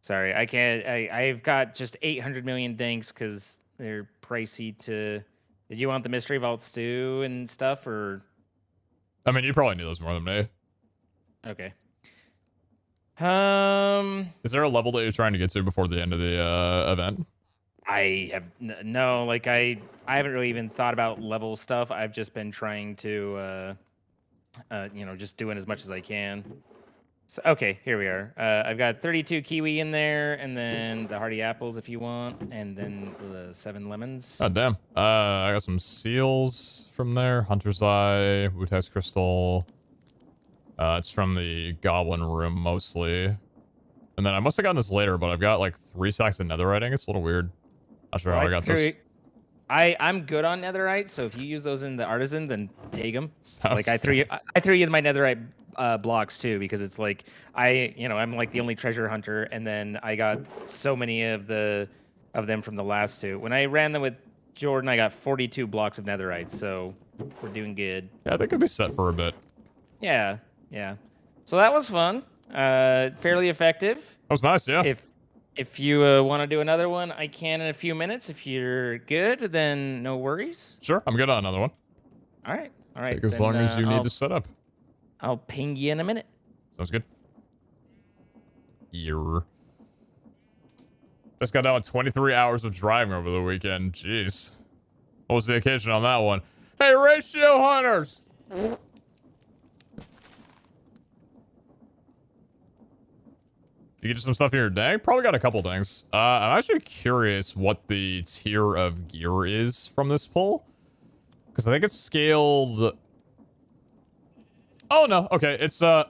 Sorry, I can't. I've got just 800 million dinks because they're pricey to. Did you want the mystery vault stew and stuff, or? I mean, you probably need those more than me. Okay. Is there a level that you're trying to get to before the end of the event? I have no, like I haven't really even thought about level stuff. I've just been trying to, just doing as much as I can. So, okay, here we are. I've got 32 kiwi in there, and then the hardy apples if you want, and then the 7 lemons. Oh, damn. I got some seals from there. Hunter's Eye, Wutex Crystal. It's from the Goblin Room, mostly. And then I must have gotten this later, but I've got, like, 3 stacks of netherite. It's a little weird. Not sure how I got this. I'm good on netherite, so if you use those in the artisan, then take them. Sounds Like, I threw you my netherite blocks, too, because it's like, I'm, like, the only treasure hunter, and then I got so many of them from the last 2. When I ran them with Jordan, I got 42 blocks of netherite, so we're doing good. Yeah, they could be set for a bit. Yeah. Yeah, so that was fun. Fairly effective. That was nice, yeah. If you want to do another one, I can in a few minutes. If you're good, then no worries. Sure, I'm good on another one. All right. Take as long as you need to set up. I'll ping you in a minute. Sounds good. Just got done with 23 hours of driving over the weekend. Jeez. What was the occasion on that one? Hey, ratio hunters! You get some stuff in your day? Probably got a couple things. I'm actually curious what the tier of gear is from this pull. Because I think it's scaled... Oh, no. Okay, it's, I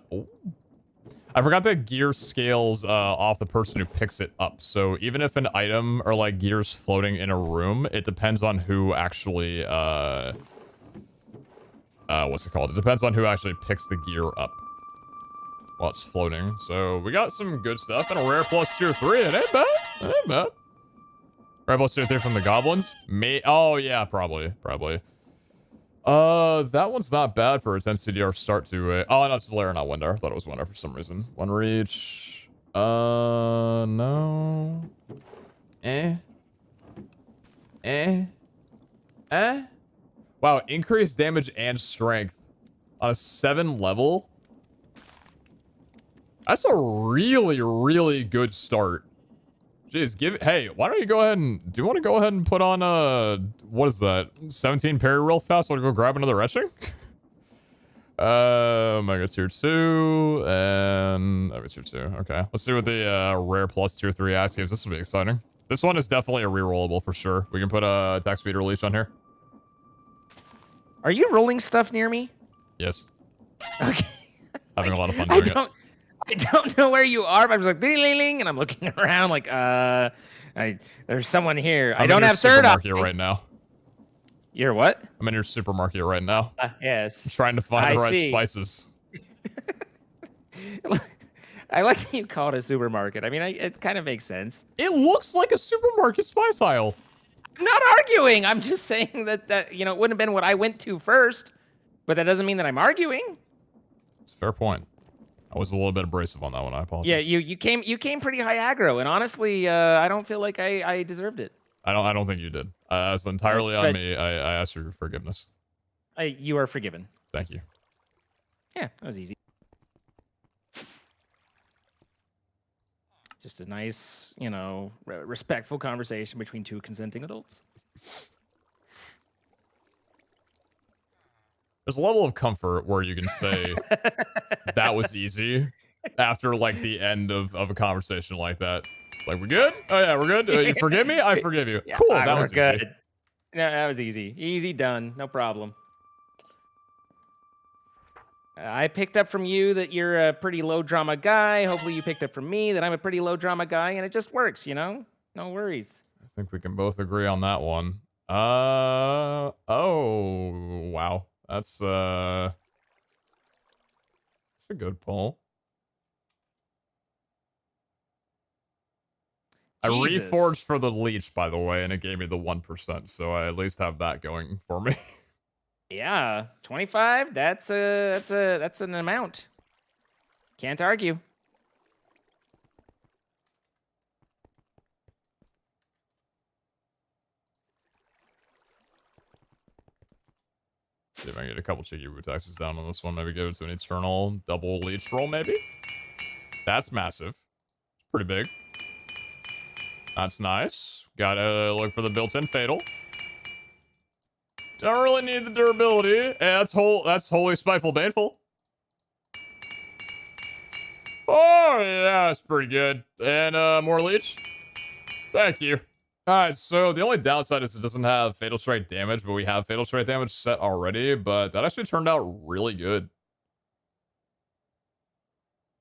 forgot that gear scales off the person who picks it up. So even if an item or, like, gear's floating in a room, it depends on who actually, what's it called? It depends on who actually picks the gear up while it's floating. So we got some good stuff and a rare plus tier 3. It ain't bad. It ain't bad. Rare plus tier 3 from the goblins. Oh yeah, probably. That one's not bad for its NCDR start to a... Oh, no, it's Valera, not Windar. I thought it was Windar for some reason. One reach. No. Wow, increased damage and strength on a 7 level. That's a really, really good start. Jeez, hey, why don't you go ahead and... Do you want to go ahead and put on, what is that? 17 parry real fast? Want to go grab another etching? Mega tier 2, and... Mega tier 2, okay. Let's see what the, rare plus tier 3 axe gives. This will be exciting. This one is definitely a rerollable for sure. We can put a attack speed release on here. Are you rolling stuff near me? Yes. Okay. Having a lot of fun doing it. I don't know where you are, but I'm just like, ding, and I'm looking around like, there's someone here. I don't have third option right now. You're what? I'm in your supermarket right now. Yes. I'm trying to find the right spices. I like that you call it a supermarket. I mean, it kind of makes sense. It looks like a supermarket spice aisle. I'm not arguing. I'm just saying that it wouldn't have been what I went to first, but that doesn't mean that I'm arguing. It's a fair point. I was a little bit abrasive on that one. I apologize. Yeah, you came pretty high aggro, and honestly, I don't feel like I deserved it. I don't think you did. It's entirely on me. I asked for your forgiveness. You are forgiven. Thank you. Yeah, that was easy. Just a nice, respectful conversation between 2 consenting adults. There's a level of comfort where you can say that was easy, after like the end of a conversation like that. Like, we good? Oh yeah, we're good. You forgive me? I forgive you. Yeah, Cool. all right, That we're was good. easy. Yeah, that was easy. Easy done. No problem. I picked up from you that you're a pretty low drama guy. Hopefully you picked up from me that I'm a pretty low drama guy, and it just works, you know? No worries. I think we can both agree on that one. Oh, wow. That's a good pull. I Jesus. reforged for the leech, by the way, and it gave me the 1%, so I at least have that going for me. Yeah, 25. That's an amount. Can't argue. See if I can get a couple cheeky root taxes down on this one. Maybe give it to an eternal double leech roll, maybe? That's massive. Pretty big. That's nice. Gotta look for the built-in fatal. Don't really need the durability. That's wholly spiteful baneful. Oh yeah, that's pretty good. And more leech. Thank you. Alright, so the only downside is it doesn't have fatal strike damage, but we have fatal strike damage set already, but that actually turned out really good.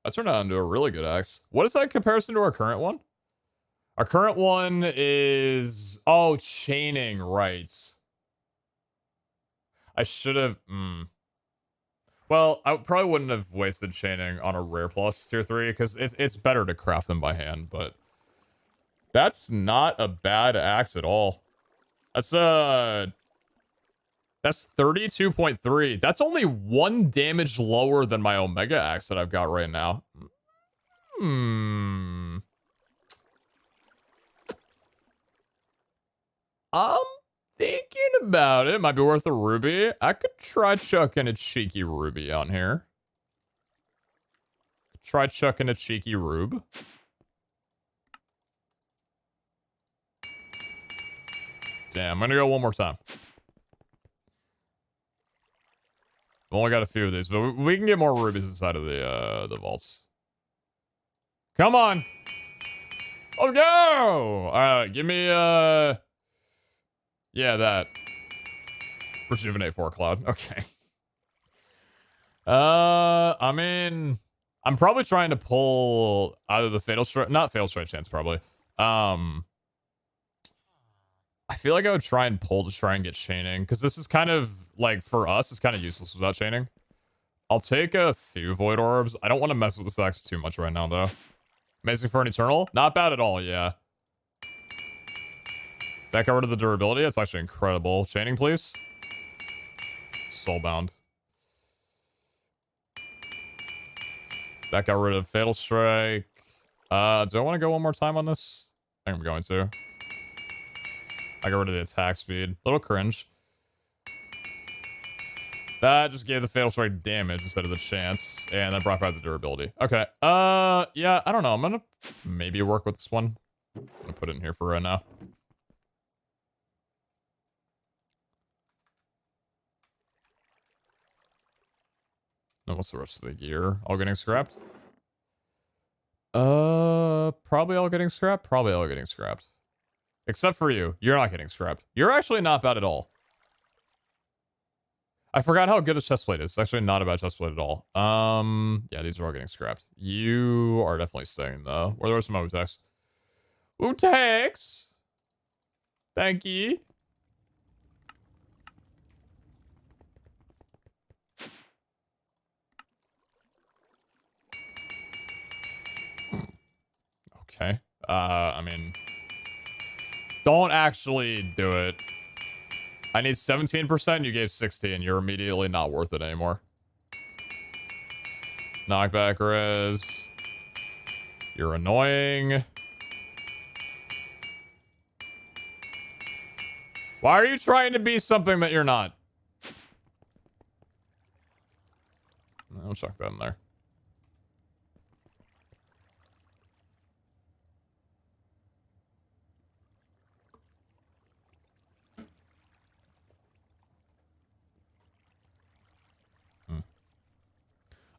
That turned out into a really good axe. What is that in comparison to our current one? Our current one is... Oh, chaining, right. I should have... Well, I probably wouldn't have wasted chaining on a rare plus tier 3, because it's better to craft them by hand, but... That's not a bad axe at all. That's 32.3. That's only 1 damage lower than my Omega axe that I've got right now. I'm thinking about it. Might be worth a ruby. I could try chucking a cheeky ruby on here. Try chucking a cheeky rube. Damn, I'm gonna go one more time. I've only got a few of these, but we can get more rubies inside of the vaults. Come on! Let's go! Alright, give me, yeah, that. Rejuvenate 4 Cloud. Okay. I mean, I'm probably trying to pull either the Fatal Strike, not Fatal Strike Chance, probably. I feel like I would try and pull to try and get chaining, because this is kind of, like, for us, it's kind of useless without chaining. I'll take a few Void Orbs. I don't want to mess with this axe too much right now, though. Amazing for an Eternal? Not bad at all, yeah. That got rid of the durability? That's actually incredible. Chaining, please. Soulbound. That got rid of Fatal Strike. Do I want to go one more time on this? I think I'm going to. I got rid of the attack speed. Little cringe. That just gave the Fatal Strike damage instead of the chance, and that brought back the durability. Okay. Yeah, I don't know. I'm gonna maybe work with this one. I'm gonna put it in here for right now. Then what's the rest of the gear? All getting scrapped? Probably all getting scrapped? Probably all getting scrapped. Except for you. You're not getting scrapped. You're actually not bad at all. I forgot how good a chestplate is. It's actually not a bad chestplate at all. Yeah, these are all getting scrapped. You are definitely staying, though. Where are some Wu-Tax? Wu-Tax! Thank you. Okay. I mean... Don't actually do it. I need 17%, you gave 16. You're immediately not worth it anymore. Knockback res. You're annoying. Why are you trying to be something that you're not? I'll chuck that in there.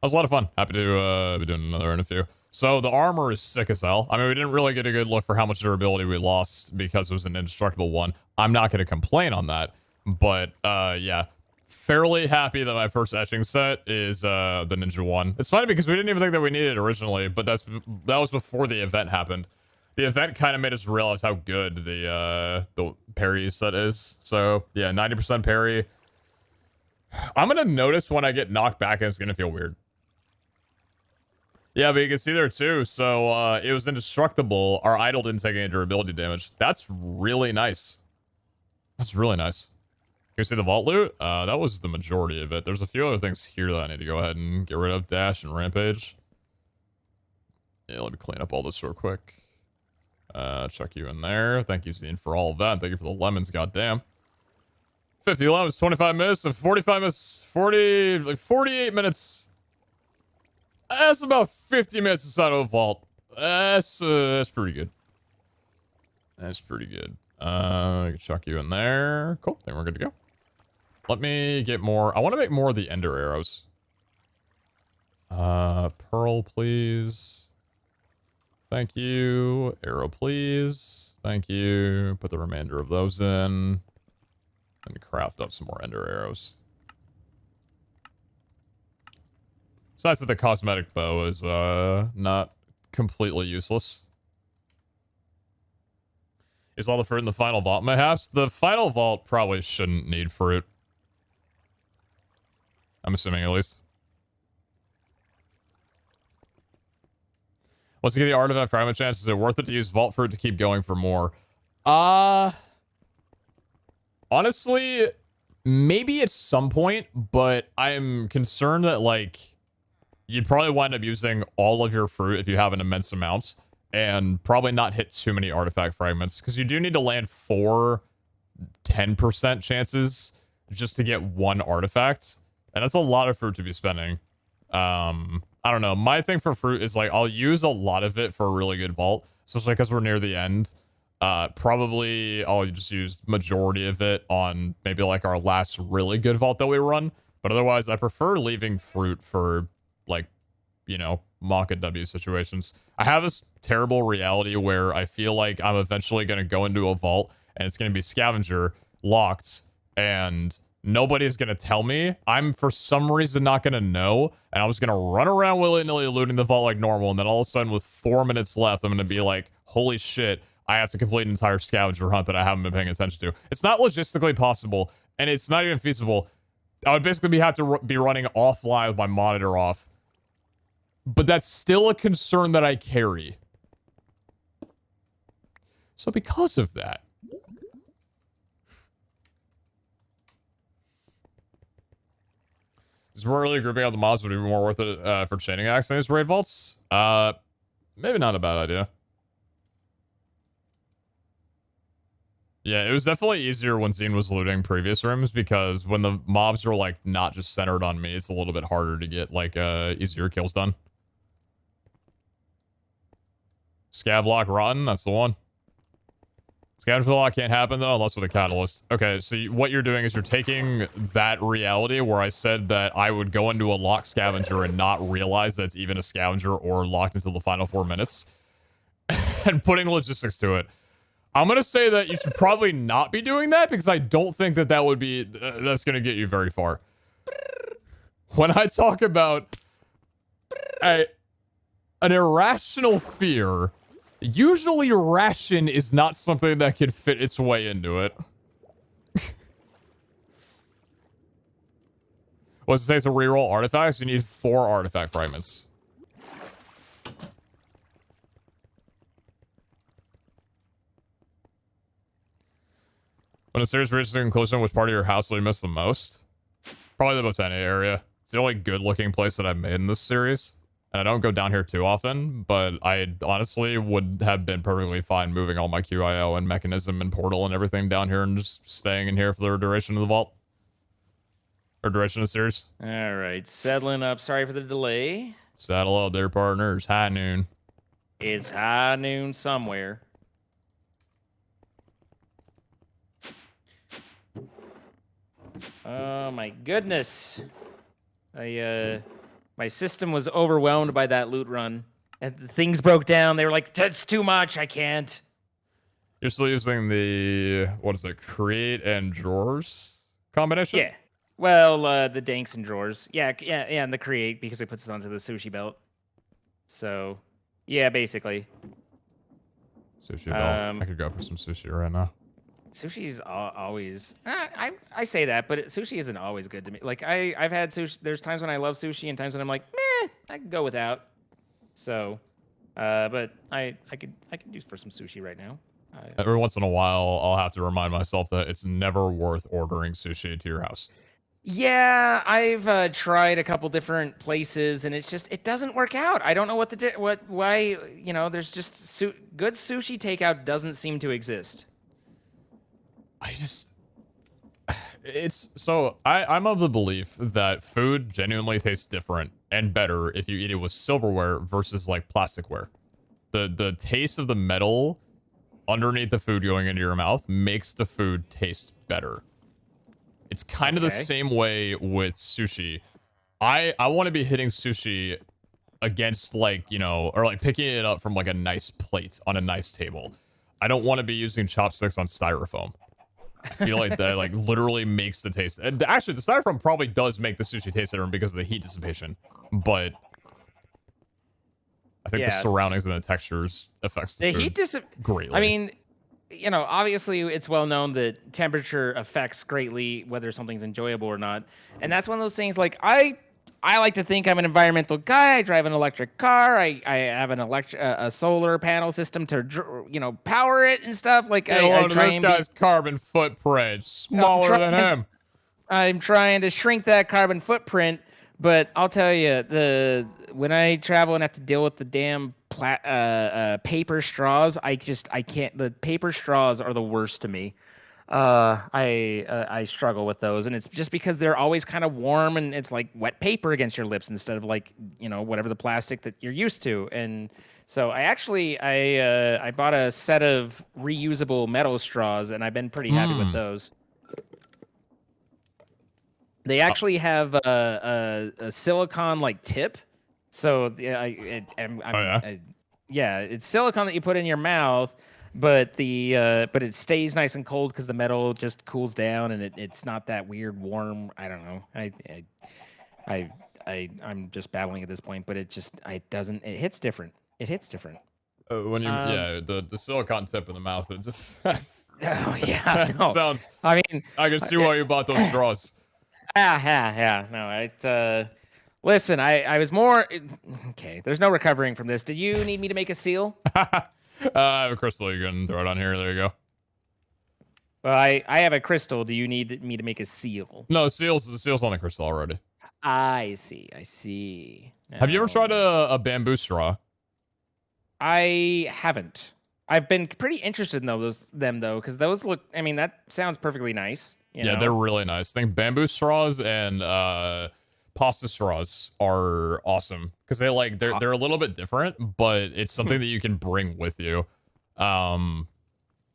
was a lot of fun. Happy to be doing another interview. So the armor is sick as hell. I mean, we didn't really get a good look for how much durability we lost because it was an indestructible one. I'm not going to complain on that, but yeah, fairly happy that my first etching set is the Ninja one. It's funny because we didn't even think that we needed it originally, but that was before the event happened. The event kind of made us realize how good the parry set is. So yeah, 90% parry. I'm gonna notice when I get knocked back and it's gonna feel weird. Yeah, but you can see there too. So it was indestructible. Our idol didn't take any durability damage. That's really nice. That's really nice. Can you see the vault loot? That was the majority of it. There's a few other things here that I need to go ahead and get rid of. Dash and rampage. Yeah, let me clean up all this real quick. Chuck you in there. Thank you, Zine, for all of that. Thank you for the lemons, goddamn. 50 lemons, 25 minutes, and 45 minutes, 48 minutes. That's about 50 minutes inside of a vault. That's pretty good. That's pretty good. I can chuck you in there. Cool, then we're good to go. Let me get more. I want to make more of the ender arrows. Pearl, please. Thank you. Arrow, please. Thank you. Put the remainder of those in. And craft up some more ender arrows. It's nice that the cosmetic bow is not completely useless. Is all the fruit in the final vault mayhaps? The final vault probably shouldn't need fruit. I'm assuming at least. Once you get the artifact fragment chance, is it worth it to use vault fruit to keep going for more? Honestly, maybe at some point, but I'm concerned that, like, you'd probably wind up using all of your fruit if you have an immense amount, and probably not hit too many artifact fragments, because you do need to land 4 10% chances just to get one artifact, and that's a lot of fruit to be spending. I don't know. My thing for fruit is, like, I'll use a lot of it for a really good vault, especially because we're near the end. Probably I'll just use majority of it on maybe like our last really good vault that we run. But otherwise, I prefer leaving fruit for, like, you know, Maka W situations. I have this terrible reality where I feel like I'm eventually going to go into a vault and it's going to be scavenger locked and nobody's going to tell me. I'm for some reason not going to know. And I'm just going to run around willy-nilly looting the vault like normal. And then all of a sudden with 4 minutes left, I'm going to be like, holy shit, I have to complete an entire scavenger hunt that I haven't been paying attention to. It's not logistically possible, and it's not even feasible. I would basically have to be running offline with my monitor off. But that's still a concern that I carry. So because of that, is really grouping out the mobs would be more worth it for chaining axe than these raid vaults? Maybe not a bad idea. Yeah, it was definitely easier when Zine was looting previous rooms because when the mobs are, like, not just centered on me, it's a little bit harder to get, like, easier kills done. Scav lock rotten, that's the one. Scavenger lock can't happen, though, unless with a catalyst. Okay, so what you're doing is you're taking that reality where I said that I would go into a locked scavenger and not realize that it's even a scavenger or locked until the final 4 minutes, and putting logistics to it. I'm going to say that you should probably not be doing that because I don't think that that would be, that's going to get you very far. When I talk about an irrational fear, usually ration is not something that can fit its way into it. What's it say to reroll artifacts? You need 4 artifact fragments. When a series reaches a conclusion, which part of your house will you miss the most? Probably the Botania area. It's the only good-looking place that I've made in this series. And I don't go down here too often, but I honestly would have been perfectly fine moving all my QIO and mechanism and portal and everything down here and just staying in here for the duration of the vault. Or duration of the series. All right, settling up. Sorry for the delay. Saddle up there, partners. High noon. It's high noon somewhere. Oh my goodness. My My system was overwhelmed by that loot run. And things broke down. They were like, that's too much. I can't. You're still using the, what is it, create and drawers combination? Yeah. Well, the danks and drawers. Yeah, and the create because it puts it onto the sushi belt. So, yeah, basically. Sushi belt. I could go for some sushi right now. Sushi's always. I say that, but sushi isn't always good to me. Like I've had sushi. There's times when I love sushi and times when I'm like, meh, I can go without. So, but I could use for some sushi right now. Every once in a while, I'll have to remind myself that it's never worth ordering sushi to your house. Yeah, I've tried a couple different places, and it doesn't work out. I don't know why. There's just good sushi takeout doesn't seem to exist. I'm of the belief that food genuinely tastes different and better if you eat it with silverware versus like plasticware. The taste of the metal underneath the food going into your mouth makes the food taste better. It's kind of the same way with sushi. I want to be hitting sushi against or like picking it up from like a nice plate on a nice table. I don't want to be using chopsticks on styrofoam. I feel like that like literally makes the taste. And actually, the styrofoam probably does make the sushi taste different because of the heat dissipation. But I think the surroundings and the textures affects the food heat greatly. I mean, obviously it's well known that temperature affects greatly whether something's enjoyable or not. And that's one of those things like I like to think I'm an environmental guy. I drive an electric car. I have a solar panel system to power it and stuff. Like this guy's carbon footprint smaller than him. I'm trying to shrink that carbon footprint, but I'll tell you, when I travel and have to deal with the damn paper straws, I can't. The paper straws are the worst to me. I struggle with those, and it's just because they're always kind of warm, and it's like wet paper against your lips instead of like whatever the plastic that you're used to. And so I bought a set of reusable metal straws, and I've been pretty happy with those. They actually have a silicone like tip, so it's silicone that you put in your mouth. But but it stays nice and cold because the metal just cools down and it's not that weird warm. I don't know. I'm just babbling at this point, but it hits different. It hits different. When you the silicone tip in the mouth, it just sounds. I mean, I can see why you bought those straws. No, listen, I was more okay. There's no recovering from this. Did you need me to make a seal? I have a crystal. You can throw it on here. There you go. Well, I have a crystal. Do you need me to make a seal? No, the seal's on the crystal already. I see. Have you ever tried a bamboo straw? I haven't. I've been pretty interested in them though, because those look. I mean, that sounds perfectly nice. Yeah, they're really nice. I think bamboo straws and pasta straws are awesome because they're a little bit different, but it's something that you can bring with you. Kind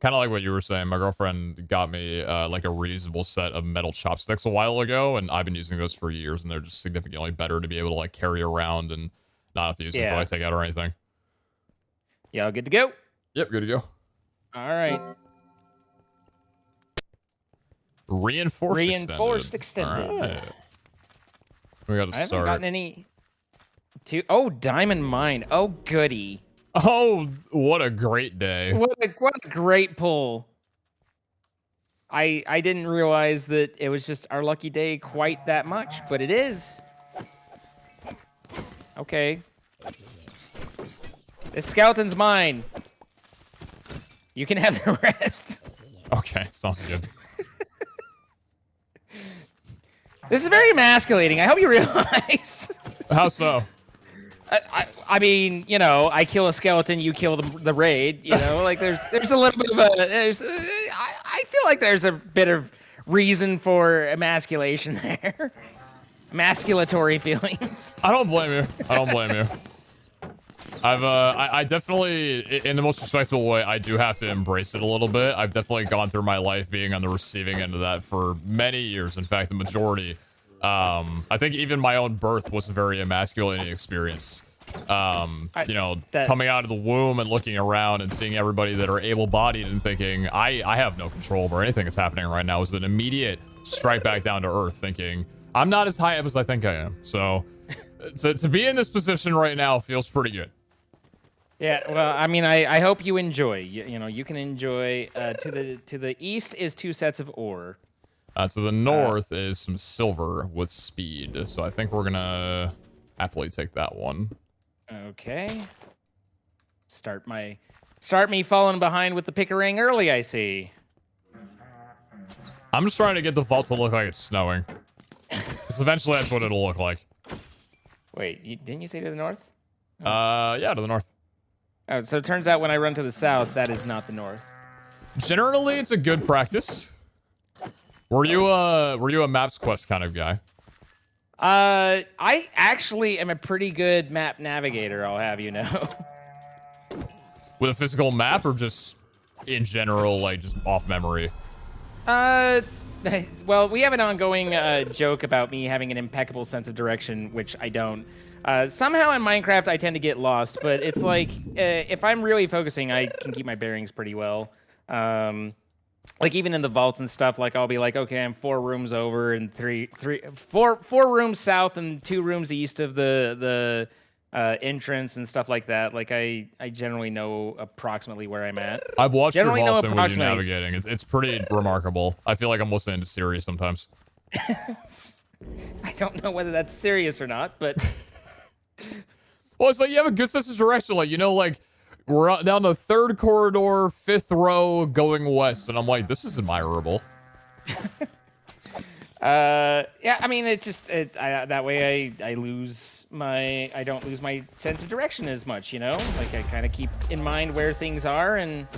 of like what you were saying. My girlfriend got me like a reusable set of metal chopsticks a while ago, and I've been using those for years, and they're just significantly better to be able to like carry around and not have to use them for like takeout or anything. Yeah, good to go. Yep, good to go. All right. Reinforced extended. All right. We got to start. I haven't gotten any. Oh, diamond mine. Oh, goody. Oh, what a great day. What a great pull. I didn't realize that it was just our lucky day quite that much, but it is. Okay. This skeleton's mine. You can have the rest. Okay, sounds good. This is very emasculating. I hope you realize. How so? I mean, I kill a skeleton, you kill the raid. Like there's a little bit of I feel like there's a bit of reason for emasculation there. Emasculatory feelings. I don't blame you. I definitely, in the most respectable way, I do have to embrace it a little bit. I've definitely gone through my life being on the receiving end of that for many years. In fact, the majority. I think even my own birth was a very emasculating experience. You know, coming out of the womb and looking around and seeing everybody that are able-bodied and thinking, I have no control over anything that's happening right now, is an immediate strike back down to earth, thinking, I'm not as high up as I think I am. So, to be in this position right now feels pretty good. Yeah, well, I mean, I hope you enjoy. You know, you can enjoy. To the east is 2 sets of ore. To the north is some silver with speed. So I think we're gonna happily take that one. Okay. Start me falling behind with the pickering early, I see. I'm just trying to get the vault to look like it's snowing. Because eventually that's what it'll look like. Wait, didn't you say to the north? Yeah, to the north. Oh, so it turns out when I run to the south, that is not the north. Generally, it's a good practice. Were you a Maps Quest kind of guy? I actually am a pretty good map navigator, I'll have you know. With a physical map or just in general, like just off memory? Well, we have an ongoing joke about me having an impeccable sense of direction, which I don't. Somehow in Minecraft, I tend to get lost, but it's like, if I'm really focusing, I can keep my bearings pretty well. Like even in the vaults and stuff, like I'll be like, okay, I'm 4 rooms over and four rooms south and 2 rooms east of the entrance and stuff like that. Like I generally know approximately where I'm at. I've watched your vaults and with you navigating. It's pretty remarkable. I feel like I'm listening to Siri sometimes. I don't know whether that's serious or not, but well, it's like you have a good sense of direction. Like, you know, like we're down the 3rd corridor, 5th row, going west, and I'm like, this is admirable. Yeah, I mean, it just that way I don't lose my sense of direction as much, you know. Like I kind of keep in mind where things are, and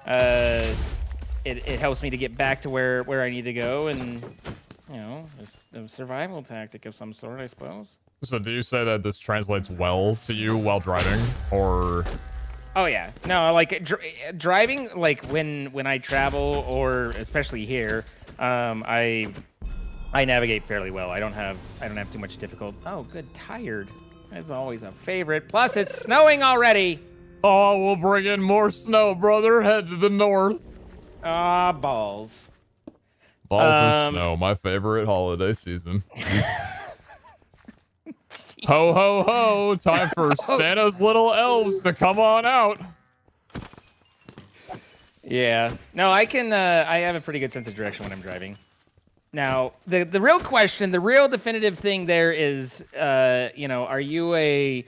it helps me to get back to where I need to go, and you know, it's a survival tactic of some sort, I suppose. So, do you say that this translates well to you while driving, or? Oh yeah, no, like driving, like when I travel, or especially here, I navigate fairly well. I don't have too much difficulty. Oh, good, tired. That's always a favorite. Plus, it's snowing already. Oh, we'll bring in more snow, brother. Head to the north. Ah, balls. Balls of snow, my favorite holiday season. Ho, ho, ho. Time for Santa's little elves to come on out. Yeah. No, I have a pretty good sense of direction when I'm driving. Now, the real question, the real definitive thing there is, you know, are you the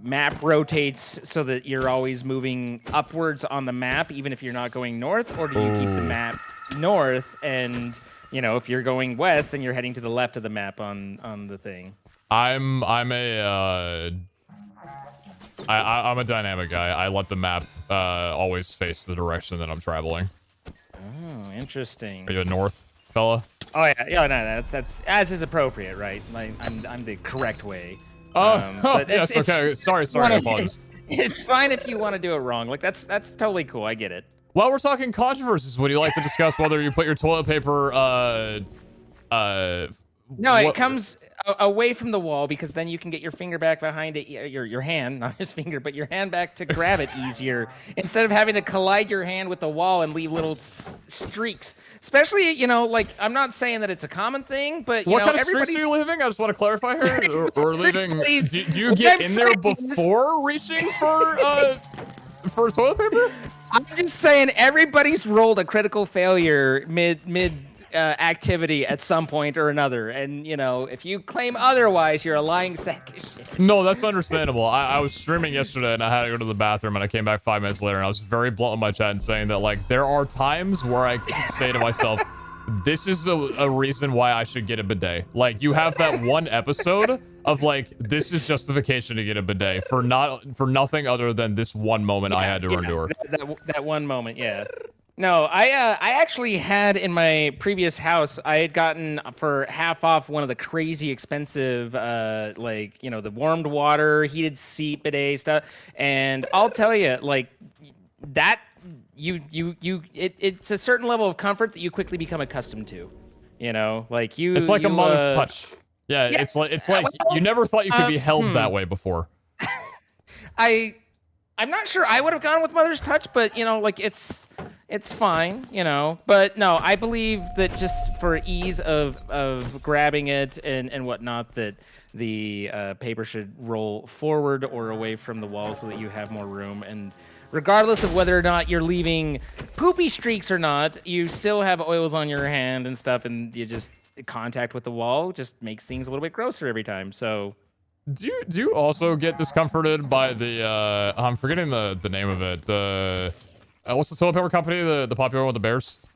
map rotates so that you're always moving upwards on the map, even if you're not going north, or do you keep the map north and, you know, if you're going west, then you're heading to the left of the map on the thing? I'm a dynamic guy. I let the map always face the direction that I'm traveling. Oh, interesting. Are you a north fella? Oh yeah, no, that's as is appropriate, right? Like I'm the correct way. But yes, okay. Sorry, I apologize. It's fine if you want to do it wrong. Like that's totally cool. I get it. Well, we're talking controversies. Would you like to discuss whether you put your toilet paper No, it comes away from the wall because then you can get your finger back behind it, your hand, not his finger, but your hand back to grab it easier instead of having to collide your hand with the wall and leave little streaks. Especially, you know, like I'm not saying that it's a common thing, but you what know, kind of streaks are you leaving? I just want to clarify here. Or leaving? Do you what get I'm in there saying before reaching for toilet paper? I'm just saying everybody's rolled a critical failure mid activity at some point or another, and you know, if you claim otherwise, you're a lying sack of shit. No, that's understandable. I was streaming yesterday and I had to go to the bathroom and I came back 5 minutes later and I was very blunt in my chat and saying that like there are times where I say to myself, this is a reason why I should get a bidet. Like you have that one episode of like this is justification to get a bidet for nothing other than this one moment I had to endure. That one moment, yeah. No, I actually had in my previous house, I had gotten for half off one of the crazy expensive, like, you know, the warmed water, heated seat bidet stuff. And I'll tell you, like, that, it's a certain level of comfort that you quickly become accustomed to. You know, like you. It's like a you, mother's touch. Yeah, yeah, it's like well, you never thought you could be held that way before. I'm not sure I would have gone with mother's touch, but you know, like it's fine, you know. But no, I believe that just for ease of grabbing it and whatnot, that the paper should roll forward or away from the wall so that you have more room. And regardless of whether or not you're leaving poopy streaks or not, you still have oils on your hand and stuff, and you just contact with the wall just makes things a little bit grosser every time. So. Do you also get discomforted by the I'm forgetting the name of it. The what's the toilet paper company? The popular one with the bears?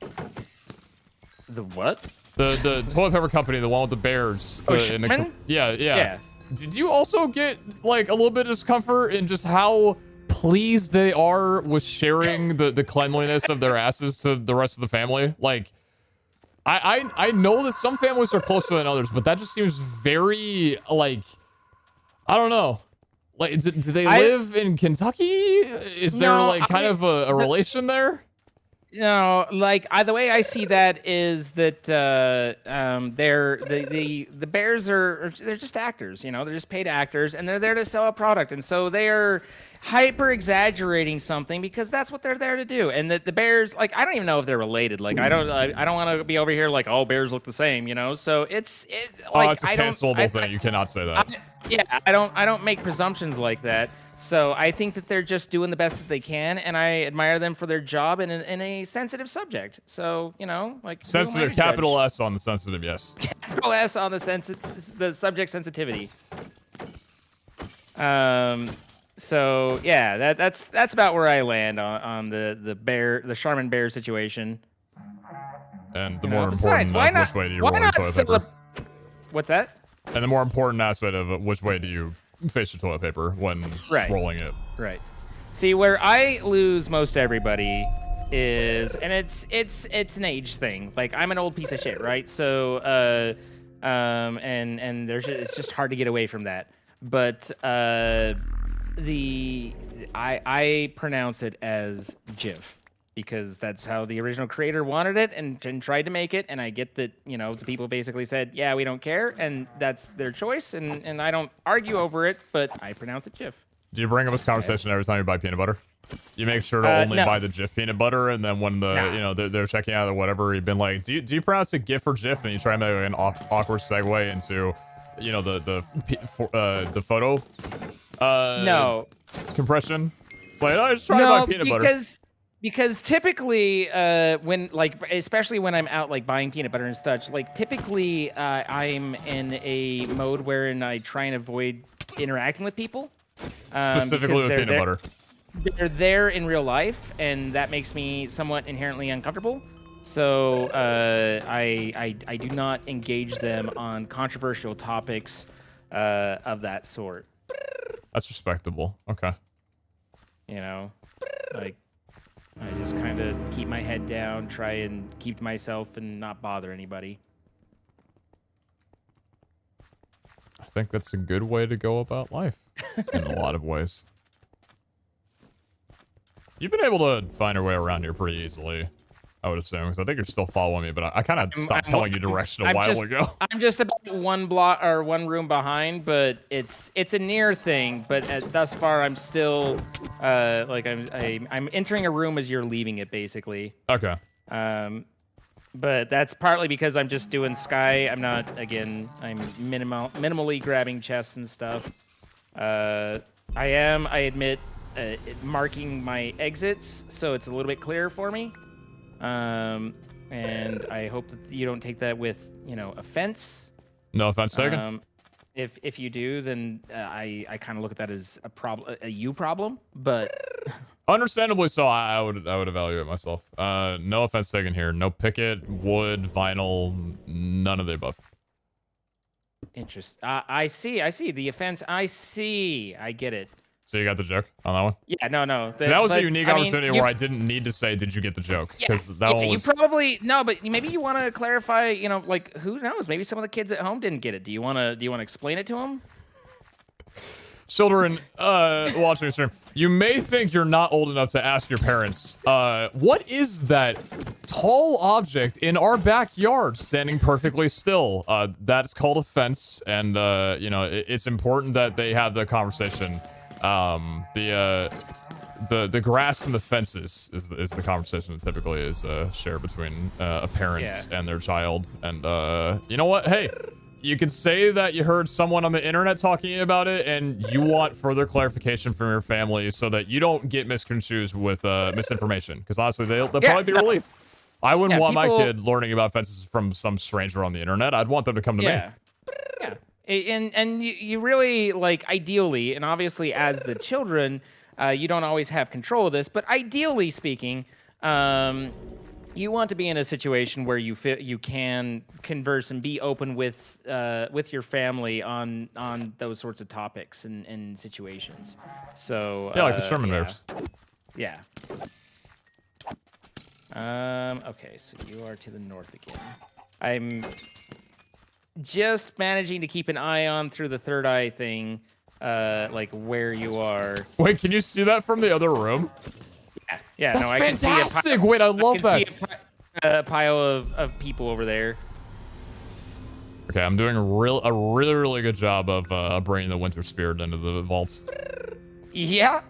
The what? The toilet paper company, the one with the bears. Yeah. Did you also get like a little bit of discomfort in just how pleased they are with sharing the cleanliness of their asses to the rest of the family? Like I know that some families are closer than others, but that just seems very like I don't know. Like, do they live in Kentucky? Is there like kind of a relation there? No, like the way I see that is that the Bears they're just actors, you know, they're just paid actors, and they're there to sell a product, and so they are hyper exaggerating something because that's what they're there to do. And the Bears, like, I don't even know if they're related. Like, I don't want to be over here like all bears look the same, you know. So it's like it's a cancelable thing. You cannot say that. I don't make presumptions like that. So I think that they're just doing the best that they can, and I admire them for their job in a sensitive subject. So, you know, like sensitive, capital S on the sensitive, yes. Capital S on the subject sensitivity. So yeah, that's about where I land on the Charmin bear situation. And the more important of which way do you roll your toilet paper? What's that? And the more important aspect of which way do you face your toilet paper when rolling it? Right. See, where I lose most everybody is, and it's an age thing. Like, I'm an old piece of shit, right? So and it's just hard to get away from that. But I pronounce it as GIF because that's how the original creator wanted it and tried to make it. And I get that, you know, the people basically said, yeah, we don't care, and that's their choice, and I don't argue over it, but I pronounce it GIF. Do you bring up this conversation every time you buy peanut butter? You make sure to only buy the GIF peanut butter, and then when you know they're checking out or whatever, you've been like, do you pronounce it GIF or GIF? And you try to make an awkward segue into, you know, the photo compression. It's like, oh, just try to buy peanut butter. Because typically, when especially when I'm out like buying peanut butter and such, like typically I'm in a mode wherein I try and avoid interacting with people. Specifically with peanut butter. They're there in real life, and that makes me somewhat inherently uncomfortable. So I do not engage them on controversial topics of that sort. That's respectable. Okay. You know, like, I just kind of keep my head down, try and keep to myself and not bother anybody. I think that's a good way to go about life in a lot of ways. You've been able to find your way around here pretty easily, I would assume, because I think you're still following me, but I kind of stopped telling you direction a while ago. I'm just about one room behind, but it's a near thing. But thus far, I'm still I'm entering a room as you're leaving it, basically. Okay. But that's partly because I'm just doing Sky. I'm not, again, I'm minimally grabbing chests and stuff. I admit, marking my exits so it's a little bit clearer for me. And I hope that you don't take that with, you know, offense. No offense taken. If you do, then I kind of look at that as a you problem, but understandably so. I would evaluate myself. No offense taken here. No picket, wood, vinyl, none of the above. I see the offense. I get it. So you got the joke on that one? Yeah, no. So that was a unique opportunity where I didn't need to say, "Did you get the joke?" Because that one was. You probably no, but maybe you want to clarify. You know, like, who knows? Maybe some of the kids at home didn't get it. Do you want to explain it to them? Children watching the stream, you may think you're not old enough to ask your parents, what is that tall object in our backyard standing perfectly still? That's called a fence, and, you know, it's important that they have the conversation. The grass and the fences is the conversation that typically is shared between a parent and their child. And you know what? Hey, you can say that you heard someone on the internet talking about it, and you want further clarification from your family so that you don't get misconstrued with misinformation. Because honestly, they'll probably be relieved. I wouldn't want my kid learning about fences from some stranger on the internet. I'd want them to come to me. Yeah. And you really, like, ideally, and obviously as the children, you don't always have control of this, but ideally speaking, you want to be in a situation where you can converse and be open with your family on those sorts of topics and situations. So yeah, like the Sherman moves. Yeah. Okay, so you are to the north again. I'm just managing to keep an eye on through the third eye thing, like where you are. Wait, can you see that from the other room? Yeah, that's no, fantastic. Wait, I love that. I can see a pile of people over there. Okay, I'm doing a really good job of bringing the winter spirit into the vaults. Yeah.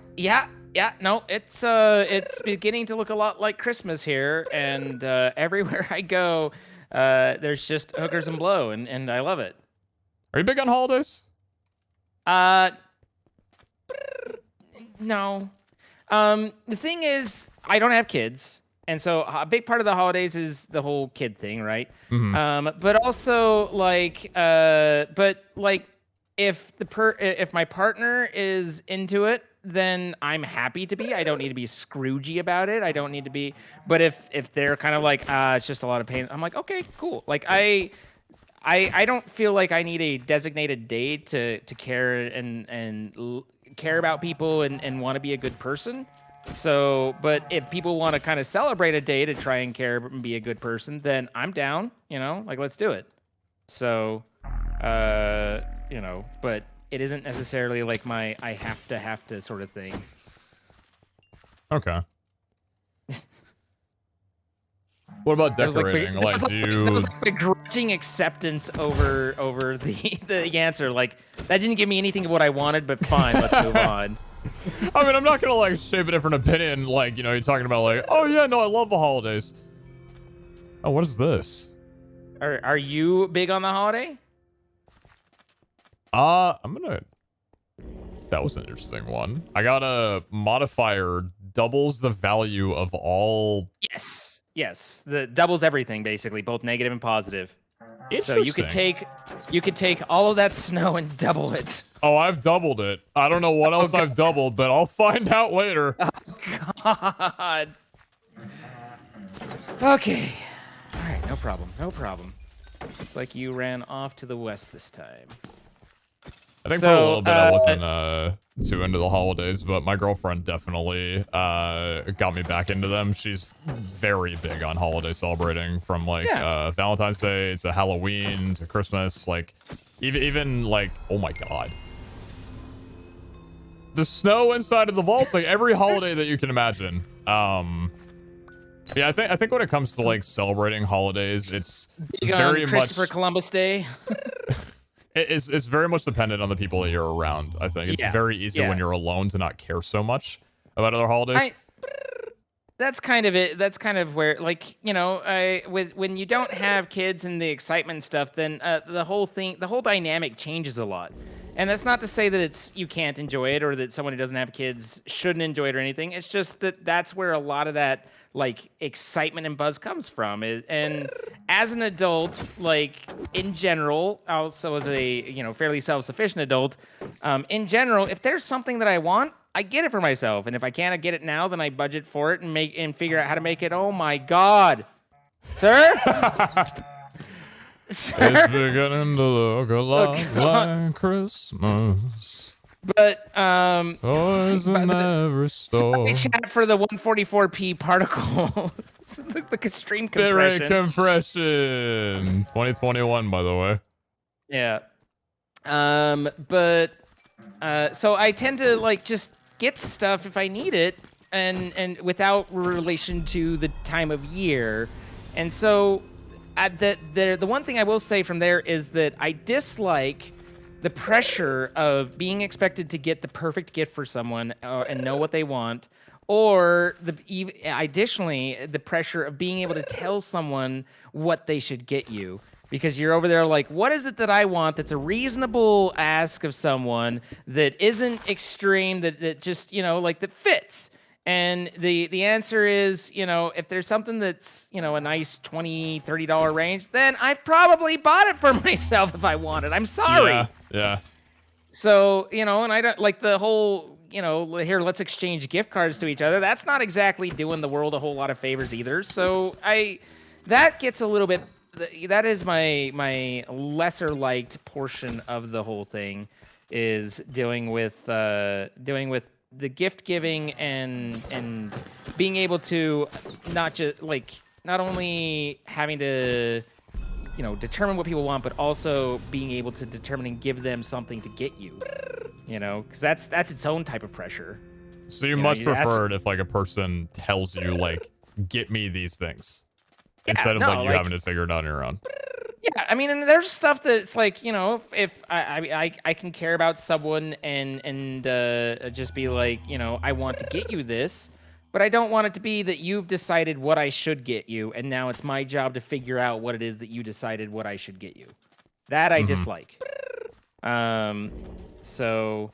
No, it's beginning to look a lot like Christmas here, and everywhere I go, there's just hookers and blow, and I love it. Are you big on holidays? No. The thing is, I don't have kids, and so a big part of the holidays is the whole kid thing, right? Mm-hmm. But also, like, if my partner is into it, then I'm happy to be. I don't need to be Scroogey about it. I don't need to be. But if they're kind of like, it's just a lot of pain, I'm like, okay, cool. Like I don't feel like I need a designated day to care and care about people and want to be a good person. So, but if people want to kind of celebrate a day to try and care and be a good person, then I'm down, you know, like, let's do it. So, you know, but it isn't necessarily like my I have to sort of thing. Okay. What about decorating? That was like do you... begrudging acceptance over the answer. Like, that didn't give me anything of what I wanted, but fine, let's move on. I mean, I'm not gonna like shape a different opinion. Like, you know, you're talking about like, oh yeah, no, I love the holidays. Oh, what is this? Are you big on the holiday? I'm gonna. That was an interesting one. I got a modifier doubles the value of all. Yes, the doubles everything basically, both negative and positive. So you could take all of that snow and double it. Oh, I've doubled it. I don't know what else I've doubled, but I'll find out later. Oh, God. Okay. All right, no problem. Looks like you ran off to the west this time. I think for a little bit I wasn't too into the holidays, but my girlfriend definitely got me back into them. She's very big on holiday celebrating, from like Valentine's Day to Halloween to Christmas. Like even like, oh my God, the snow inside of the vaults, like every holiday that you can imagine. Yeah, I think when it comes to like celebrating holidays, it's very much Christopher Columbus Day. It's very much dependent on the people that you're around. I think it's very easy when you're alone to not care so much about other holidays. That's kind of it. That's kind of where, like, you know, when you don't have kids and the excitement and stuff, then the whole dynamic changes a lot. And that's not to say that you can't enjoy it, or that someone who doesn't have kids shouldn't enjoy it or anything. It's just that's where a lot of that, like, excitement and buzz comes from. And as an adult, like, in general, also as a, you know, fairly self-sufficient adult, in general, if there's something that I want, I get it for myself. And if I can't get it now, then I budget for it and figure out how to make it. Oh my God, sir. It's beginning to look a lot like Christmas. But toys in every store. Sorry, chat, for the 144p particle. The extreme compression. Bitrate compression. 2021, by the way. Yeah. But So I tend to like just get stuff if I need it, and without relation to the time of year. And so, the one thing I will say from there is that I dislike the pressure of being expected to get the perfect gift for someone and know what they want, or additionally the pressure of being able to tell someone what they should get you. Because you're over there like, what is it that I want that's a reasonable ask of someone that isn't extreme, that just, like that fits? And the answer is, if there's something that's, a nice $20, $30 range, then I've probably bought it for myself if I want it. I'm sorry. Yeah. So, and I don't like the whole, here, let's exchange gift cards to each other. That's not exactly doing the world a whole lot of favors either. So that gets a little bit, that is my lesser liked portion of the whole thing, is dealing with the gift giving and being able to not only having to determine what people want, but also being able to determine and give them something to get you, because that's its own type of pressure. So you much prefer it if like a person tells you like, get me these things, instead of you having to figure it out on your own. Yeah, I mean, and there's stuff that's like, if I can care about someone and just be like, I want to get you this, but I don't want it to be that you've decided what I should get you, and now it's my job to figure out what it is that you decided what I should get you. That I dislike. So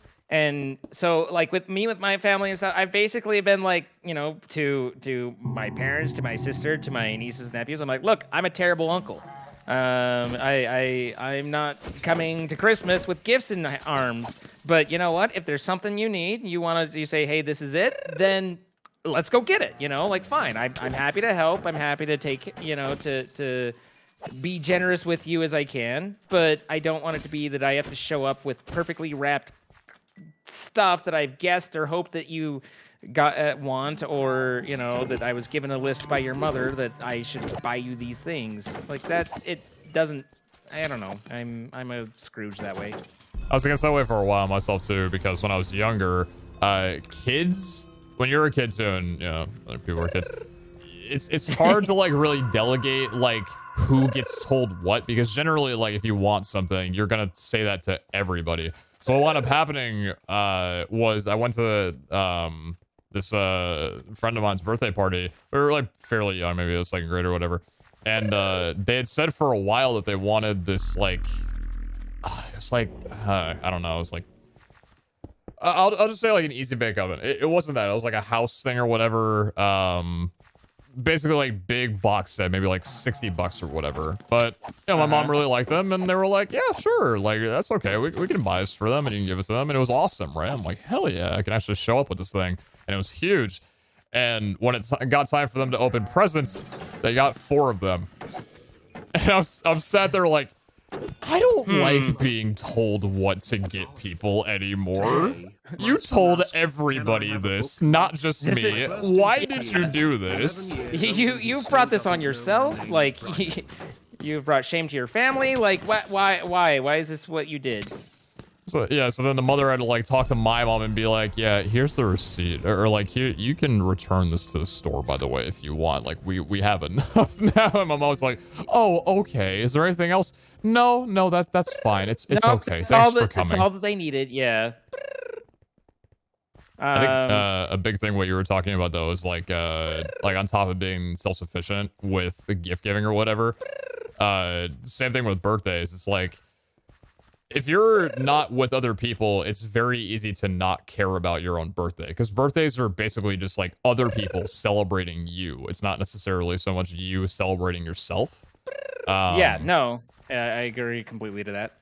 like with my family and stuff, I've basically been like, to my parents, to my sister, to my nieces and nephews, I'm like, look, I'm a terrible uncle. I'm not coming to Christmas with gifts in my arms, but you know what? If there's something you need, you say, hey, this is it, then let's go get it. Fine. I'm happy to help. I'm happy to take, to be generous with you as I can, but I don't want it to be that I have to show up with perfectly wrapped stuff that I've guessed or hoped that you want, or that I was given a list by your mother that I should buy you these things like that. It doesn't, I don't know, I'm a Scrooge that way. I was against that way for a while myself too, because when I was younger, kids, when you're a kid too, and other people are kids, it's hard to like really delegate like who gets told what, because generally like if you want something, you're gonna say that to everybody. So what wound up happening was I went to this friend of mine's birthday party. We were like fairly young, maybe it was second grade or whatever, and they had said for a while that they wanted this like it was like I don't know, it was like I'll just say like an easy bake oven. It wasn't that, it was like a house thing or whatever. Basically like big box set, maybe like $60 or whatever. But my mom really liked them, and they were like, yeah, sure, like that's okay, we can buy this for them and you can give it to them. And it was awesome, right? I'm like, hell yeah, I can actually show up with this thing. And it was huge. And when it got time for them to open presents, they got 4 of them. And I'm sat there like, I don't like being told what to get people anymore. You told everybody this, not just me. Why did you do this? You've brought this on yourself? Like, you've brought shame to your family? Like, why is this what you did? So yeah, so then the mother had to like talk to my mom and be like, yeah, here's the receipt, or like, here, you can return this to the store, by the way, if you want. Like, we have enough now. And my mom was like, oh, okay, is there anything else? No, that's fine. It's okay. Thanks for coming. That's all that they needed. Yeah. I think a big thing what you were talking about though is like on top of being self-sufficient with the gift giving or whatever, same thing with birthdays. It's like, if you're not with other people, it's very easy to not care about your own birthday, because birthdays are basically just like other people celebrating you. It's not necessarily so much you celebrating yourself. I agree completely to that.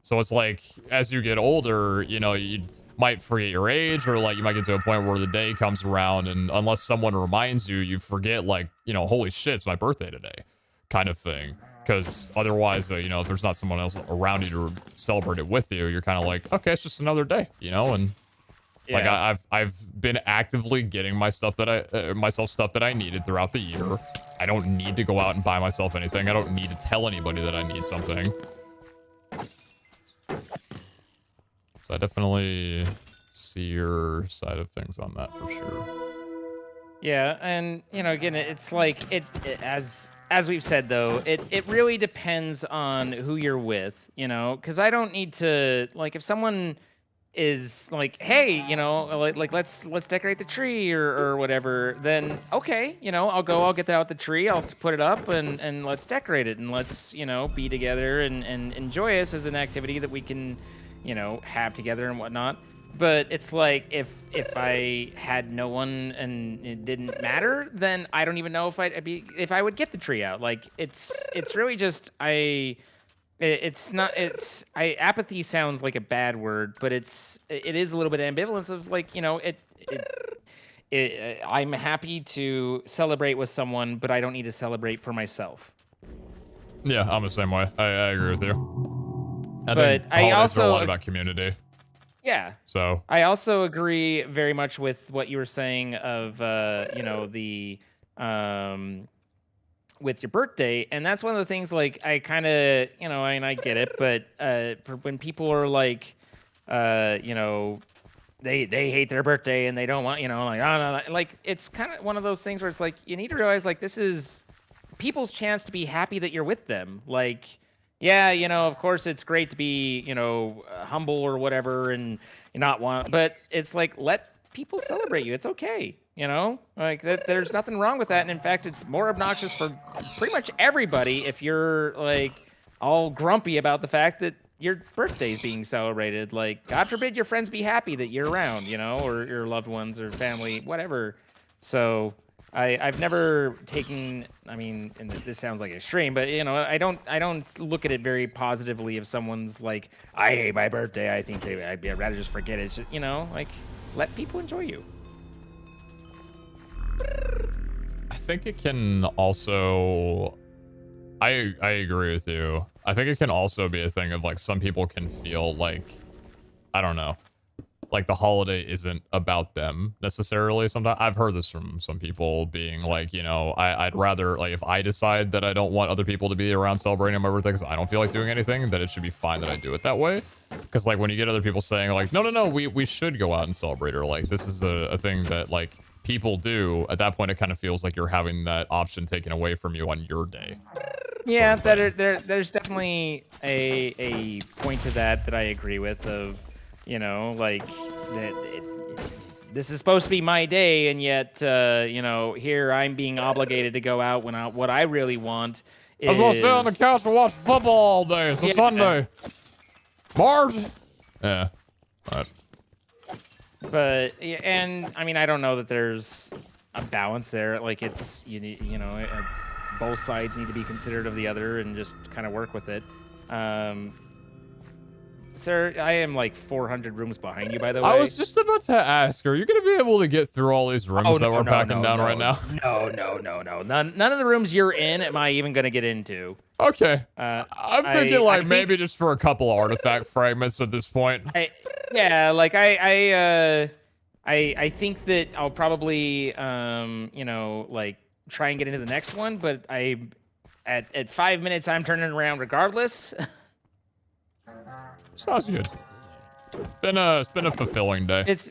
So it's like, as you get older, you might forget your age, or like you might get to a point where the day comes around and unless someone reminds you, you forget like, holy shit, it's my birthday today kind of thing. Because otherwise, if there's not someone else around you to celebrate it with you, you're kind of like, okay, it's just another day, and like I've been actively getting myself stuff that I needed throughout the year. I don't need to go out and buy myself anything. I don't need to tell anybody that I need something. So I definitely see your side of things on that for sure. Yeah, and you know, again, it's like as we've said though, it really depends on who you're with, you know, because I don't need to like if someone is like, hey, you know, like let's decorate the tree or whatever, then okay, you know, I'll get out the tree, I'll put it up and let's decorate it and let's, you know, be together and enjoy this as an activity that we can, you know, have together and whatnot. But it's like if I had no one and it didn't matter, then I don't even know if I would get the tree out. Like it's really just apathy sounds like a bad word, but it is a little bit of ambivalence of like, you know, I'm happy to celebrate with someone, but I don't need to celebrate for myself. Yeah, I'm the same way. I agree with you. I think I holidays also are a lot about community. Yeah. So I also agree very much with what you were saying of you know, the with your birthday, and that's one of the things like I kind of, you know, I get it, but for when people are like you know, they hate their birthday and they don't want, you know, like oh, no, like it's kind of one of those things where it's like you need to realize like this is people's chance to be happy that you're with them. Like yeah, you know, of course it's great to be, you know, humble or whatever and not want, but it's like let people celebrate you. It's okay, you know? Like there's nothing wrong with that. And in fact, it's more obnoxious for pretty much everybody if you're like all grumpy about the fact that your birthday's being celebrated. Like God forbid your friends be happy that you're around, you know, or your loved ones or family, whatever. So I've never taken, I mean, and this sounds like extreme, but you know, I don't look at it very positively if someone's like, I hate my birthday. I think I'd rather just forget it. Just, you know, like let people enjoy you. I think it can also, I agree with you. I think it can also be a thing of like some people can feel like, I don't know, like the holiday isn't about them necessarily. Sometimes I've heard this from some people being like, you know, I'd rather like if I decide that I don't want other people to be around celebrating my birthday because I don't feel like doing anything, that it should be fine that I do it that way. Because like when you get other people saying like, no, we should go out and celebrate, or like this is a thing that like people do, at that point it kind of feels like you're having that option taken away from you on your day. Yeah, there's definitely a point to that I agree with of, you know, like this is supposed to be my day, and yet, you know, here I'm being obligated to go out when what I really want is... I was gonna sit on the couch and watch football all day. It's a Sunday. Marge. Yeah. Right. But and I mean, I don't know that there's a balance there. Like it's you know, both sides need to be considerate of the other and just kind of work with it. Sir, I am like 400 rooms behind you, by the way. I was just about to ask, are you going to be able to get through all these rooms that we're packing down right now? No. None of the rooms you're in am I even going to get into. Okay. I'm thinking like maybe just for a couple artifact fragments at this point. I think that I'll probably, you know, like try and get into the next one, but at 5 minutes, I'm turning around regardless. Sounds good. It's been a fulfilling day. It's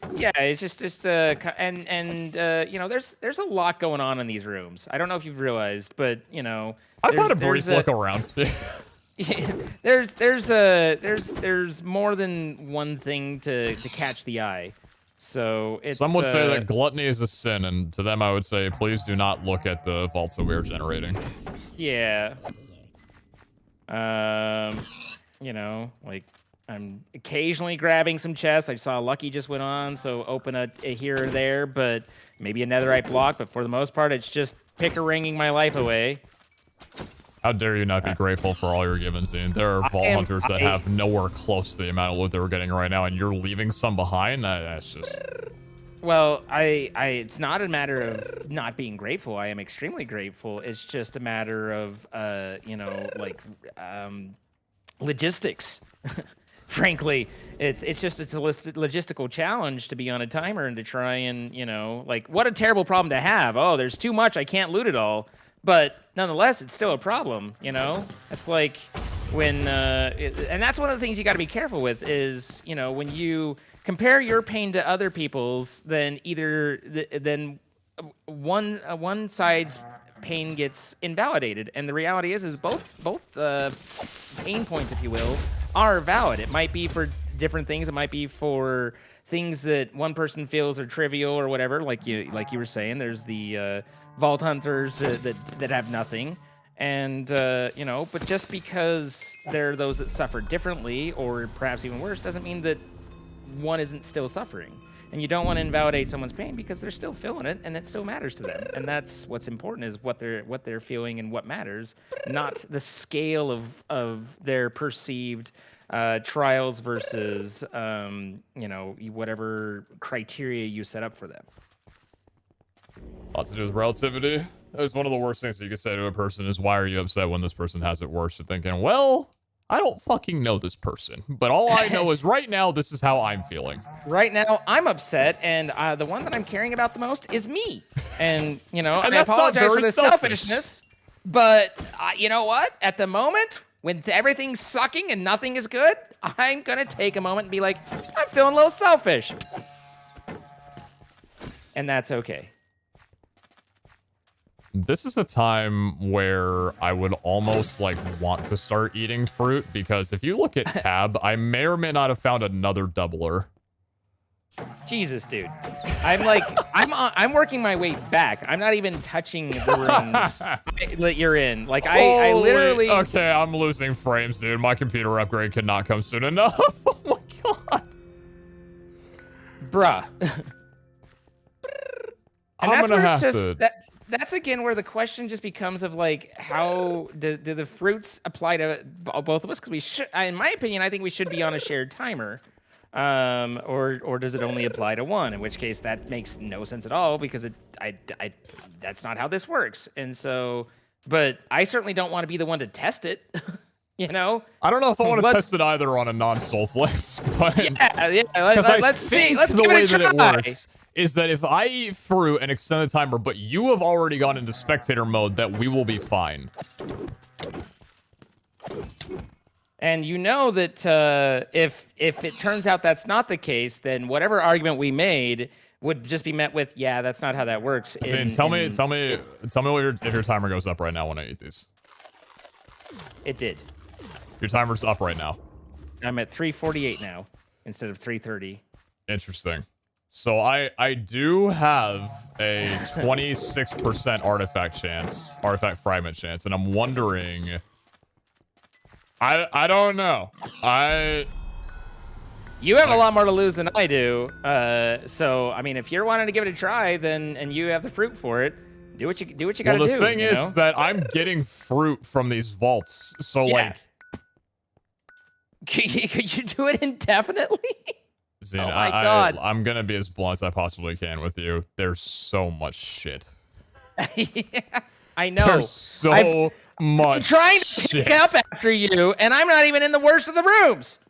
just and you know, there's a lot going on in these rooms. I don't know if you've realized, but you know, I've had a brief look around. there's more than one thing to catch the eye. So it's some would say that gluttony is a sin, and to them I would say, please do not look at the vaults that we are generating. Yeah. You know, like I'm occasionally grabbing some chests. I saw Lucky just went on, so open a here or there, but maybe a netherite block. But for the most part, it's just picker-ringing my life away. How dare you not be grateful for all you're given, Zine? There are vault hunters that have nowhere close to the amount of loot that we're getting right now, and you're leaving some behind? That's just... Well, it's not a matter of not being grateful. I am extremely grateful. It's just a matter of, you know, like, logistics. Frankly, it's a logistical challenge to be on a timer and to try and, you know, like, what a terrible problem to have. Oh, there's too much. I can't loot it all. But nonetheless, it's still a problem, you know? It's like, And that's one of the things you got to be careful with is, you know, when you compare your pain to other people's, then one side's pain gets invalidated, and the reality is both pain points, if you will, are valid. It might be for different things. It might be for things that one person feels are trivial or whatever, like you were saying. There's the vault hunters that have nothing, and you know, but just because there are those that suffer differently, or perhaps even worse, doesn't mean that one isn't still suffering. And you don't want to invalidate someone's pain because they're still feeling it, and it still matters to them. And that's what's important, is what they're feeling and what matters, not the scale of their perceived trials versus you know, whatever criteria you set up for them. Lots to do with relativity. That is one of the worst things that you could say to a person is, why are you upset when this person has it worse? You're thinking, well, I don't fucking know this person, but all I know is right now, this is how I'm feeling. Right now, I'm upset, and the one that I'm caring about the most is me. And, you know, and I apologize for the selfishness, but you know what? At the moment, when everything's sucking and nothing is good, I'm gonna take a moment and be like, I'm feeling a little selfish. And that's okay. This is a time where I would almost like want to start eating fruit, because if you look at tab, I may or may not have found another doubler. Jesus, dude. I'm working my way back. I'm not even touching the rooms that you're in. Like I literally. Okay, I'm losing frames, dude. My computer upgrade could not come soon enough. Oh my god. Bruh. And I'm that's gonna where have it's just to. that's again where the question just becomes of like, how do the fruits apply to both of us? Because we should, in my opinion, I think we should be on a shared timer, or does it only apply to one? In which case, that makes no sense at all, because that's not how this works. And so, but I certainly don't want to be the one to test it. You know, I don't know if I want to test it either on a non-soul flames, but let's see. Let's the give way it a that try. it works is that if I eat fruit and extend the timer, but you have already gone into spectator mode, that we will be fine. And you know that if it turns out that's not the case, then whatever argument we made would just be met with, yeah, that's not how that works. Tell me what if your timer goes up right now when I eat these. It did. Your timer's up right now. I'm at 348 now instead of 330. Interesting. So I do have a 26% artifact fragment chance, and I'm wondering. I don't know. You have a lot more to lose than I do. So I mean, if you're wanting to give it a try, then and you have the fruit for it, do what you gotta do. Well, the thing is that I'm getting fruit from these vaults, so like. Could you do it indefinitely? Zine, oh my God. I'm gonna be as blunt as I possibly can with you. There's so much shit. Yeah, I know. There's so much I'm trying to pick up after you, and I'm not even in the worst of the rooms.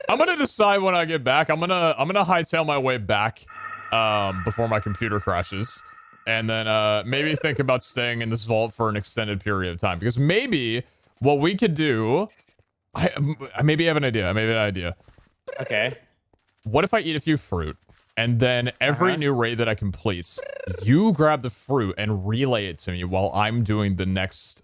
I'm gonna decide when I get back. I'm gonna hightail my way back before my computer crashes, and then maybe think about staying in this vault for an extended period of time, because maybe what we could do. I maybe have an idea. Okay. What if I eat a few fruit, and then every new raid that I complete, you grab the fruit and relay it to me while I'm doing the next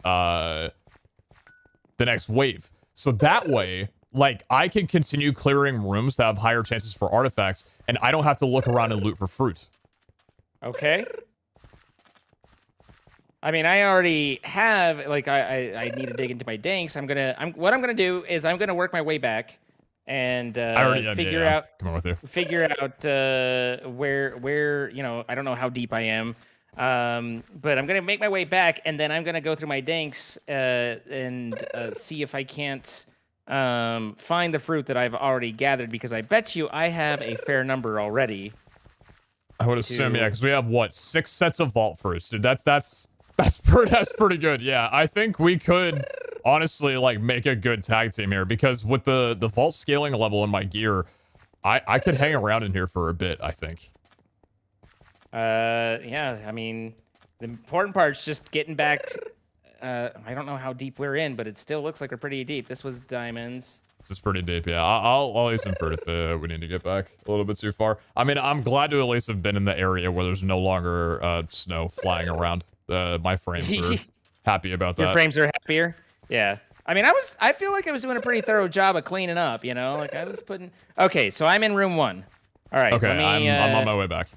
wave. So that way, like, I can continue clearing rooms to have higher chances for artifacts, and I don't have to look around and loot for fruit. Okay. I mean, I already have, like, I need to dig into my danks. What I'm gonna do is I'm gonna work my way back and figure out where, you know, I don't know how deep I am, but I'm gonna make my way back, and then I'm gonna go through my danks and see if I can't find the fruit that I've already gathered, because I bet you I have a fair number already. I would assume, yeah, because we have what, 6 sets of vault fruits, dude. That's pretty good. Yeah, I think we could honestly like make a good tag team here, because with the vault scaling level in my gear, I could hang around in here for a bit, I think. Yeah, I mean, the important part is just getting back I don't know how deep we're in, but it still looks like we're pretty deep. This was diamonds. This is pretty deep, yeah. I'll eat some fruit if we need to get back a little bit too far. I mean, I'm glad to at least have been in the area where there's no longer snow flying around. My frames are happy about that. Your frames are happier? Yeah. I mean, I feel like I was doing a pretty thorough job of cleaning up, you know? Like, I was putting... Okay, so I'm in room 1. All right, Okay, let me, I'm on my way back.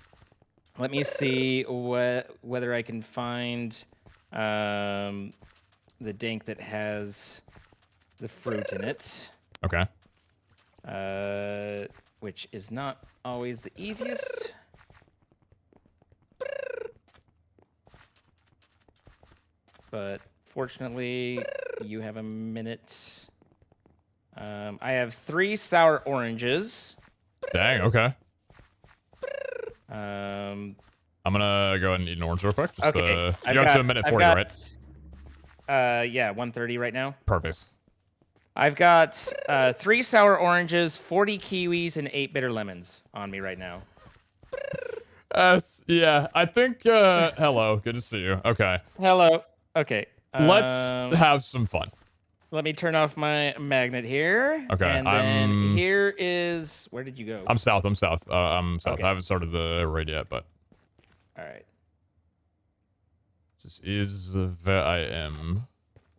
Let me see whether I can find the dank that has the fruit in it. Okay. Which is not always the easiest. But fortunately, you have a minute. I have 3 sour oranges. Dang, okay. Um, I'm gonna go ahead and eat an orange real quick. Just, okay. you're up to a minute 40, right? Yeah, 1:30 right now. Perfect. I've got 3 sour oranges, 40 kiwis, and 8 bitter lemons on me right now. Yeah, I think, hello, good to see you. Okay. Hello. Okay. Let's have some fun. Let me turn off my magnet here. Okay, And then here is... Where did you go? I'm south. I'm south. Okay. I haven't started the raid yet, but... All right. This is where I am.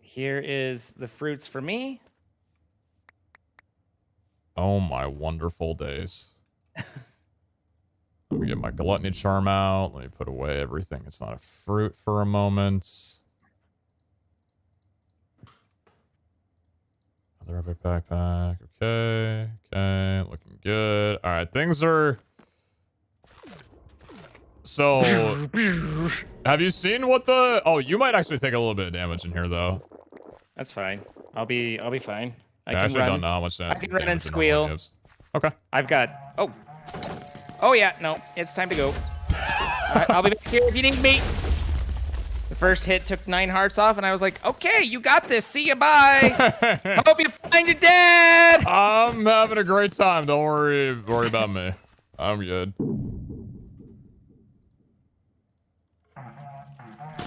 Here is the fruits for me. Oh my wonderful days. Let me get my gluttony charm out. Let me put away everything. It's not a fruit for a moment. Another epic backpack. Okay. Okay. Looking good. All right. Things are... So... Have you seen what the... Oh, you might actually take a little bit of damage in here, though. That's fine. I'll be fine. I actually don't know how much I can run and squeal. Okay. I've got... Oh, yeah. No. It's time to go. All right, I'll be back here if you need me. The first hit took 9 hearts off, and I was like, okay, you got this. See you, bye. Hope you find your dad. I'm having a great time. Don't worry about me. I'm good.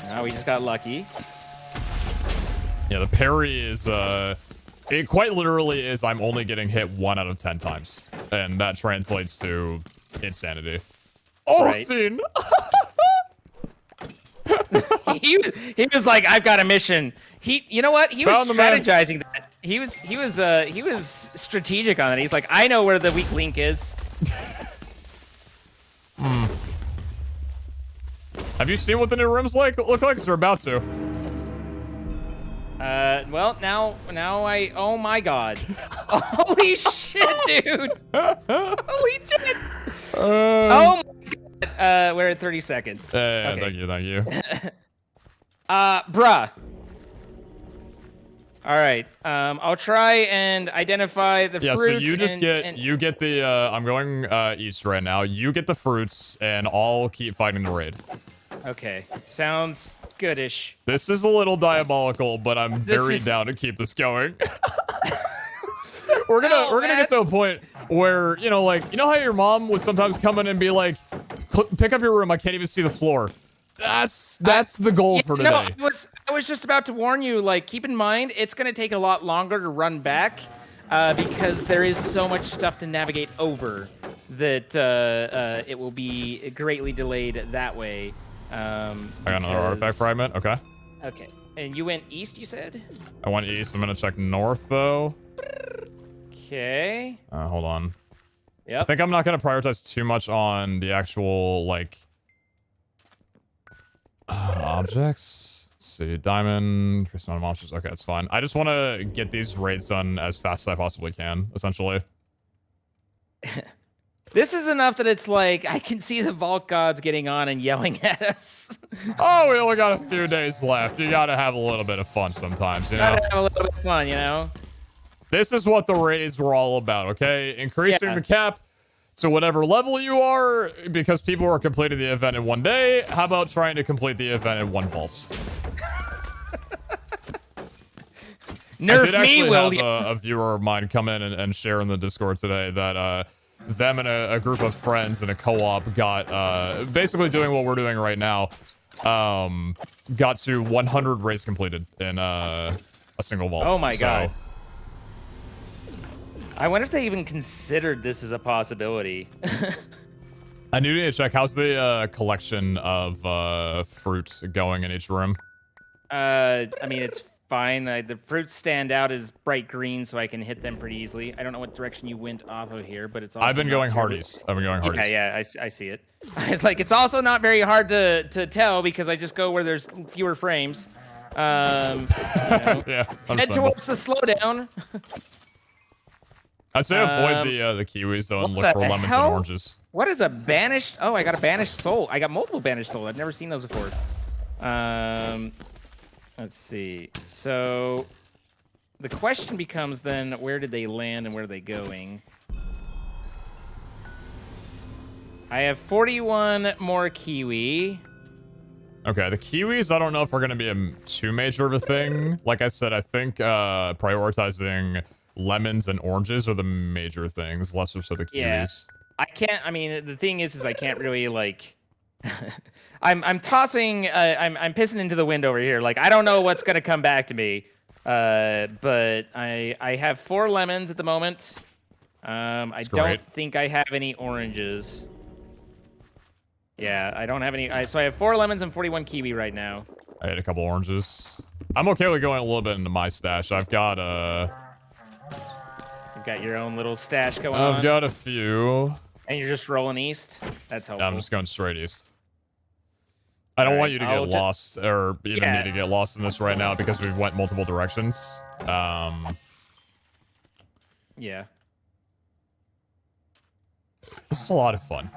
Oh, we just got lucky. Yeah, the parry is, it quite literally is I'm only getting hit 1 out of 10 times. And that translates to insanity. Oh, Right. scene! he was like, I've got a mission. You know what? He was strategizing that. He was strategic on it. He's like, I know where the weak link is. Have you seen what the new rooms look like? 'Cause they're about to. Well, now oh my god. Holy shit, dude. Holy shit. Oh my god. We're at 30 seconds. Yeah, Okay. thank you. Bruh. All right. I'll try and identify the fruits. Yeah, so you just you get the, I'm going east right now. You get the fruits, and I'll keep fighting the raid. Okay. Sounds goodish. This is a little diabolical, but I'm very down to keep this going. we're gonna get to a point where, you know, like, you know how your mom would sometimes come in and be like, pick up your room, I can't even see the floor. That's the goal for today. No, I was just about to warn you, like, keep in mind, it's gonna take a lot longer to run back, because there is so much stuff to navigate over that it will be greatly delayed that way. I got another artifact fragment. Okay. Okay. And you went east, you said? I went east. I'm gonna check north though. Okay. Hold on. Yep. I think I'm not gonna prioritize too much on the actual like objects. Let's see, diamond, increase amount of monsters. Okay, that's fine. I just want to get these raids done as fast as I possibly can, essentially. This is enough that it's like, I can see the Vault Gods getting on and yelling at us. Oh, we only got a few days left. You gotta have a little bit of fun sometimes, you know? Gotta have a little bit of fun, you know? This is what the raids were all about, okay? Increasing the cap to whatever level you are, because people are completing the event in 1 day. How about trying to complete the event in 1 pulse? Nerf I did actually Will have a viewer of mine come in and share in the Discord today that them and a group of friends in a co-op got basically doing what we're doing right now. got to 100 raids completed in a single vault. Oh my god. I wonder if they even considered this as a possibility. I need to check. How's the collection of fruit going in each room? I mean, it's fine. The fruits stand out as bright green, so I can hit them pretty easily. I don't know what direction you went off of here, but it's also I've been going terrible. hardies. I've been going hardies. Yeah, I see it. It's like, it's also not very hard to tell because I just go where there's fewer frames. You know, Yeah. head towards the slowdown. I'd say avoid the kiwis though and what look for the lemons hell? and oranges. What is a banished? Oh, I got a banished soul. I got multiple banished soul. I've never seen those before. Let's see. So the question becomes then, where did they land and where are they going? I have 41 more kiwi. Okay, the kiwis, I don't know if we're going to be too major of a thing. Like I said, I think prioritizing lemons and oranges are the major things, lesser so the kiwis. Yeah. I can't, I mean, the thing is I can't really, like, I'm tossing, I'm pissing into the wind over here. Like, I don't know what's going to come back to me. But I have 4 lemons at the moment. I don't think I have any oranges. Yeah, I don't have any. So I have 4 lemons and 41 kiwi right now. I had a couple oranges. I'm okay with going a little bit into my stash. I've got You've got your own little stash going on. I've got a few. And you're just rolling east? That's helpful. Yeah, I'm just going straight east. I don't want you to get lost, or even me to get lost in this right now because we went multiple directions. Yeah. This is a lot of fun.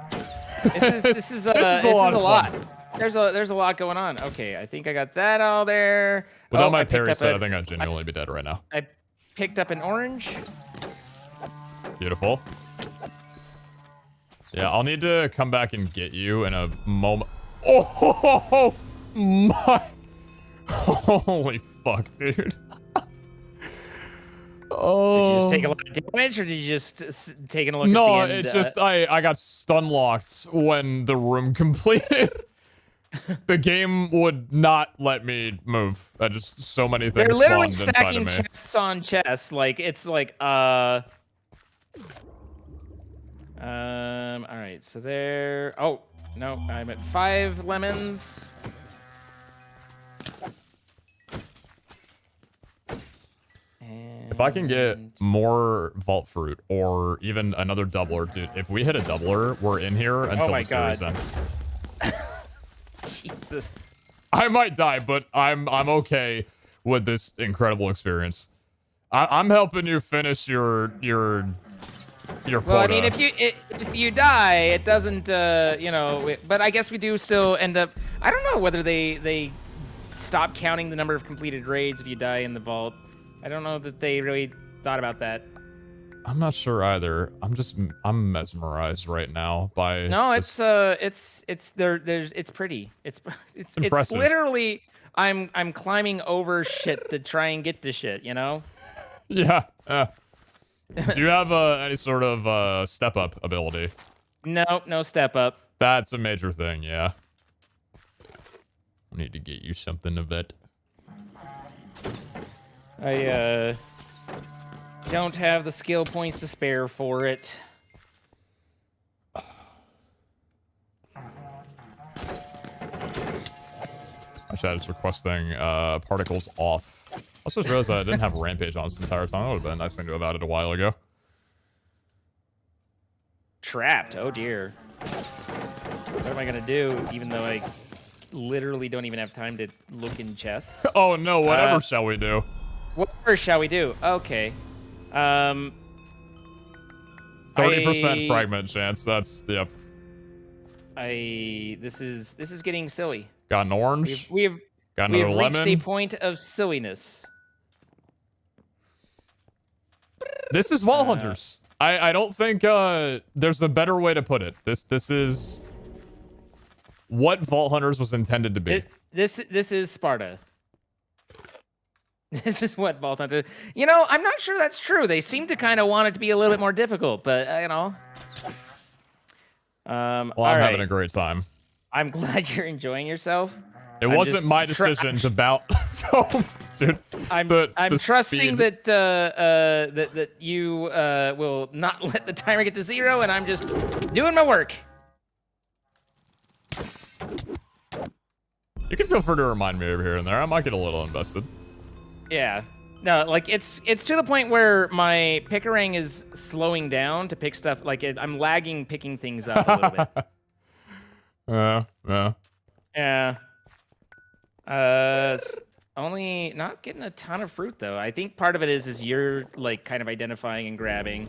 This is a lot. There's a lot going on. Okay, I think I got that all there. Without my parry set, I think I'd genuinely be dead right now. I picked up an orange. Beautiful. Yeah, I'll need to come back and get you in a moment. Oh my! Holy fuck, dude. Did you just take a lot of damage, or did you just take a look at the end? No, it's just I got stun locked when the room completed. The game would not let me move. Just so many things They're literally spawned inside of me. stacking chests on chests. Like, it's like, all right, so there. Oh no, I'm at 5 lemons. And If I can get more vault fruit or even another doubler, dude. If we hit a doubler, we're in here until the series ends. Jesus. I might die, but I'm okay with this incredible experience. I'm helping you finish your quota. Well, I mean, if you die, it doesn't, you know. But I guess we do still end up. I don't know whether they stop counting the number of completed raids if you die in the vault. I don't know that they really thought about that. I'm not sure either. I'm mesmerized right now by. No, just... it's pretty. It's impressive. It's literally I'm climbing over shit to try and get to shit. You know. Yeah. Do you have any sort of step up ability? No, no step up. That's a major thing. Yeah. I need to get you something of it. I don't have the skill points to spare for it. Actually, I was requesting particles off. I also just realized that I didn't have Rampage on this entire time. That would have been a nice thing to have added a while ago. Trapped. Oh dear. What am I gonna do? Even though I literally don't even have time to look in chests. Oh no! Whatever shall we do? Whatever shall we do? Okay. 30% fragment chance. That's yep. This is getting silly. Got an orange. We've got another lemon. Reached a point of silliness. This is Vault Hunters. I don't think there's a better way to put it. This is what Vault Hunters was intended to be. This is Sparta. This is what Vault Hunter. You know, I'm not sure that's true. They seem to kind of want it to be a little bit more difficult, but you know. Well, I'm having a great time. I'm glad you're enjoying yourself. It wasn't my decision to bounce. Oh, dude. I'm trusting that that you will not let the timer get to 0, and I'm just doing my work. You can feel free to remind me over here and there. I might get a little invested. Yeah. No, like it's to the point where my Pickering is slowing down to pick stuff. Like I'm lagging picking things up a little bit. Yeah. Only not getting a ton of fruit though. I think part of it is you're like kind of identifying and grabbing.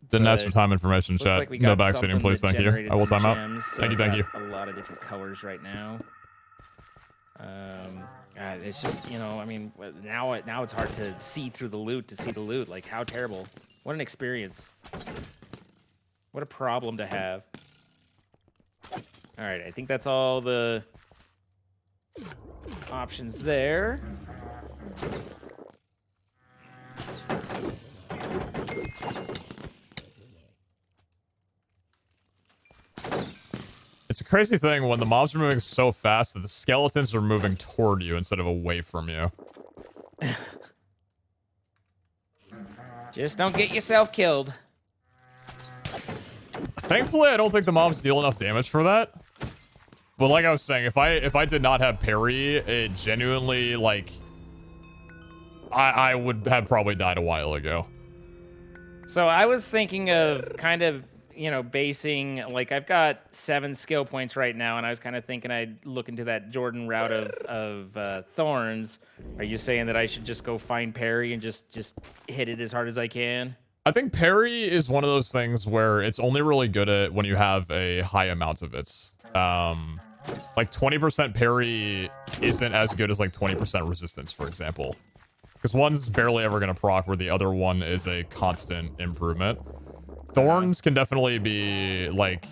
Didn't ask for time information, chat. Like no backseating, please. Thank you. I will time out. Thank you. A lot of different colors right now. It's just, you know, I mean, now it's hard to see through the loot to see the loot. Like, how terrible! What an experience! What a problem to have. All right, I think that's all the options there. It's a crazy thing when the mobs are moving so fast that the skeletons are moving toward you instead of away from you. Just don't get yourself killed. Thankfully, I don't think the mobs deal enough damage for that. But like I was saying, if I did not have parry, it genuinely, like, I would have probably died a while ago. So I was thinking of kind of, you know, basing, like, I've got 7 skill points right now, and I was kind of thinking I'd look into that Jordan route of thorns. Are you saying that I should just go find parry and just hit it as hard as I can? I think parry is one of those things where it's only really good at when you have a high amount of it. Like 20% parry isn't as good as like 20% resistance, for example. Because one's barely ever going to proc, where the other one is a constant improvement. Thorns can definitely be, like...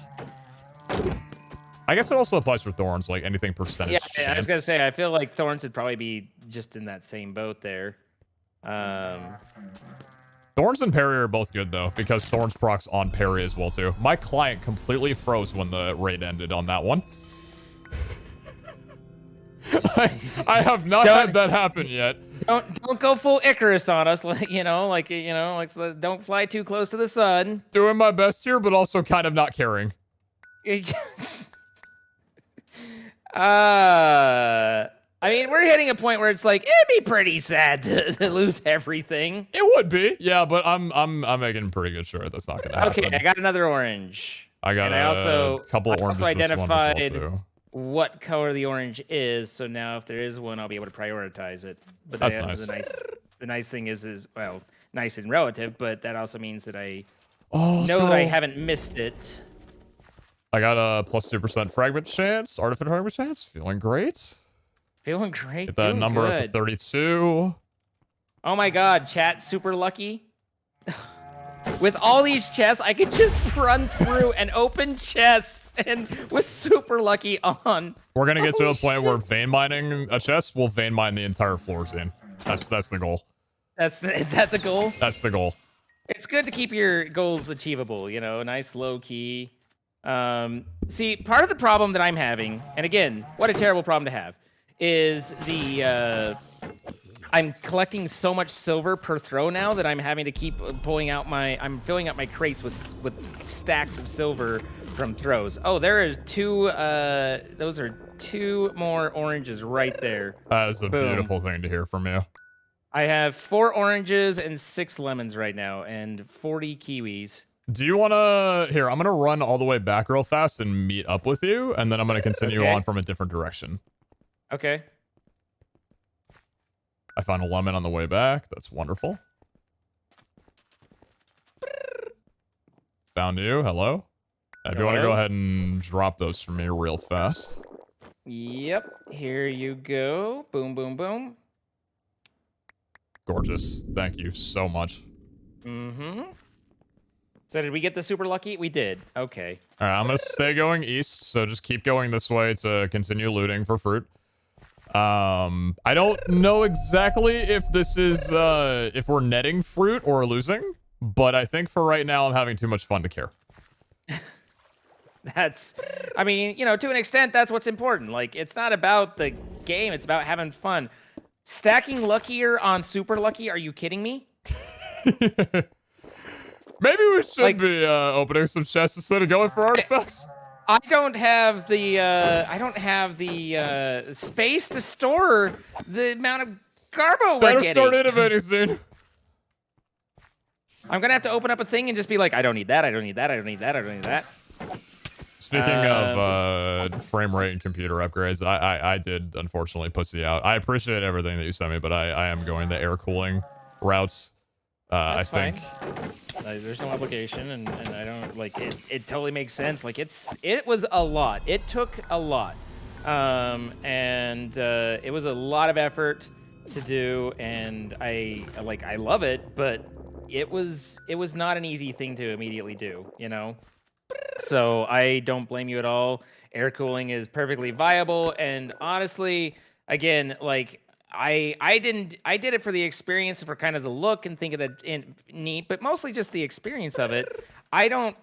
I guess it also applies for thorns, like anything percentage chance. I was going to say, I feel like thorns would probably be just in that same boat there. Thorns and parry are both good, though, because thorns procs on parry as well, too. My client completely froze when the raid ended on that one. I have not had that happen yet. Don't go full Icarus on us, like don't fly too close to the sun. Doing my best here, but also kind of not caring. I mean, we're hitting a point where it's like it'd be pretty sad to lose everything. It would be, yeah, but I'm making pretty good sure that's not gonna happen. Okay, I got another orange. I got a couple of oranges. I also identified this one as well, too. What color the orange is, so now if there is one, I'll be able to prioritize it. But that's nice. The nice thing is, well, nice and relative, but that also means that I know that I haven't missed it. I got a plus 2% fragment chance, artifact fragment chance. Feeling great. Feeling great. Get that number up to 32. Oh my god, chat, super lucky. With all these chests, I could just run through and open chests, and with super lucky on. We're gonna get to a point where vein mining a chest will vein mine the entire floor scene. That's the goal. Is that the goal? That's the goal. It's good to keep your goals achievable, you know, nice low key. See, part of the problem that I'm having, and again, what a terrible problem to have, is the I'm collecting so much silver per throw now that I'm having to keep pulling out I'm filling up my crates with stacks of silver from throws. Oh, there are those are 2 more oranges right there. That is a beautiful thing to hear from you. I have 4 oranges and 6 lemons right now, and 40 kiwis. Do you want to... Here, I'm going to run all the way back real fast and meet up with you, and then I'm going to continue on from a different direction. Okay. I found a lemon on the way back. That's wonderful. Found you. Hello. If you want to go ahead and drop those for me real fast. Yep. Here you go. Boom, boom, boom. Gorgeous. Thank you so much. Mm-hmm. So did we get the super lucky? We did. Okay. All right, I'm going to stay going east, so just keep going this way to continue looting for fruit. I don't know exactly if this is, if we're netting fruit or losing, but I think for right now I'm having too much fun to care. That's, I mean, you know, to an extent, that's what's important. Like, it's not about the game; it's about having fun. Stacking luckier on super lucky? Are you kidding me? Maybe we should be opening some chests instead of going for artifacts. I don't have the space to store the amount of garbo we're Better getting. start innovating soon. I'm gonna have to open up a thing and just be like, I don't need that. I don't need that. I don't need that. I don't need that. Speaking of frame rate and computer upgrades, I did unfortunately pussy out. I appreciate everything that you sent me, but I am going the air cooling routes. That's I think fine. There's no obligation, and I don't like it. It totally makes sense. Like it was a lot. It took a lot, and it was a lot of effort to do. And I love it, but it was not an easy thing to immediately do. You know, so I don't blame you at all. Air cooling is perfectly viable, and honestly, again, like. I did it for the experience, for kind of the look and think of that neat, but mostly just the experience of it. I don't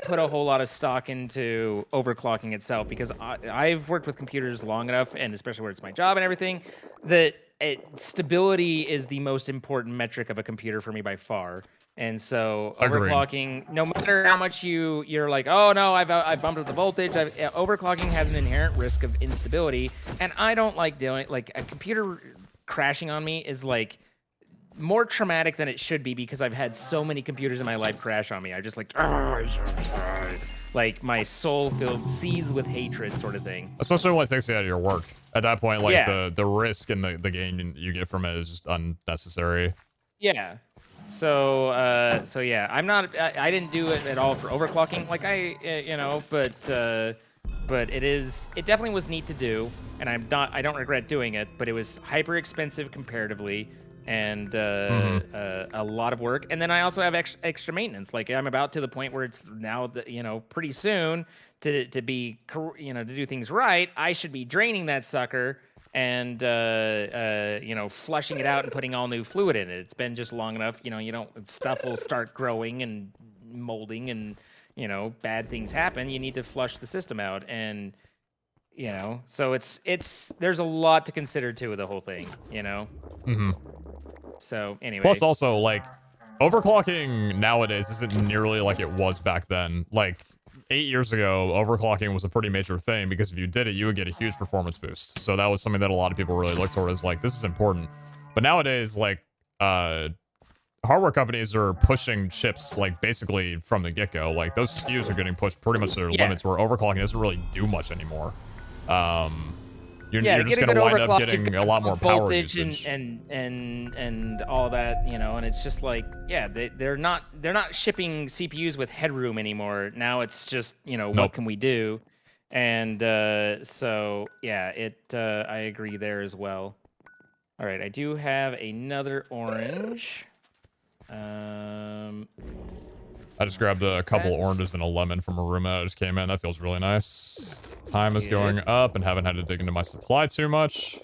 put a whole lot of stock into overclocking itself because I've worked with computers long enough, and especially where it's my job and everything, that stability is the most important metric of a computer for me by far. And so overclocking, no matter how much you're like, oh no, I've bumped up the voltage. Overclocking has an inherent risk of instability, and I don't like doing like a computer crashing on me is like more traumatic than it should be because I've had so many computers in my life crash on me. I just like my soul feels seized with hatred, sort of thing. especially when it takes you out of your work. At that point, like the risk and the gain you get from it is just unnecessary. Yeah. So yeah, I didn't do it at all for overclocking, like but it definitely was neat to do, and I don't regret doing it, but it was hyper expensive comparatively, and a lot of work. And then I also have extra maintenance. Like I'm about to the point where it's now pretty soon to do things right, I should be draining that sucker and flushing it out and putting all new fluid in it. It's been just long enough, stuff will start growing and molding and bad things happen. You need to flush the system out, and so there's a lot to consider too with the whole thing, So anyway. Plus also like overclocking nowadays isn't nearly like it was back then. Like 8 years ago, overclocking was a pretty major thing because if you did it, you would get a huge performance boost. So that was something that a lot of people really looked toward as like, this is important. But nowadays, like, hardware companies are pushing chips like basically from the get-go. Like those SKUs are getting pushed pretty much to their limits where overclocking doesn't really do much anymore. You're just going to wind up getting a lot more power usage. And all that, and it's just like, they're not shipping CPUs with headroom anymore. Now it's just, what can we do? And so yeah, I agree there as well. All right, I do have another orange. I just grabbed a couple oranges and a lemon from a room that just came in. That feels really nice. Time is going up and haven't had to dig into my supply too much.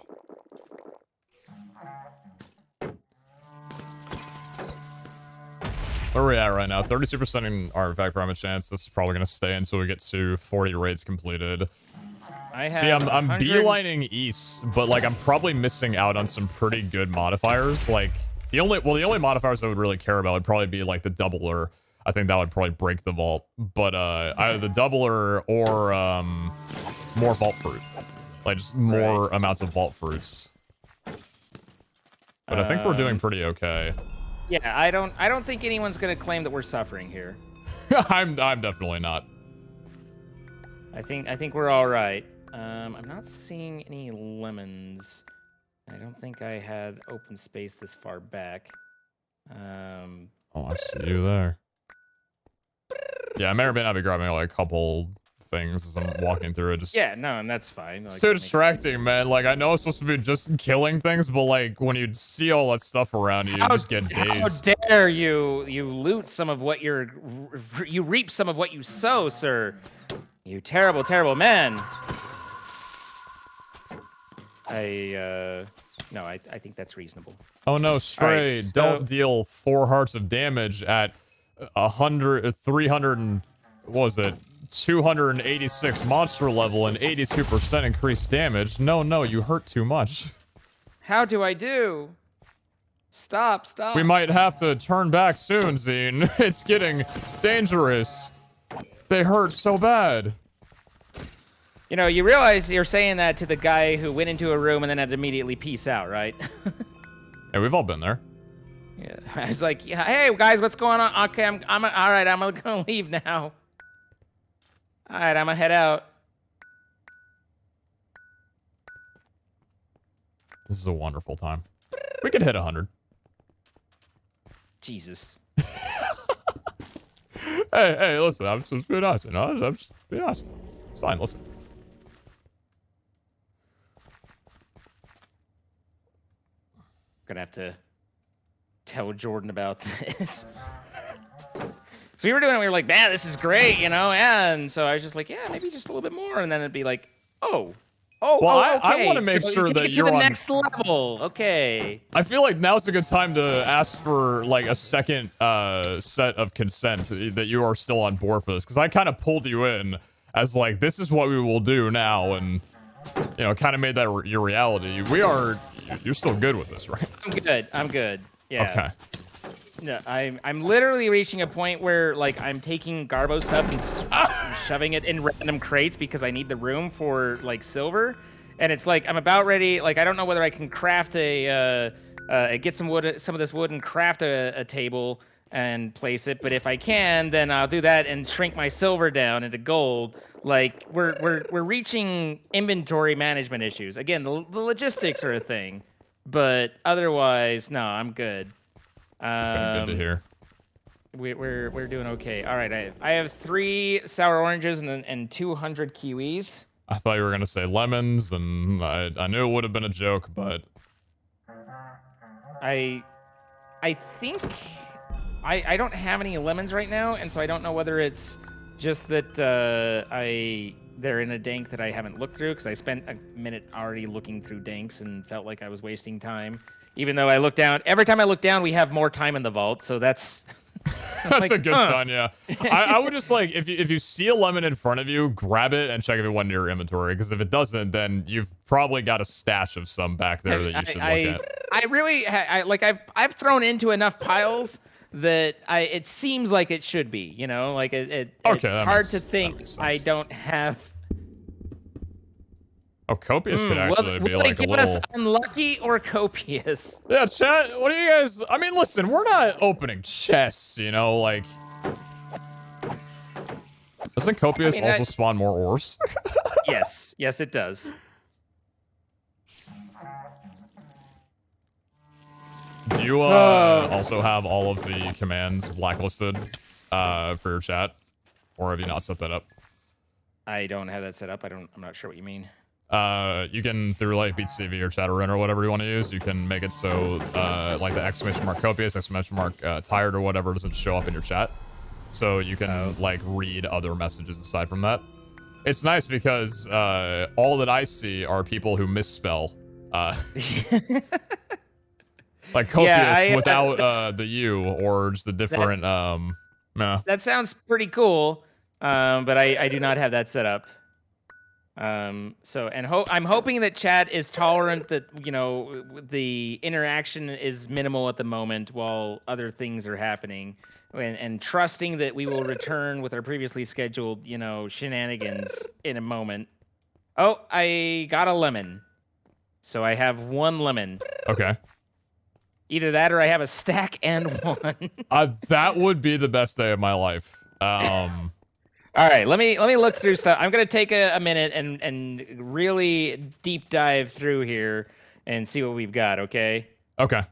Where are we at right now? 32% in artifact fragment chance. This is probably going to stay until we get to 40 raids completed. See, I'm beelining east, but like I'm probably missing out on some pretty good modifiers. Like the only modifiers I would really care about would probably be like the doubler. I think that would probably break the vault, but either the doubler or more vault fruit, like just more amounts of vault fruits. But I think we're doing pretty okay. Yeah, I don't think anyone's gonna claim that we're suffering here. I'm definitely not. I think we're all right. I'm not seeing any lemons. I don't think I had open space this far back. Oh, I see you there. Yeah, I may or may not be grabbing like a couple things as I'm walking through it. Just no, and that's fine. It's too distracting, man. Like I know it's supposed to be just killing things, but like when you see all that stuff around you, you just get dazed. How dare you loot some of what you reap some of what you sow, sir. You terrible, terrible man. No, I think that's reasonable. Oh no, Stray, right, don't deal 4 hearts of damage at 300 and, what was it? 286 monster level and 82% increased damage. No, you hurt too much. How do I do? Stop. We might have to turn back soon, Zine. It's getting dangerous. They hurt so bad. You know, you realize you're saying that to the guy who went into a room and then had to immediately peace out, right? Yeah, we've all been there. Yeah. I was like, yeah, hey guys, what's going on? Okay, all right, I'm gonna leave now. All right, I'm gonna head out. This is a wonderful time. We could hit 100. Jesus. Hey, listen, I'm just being honest, you know? I'm just being honest. It's fine, listen. Gonna have to tell Jordan about this. So we were doing it, we were like, man, this is great, you know? And so I was just like, yeah, maybe just a little bit more. And then it'd be like, okay. I want to make So sure you that get to you're the on next level. Okay. I feel like now's a good time to ask for like a second set of consent that you are still on board for this, because I kind of pulled you in as like, this is what we will do now, and you know, kind of made that your reality. You're still good with this, right? I'm good. Yeah. Okay. No, I'm literally reaching a point where like I'm taking Garbo stuff and shoving it in random crates because I need the room for like silver, and it's like I'm about ready. Like I don't know whether I can craft get some of this wood and craft a table and place it, but if I can, then I'll do that and shrink my silver down into gold. Like we're reaching inventory management issues again. The logistics are a thing, but otherwise, no, I'm good. Good to hear. We're doing okay. All right, I have 3 sour oranges and 200 kiwis. I thought you were gonna say lemons, and I knew it would have been a joke, but I think I don't have any lemons right now, and so I don't know whether it's just that they're in a dank that I haven't looked through, because I spent a minute already looking through danks and felt like I was wasting time. Even though I look down, every time I look down, we have more time in the vault, so that's that's like, a good sign, yeah. I would just like, if you see a lemon in front of you, grab it and check if it went in your inventory, because if it doesn't, then you've probably got a stash of some back there that you should look at. I really, I've thrown into enough piles that it seems like it should be, you know, like it's hard to think I don't have. Oh, copious could actually be like a little. Us unlucky or copious? Yeah, chat. What do you guys? I mean, listen, we're not opening chests, you know. Like, doesn't copious also spawn more ores? Yes, it does. Do you also have all of the commands blacklisted for your chat, or have you not set that up? I don't have that set up. I'm not sure what you mean. You can, through like BeteZahHutt or Chatterun or whatever you want to use, you can make it so like the exclamation mark copious, exclamation mark tired or whatever doesn't show up in your chat. So you can like read other messages aside from that. It's nice because all that I see are people who misspell like copious without the U, or just the different That sounds pretty cool, but I do not have that set up. I'm hoping that chat is tolerant, that, you know, the interaction is minimal at the moment while other things are happening, and trusting that we will return with our previously scheduled, you know, shenanigans in a moment. Oh, I got a lemon. So I have 1 lemon. Okay. Either that or I have a stack and 1. That would be the best day of my life. All right, let me look through stuff. I'm gonna take a minute and really deep dive through here and see what we've got. Okay. Okay.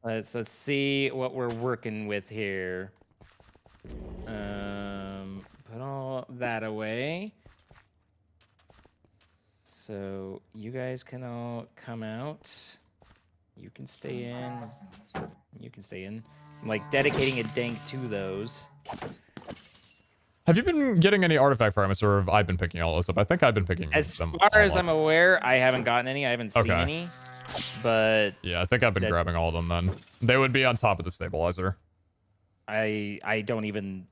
Let's see what we're working with here. Put all that away. So you guys can all come out. You can stay in. You can stay in. I'm like dedicating a dank to those. Have you been getting any artifact fragments, or have I been picking all those up? I think I've been picking them up. As far as I'm aware, I haven't gotten any. I haven't seen any. But yeah, I think I've been grabbing all of them then. They would be on top of the stabilizer. I don't even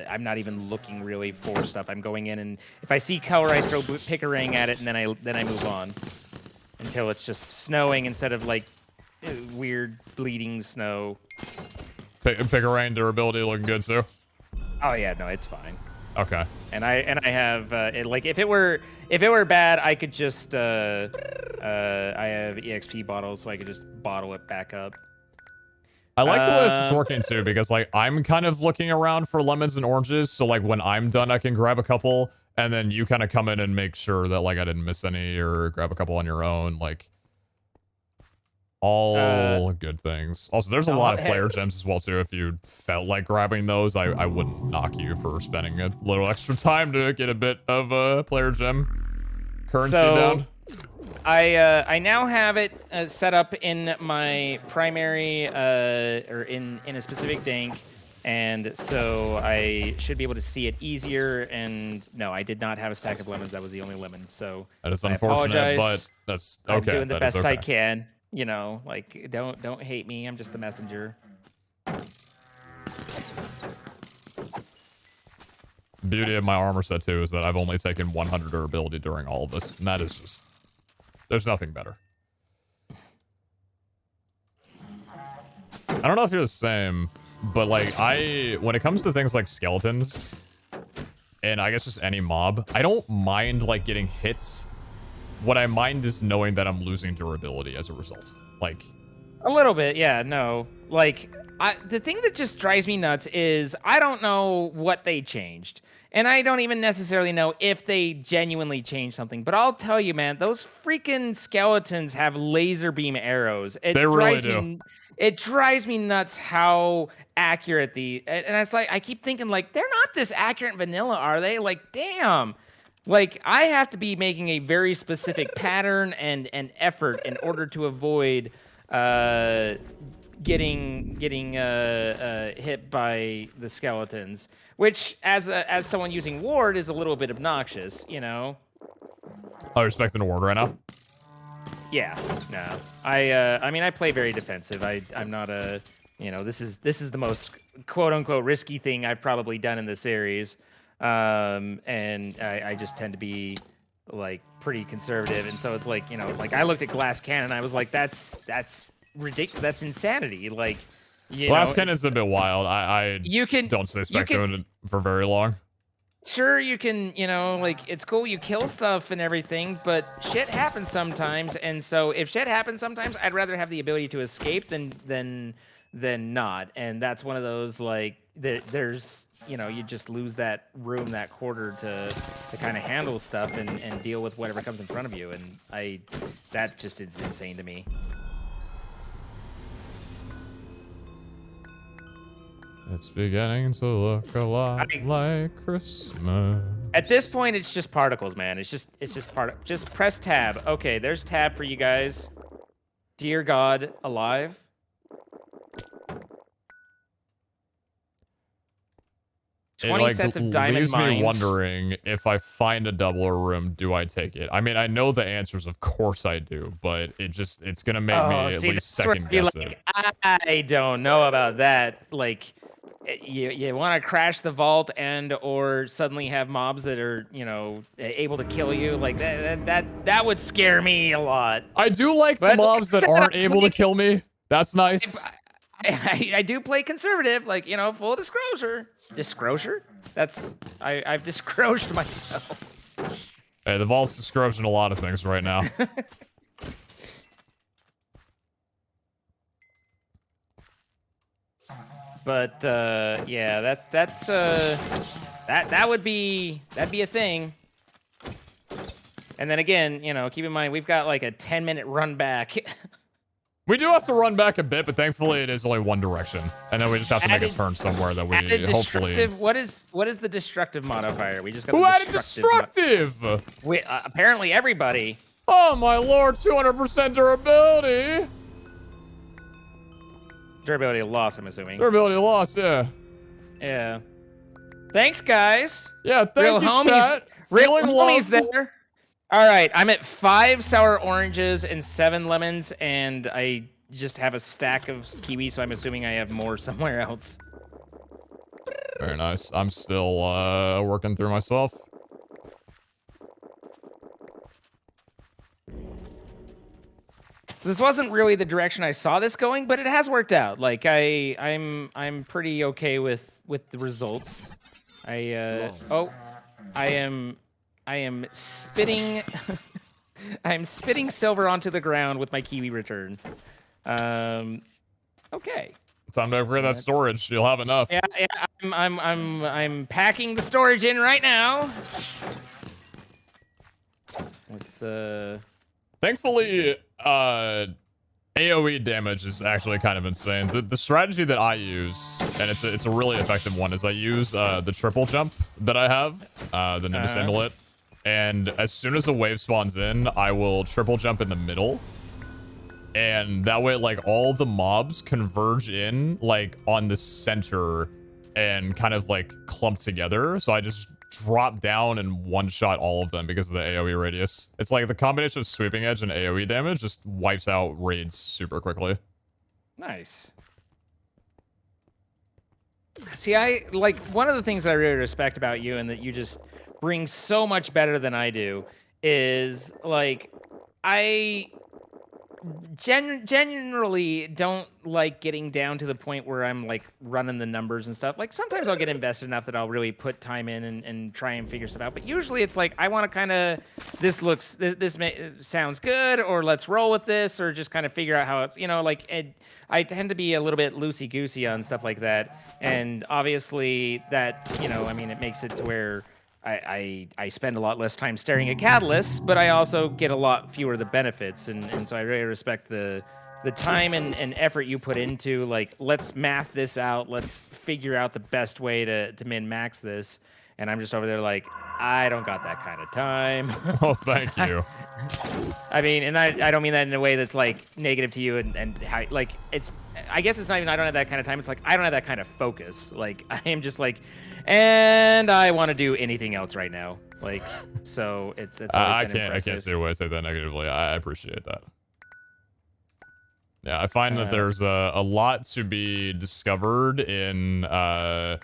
I'm not even looking really for stuff. I'm going in, and if I see color, I throw Pick-a-Ring at it, and then I move on until it's just snowing instead of like weird bleeding snow. Pick-a-Ring durability looking good too. Oh yeah, no, it's fine. Okay. And I have like if it were bad, I could just I have EXP bottles, so I could just bottle it back up. I like the way this is working too, because like I'm kind of looking around for lemons and oranges, so like when I'm done, I can grab a couple, and then you kind of come in and make sure that like I didn't miss any, or grab a couple on your own, like all good things. Also, there's a lot of player gems as well too. If you felt like grabbing those, I wouldn't knock you for spending a little extra time to get a bit of a player gem currency down. I now have it set up in my primary or in a specific dank, and so I should be able to see it easier. And no, I did not have a stack of lemons. That was the only lemon. So that is unfortunate, but that's okay. I'm doing the best okay. I can. You know, like don't hate me. I'm just the messenger. Beauty of my armor set too is that I've only taken 100 durability during all of this, and that is just, there's nothing better. I don't know if you're the same, but like when it comes to things like skeletons, and I guess just any mob, I don't mind like getting hits. What I mind is knowing that I'm losing durability as a result. Like a little bit, yeah, no. Like the thing that just drives me nuts is I don't know what they changed. And I don't even necessarily know if they genuinely changed something. But I'll tell you, man, those freaking skeletons have laser beam arrows. They really do. It drives me nuts how accurate and it's like I keep thinking like they're not this accurate in vanilla, are they? Like, damn. Like, I have to be making a very specific pattern and effort in order to avoid getting hit by the skeletons, which, as someone using ward, is a little bit obnoxious, you know? Oh, you're expecting a ward right now? Yeah, no. I mean, I play very defensive. I'm not a, you know, this is the most quote-unquote risky thing I've probably done in the series. And I just tend to be like pretty conservative, and so it's like, you know, like I looked at glass cannon, I was like, that's ridiculous, that's insanity. Like, glass cannon is a bit wild. I don't suspect it for very long. Sure, you can, you know, like it's cool, you kill stuff and everything, but shit happens sometimes, and so if shit happens sometimes, I'd rather have the ability to escape than not, and that's one of those like there's, you know, you just lose that room, that quarter to kind of handle stuff and deal with whatever comes in front of you. And that just is insane to me. It's beginning to look a lot like Christmas. At this point, it's just particles, man. It's just just press tab. Okay, there's tab for you guys. Dear God, alive. It 20 like sets of diamond leaves mines. me wondering, if I find a doubler room, do I take it? I mean, I know the answers, of course I do, but it's gonna make me at least second guess it. I don't know about that. Like, you want to crash the vault or suddenly have mobs that are, you know, able to kill you. Like that would scare me a lot. I do like the mobs that aren't able to kill me. That's nice. I do play conservative, like, you know, full disclosure. Disclosure? That's I've disclosed myself. Hey, the vault's disclosing a lot of things right now. But yeah, that'd be a thing. And then again, you know, keep in mind we've got like a 10-minute run back. We do have to run back a bit, but thankfully it is only one direction, and then we just have to make a turn somewhere that we hopefully. What is the destructive modifier? We just got. Who added destructive? Apparently everybody. Oh my lord! 200% durability. Durability loss, I'm assuming. Durability loss, yeah. Yeah. Thanks, guys. Yeah, thank you, chat. Real homies there. All right, I'm at 5 sour oranges and 7 lemons, and I just have a stack of kiwis, so I'm assuming I have more somewhere else. Very nice. I'm still working through myself. So this wasn't really the direction I saw this going, but it has worked out. Like I'm pretty okay with the results. I am spitting I'm spitting silver onto the ground with my kiwi return. Okay. Time to upgrade that storage. You'll have enough. Yeah, I'm packing the storage in right now. It's Thankfully, AoE damage is actually kind of insane. The strategy that I use, and it's a really effective one, is I use the triple jump that I have, the Nimbus Amulet, and as soon as a wave spawns in, I will triple jump in the middle, and that way, like, all the mobs converge in, like, on the center and kind of, like, clump together, so I just drop down and one-shot all of them because of the AoE radius. It's like the combination of sweeping edge and AoE damage just wipes out raids super quickly. Nice. See, I like one of the things I really respect about you and that you just bring so much better than I do is like I generally don't like getting down to the point where I'm like running the numbers and stuff. Like sometimes I'll get invested enough that I'll really put time in and try and figure stuff out. But usually it's like I want to kind of this sounds good, or let's roll with this, or just kind of figure out how it's, you know, like I tend to be a little bit loosey goosey on stuff like that. And obviously that, you know, I mean, it makes it to where I spend a lot less time staring at catalysts, but I also get a lot fewer of the benefits, and so I really respect the time and effort you put into, like, let's math this out, let's figure out the best way to min-max this, and I'm just over there like, I don't got that kind of time. Oh, thank you. I mean, and I don't mean that in a way that's, like, negative to you, and how, like, it's, I guess it's not even I don't have that kind of time, it's like, I don't have that kind of focus. Like, I am just like, and I want to do anything else right now. Like, so it's I can't see a way to say that negatively. I appreciate that. Yeah, I find that there's a lot to be discovered in, I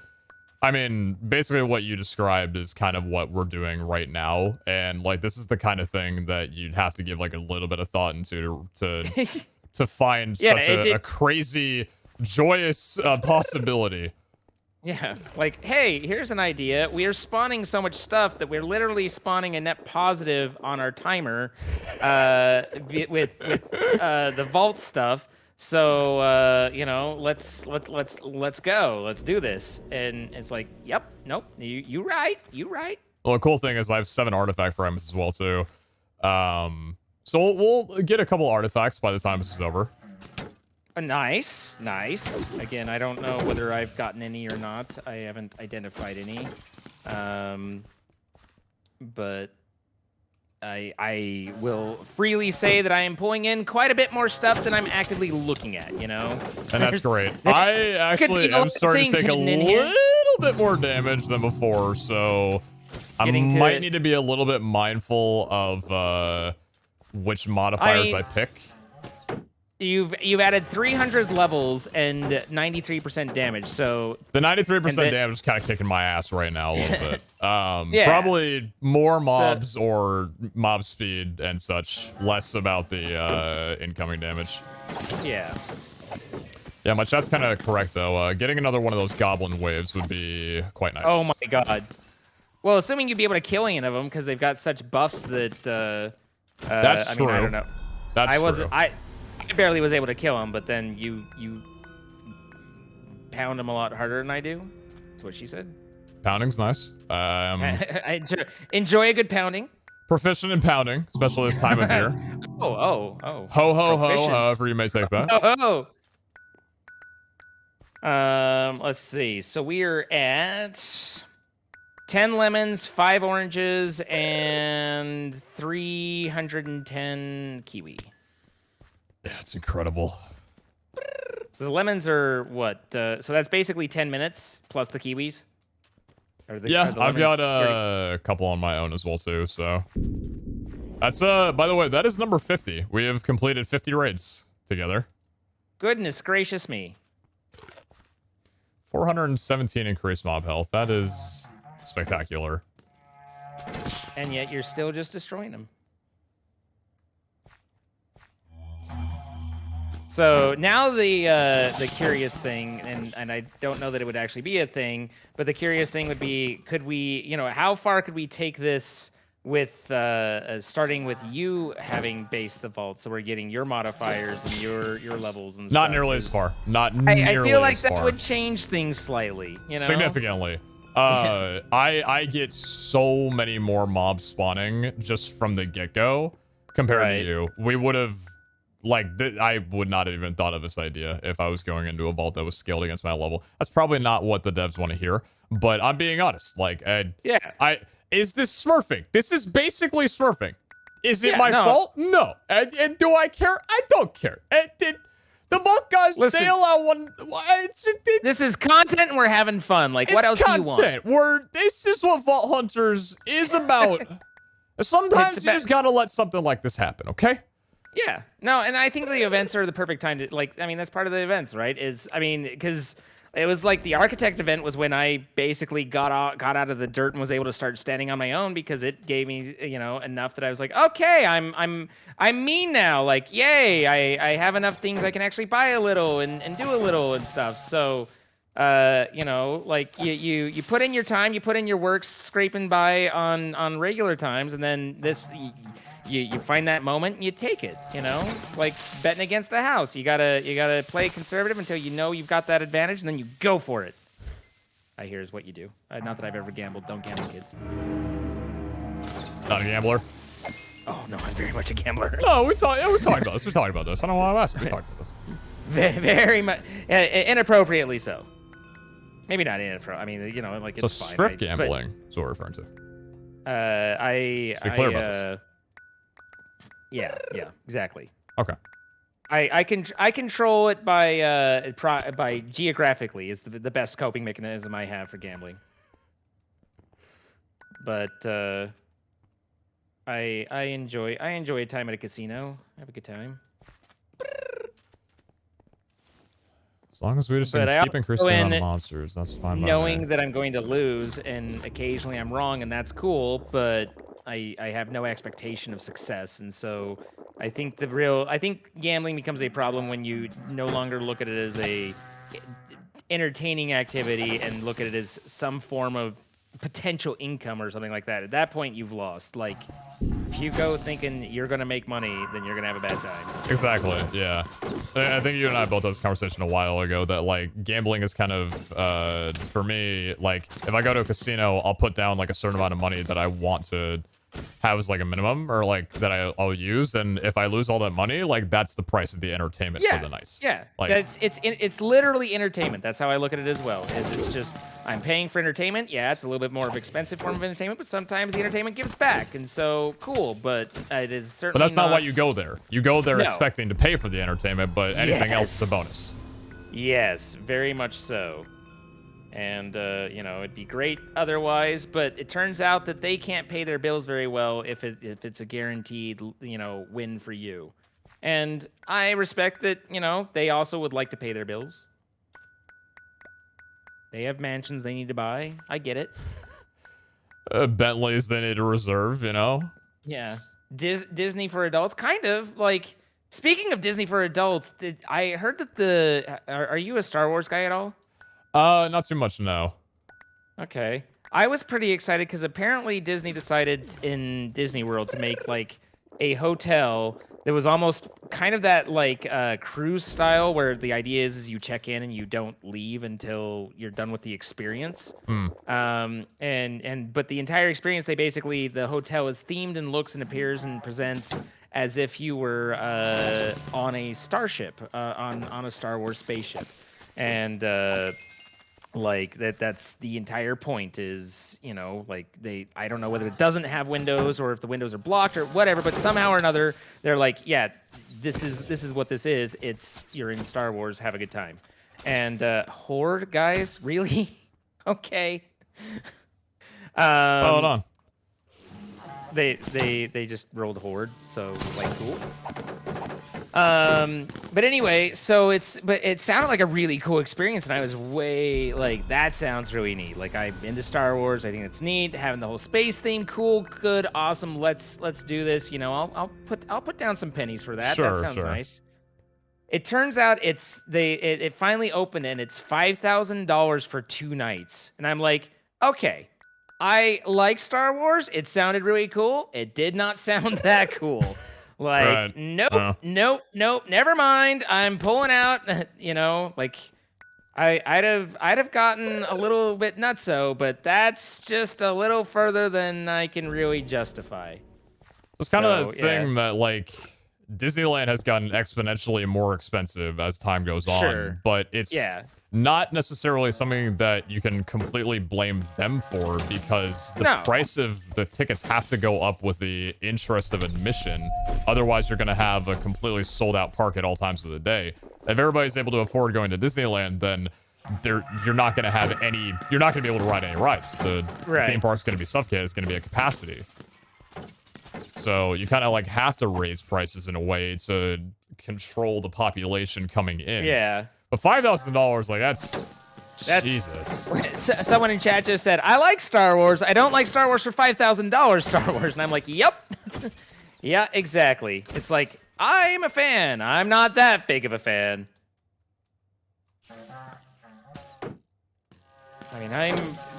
mean, basically what you described is kind of what we're doing right now. And, like, this is the kind of thing that you'd have to give, like, a little bit of thought into to find such a crazy, joyous possibility. Yeah, like, hey, here's an idea. We are spawning so much stuff that we're literally spawning a net positive on our timer with the vault stuff. So you know, let's go. Let's do this. And it's like, yep, nope, you right. Well, the cool thing is I have 7 artifact fragments as well too. So we'll get a couple artifacts by the time this is over. Nice. Again, I don't know whether I've gotten any or not. I haven't identified any. But I will freely say that I am pulling in quite a bit more stuff than I'm actively looking at, you know? And that's great. I actually am starting to take a little bit more damage than before, so I might need to be a little bit mindful of which modifiers I pick. You've added 300 levels and 93% damage, so... The 93% damage is kind of kicking my ass right now a little bit. Yeah. Probably more mobs or mob speed and such, less about the incoming damage. Yeah. Yeah, my chat's kind of correct, though. Getting another one of those goblin waves would be quite nice. Oh my god. Well, assuming you'd be able to kill any of them, because they've got such buffs that... That's true. I mean, I don't know. That's true. I barely was able to kill him, but then you pound him a lot harder than I do. That's what she said. Pounding's nice. I enjoy a good pounding. Proficient in pounding, especially this time of year. Oh. Ho, ho, ho, however you may take that. Let's see. So we're at 10 lemons, 5 oranges, and 310 kiwi. Yeah, it's incredible. So the lemons are what? So that's basically 10 minutes plus the kiwis? Yeah, I've got a couple on my own as well too, so. That's, by the way, that is number 50. We have completed 50 raids together. Goodness gracious me. 417 increased mob health. That is spectacular. And yet you're still just destroying them. So now the curious thing, and I don't know that it would actually be a thing, but the curious thing would be, could we, you know, how far could we take this with starting with you having based the vault, so we're getting your modifiers and your levels and stuff. Not nearly as far. Not nearly I feel like as that far. would change things slightly, you know? Significantly. I get so many more mobs spawning just from the get-go compared to you. We would have, like, I would not have even thought of this idea if I was going into a vault that was scaled against my level. That's probably not what the devs want to hear, but I'm being honest. Like, is this smurfing? This is basically smurfing. Is it my fault? No. And do I care? I don't care. The vault guys, they allow one. This is content and we're having fun. Like, what else do you want? This is what Vault Hunters is about. Sometimes you just gotta let something like this happen, okay? Yeah. No, and I think the events are the perfect time to, like, I mean, that's part of the events, right? Because it was like the architect event was when I basically got out of the dirt and was able to start standing on my own, because it gave me, you know, enough that I was like, okay, I'm me now. Like, yay, I have enough things I can actually buy a little and do a little and stuff. So, you know, like you put in your time, you put in your work scraping by on regular times, and then this. You find that moment and you take it, you know? It's like betting against the house. You gotta play conservative until you know you've got that advantage, and then you go for it. I hear is what you do. Not that I've ever gambled. Don't gamble, kids. Not a gambler. Oh no, I'm very much a gambler. No, we're talking about this. We're talking about this. I don't want to ask. We're talking about this. Very much inappropriately so. Maybe not inappropriate. I mean, you know, like it's so fine. strip gambling is what we're referring to. Let's be clear about this. Yeah, exactly. Okay. I control it by geographically is the best coping mechanism I have for gambling. But I enjoy a time at a casino. I have a good time. As long as we just keep increasing the amount of monsters, that's fine. Knowing that I'm going to lose, and occasionally I'm wrong, and that's cool, but I have no expectation of success, and so I think gambling becomes a problem when you no longer look at it as a entertaining activity and look at it as some form of potential income or something like that. At that point, you've lost. Like, if you go thinking you're going to make money, then you're going to have a bad time. Exactly, yeah. I think you and I both had this conversation a while ago that, like, gambling is kind of, for me, like, if I go to a casino, I'll put down, like, a certain amount of money that I want to have as, like, a minimum, or, like, that I'll use, and if I lose all that money, like, that's the price of the entertainment for the night. Yeah, like, it's literally entertainment. That's how I look at it as well. It's just, I'm paying for entertainment. Yeah, it's a little bit more of an expensive form of entertainment, but sometimes the entertainment gives back, and so, cool, but it is certainly But that's not why you go there. You go there No. expecting to pay for the entertainment, but anything else is a bonus. Yes, very much so. And, you know, it'd be great otherwise, but it turns out that they can't pay their bills very well if it's a guaranteed, you know, win for you. And I respect that, you know, they also would like to pay their bills. They have mansions they need to buy. I get it. Bentleys they need to reserve, you know? Yeah. Disney for adults, kind of. Like, speaking of Disney for adults, I heard that are you a Star Wars guy at all? Not too much, no. Okay. I was pretty excited because apparently Disney decided in Disney World to make, like, a hotel that was almost kind of that, like, cruise style where the idea is you check in and you don't leave until you're done with the experience. But the entire experience, the hotel is themed and looks and appears and presents as if you were on a starship, on a Star Wars spaceship. And like that's the entire point is, you know, like I don't know whether it doesn't have windows or if the windows are blocked or whatever, but somehow or another they're like, yeah, this is what this is. You're in Star Wars, have a good time. And Horde guys, really? Okay. Hold on. They just rolled Horde, so like cool. But anyway, so it sounded like a really cool experience, and I was way like, that sounds really neat. Like, I'm into Star Wars. I think it's neat having the whole space theme. Cool, good, awesome. Let's do this. You know, I'll put down some pennies for that. Sure, that sounds sure. nice. It turns out it finally opened, and it's $5,000 for 2 nights, and I'm like, okay. I like Star Wars. It sounded really cool. It did not sound that cool. Like, Right. nope, never mind. I'm pulling out. You know, like, I'd have gotten a little bit nutso, but that's just a little further than I can really justify. It's kind of So, a thing that, like, Disneyland has gotten exponentially more expensive as time goes on, Sure. but it's Yeah. not necessarily something that you can completely blame them for, because the No. price of the tickets have to go up with the interest of admission. Otherwise, you're going to have a completely sold out park at all times of the day. If everybody's able to afford going to Disneyland, then you're not going to have any, you're not going to be able to ride any rides. The theme park's going to be suffocated. It's going to be at capacity. So you kind of like have to raise prices in a way to control the population coming in. Yeah. But $5,000, like, that's Jesus. Someone in chat just said, I like Star Wars. I don't like Star Wars for $5,000 Star Wars. And I'm like, yep. Yeah, exactly. It's like, I'm a fan. I'm not that big of a fan. I mean,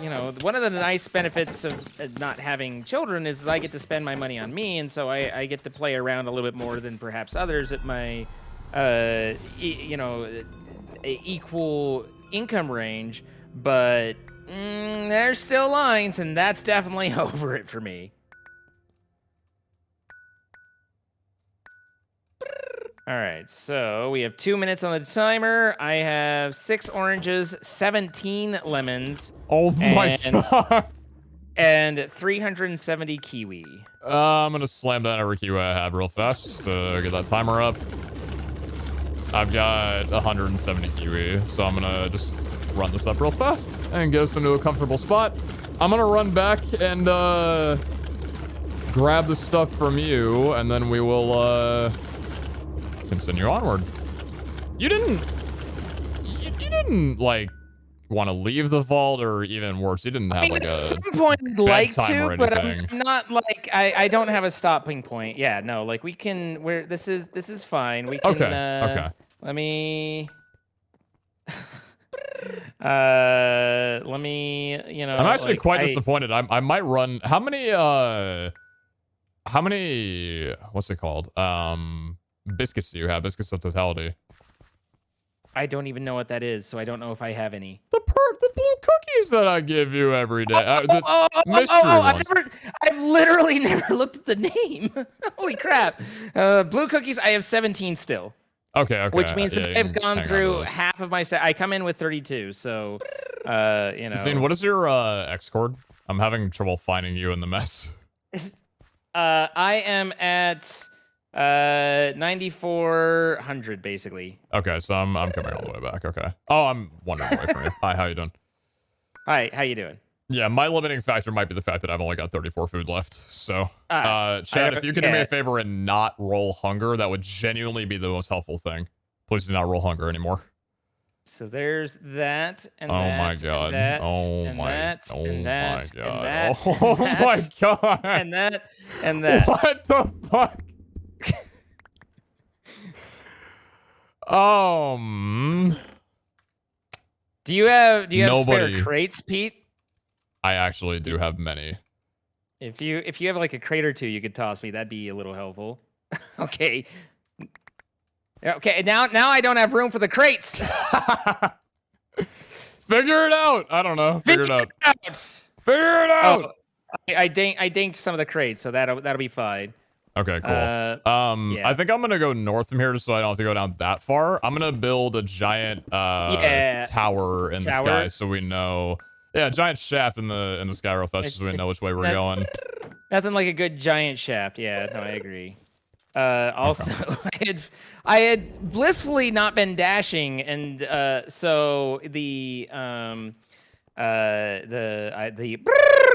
you know, one of the nice benefits of not having children is I get to spend my money on me, and so I get to play around a little bit more than perhaps others at my, you know, equal income range. But there's still lines, and that's definitely over it for me. All right, so we have 2 minutes on the timer. I have 6 oranges, 17 lemons. Oh my god. And 370 kiwi. I'm gonna slam down every kiwi I have real fast just to get that timer up. I've got 170 kiwi, so I'm gonna just run this up real fast and get us into a comfortable spot. I'm gonna run back and grab the stuff from you, and then we will continue onward. You didn't like want to leave the vault, or even worse, you didn't have like at a some point I'd like to, but anything. I'm not like I don't have a stopping point. Yeah, no, like we can. This is fine. We can. Okay. Let me. Let me. You know. I'm actually like, quite disappointed. I might run. How many? What's it called? Biscuits do you have? Biscuits of totality. I don't even know what that is, so I don't know if I have any. The blue cookies that I give you every day. Mystery ones. I've literally never looked at the name. Holy crap. Blue cookies, I have 17 still. Okay. Which means that I've gone through half. half of my set. I come in with 32, so, you know. Zine, what is your X cord? I'm having trouble finding you in the mess. I am at 9,400 basically. Okay, so I'm coming all the way back. Okay. Oh, I'm 1 minute away from you. Hi, how you doing? Hi, how you doing? Yeah, my limiting factor might be the fact that I've only got 34 food left. So, Chad, if you could do me a favor and not roll hunger, that would genuinely be the most helpful thing. Please do not roll hunger anymore. So there's that, and oh that, my god. and that, oh and my that, oh and that, my god. and that, oh and my that, god. and that, and that. What the fuck? Do you have Nobody. spare crates, Pete? I actually do have many. If you have like a crate or two you could toss me, that'd be a little helpful. Okay. Okay, now I don't have room for the crates. Figure it out. I don't know. Figure it out. Figure it out. Oh, I dinked some of the crates, so that'll be fine. Okay, cool. Yeah. I think I'm gonna go north from here just so I don't have to go down that far. I'm gonna build a giant tower in the sky so we know. Yeah, a giant shaft in the sky real fast so we know which way we're going. Nothing like a good giant shaft. Yeah, no, I agree. Also, I had blissfully not been dashing, and so the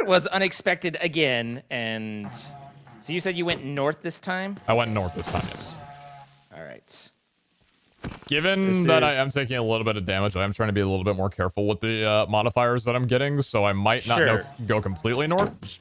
was unexpected again, and so you said you went north this time? I went north this time, yes. All right. right. Given that I am taking a little bit of damage, I am trying to be a little bit more careful with the modifiers that I'm getting, so I might not go completely north.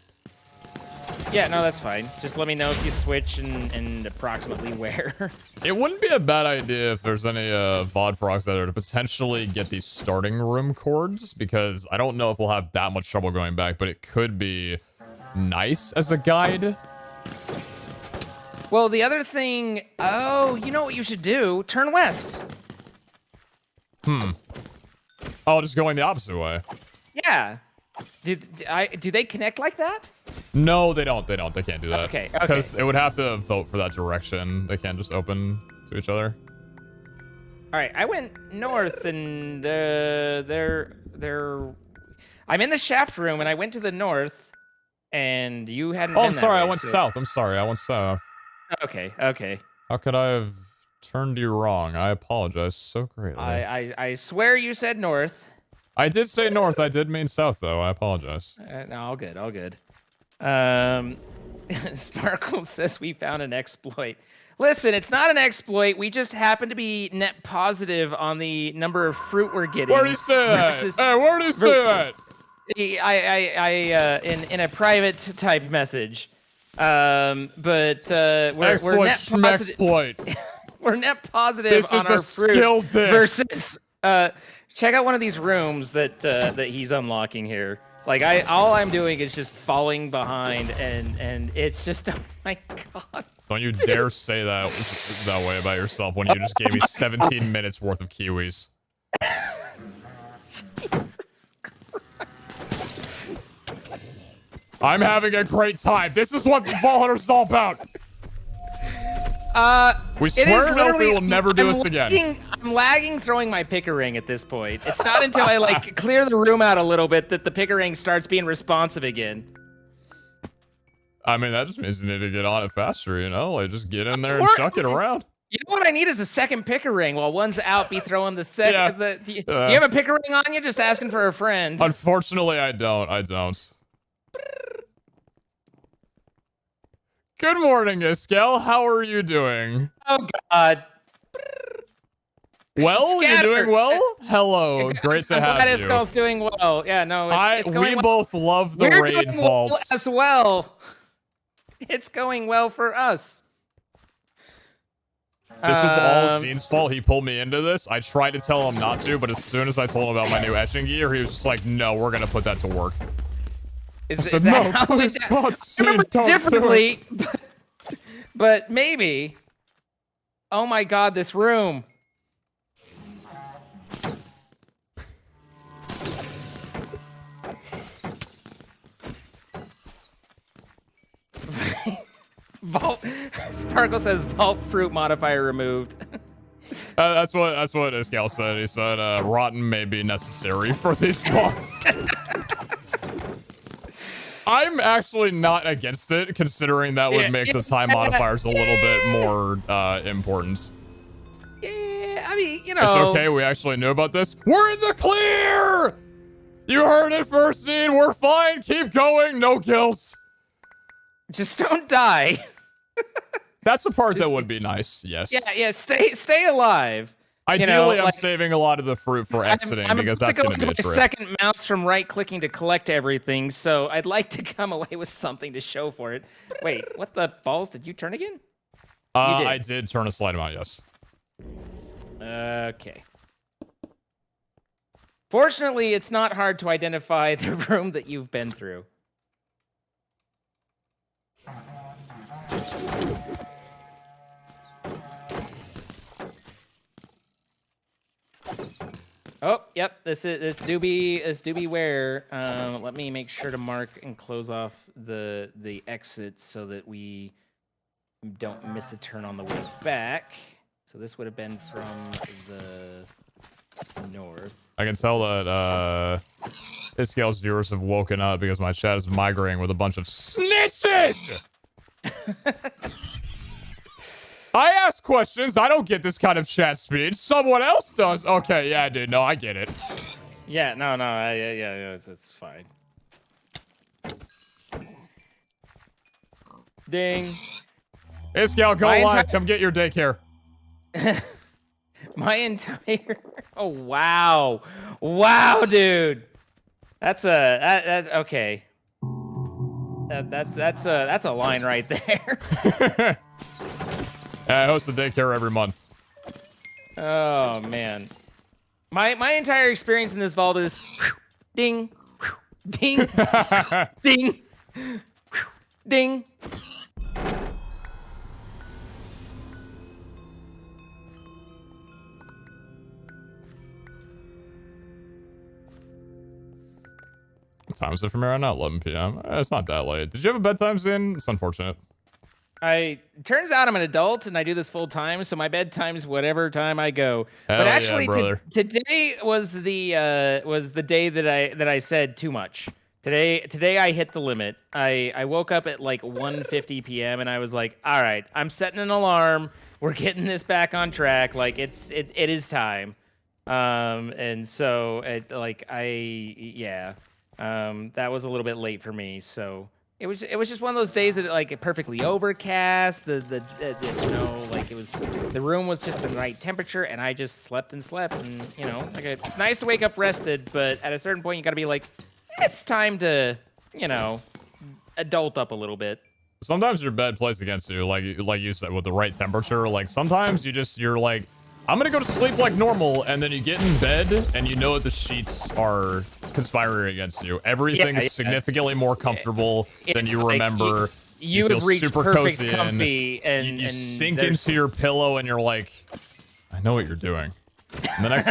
Yeah, no, that's fine. Just let me know if you switch and approximately where. It wouldn't be a bad idea if there's any VOD frogs that are to potentially get these starting room chords, because I don't know if we'll have that much trouble going back, but it could be nice as a guide. Well, the other thing... Oh, you know what you should do? Turn west. Oh, just going the opposite way. Yeah. Do they connect like that? No, they don't. They don't. They can't do that. Okay, okay. Because it would have to vote for that direction. They can't just open to each other. All right, I went north, and they're... I'm in the shaft room, and I went to the north, and you hadn't been I'm sorry. that I way, went so- south. I'm sorry. I went south. Okay, okay. How could I have turned you wrong? I apologize so greatly. I swear you said north. I did say north. I did mean south, though. I apologize. No, all good, all good. Sparkle says we found an exploit. Listen, it's not an exploit. We just happen to be net positive on the number of fruit we're getting. Where do you say that? Hey, where do you say that? In a private type message. We're net positive. We're net positive This on is our a fruit skill tip. versus. Check out one of these rooms that he's unlocking here. Like all I'm doing is just falling behind, and it's just, oh my god. Don't you dare say that way about yourself when you just gave me 17 minutes worth of kiwis. Jesus Christ. I'm having a great time. This is what Vault Hunters is all about. We swear to God we will never do this again. I'm lagging throwing my pickering at this point. It's not until I like clear the room out a little bit that the pickering starts being responsive again. I mean, that just means you need to get on it faster, you know? Like, just get in there and chuck it around. You know what I need is a second pickering while one's out. Be throwing the second. Yeah. Do you have a pickering on you? Just asking for a friend. Unfortunately, I don't. I don't. Good morning, Iskel. How are you doing? Oh God. Well, you're Scatter. doing well. Hello, great to I'm have glad you. Iskel's doing well. Yeah, no, it's going we well. both love the We're raid doing well vaults. as well. It's going well for us. This was all Zine's fault. He pulled me into this. I tried to tell him not to, but as soon as I told him about my new etching gear, he was just like, "No, we're gonna put that to work." I said, "No, please, God, Zine, remember don't do it." differently, but maybe. Oh my God, this room. Vault Sparkle says vault fruit modifier removed. That's what Iskel said. He said rotten may be necessary for these vaults. I'm actually not against it, considering that would make the time modifiers a little bit more important. Yeah, I mean, you know. It's okay. We actually knew about this. We're in the clear. You heard it first, Zine. We're fine. Keep going. No kills. Just don't die. That's the part that would be nice. Yes. Yeah. Stay alive. Ideally, I'm like, saving a lot of the fruit for exiting because that's going going to be a my trip. second mouse from right-clicking to collect everything, so I'd like to come away with something to show for it. Wait, what the balls? Did you turn again? I did turn a slide amount, yes. Okay. Fortunately, it's not hard to identify the room that you've been through. Oh, yep. This do be where. Let me make sure to mark and close off the exits so that we don't miss a turn on the way back. So this would have been from the north. I can tell that Iskel's viewers have woken up because my chat is migrating with a bunch of snitches. I ask questions. I don't get this kind of chat speed. Someone else does. Okay, yeah, dude. No, I get it. Yeah, no, yeah, it's fine. Ding. Iskel, go live. Come get your daycare. My entire. Oh wow, wow, dude. That's okay. That's a line right there. I host a daycare every month. Oh man, my entire experience in this vault is ding, ding, ding, ding. What time is it from here on out? 11 p.m. It's not that late. Did you have a bedtime soon? It's unfortunate. Turns out I'm an adult and I do this full time, so my bedtime's whatever time I go. Hell but yeah, actually, brother. today was the day that I said too much. Today I hit the limit. I woke up at like 1:50 p.m. and I was like, all right, I'm setting an alarm. We're getting this back on track. Like it is time. And so that was a little bit late for me. So it was just one of those days that like perfectly overcast. The snow, like it was, the room was just the right temperature, and I just slept and slept. And like it's nice to wake up rested, but at a certain point you got to be like, it's time to adult up a little bit. Sometimes your bed plays against you, like you said, with the right temperature. Like sometimes you're like, I'm gonna go to sleep like normal, and then you get in bed and you know that the sheets are conspiring against you. Everything is significantly more comfortable than you like remember. You feel have reached super perfect cozy comfy, and you sink into your pillow and you're like, I know what you're doing. And the next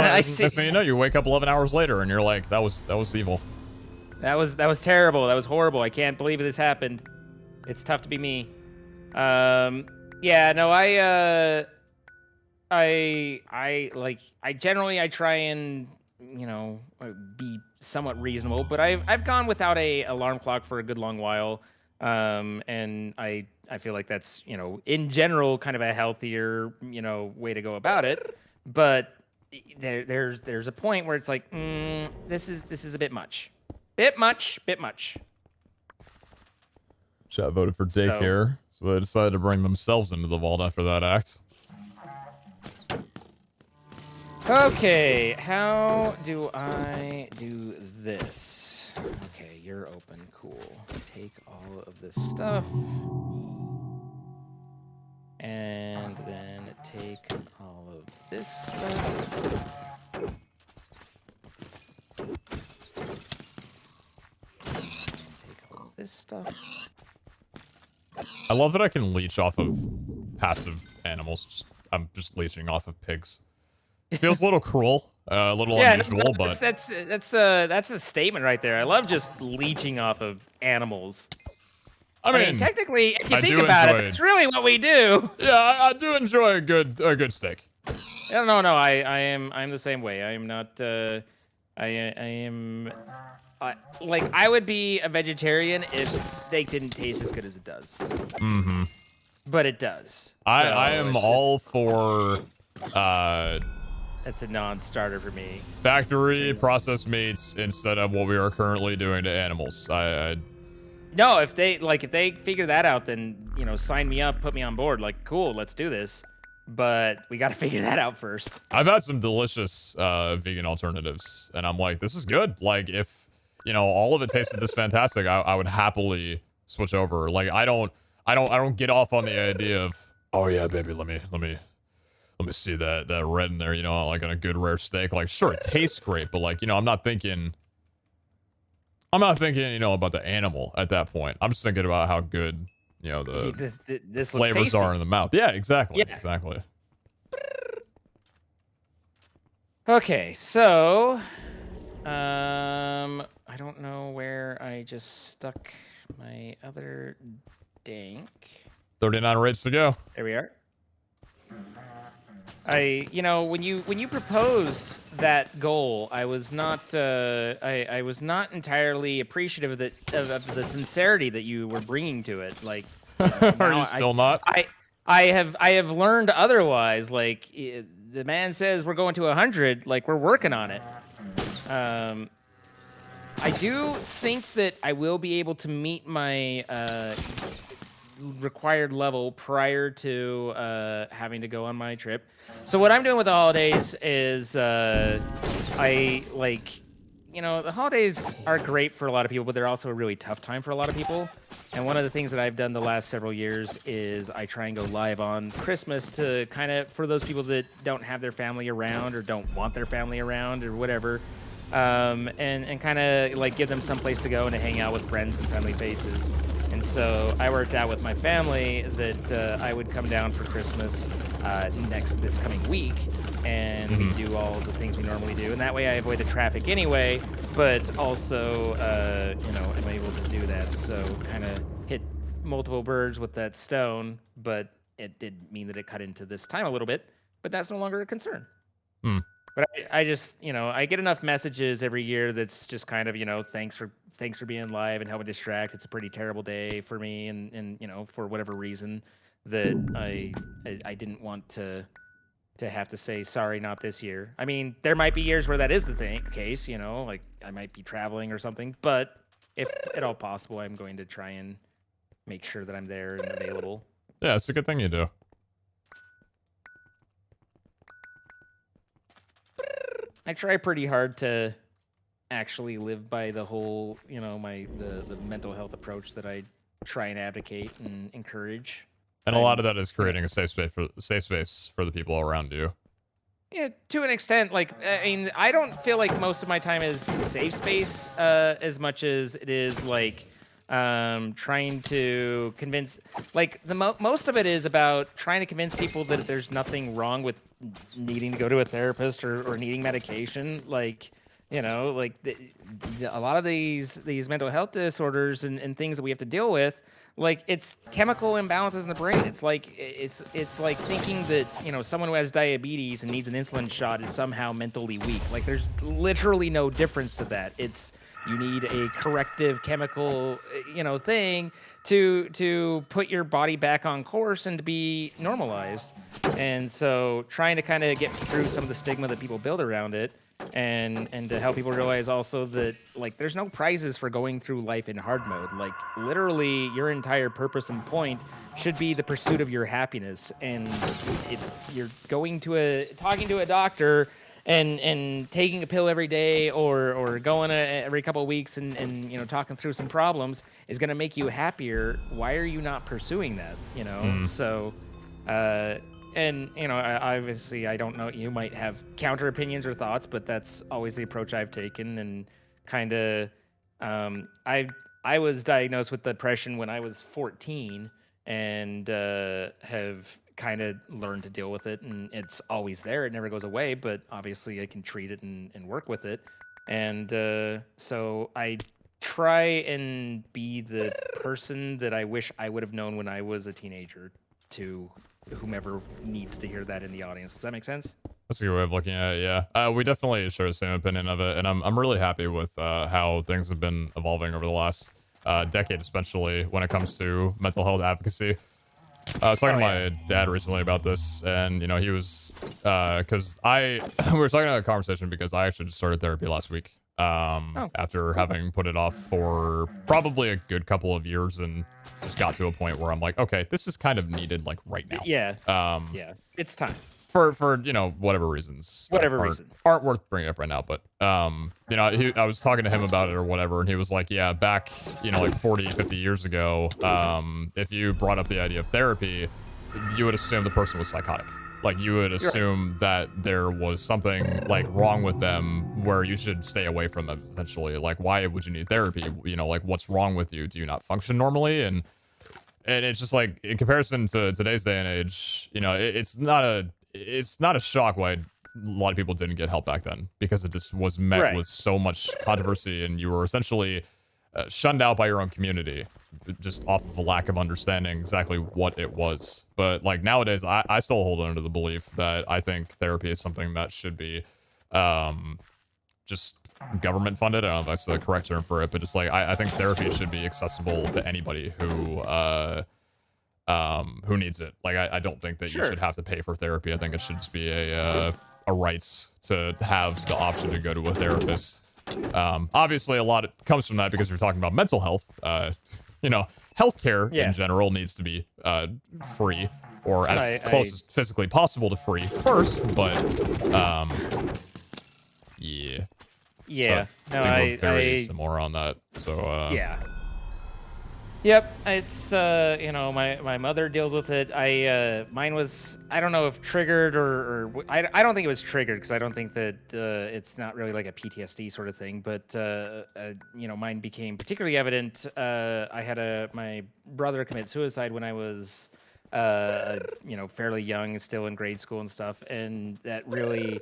thing you know, you wake up 11 hours later and you're like, that was evil. That was terrible. That was horrible. I can't believe this happened. It's tough to be me. Yeah, no, I generally try and be somewhat reasonable, but I've gone without a alarm clock for a good long while, and I feel like that's in general kind of a healthier way to go about it. But there's a point where it's like this is a bit much, bit much. Chat voted for daycare, so they decided to bring themselves into the vault after that act. Okay, how do I do this? Okay, you're open, cool. Take all of this stuff. And then take all of this stuff. Take all of this stuff. I love that I can leech off of passive animals. I'm just leeching off of pigs. It feels a little cruel, a little unusual, but that's a statement right there. I love just leeching off of animals. I mean, technically, if you think about it, it's really what we do. Yeah, I do enjoy a good steak. No, I'm the same way. I am not. I would be a vegetarian if steak didn't taste as good as it does. Mm-hmm. But it does. I am all for. That's a non-starter for me. Factory processed meats instead of what we are currently doing to animals. No, if they figure that out, then sign me up, put me on board. Like, cool, let's do this. But we got to figure that out first. I've had some delicious vegan alternatives, and I'm like, this is good. Like, if all of it tasted this fantastic, I would happily switch over. Like, I don't get off on the idea of, oh yeah, baby, let me see that red in there, like on a good rare steak. Like, sure, it tastes great, but like, I'm not thinking, about the animal at that point. I'm just thinking about how good, the flavors are in the mouth. Yeah, exactly. Yeah. Exactly. Okay, so, I don't know where I just stuck my other dank. 39 raids to go. There we are. When you proposed that goal, I was not I was not entirely appreciative of the sincerity that you were bringing to it. Like, are you still not? I have learned otherwise. Like, the man says we're going to 100. Like, we're working on it. I do think that I will be able to meet my required level prior to having to go on my trip. So what I'm doing with the holidays is I like, the holidays are great for a lot of people, but they're also a really tough time for a lot of people. And one of the things that I've done the last several years is I try and go live on Christmas to kind of, for those people that don't have their family around or don't want their family around or whatever, and kind of like give them some place to go and to hang out with friends and friendly faces. And so I worked out with my family that I would come down for Christmas this coming week, and we do all the things we normally do. And that way I avoid the traffic anyway, but also, I'm able to do that. So kind of hit multiple birds with that stone, but it did mean that it cut into this time a little bit, but that's no longer a concern. But I just, I get enough messages every year that's just kind of, thanks for being live and helping distract. It's a pretty terrible day for me, and for whatever reason that I didn't want to have to say sorry, not this year. I mean, there might be years where that is the case, like I might be traveling or something, but if at all possible, I'm going to try and make sure that I'm there and available. Yeah, it's a good thing you do. I try pretty hard to actually live by the whole, the mental health approach that I try and advocate and encourage. And a lot of that is creating a safe space for the people around you. Yeah, to an extent. Like, I mean, I don't feel like most of my time is safe space as much as it is like trying to convince. Like most of it is about trying to convince people that there's nothing wrong with needing to go to a therapist or needing medication. Like, a lot of these mental health disorders and things that we have to deal with, like it's chemical imbalances in the brain. It's like like thinking that someone who has diabetes and needs an insulin shot is somehow mentally weak. Like there's literally no difference to that. It's you need a corrective chemical thing to put your body back on course and to be normalized. And so trying to kind of get through some of the stigma that people build around it, and to help people realize also that like there's no prizes for going through life in hard mode. Like literally your entire purpose and point should be the pursuit of your happiness. And if you're talking to a doctor and taking a pill every day or going every couple of weeks and talking through some problems is going to make you happier, why are you not pursuing that? So and obviously I don't know, you might have counter opinions or thoughts, but that's always the approach I've taken. And kind of I was diagnosed with depression when I was 14 and have kind of learned to deal with it, and it's always there. It never goes away, but obviously I can treat it and work with it. And so I try and be the person that I wish I would have known when I was a teenager to whomever needs to hear that in the audience. Does that make sense? That's a good way of looking at it, yeah. We definitely share the same opinion of it, and I'm really happy with how things have been evolving over the last decade, especially when it comes to mental health advocacy. I was talking to my dad recently about this, and he was because we were talking about a conversation because I actually just started therapy last week after having put it off for probably a good couple of years, and just got to a point where I'm like, okay, this is kind of needed like right now. Yeah. Yeah, it's time. For whatever reasons aren't worth bringing up right now, but I was talking to him about it or whatever, and he was like, yeah, back like 40 50 years ago, if you brought up the idea of therapy, you would assume the person was psychotic. Like you would assume that there was something like wrong with them where you should stay away from them, essentially. Like, why would you need therapy? Like, what's wrong with you? Do you not function normally? And it's just like, in comparison to today's day and age, it's not a shock why a lot of people didn't get help back then, because it just was met with so much controversy, and you were essentially shunned out by your own community just off of a lack of understanding exactly what it was. But like nowadays, I still hold on to the belief that I think therapy is something that should be just government funded. I don't know if that's the correct term for it, but just like I think therapy should be accessible to anybody who needs it. Like I don't think that you should have to pay for therapy. I think it should just be a right to have the option to go to a therapist. Obviously a lot comes from that because you're talking about mental health. healthcare Yeah. in general needs to be free or as I- close as physically possible to free first, but yeah. Yeah. So No, I think we're very I similar on that. So yeah. Yep, it's you know, my mother deals with it. Mine was, I don't know if triggered or I don't think it was triggered because I don't think that it's not really like a PTSD sort of thing. But you know, mine became particularly evident. I had my brother commit suicide when I was you know, fairly young, still in grade school and stuff, and that really,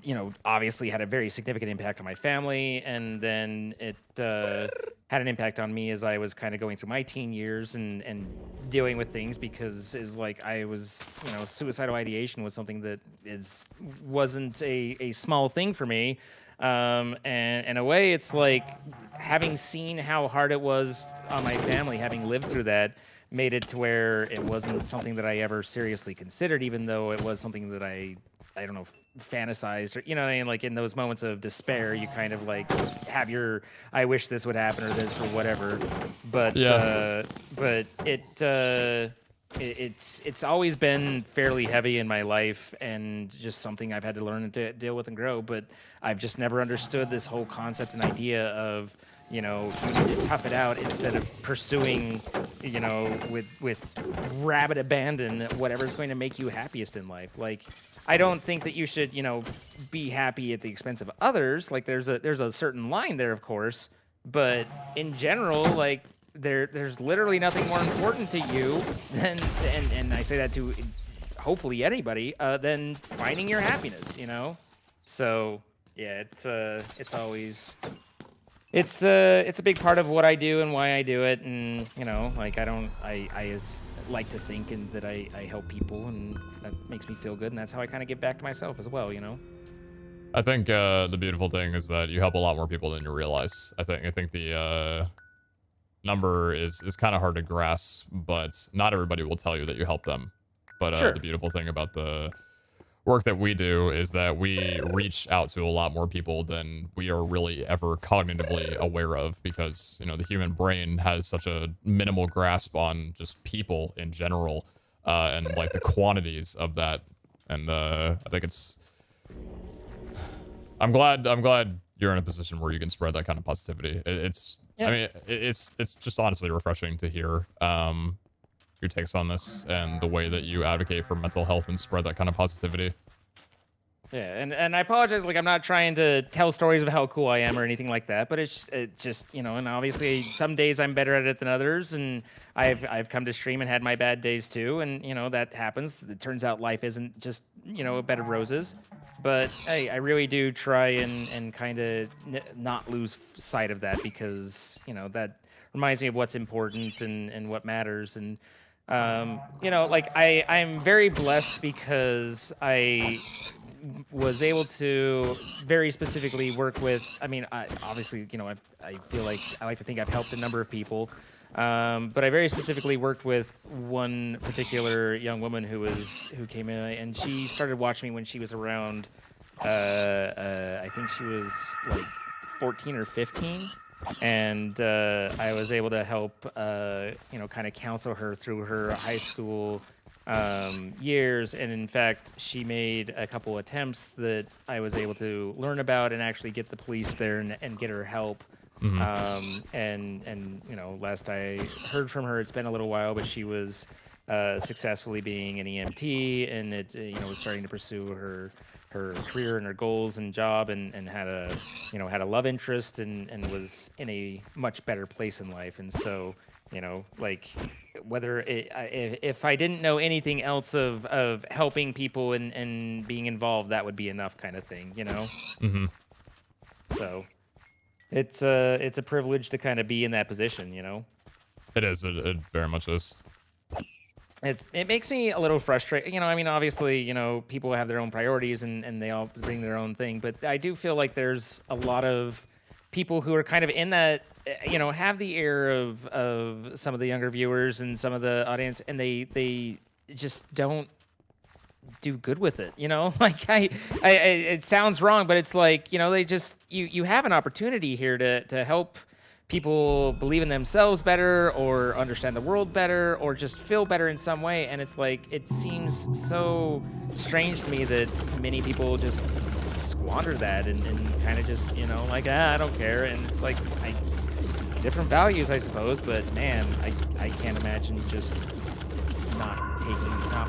you know, obviously had a very significant impact on my family, and then it had an impact on me as I was kind of going through my teen years and dealing with things, because it was like I was, you know, suicidal ideation was something that wasn't a small thing for me. And in a way, it's like having seen how hard it was on my family, having lived through that, made it to where it wasn't something that I ever seriously considered, even though it was something that I don't know, fantasized, or, you know what I mean? Like in those moments of despair, you kind of like have your, I wish this would happen or this or whatever. But, Yeah. but it's always been fairly heavy in my life, and just something I've had to learn to deal with and grow. But I've just never understood this whole concept and idea of, you know, you need to tough it out instead of pursuing, you know, with rabid abandon whatever's going to make you happiest in life. Like, I don't think that you should, you know, be happy at the expense of others. Like, there's a certain line there, of course, but in general, like, there's literally nothing more important to you than, and I say that to hopefully anybody, than finding your happiness, you know. So yeah, it's always. It's a big part of what I do and why I do it, and you know, like I just like to think and that I help people, and that makes me feel good, and that's how I kind of give back to myself as well, you know. I think the beautiful thing is that you help a lot more people than you realize. I think the number is kind of hard to grasp, but not everybody will tell you that you help them. But Sure. the beautiful thing about the work that we do is that we reach out to a lot more people than we are really ever cognitively aware of, because, you know, the human brain has such a minimal grasp on just people in general, and like the quantities of that. And I think I'm glad you're in a position where you can spread that kind of positivity. Yeah. I mean, it's just honestly refreshing to hear your takes on this and the way that you advocate for mental health and spread that kind of positivity. Yeah, and I apologize, like I'm not trying to tell stories of how cool I am or anything like that, but it's just, you know, and obviously some days I'm better at it than others, and I've come to stream and had my bad days too, and you know, that happens. It turns out life isn't just, you know, a bed of roses, but hey, I really do try and kind of not lose sight of that, because, you know, that reminds me of what's important and what matters. And you know, like I'm very blessed because I was able to very specifically work with, I mean, obviously, you know, I feel like I like to think I've helped a number of people, but I very specifically worked with one particular young woman who came in, and she started watching me when she was around, I think she was like 14 or 15. And I was able to help, you know, kind of counsel her through her high school years. And in fact, she made a couple attempts that I was able to learn about and actually get the police there and get her help. And you know, last I heard from her, it's been a little while, but she was successfully being an EMT, and it, you know, was starting to pursue her career and her goals and job, and had a, you know, had a love interest, and was in a much better place in life. And so, you know, like, whether if I didn't know anything else of helping people and being involved, that would be enough, kind of thing, you know. So it's a privilege to kind of be in that position, you know. It is. It very much is. It makes me a little frustrated. You know, I mean, obviously, you know, people have their own priorities and they all bring their own thing. But I do feel like there's a lot of people who are kind of in that, you know, have the ear of some of the younger viewers and some of the audience, and they just don't do good with it. You know, like it sounds wrong, but it's like, you know, they just, you have an opportunity here to help people believe in themselves better or understand the world better or just feel better in some way. And it's like, it seems so strange to me that many people just squander that and kind of just, you know, like, I don't care. And it's like, different values, I suppose, but man, I can't imagine just not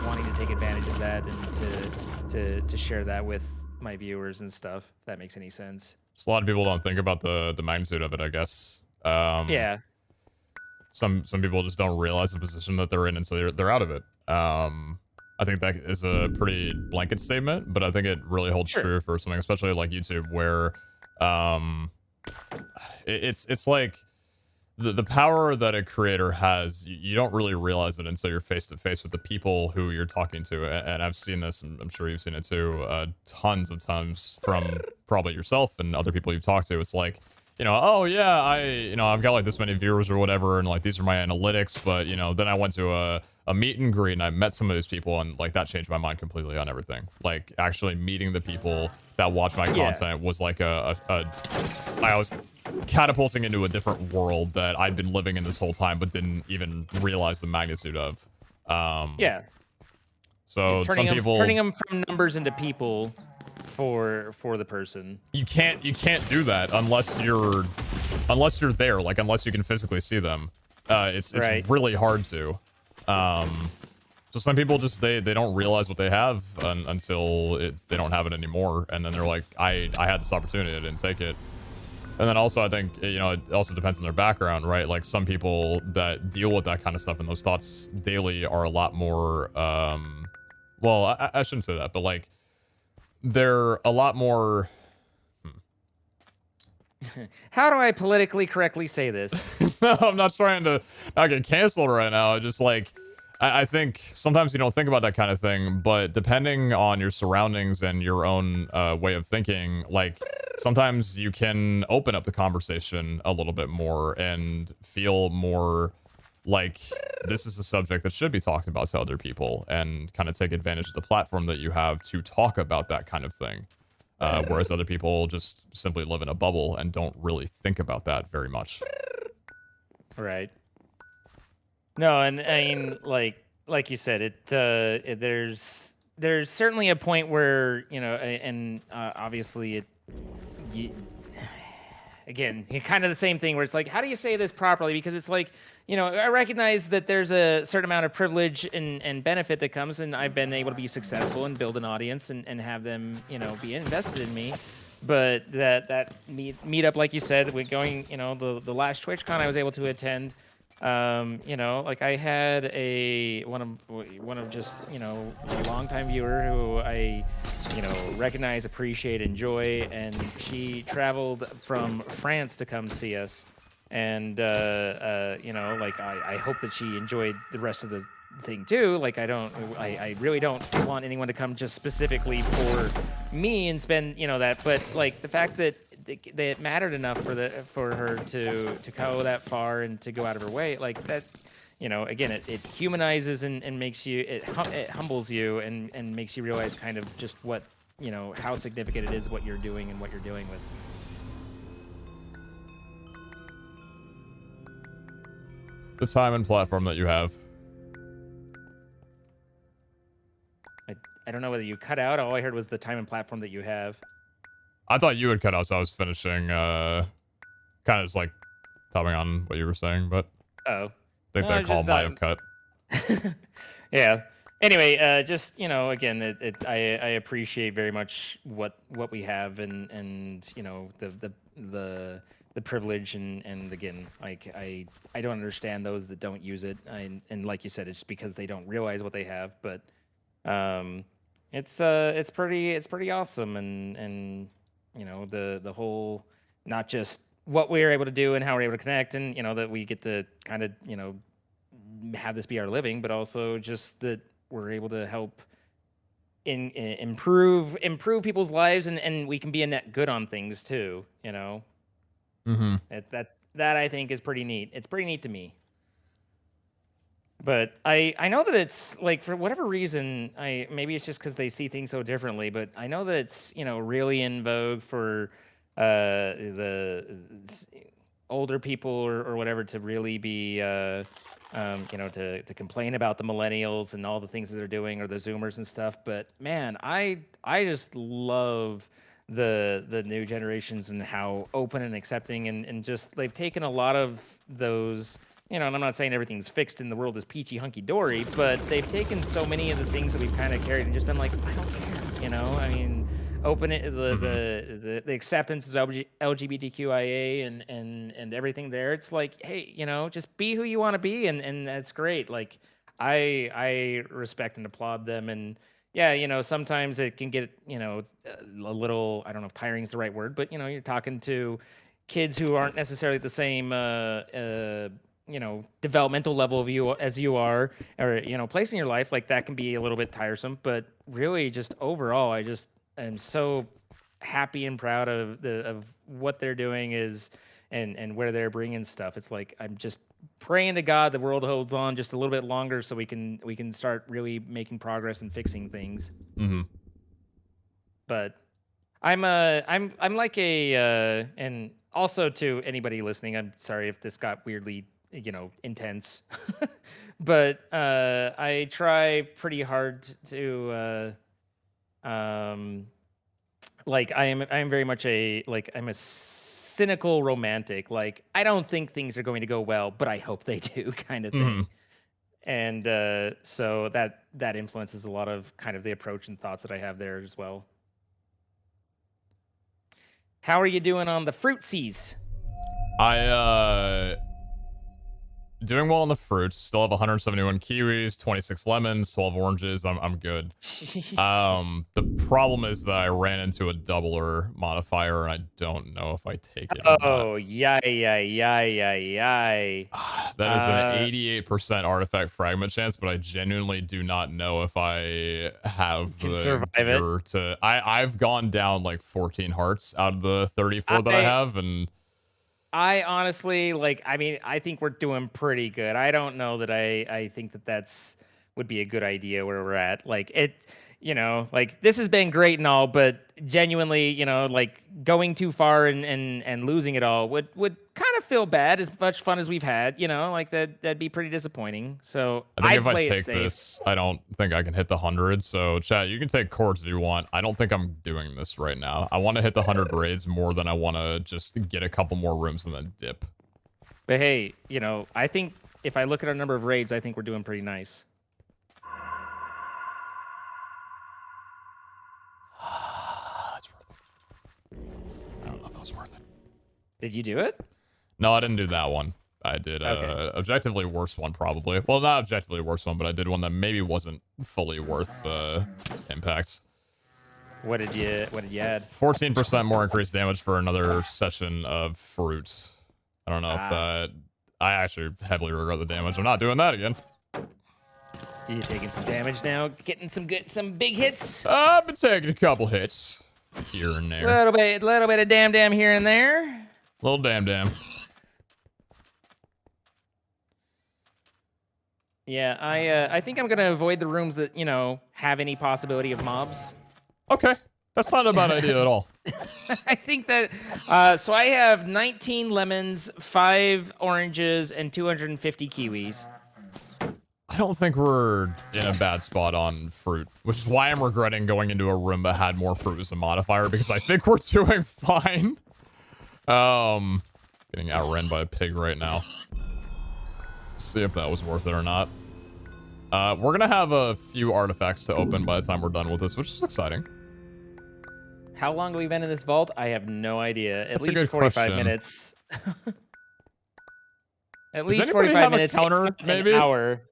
wanting to take advantage of that and to share that with my viewers and stuff, if that makes any sense. Just a lot of people don't think about the magnitude of it, I guess. Yeah. Some people just don't realize the position that they're in, and so they're out of it. I think that is a pretty blanket statement, but I think it really holds true for something, especially like YouTube, where it's like the power that a creator has, you don't really realize it until you're face to face with the people who you're talking to. And I've seen this, and I'm sure you've seen it too, tons of times from probably yourself and other people you've talked to. It's like, you know, oh yeah, I've got like this many viewers or whatever, and like these are my analytics, but you know, then I went to a meet and greet and I met some of these people, and like that changed my mind completely on everything. Like actually meeting the people that watch my content was like I was catapulting into a different world that I'd been living in this whole time, but didn't even realize the magnitude of. Yeah. So some people turning them from numbers into people for the person. You can't do that unless you're there, like unless you can physically see them. It's really hard to. So some people just they don't realize what they have until they don't have it anymore, and then they're like, I had this opportunity, I didn't take it. And then also I think, you know, it also depends on their background, right? Like some people that deal with that kind of stuff and those thoughts daily are a lot more well, I shouldn't say that, but like they're a lot more How do I politically correctly say this? No, I'm not trying to not get canceled right now. I just like I think sometimes you don't think about that kind of thing, but depending on your surroundings and your own way of thinking, like sometimes you can open up the conversation a little bit more and feel more like this is a subject that should be talked about to other people, and kind of take advantage of the platform that you have to talk about that kind of thing. Whereas other people just simply live in a bubble and don't really think about that very much. Right. No, and I mean, like you said, there's certainly a point where, you know, and obviously again, kind of the same thing where it's like, how do you say this properly? Because it's like, you know, I recognize that there's a certain amount of privilege and benefit that comes, and I've been able to be successful and build an audience and have them, you know, be invested in me. But that meetup, like you said, with going, you know, the last TwitchCon I was able to attend, you know, like I had one of just, you know, a longtime viewer who I, you know, recognize, appreciate, enjoy, and she traveled from France to come see us. And you know, like I hope that she enjoyed the rest of the thing too. Like I really don't want anyone to come just specifically for me and spend, you know, that. But like the fact that it mattered enough for her to go that far and to go out of her way, like that, you know, again, it humanizes and makes you, it humbles you and makes you realize kind of just what, you know, how significant it is what you're doing and what you're doing with. The time and platform that you have. I don't know whether you cut out. All I heard was the time and platform that you have. I thought you had cut out, so I was finishing, kind of just like topping on what you were saying, but I think that call might have cut. Yeah. Anyway, just, you know, again, I appreciate very much what we have and you know, the privilege and again, like I don't understand those that don't use it. And like you said, it's because they don't realize what they have, but it's pretty awesome and you know, the whole, not just what we're able to do and how we're able to connect and, you know, that we get to kind of, you know, have this be our living, but also just that we're able to help improve people's lives and we can be a net good on things too, you know. Mm-hmm. That I think is pretty neat. It's pretty neat to me. But I know that it's like, for whatever reason, maybe it's just because they see things so differently, but I know that it's, you know, really in vogue for older people or whatever to really be to complain about the millennials and all the things that they're doing, or the Zoomers and stuff. But man, I just love the new generations and how open and accepting and just they've taken a lot of those. And I'm not saying everything's fixed in the world is peachy hunky dory, but they've taken so many of the things that we've kind of carried and just been like, I don't care. I mean, open it, the acceptance of LGBTQIA and everything there. It's like, hey, just be who you want to be, and that's great. Like, I respect and applaud them, and yeah, sometimes it can get a little, I don't know if tiring is the right word, but you're talking to kids who aren't necessarily the same developmental level of you as you are, or place in your life, like that can be a little bit tiresome. But really, just overall, I'm so happy and proud of what they're doing and where they're bringing stuff. It's like I'm just praying to God the world holds on just a little bit longer so we can start really making progress and fixing things. But I'm like and also to anybody listening, I'm sorry if this got weirdly intense, but I try pretty hard to like I'm very much I'm a cynical romantic. Like, I don't think things are going to go well, but I hope they do, kind of thing. And so that influences a lot of kind of the approach and thoughts that I have there as well. How are you doing on the fruitsies? Doing well on the fruits. Still have 171 kiwis, 26 lemons, 12 oranges. I'm good. The problem is that I ran into a doubler modifier, and I don't know if I take it. Oh, yay. That is an 88% artifact fragment chance, but I genuinely do not know if I have the gear to. I've gone down like 14 hearts out of the 34 that I have, and I honestly, I think we're doing pretty good. I don't know that I think that's would be a good idea where we're at. This has been great and all, but genuinely, going too far and losing it all would kind of feel bad. As much fun as we've had, that'd be pretty disappointing. So I think if I take this, I don't think I can hit the 100. So chat, you can take chords if you want. I don't think I'm doing this right now. I want to hit the 100 raids more than I want to just get a couple more rooms and then dip. But hey, I think if I look at our number of raids, I think we're doing pretty nice. That's worth it. I don't know if that was worth it. Did you do it? No, I didn't do that one. I did objectively worse one, probably. Well, not objectively worse one, but I did one that maybe wasn't fully worth impacts. What did you add? 14% more increased damage for another session of fruit. I don't know if that. I actually heavily regret the damage. I'm not doing that again. You taking some damage now? Getting some big hits? I've been taking a couple hits here and there. Little bit of damn here and there. Little damn. Yeah, I think I'm gonna avoid the rooms that have any possibility of mobs. Okay, that's not a bad idea at all. I think that so I have 19 lemons, 5 oranges, and 250 kiwis. I don't think we're in a bad spot on fruit, which is why I'm regretting going into a room that had more fruit as a modifier, because I think we're doing fine. Getting outrun by a pig right now. See if that was worth it or not. We're gonna have a few artifacts to open by the time we're done with this, which is exciting. How long have we been in this vault? I have no idea. At That's least 45 minutes. At least 45 minutes. Counter, maybe? An hour.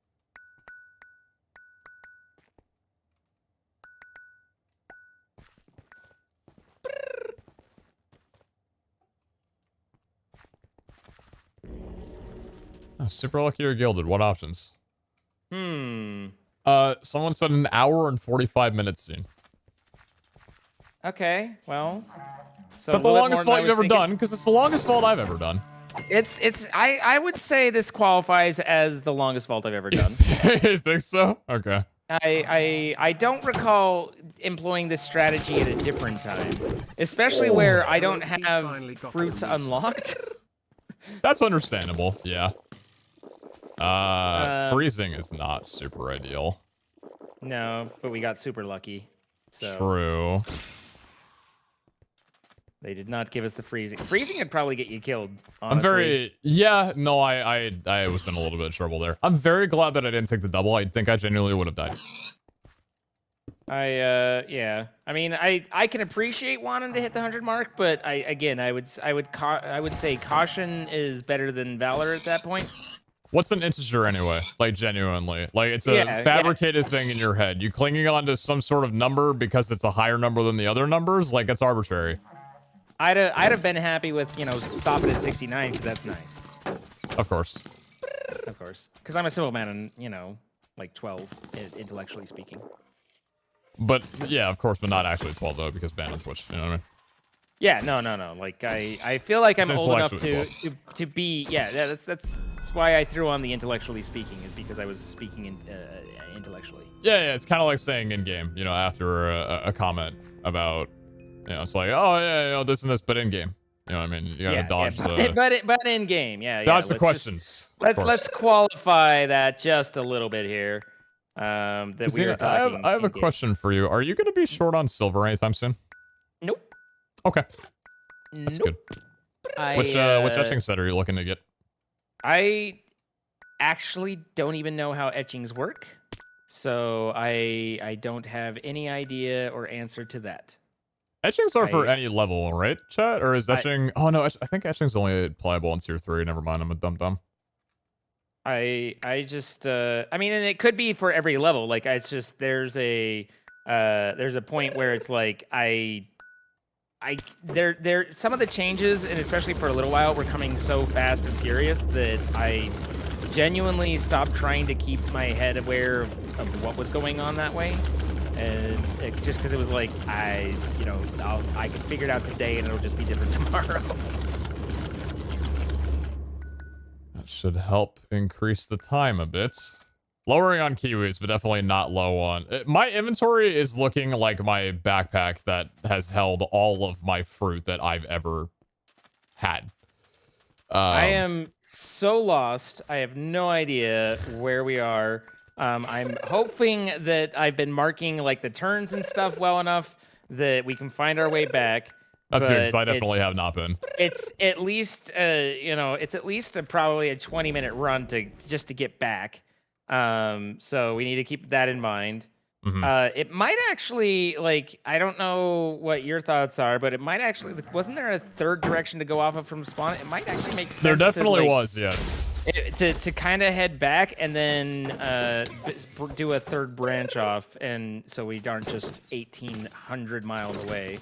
Oh, super lucky or gilded. What options? Someone said an hour and 45 minutes soon. Okay, well. So it's the longest vault you've ever done, because it's the longest vault I've ever done. I would say this qualifies as the longest vault I've ever done. You think so? Okay. I don't recall employing this strategy at a different time, especially where I don't have fruits unlocked. That's understandable. Yeah. Freezing is not super ideal. No, but we got super lucky. So True. they did not give us the freezing. Freezing would probably get you killed, I'm honestly. yeah, no, I was in a little bit of trouble there. I'm very glad that I didn't take the double. I think I genuinely would have died. Yeah. I mean, I can appreciate wanting to hit the 100 mark, but I would say caution is better than valor at that point. What's an integer anyway? Like, genuinely. Like, it's a Yeah, fabricated thing in your head. You clinging on to some sort of number because it's a higher number than the other numbers? Like, it's arbitrary. I'd have been happy with, stopping at 69, because that's nice. Of course. Of course. Because I'm a simple man and, like 12, intellectually speaking. But, yeah, of course, but not actually 12, though, because ban and switch, you know what I mean? Yeah, no. Like, I feel like I'm Since old enough intellectually to be, yeah, that's why I threw on the intellectually speaking, is because I was speaking intellectually. Yeah, it's kind of like saying in-game, after a comment about, it's like, oh, yeah, this and this, but in-game. You know what I mean? You gotta dodge the... But in-game, yeah. Dodge the questions. Let's qualify that just a little bit here. That we are talking I have a question for you. Are you going to be short on silver anytime soon? Nope. Okay. That's good. Which etching set are you looking to get? I actually don't even know how etchings work, so I don't have any idea or answer to that. Etchings are for any level, right, chat? Or is etching... Oh, no, I think etching's only pliable in tier 3. Never mind, I'm a dumb. I just I mean, and it could be for every level. Like, it's just there's a point where it's like there some of the changes, and especially for a little while, were coming so fast and furious that I genuinely stopped trying to keep my head aware of what was going on that way. And just because it was like I could figure it out today and it'll just be different tomorrow. That should help increase the time a bit. Lowering on kiwis, but definitely not low on... My inventory is looking like my backpack that has held all of my fruit that I've ever had. I am so lost. I have no idea where we are. I'm hoping that I've been marking like the turns and stuff well enough that we can find our way back. That's good, because I definitely have not been. It's at least, it's at least probably a 20-minute run just to get back. So we need to keep that in mind. It might actually, like, I don't know what your thoughts are, but it might actually, wasn't there a third direction to go off of from spawn? It might actually make sense. There definitely was, yes. To kind of head back and then do a third branch off, and so we aren't just 1,800 miles away.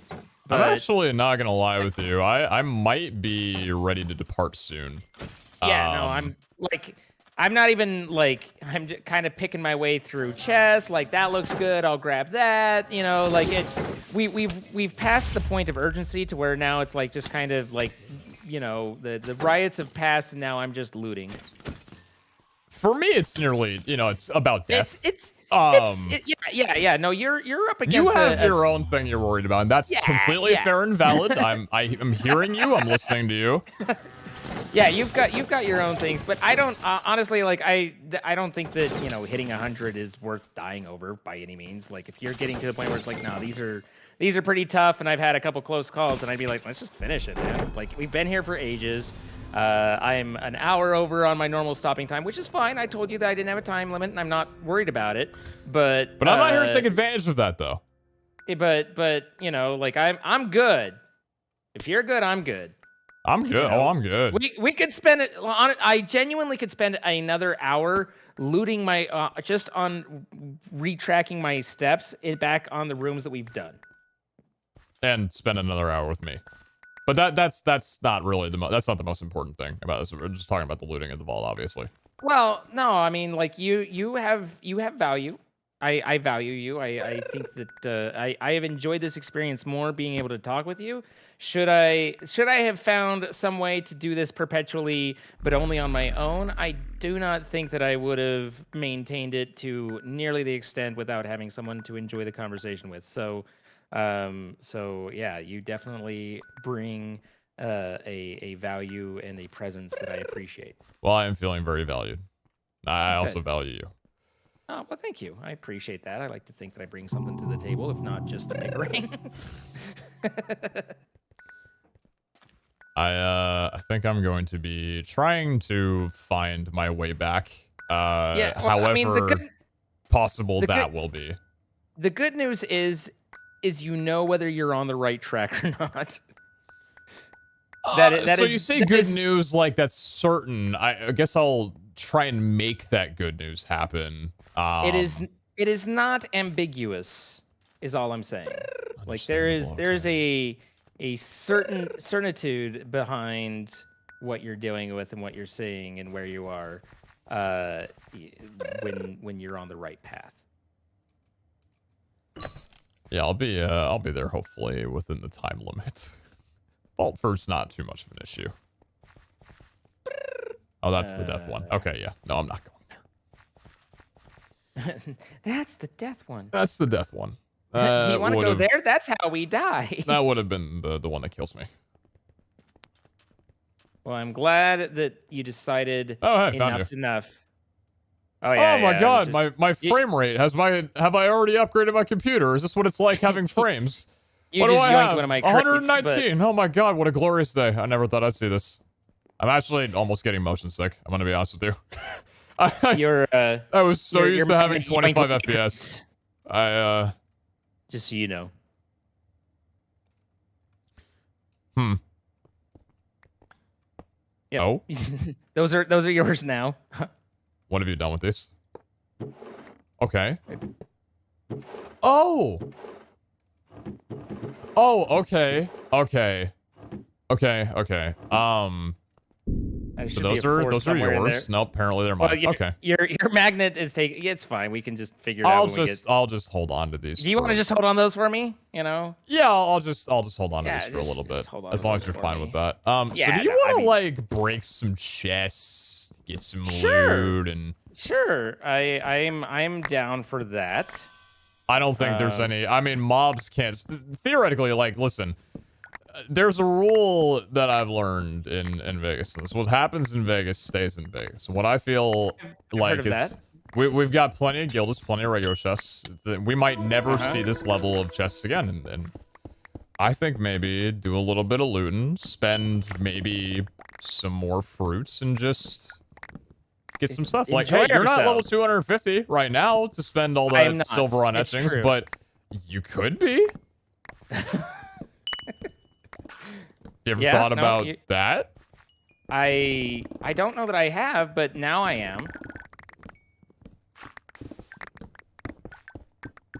But I'm actually not gonna lie with you. I might be ready to depart soon. Yeah, no, I'm not even like, I'm just kind of picking my way through chests. Like, that looks good, I'll grab that. We've passed the point of urgency to where now it's like just kind of like, the riots have passed and now I'm just looting. For me, it's nearly, it's about death. Yeah. No, you're up against. You have your own thing you're worried about, and that's completely fair and valid. I'm hearing you. I'm listening to you. Yeah, you've got your own things, but I don't honestly I don't think that hitting 100 is worth dying over by any means. Like, if you're getting to the point where it's like, no, these are pretty tough, and I've had a couple close calls, and I'd be like, let's just finish it, man. Like, we've been here for ages. I'm an hour over on my normal stopping time, which is fine. I told you that I didn't have a time limit, and I'm not worried about it. But I'm not here to take advantage of that, though. But like, I'm good. If you're good, I'm good. I'm good. I'm good. We could spend it on it. I genuinely could spend another hour looting my just on retracking my steps back on the rooms that we've done. And spend another hour with me. But that's not really that's not the most important thing about this. We're just talking about the looting of the vault, obviously. Well, no, I mean, like, you have value. I value you. I think that I have enjoyed this experience more being able to talk with you. Should I have found some way to do this perpetually, but only on my own? I do not think that I would have maintained it to nearly the extent without having someone to enjoy the conversation with. So yeah, you definitely bring a value and a presence that I appreciate. Well, I am feeling very valued. I also Good. value you. Oh, well, thank you. I appreciate that. I like to think that I bring something to the table, if not just a big ring. I think I'm going to be trying to find my way back. Yeah, well, However I mean, possible the that good- will be. the good news is you know whether you're on the right track or not. So you say good news like that's certain. I guess I'll try and make that good news happen. It is not ambiguous, is all I'm saying. Like there is a certain certitude behind what you're dealing with and what you're seeing and where you are when you're on the right path. Yeah, I'll be there hopefully within the time limit. Vault first, not too much of an issue. Oh, that's the death one. Okay, yeah. No, I'm not going there. That's the death one. That's the death one. Do you want to go there? That's how we die. That would have been the one that kills me. Well, I'm glad that you decided Oh, hey, found enough's you. enough. Oh yeah. Oh my yeah, god, just- my frame rate have I already upgraded my computer? Is this what it's like having frames? What do I have? One of my crates, 119. Oh my god, what a glorious day. I never thought I'd see this. I'm actually almost getting motion sick. I'm gonna be honest with you. You're I was so used to having 25 FPS. Just so you know. Yep. Oh. those are yours now. What have you done with this? Okay. Oh. Oh, okay. Okay. There So should be a force those are somewhere in yours. there. Nope, apparently they're Well, mine. Okay. Your magnet is taking. Yeah, it's fine. We can just figure it out. I'll just hold on to these. Do you want to just hold on those for me? You know. Yeah, I'll just hold on to Yeah, this for a little bit. hold on As to long those as you're for fine me. with that. So Yeah, do you no, want to I mean- like break some chests, get some Sure. loot, and Sure. I'm down for that. I don't think there's any. I mean, mobs can't theoretically. Like, listen, there's a rule that I've learned in Vegas. And this, what happens in Vegas stays in Vegas. What I feel like heard of is that. we've got plenty of guilds, plenty of regular chests. We might never see this level of chests again, and I think maybe do a little bit of looting, spend maybe some more fruits, and just get some stuff. Like, Enjoy hey, you're not level yourself. 250 right now to spend all I'm that not. silver on It's etchings, true. but you could be. You ever Yeah, thought no, about you- that? I don't know that I have, but now I am.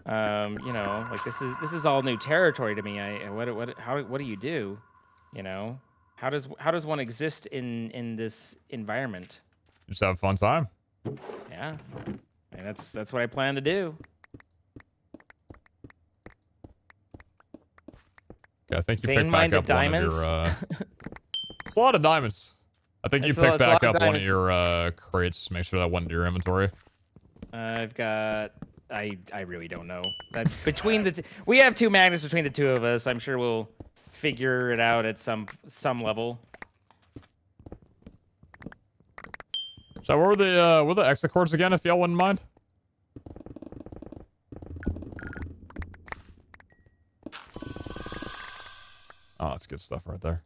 You know, like this is all new territory to me. What do you do? You know, how does one exist in this environment? Just have a fun time. Yeah, and that's what I plan to do. Yeah, I think you picked back Vain-minded up one of diamonds. your. It's a lot of diamonds. I think you It's a picked lot back of up one of diamonds. your crates. Just make sure that went into your inventory. I've got. I really don't know. Between we have two magnets between the two of us. I'm sure we'll figure it out at some level. So what were the exit cords again, if y'all wouldn't mind? Oh, that's good stuff right there.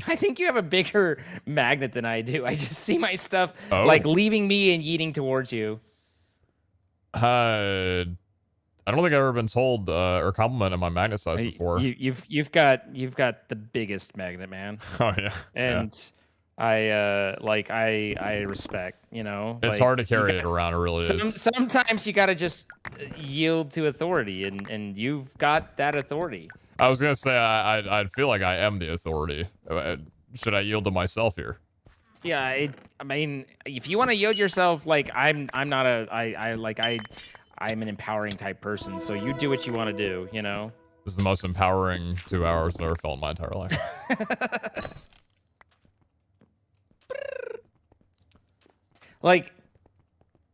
I think you have a bigger magnet than I do. I just see my stuff Oh. like leaving me and yeeting towards you. I don't think I've ever been told or complimented my magnet size before. You've got the biggest magnet, man. Oh yeah. And I respect, you know. It's like, hard to you carry got- it around. It really is. Sometimes you gotta just yield to authority, and you've got that authority. I was gonna say I feel like I am the authority. Should I yield to myself here? Yeah, I mean, if you want to yield yourself, like I'm not I'm an empowering type person. So you do what you want to do, you know. This is the most empowering 2 hours I've ever felt in my entire life. Like,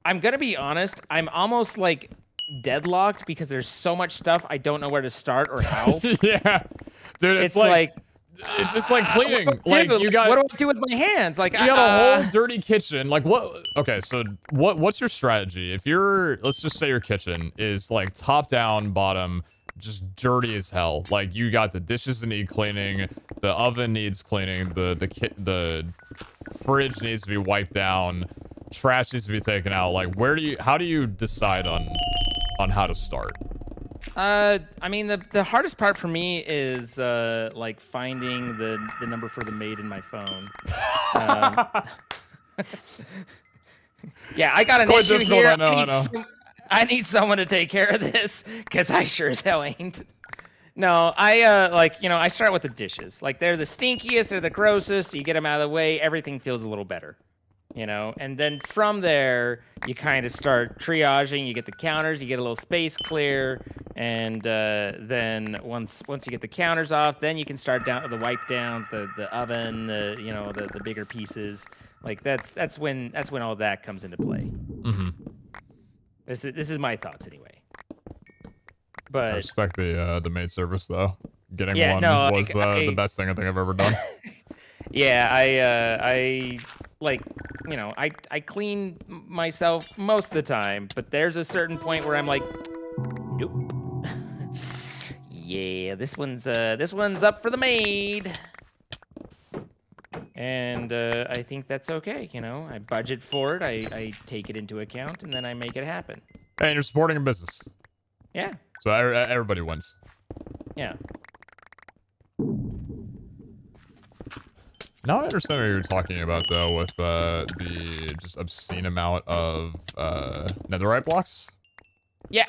I'm gonna be honest. I'm almost like deadlocked because there's so much stuff I don't know where to start or how. Yeah, dude, it's like it's just like cleaning. Like you got. What do I do with my hands? Like you got a whole dirty kitchen. Like what? Okay, so what's your strategy? If let's just say your kitchen is like top down, bottom, just dirty as hell. Like you got the dishes that need cleaning, the oven needs cleaning, the fridge needs to be wiped down, trash needs to be taken out. Like how do you decide on how to start? I mean, the hardest part for me is like finding the number for the maid in my phone. Yeah, I got an issue here. I know. I need someone to take care of this because I sure as hell ain't. No, I start with the dishes. Like they're the stinkiest, they're the grossest. You get them out of the way, everything feels a little better. And then from there, you kind of start triaging. You get the counters, you get a little space clear, and then once you get the counters off, then you can start down the wipe downs, the oven, the bigger pieces. Like that's when all that comes into play. Mm-hmm. This is my thoughts anyway. But I respect the maid service though. Getting one was the best thing I think I've ever done. Yeah, I clean myself most of the time, but there's a certain point where I'm like, nope. Yeah, this one's up for the maid. And I think that's okay, I budget for it, I take it into account, and then I make it happen. And you're supporting a business. Yeah. So everybody wins. Yeah. Now I understand what you're talking about, though, with the just obscene amount of netherite blocks. Yeah.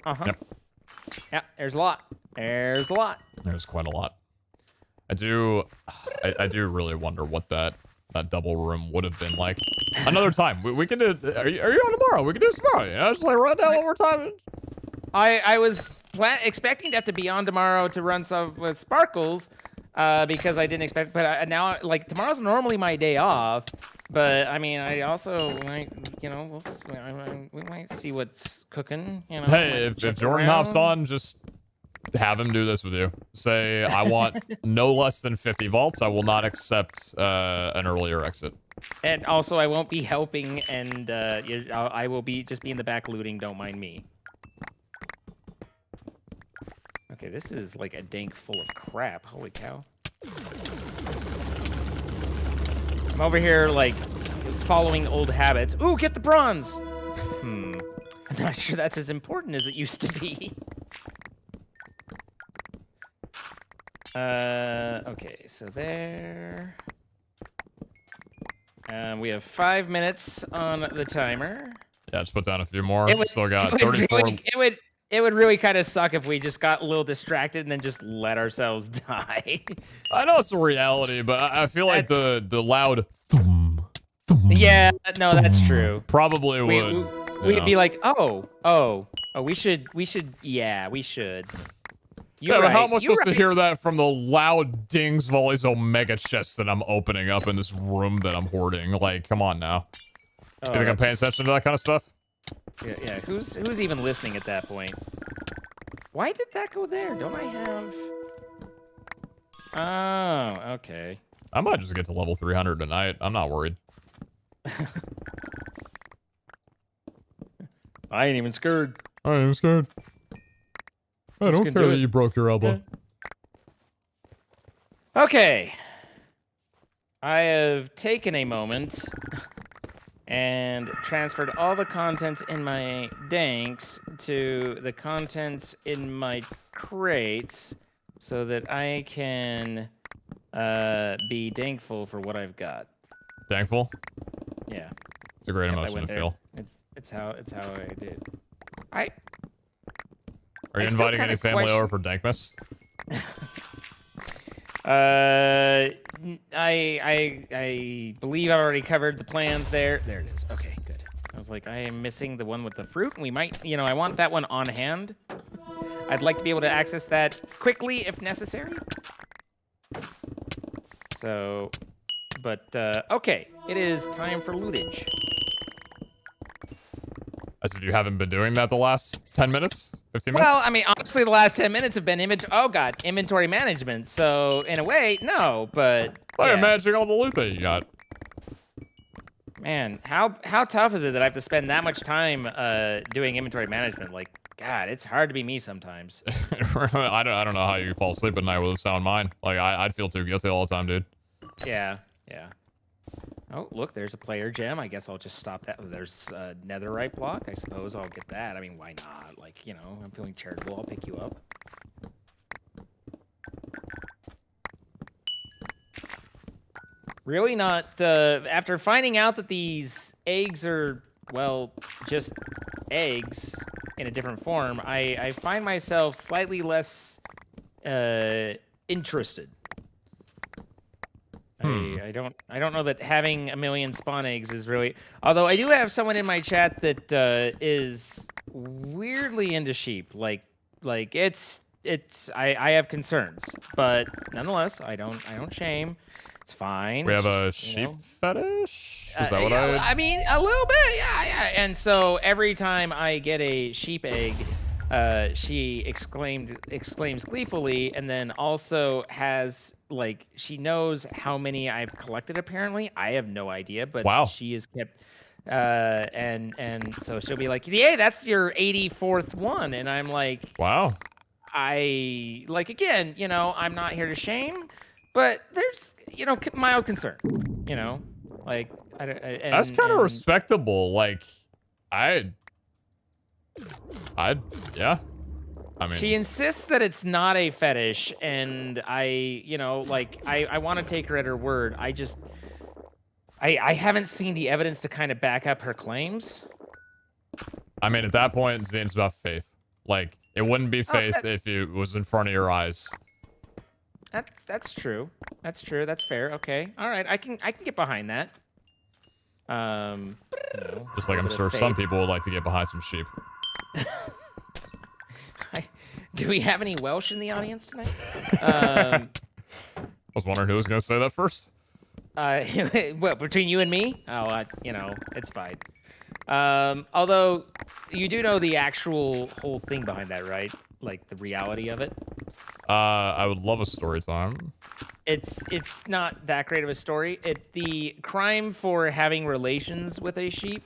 Uh-huh. Yep. Yeah, there's a lot. There's quite a lot. I do really wonder what that double room would have been like. Another time. We can do. Are you on tomorrow? We can do this tomorrow. Just like run down one more time. I was expecting to have to be on tomorrow to run some with Sparkles, because I didn't expect. But now, like, tomorrow's normally my day off. But I mean, I also might, we might see what's cooking. Hey, if Jordan hops on, just have him do this with you. Say, I want no less than 50 vaults. I will not accept an earlier exit. And also, I won't be helping, and I will just be in the back looting. Don't mind me. Okay, this is like a dank full of crap. Holy cow. I'm over here, like, following old habits. Ooh, get the bronze! I'm not sure that's as important as it used to be. Okay, so there. We have 5 minutes on the timer. Yeah, just put down a few more. Still got 34. It would really kind of suck if we just got a little distracted and then just let ourselves die. I know it's a reality, but I feel like the loud thum, thum, yeah, no, that's true. Probably would. We'd be like, oh, we should, yeah, we should. Yeah, but how am I supposed to hear that from the loud dings of all these omega chests that I'm opening up in this room that I'm hoarding? Like, come on now. You think I'm paying attention to that kind of stuff? Yeah. Who's even listening at that point? Why did that go there? Don't I have? Oh, okay. I might just get to level 300 tonight. I'm not worried. I ain't even scared. I ain't even scared. I don't care that you broke your elbow. Yeah. Okay. I have taken a moment and transferred all the contents in my danks to the contents in my crates so that I can be thankful for what I've got. Thankful? Yeah. It's a great emotion to feel. It's how I did. Are you inviting any family over for Dankmas? I believe I've already covered the plans there. There it is. Okay, good. I was like, I am missing the one with the fruit, and we might, I want that one on hand. I'd like to be able to access that quickly if necessary. So, but, okay. It is time for lootage. As if you haven't been doing that the last 10 minutes? 15 minutes? Well, I mean, honestly, the last 10 minutes have been inventory management. So in a way, no, but Well, you're yeah. managing all the loot that you got. Man, how tough is it that I have to spend that much time doing inventory management? Like, God, it's hard to be me sometimes. I don't know how you fall asleep at night with a sound mind. Like, I'd feel too guilty all the time, dude. Yeah. Oh, look, there's a player gem. I guess I'll just stop that. There's a netherite block. I suppose I'll get that. I mean, why not? Like, you know, I'm feeling charitable. I'll pick you up. Really not, after finding out that these eggs are, well, just eggs in a different form, I find myself slightly less, interested. I don't know that having a million spawn eggs is really, although I do have someone in my chat that, is weirdly into sheep. Like I have concerns, but nonetheless, I don't shame. It's fine. We have a just, sheep fetish? Is that what yeah, I mean, a little bit, yeah. And so every time I get a sheep egg, she exclaims gleefully, and then also has, like, she knows how many I've collected, apparently. I have no idea, but wow. She has kept, and so she'll be like, yeah, that's your 84th one. And I'm like, wow. Again, you know, I'm not here to shame, but there's, you know, mild concern, you know, like, that's kind of respectable. Like, yeah. I mean, she insists that it's not a fetish, and you know, like, I want to take her at her word. I haven't seen the evidence to kind of back up her claims. I mean, at that point, Zane's about faith. Like, it wouldn't be faith if it was in front of your eyes. That's true. That's true. That's fair. Okay. All right. I can get behind that. You know, just like I'm sure some people would like to get behind some sheep. Do we have any Welsh in the audience tonight? I was wondering who was going to say that first. Well, between you and me? Oh, you know, it's fine. Although, you do know the actual whole thing behind that, right? Like, the reality of it? I would love a story time. It's not that great of a story. The crime for having relations with a sheep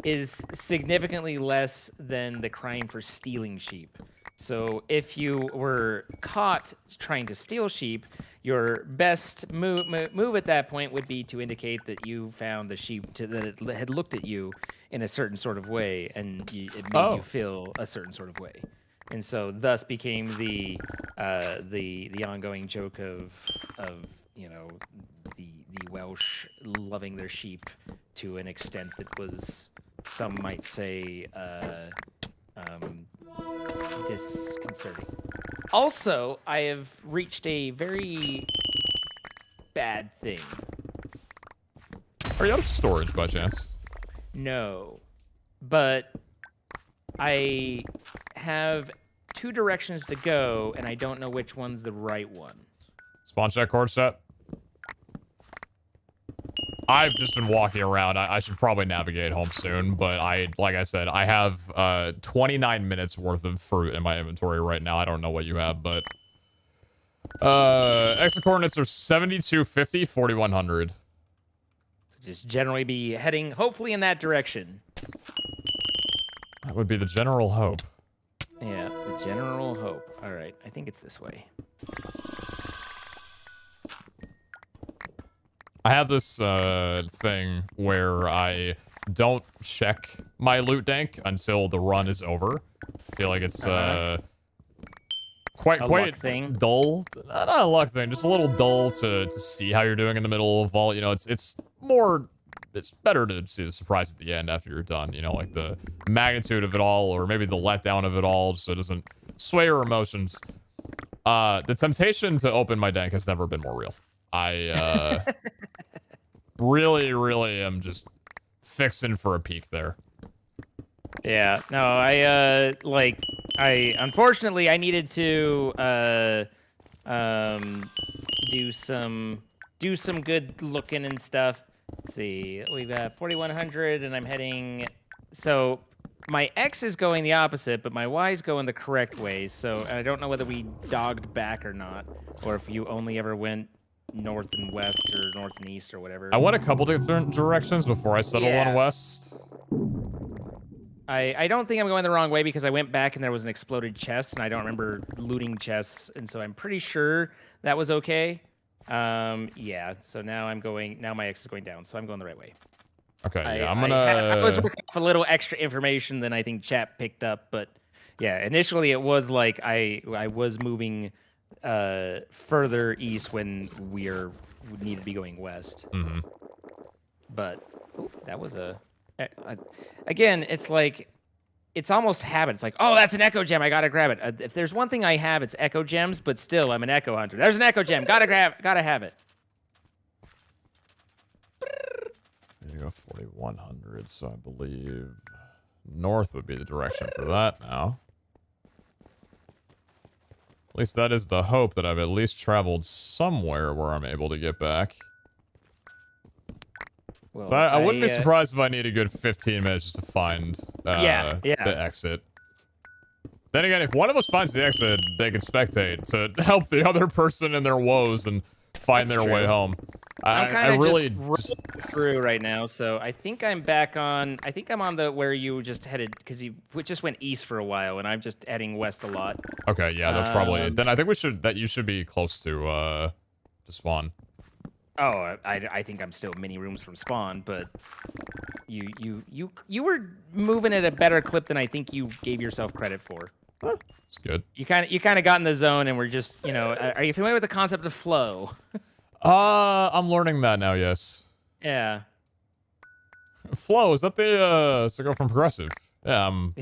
is significantly less than the crime for stealing sheep. So if you were caught trying to steal sheep, your best move at that point would be to indicate that you found the sheep that it had looked at you in a certain sort of way, and it made you feel a certain sort of way. And so thus became the ongoing joke of you know, the Welsh loving their sheep to an extent that was, some might say, disconcerting. Also, I have reached a very bad thing. Are you out of storage by chance? No, but I have 2 directions to go, and I don't know which one's the right one. Spawn check, cord set. I've just been walking around. I should probably navigate home soon, but like I said, I have 29 minutes worth of fruit in my inventory right now. I don't know what you have, but exit coordinates are 7250, 4100. So just generally be heading, hopefully, in that direction. That would be the general hope. Yeah, the general hope. All right, I think it's this way. I have this thing where I don't check my loot dank until the run is over. I feel like it's quite dull. Not a luck thing, just a little dull to see how you're doing in the middle of vault. You know, it's better to see the surprise at the end after you're done. You know, like the magnitude of it all, or maybe the letdown of it all, so it doesn't sway your emotions. The temptation to open my dank has never been more real. I really am just fixing for a peak there. Yeah, no, I unfortunately I needed to do some good looking and stuff. Let's see, we've got 4100 and I'm heading, so my X is going the opposite, but my Y is going the correct way. So I don't know whether we dogged back or not, or if you only ever went north and west or north and east or whatever. I went a couple different directions before I settled on west. I don't think I'm going the wrong way because I went back and there was an exploded chest and I don't remember looting chests, and so I'm pretty sure that was okay. Yeah. So now my X is going down, so I'm going the right way. Okay, yeah, I was looking for a little extra information than I think chat picked up, but yeah, initially it was like I was moving further east when we need to be going west. Mm-hmm. But that was again, it's like it's almost habit. It's like, oh, that's an echo gem, I gotta grab it. If there's one thing I have, it's echo gems, but still, I'm an echo hunter. There's an echo gem, gotta have it. There you go, 4100. So I believe north would be the direction for that now. At least that is the hope, that I've at least traveled somewhere where I'm able to get back. Well, So I wouldn't be surprised if I need a good 15 minutes just to find the exit. Then again, if one of us finds the exit, they can spectate to help the other person in their woes and find their way home. I really just through right now, so I think I'm back on. I think I'm on the where you just headed, because you just went east for a while, and I'm just heading west a lot. Okay, yeah, that's probably it. Then I think you should be close to spawn. Oh, I think I'm still many rooms from spawn, but you were moving at a better clip than I think you gave yourself credit for. It's good. You kind of got in the zone, and we're just, are you familiar with the concept of flow? I'm learning that now, yes. Yeah. Flo, is that the girl from Progressive? Yeah, I'm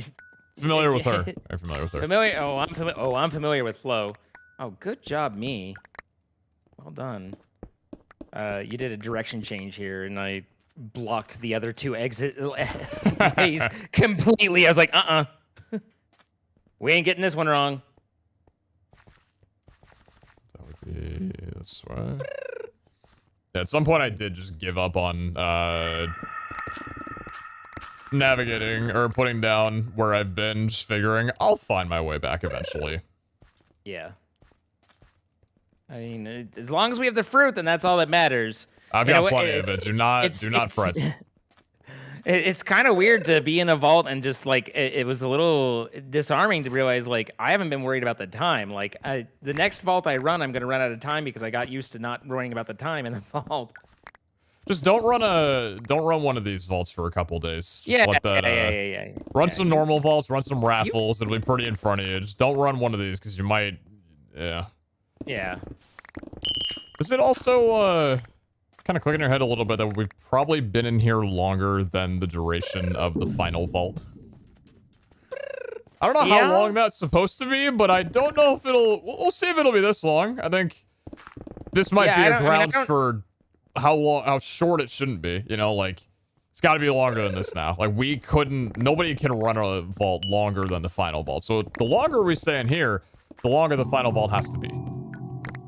familiar with her. I'm familiar with her. I'm familiar with Flo. Oh, good job, me. Well done. You did a direction change here, and I blocked the other two exit ways completely. I was like, we ain't getting this one wrong. That would be this way. Yeah, at some point I did just give up on navigating or putting down where I've been, just figuring I'll find my way back eventually. Yeah. I mean, as long as we have the fruit, then that's all that matters. I've got plenty of it. Do not fret. It's kind of weird to be in a vault and just like it was a little disarming to realize like I haven't been worried about the time. Like the next vault I run, I'm gonna run out of time because I got used to not worrying about the time in the vault. Just don't run one of these vaults for a couple days. Just let that, run some normal vaults, run some raffles. It'll be pretty in front of you. Just don't run one of these because you might, yeah. Yeah. Does it also kind of click in your head a little bit that we've probably been in here longer than the duration of the final vault? I don't know how long that's supposed to be, but I don't know if we'll see if it'll be this long. I think this might be a grounds for how short it shouldn't be. Like, it's got to be longer than this now. Like, nobody can run a vault longer than the final vault. So the longer we stay in here, the longer the final vault has to be.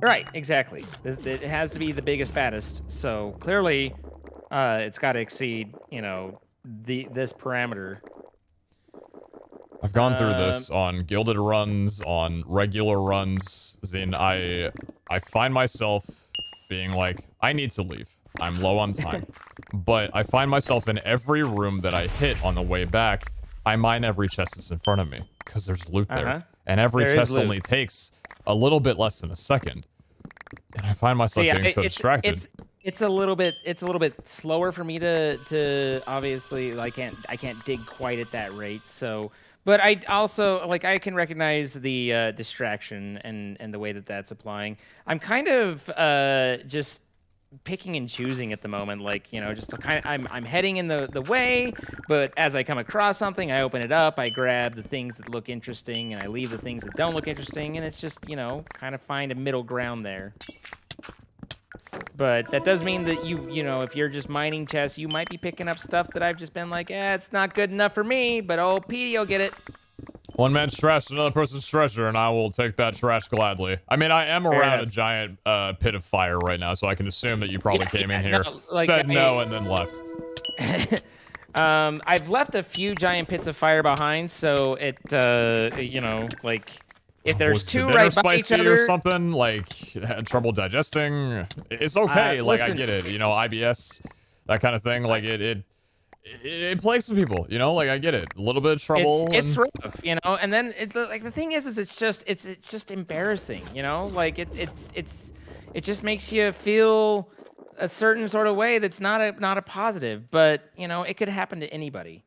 Right, exactly. It has to be the biggest, fattest. So clearly, it's got to exceed, this parameter. I've gone through this on gilded runs, on regular runs. I find myself being like, I need to leave. I'm low on time. But I find myself in every room that I hit on the way back. I mine every chest that's in front of me because there's loot there, and every chest only takes a little bit less than a second, and I find myself getting so distracted. It's a little bit slower for me to obviously I can't dig quite at that rate. So, but I also I can recognize the distraction and the way that's applying. I'm kind of just picking and choosing at the moment, just I'm heading in the way, but as I come across something, I open it up, I grab the things that look interesting, and I leave the things that don't look interesting, and it's just, kind of find a middle ground there. But that does mean that if you're just mining chests, you might be picking up stuff that I've just been like, it's not good enough for me, but old Petey will get it. One man's trash is another person's treasure, and I will take that trash gladly. I mean, I am around a giant pit of fire right now, so I can assume that you probably came in here, said no, and then left. I've left a few giant pits of fire behind, so it, you know, like if there's Was two the dinner right by each spicy other, or something? Like, had trouble digesting? It's okay. Like, I listen, get it. You know, IBS, that kind of thing. Like, it plagues some people. You know, like I get it. A little bit of trouble. it's and... rough, you know. And then it's like the thing is it's just embarrassing, you know. Like it just makes you feel a certain sort of way that's not a positive. But you know, it could happen to anybody.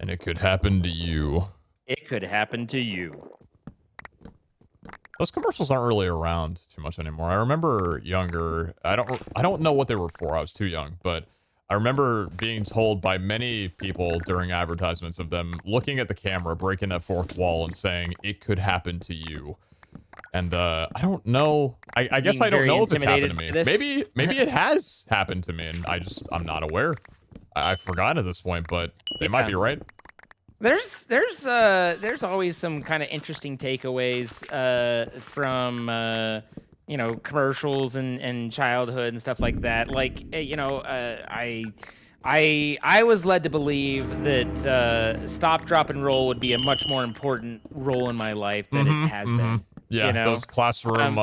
And it could happen to you. It could happen to you. Those commercials aren't really around too much anymore. I remember younger. I don't know what they were for. I was too young, but I remember being told by many people during advertisements of them looking at the camera, breaking that fourth wall, and saying it could happen to you. And I don't know. I guess I don't know if it's happened to me. Maybe it has happened to me, and I'm not aware. I forgot at this point, but they might be right. There's always some kind of interesting takeaways from you know, commercials and childhood and stuff like that. Like you know, I was led to believe that stop, drop, and roll would be a much more important role in my life than it has been. Yeah, you know? those classroom.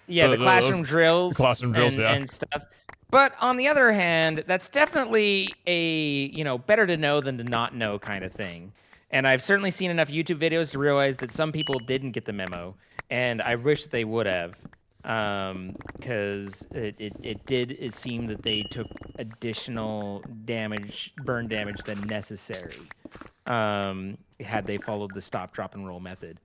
Yeah, the classroom drills. Classroom drills, and stuff. But on the other hand, that's definitely a, you know, better to know than to not know kind of thing. And I've certainly seen enough YouTube videos to realize that some people didn't get the memo, and I wish they would have, because it seemed that they took additional damage, burn damage than necessary, had they followed the stop, drop, and roll method.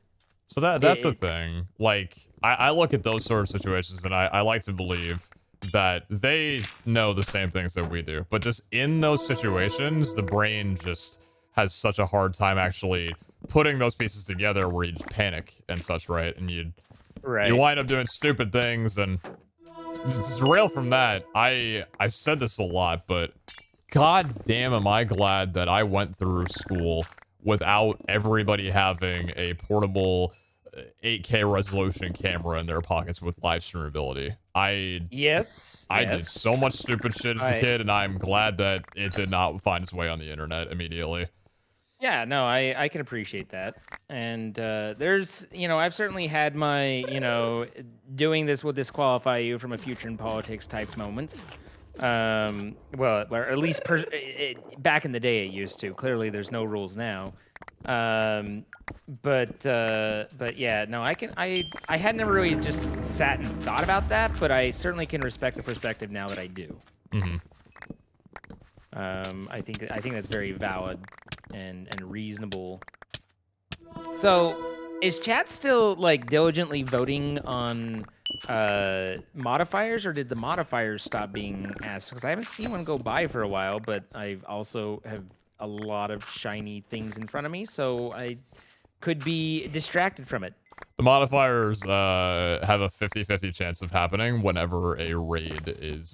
So that's the thing. Like, I look at those sort of situations, and I like to believe that they know the same things that we do, but just in those situations, the brain just has such a hard time actually putting those pieces together where you just panic and such, right? And you wind up doing stupid things, and to derail from that, I've said this a lot, but god damn am I glad that I went through school without everybody having a portable 8K resolution camera in their pockets with live streamability. I did so much stupid shit as a kid, and I'm glad that it did not find its way on the internet immediately. Yeah, no, I can appreciate that. And there's, you know, I've certainly had my, you know, doing this will disqualify you from a future in politics type moments. Well, or at least back in the day it used to. Clearly there's no rules now. But yeah, no, I had never really just sat and thought about that, but I certainly can respect the perspective now that I do. I think that's very valid and reasonable. So, is chat still like diligently voting on modifiers, or did the modifiers stop being asked? Because I haven't seen one go by for a while, but I also have a lot of shiny things in front of me, so I could be distracted from it. The modifiers have a 50-50 chance of happening whenever a raid is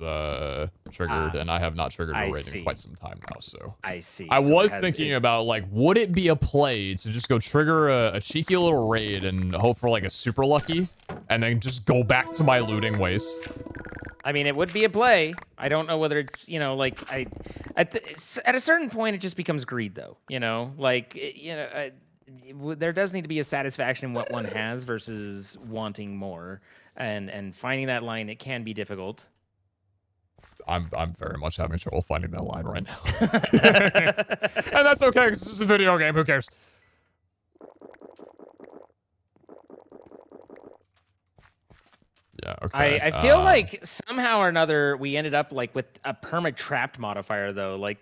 triggered, and I have not triggered a raid in quite some time now, so... I see. I was thinking about, like, would it be a play to just go trigger a cheeky little raid and hope for, like, a super lucky, and then just go back to my looting ways? I mean, it would be a play. I don't know whether it's, you know, like, at a certain point, it just becomes greed, though, you know? Like, you know... there does need to be a satisfaction in what one has versus wanting more, and finding that line, it can be difficult. I'm very much having trouble finding that line right now. And that's okay, because it's just a video game, who cares? Yeah, okay. I feel like somehow or another we ended up like with a perma-trapped modifier, though. Like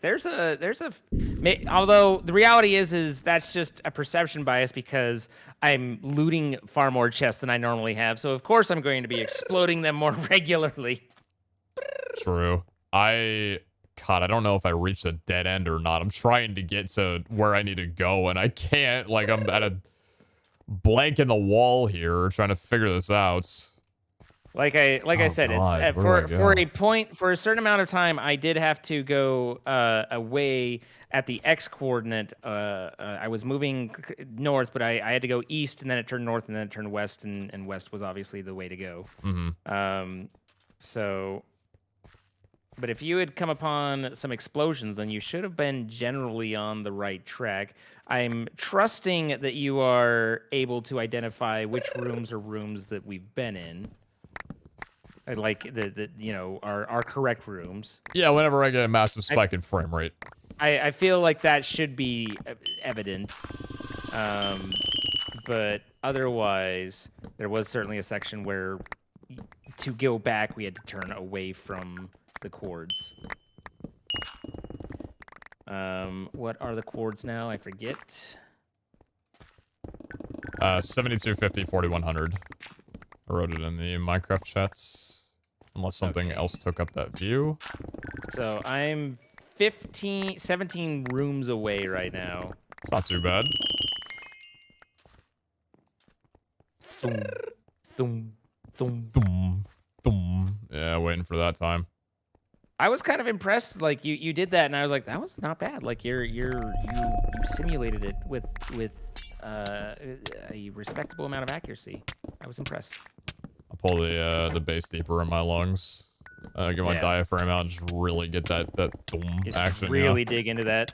although the reality is that's just a perception bias because I'm looting far more chests than I normally have. So of course I'm going to be exploding them more regularly. True. God, I don't know if I reached a dead end or not. I'm trying to get to where I need to go, and I can't. Like, I'm at a blank in the wall here trying to figure this out. Like I said, it's for a certain amount of time, I did have to go away at the X coordinate. I was moving north, but I had to go east, and then it turned north, and then it turned west, and west was obviously the way to go. Mm-hmm. So But if you had come upon some explosions, then you should have been generally on the right track. I'm trusting that you are able to identify which rooms are rooms that we've been in. Like the you know, our correct rooms. Yeah, whenever I get a massive spike in frame rate. I feel like that should be evident. But otherwise, there was certainly a section where to go back, we had to turn away from the cords. What are the cords now? I forget. 7250, 4100. I wrote it in the Minecraft chats. Unless something else took up that view. So I'm 17 rooms away right now. It's not too bad. Thum, thum, thum. Thum, thum. Yeah, waiting for that time. I was kind of impressed. Like you did that, and I was like, that was not bad. Like you simulated it with a respectable amount of accuracy. I was impressed. I'll pull the bass deeper in my lungs. Get my diaphragm out and just really get that thum Just action. really dig into that.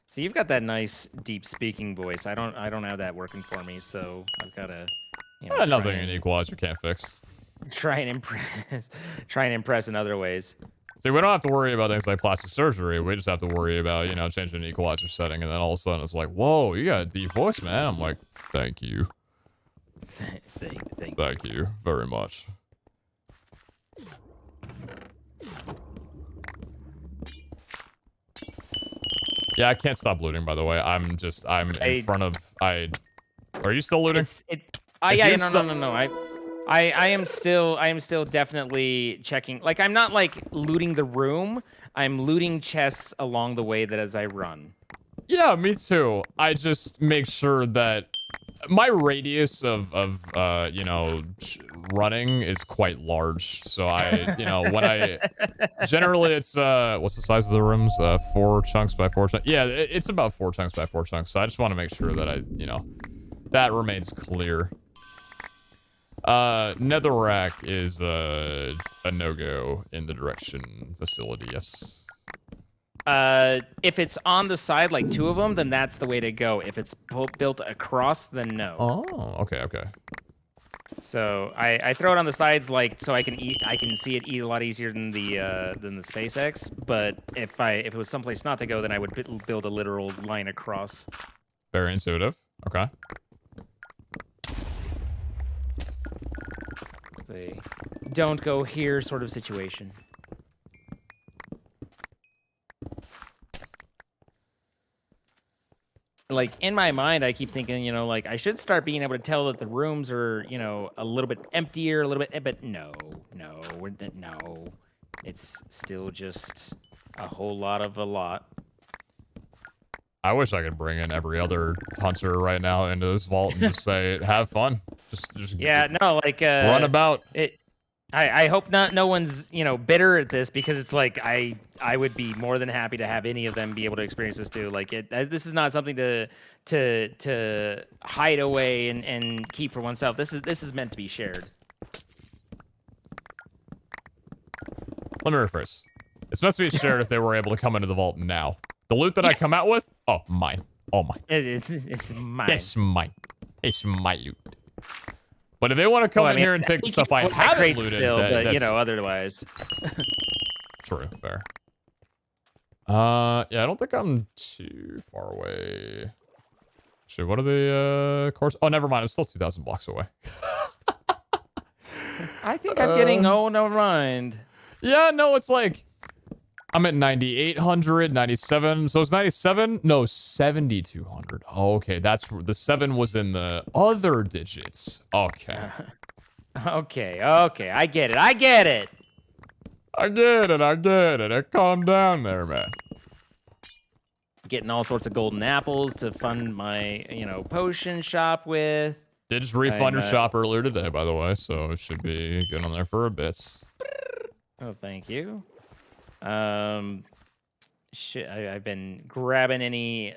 So you've got that nice deep speaking voice. I don't have that working for me, so I've got to Nothing an equalizer can't fix. try and impress in other ways. See, we don't have to worry about things like plastic surgery. We just have to worry about, changing the equalizer setting, and then all of a sudden it's like, whoa, you got a deep voice, man. I'm like, thank you. Thank you very much. Yeah, I can't stop looting, by the way. I'm in front of, are you still looting? No. I am still definitely checking. Like, I'm not like looting the room. I'm looting chests along the way that as I run. Yeah, me too. I just make sure that my radius of running is quite large. So generally it's, what's the size of the rooms? 4 chunks by 4 chunks. Yeah, it's about 4 chunks by 4 chunks. So I just want to make sure that that remains clear. Netherrack is a no-go in the direction facility, yes. If it's on the side, like 2 of them, then that's the way to go. If it's built across, then no. Oh, okay. So I throw it on the sides, like, so I can see it eat a lot easier than the SpaceX. But if it was someplace not to go, then I would build a literal line across. Very intuitive. Okay. It's a don't go here sort of situation. Like, in my mind, I keep thinking, like, I should start being able to tell that the rooms are, a little bit emptier, a little bit, but no. It's still just a whole lot of a lot. I wish I could bring in every other hunter right now into this vault and just say, have fun. Just yeah, no, like, run about. I hope no one's, bitter at this, because it's like, I would be more than happy to have any of them be able to experience this too. Like, this is not something to hide away and keep for oneself. This is meant to be shared. Let me rephrase. It's meant to be shared if they were able to come into the vault now. The loot that I come out with, oh, mine. All mine. It's mine. It's mine. It's my loot. But if they want to come in here and take the stuff I haven't looted, still, but otherwise. True, fair. Yeah, I don't think I'm too far away. Actually, what are the course? Oh, never mind. I'm still 2,000 blocks away. I think I'm getting. Oh, never mind. Yeah, no, it's like I'm at 9,800, 97. So it's 97? No, 7,200. Oh, okay, that's the 7 was in the other digits. Okay. Okay. I get it. I get it. Calm down there, man. Getting all sorts of golden apples to fund my, potion shop with. Did just refund your shop earlier today, by the way, so it should be good on there for a bit. Oh, thank you. Shit, I've been grabbing any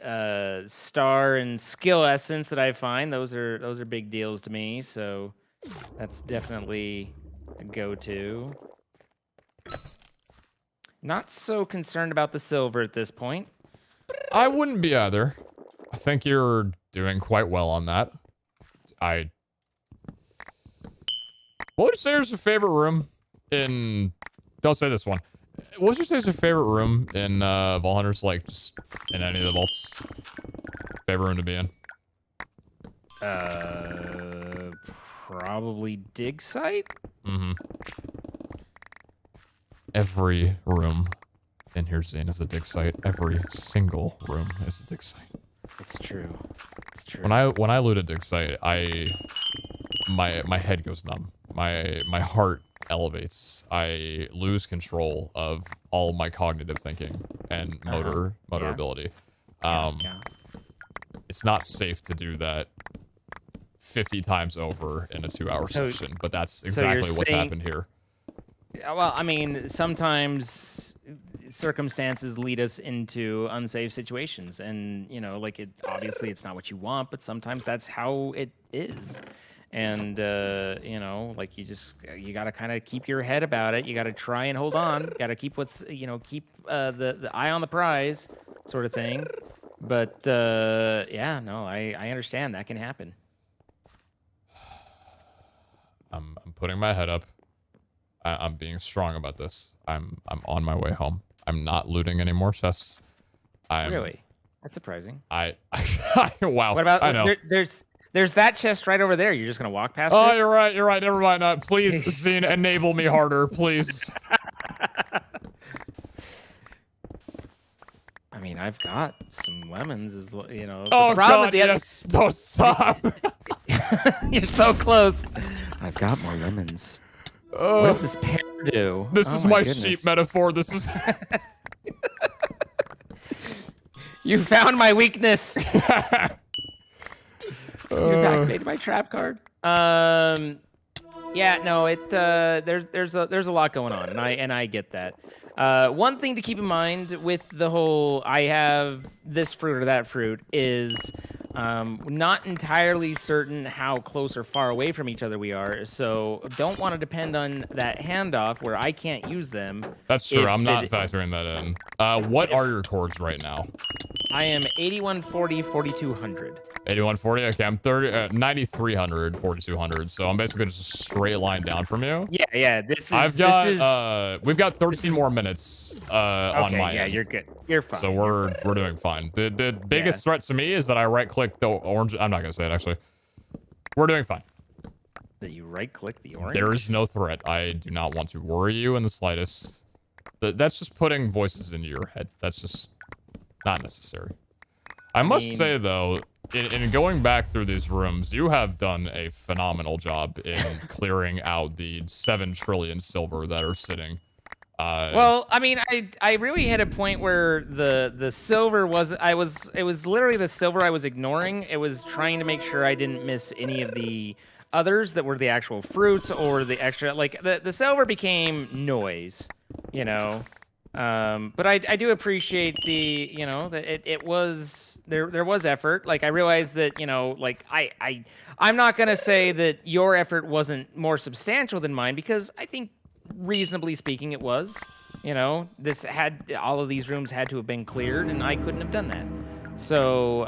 star and skill essence that I find. Those are big deals to me. So that's definitely go to. Not so concerned about the silver at this point. I wouldn't be either. I think you're doing quite well on that. What would you say is your favorite room in... Don't say this one. What would you say is your favorite room in Vault Hunters, like, just in any of the vaults? Favorite room to be in? Probably dig site? Mm-hmm. Every room in here, Zane, is a dig site. Every single room is a dig site. It's true. It's true. When I loot a dig site, my head goes numb. My heart elevates. I lose control of all my cognitive thinking and motor ability. It's not safe to do that 50 times over in a 2-hour session, but that's exactly what's happened here. Well, I mean, sometimes circumstances lead us into unsafe situations, and you know, like obviously it's not what you want, but sometimes that's how it is. And you know, like you gotta kind of keep your head about it. You gotta try and hold on. Gotta keep keep the eye on the prize, sort of thing. But yeah, no, I understand that can happen. I'm putting my head up. I'm being strong about this. I'm on my way home. I'm not looting any more chests. Really? That's surprising. Wow. What about? I know. There's that chest right over there. You're just gonna walk past it? Oh, you're right. You're right. Never mind. Please, Zine, enable me harder, please. I mean, I've got some lemons. You know. Oh God, yes. Don't stop. You're so close. I've got more lemons. What does this pear do? This is my sheep metaphor. This is. You found my weakness. You've activated my trap card. Yeah, no, there's a lot going on, and I get that. One thing to keep in mind with the whole I have this fruit or that fruit is not entirely certain how close or far away from each other we are, so don't want to depend on that handoff where I can't use them. That's true. I'm not factoring that in. What are your chords right now? I am 8140, 4200. 8140. Okay, I'm 9300, 4200. So I'm basically just a straight line down from you. Yeah. We've got 13 more minutes on my end. Yeah, you're good. You're fine. So we're doing fine. The biggest threat to me is that I right-click the orange. I'm not gonna say it actually. We're doing fine. That you right-click the orange? There is no threat. I do not want to worry you in the slightest. That's just putting voices into your head. That's just not necessary. I must say though, in going back through these rooms, you have done a phenomenal job in clearing out the 7 trillion silver that are sitting. Well, I mean, I really hit a point where the silver was it was literally the silver I was ignoring. It was trying to make sure I didn't miss any of the others that were the actual fruits or the extra, like the silver became noise, you know. But I do appreciate the, you know, that it was there was effort. Like I realized that, you know, like I'm not gonna say that your effort wasn't more substantial than mine, because I think reasonably speaking it was. You know, all of these rooms had to have been cleared, and I couldn't have done that. So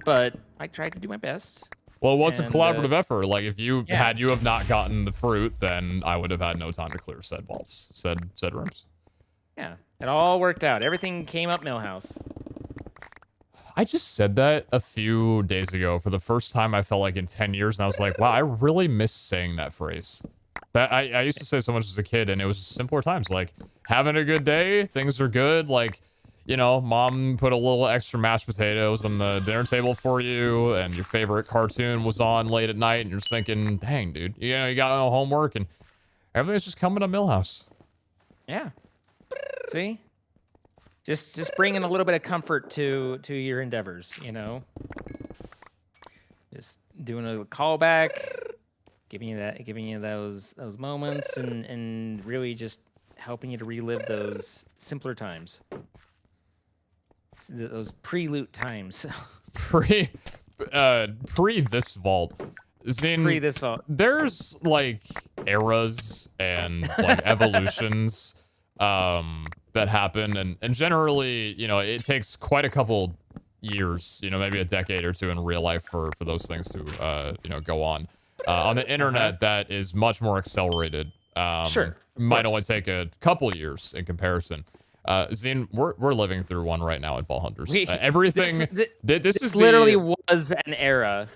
but I tried to do my best. Well, it was a collaborative effort. Like if you have not gotten the fruit, then I would have had no time to clear said vaults, said rooms. Yeah, it all worked out. Everything came up Millhouse. I just said that a few days ago for the first time I felt like in 10 years, and I was like, wow, I really miss saying that phrase. That I used to say so much as a kid, and it was just simpler times, like having a good day, things are good, like, you know, mom put a little extra mashed potatoes on the dinner table for you, and your favorite cartoon was on late at night, and you're just thinking, dang, dude, you know, you got no homework, and everything's just coming to Millhouse. Yeah. See? Just bringing a little bit of comfort to your endeavors, you know? Just doing a callback, giving you those moments, and really just helping you to relive those simpler times. Those pre-loot times. pre this vault. Zane, pre this vault. There's like eras and like evolutions that happen, and generally, you know, it takes quite a couple years, you know, maybe a decade or two in real life for those things to you know, go on. On the internet, that is much more accelerated. Sure, Might only take a couple years in comparison. Zine, we're living through one right now at Vault Hunters. Everything. This is literally was an era.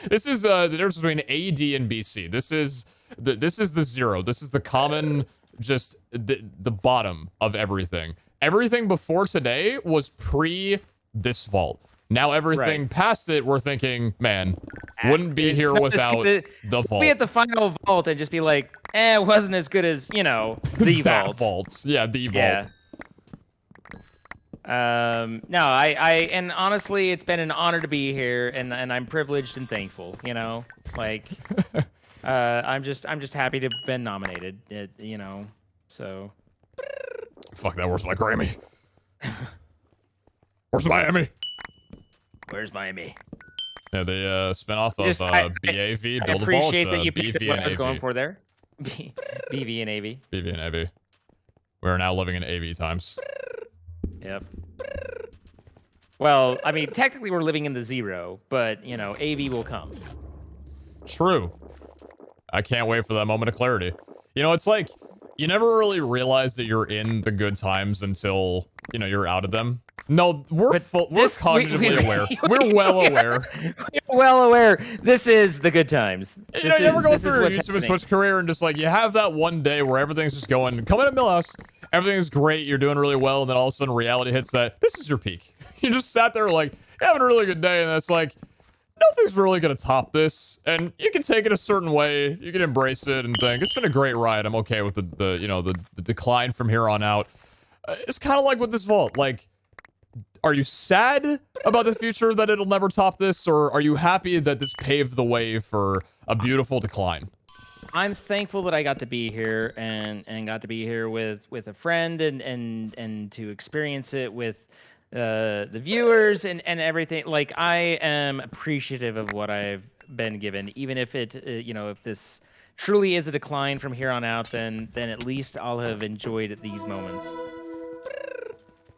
This is the difference between AD and BC. This is the zero. This is the common, just the bottom of everything. Everything before today was pre this vault. Now everything past it, we're thinking, man, wouldn't be here without the vault. Be at the final vault and just be like, it wasn't as good as, you know, the that vault. Yeah, the vault. No, and honestly, it's been an honor to be here, and I'm privileged and thankful, you know, like, I'm just happy to have been nominated, you know, so. Fuck that, where's my Grammy? Where's Miami? Where's Miami? Yeah, they spin off of BAV, Build a Vault. I appreciate that you picked BV what and I was AV. going for there. BV and AV. BV and AV. We're now living in AV times. Yep. Well, I mean, technically we're living in the zero, but, you know, AV will come. True. I can't wait for that moment of clarity. You know, it's like, you never really realize that you're in the good times until, you know, you're out of them. No, we're cognitively aware. We're well aware. We're well aware. This is the good times. You know, you ever go through your YouTube and Twitch career and just like, you have that one day where everything's just going, coming at Millhouse, everything's great, you're doing really well, and then all of a sudden reality hits that, this is your peak. You just sat there like, having a really good day, and it's like, nothing's really gonna top this, and you can take it a certain way, you can embrace it and think, it's been a great ride, I'm okay with the you know, the decline from here on out. It's kind of like with this vault, like, are you sad about the future that it'll never top this, or are you happy that this paved the way for a beautiful decline? I'm thankful that I got to be here and got to be here with a friend and to experience it with the viewers and everything. Like, I am appreciative of what I've been given, even if it you know, if this truly is a decline from here on out, then at least I'll have enjoyed these moments.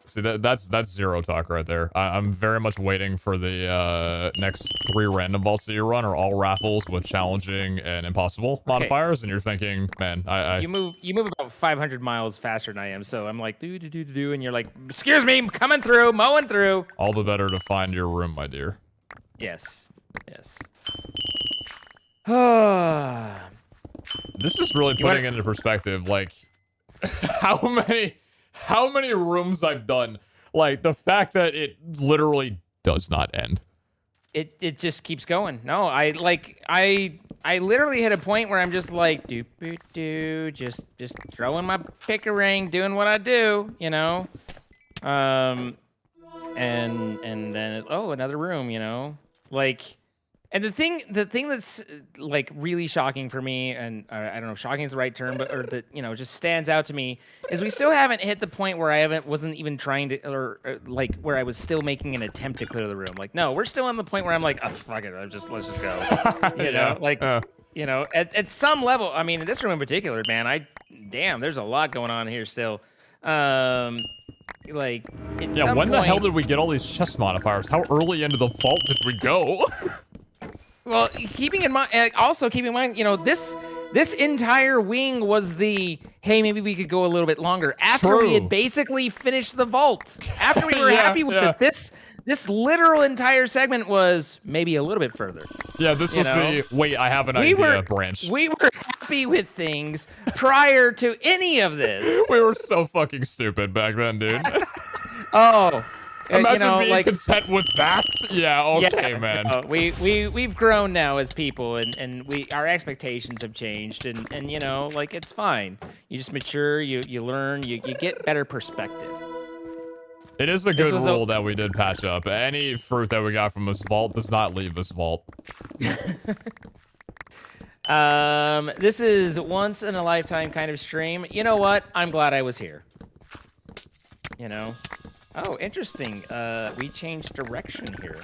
See, that's zero talk right there. I'm very much waiting for the next 3 random vaults that you run are all raffles with challenging and impossible modifiers, and you're thinking, man, you move about 500 miles faster than I am, so I'm like do, and you're like, excuse me, I'm coming through, mowing through. All the better to find your room, my dear. Yes. Yes. This is really putting into perspective, like, how many rooms I've done. Like, the fact that it literally does not end. It just keeps going. No, I literally hit a point where I'm just like, just throwing my pick-a-ring, doing what I do, you know? And then, another room, you know? Like, and the thing that's like really shocking for me, and I don't know if shocking is the right term, but, or that, you know, just stands out to me, is we still haven't hit the point where I wasn't even trying to, or like where I was still making an attempt to clear the room. Like, no, we're still on the point where I'm like, oh, fuck it, let's just go. You know, like, you know, at some level, I mean, in this room in particular, man, damn, there's a lot going on here still. Like, yeah, when the hell did we get all these chest modifiers? How early into the vault did we go? Well, keeping in mind, you know, this entire wing was the, hey, maybe we could go a little bit longer. After we had basically finished the vault. After we were happy with it, this literal entire segment was maybe a little bit further. Yeah, this was the, wait, I have an idea branch. We were happy with things prior to any of this. We were so fucking stupid back then, dude. Oh. Imagine you know, being like, content with that. Yeah, okay, man. No, we've grown now as people, and our expectations have changed, and you know, like, it's fine. You just mature, you learn, you get better perspective. It is a good rule that we did patch up. Any fruit that we got from this vault does not leave this vault. This is once in a lifetime kind of stream. You know what? I'm glad I was here. You know. Oh, interesting. We changed direction here.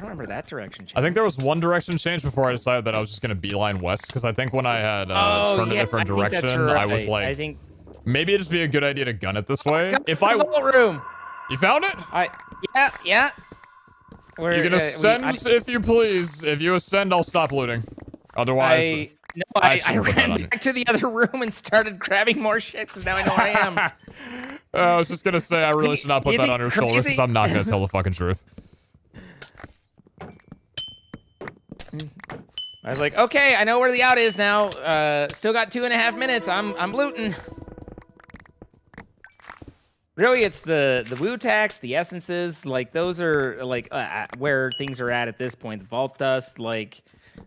can remember that direction change. I think there was one direction change before I decided that I was just gonna beeline west, because I think when I had turned a different direction, I was like, I think maybe it'd just be a good idea to gun it this way. If I vault room. You found it? Yeah. You can ascend if you please. If you ascend, I'll stop looting. Otherwise, I ran back to the other room and started grabbing more shit because now I know where I am. I was just gonna say I really should not put that on your shoulders because I'm not gonna tell the fucking truth. I was like, okay, I know where the out is now. Still got 2.5 minutes. I'm looting. Really, it's the woo tax, the essences, like those are like where things are at this point. The vault dust, like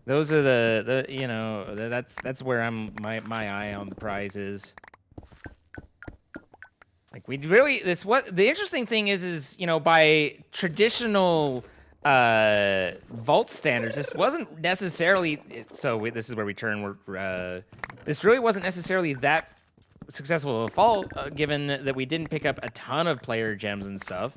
those are the you know, that's where my eye on the prize is. Like we really, what the interesting thing is you know, by traditional vault standards, this wasn't necessarily, this is where we turn, this really wasn't necessarily that successful of a vault, given that we didn't pick up a ton of player gems and stuff,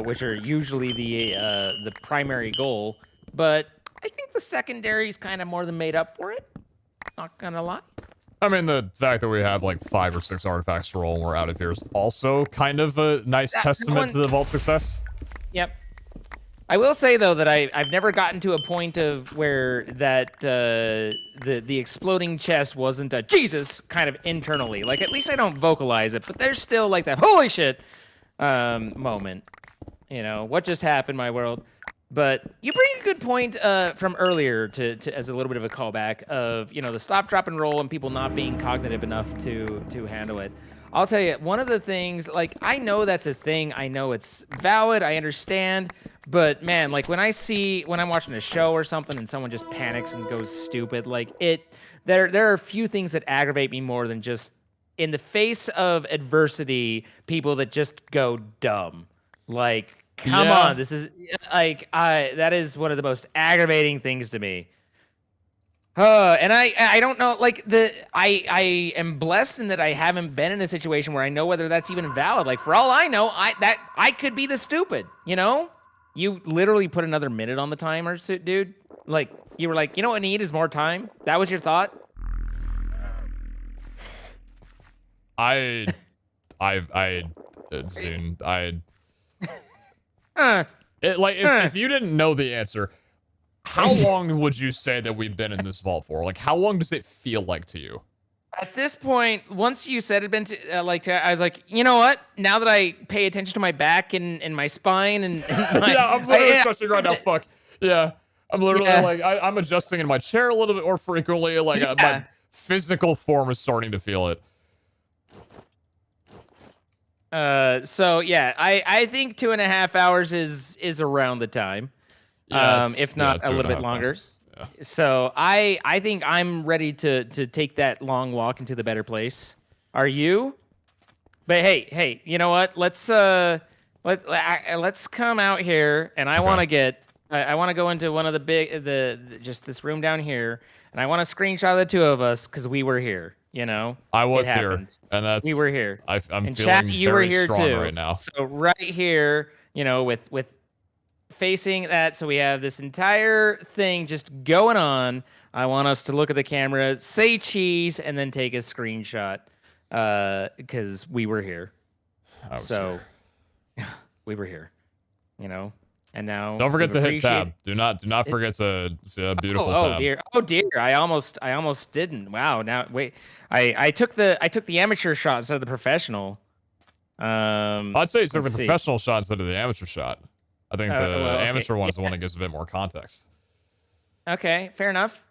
which are usually the primary goal, but I think the secondary is kind of more than made up for it, not gonna lie. I mean, the fact that we have like 5 or 6 artifacts to roll and we're out of here is also kind of a nice testament to the vault success. Yep. I will say though that I've never gotten to a point of where that the exploding chest wasn't a Jesus kind of internally. Like at least I don't vocalize it, but there's still like that holy shit moment. You know, what just happened, my world? But you bring a good point from earlier to as a little bit of a callback of, you know, the stop, drop, and roll and people not being cognitive enough to handle it. I'll tell you, one of the things, like, I know that's a thing. I know it's valid. I understand. But, man, like, when I'm watching a show or something and someone just panics and goes stupid, like, there are a few things that aggravate me more than just, in the face of adversity, people that just go dumb. Like, come on. This is, like, that is one of the most aggravating things to me. And I don't know, like, I am blessed in that I haven't been in a situation where I know whether that's even valid. Like, for all I know, I could be the stupid, you know? You literally put another minute on the timer, dude. Like, you were like, you know what I need is more time? That was your thought? If you didn't know the answer, how long would you say that we've been in this vault for? Like, how long does it feel like to you? At this point, once you said it'd been I was like, you know what? Now that I pay attention to my back and my spine and my, yeah, I'm literally stretching right now. Fuck. Yeah, I'm literally like, I'm adjusting in my chair a little bit more frequently. Like, my physical form is starting to feel it. So yeah, I think 2.5 hours is around the time. If not a little bit longer. Yeah. So I think I'm ready to take that long walk into the better place. Are you? But hey, you know what? Let's come out here, and I want to go into one of the just this room down here, and I want to screenshot the two of us because we were here. You know, I was here, and we were here. I'm and feeling chat, you very were here strong too. right now. So right here, you know, with facing that, so we have this entire thing just going on. I want us to look at the camera, say cheese, and then take a screenshot because we were here. We were here, you know. And now don't forget to hit tab. Do not forget to see a beautiful tab. Oh dear, I almost didn't. Wow. Now wait, I took the amateur shot instead of the professional. I'd say you took the professional shot instead of the amateur shot. I think the amateur one is the one that gives a bit more context. Okay, fair enough.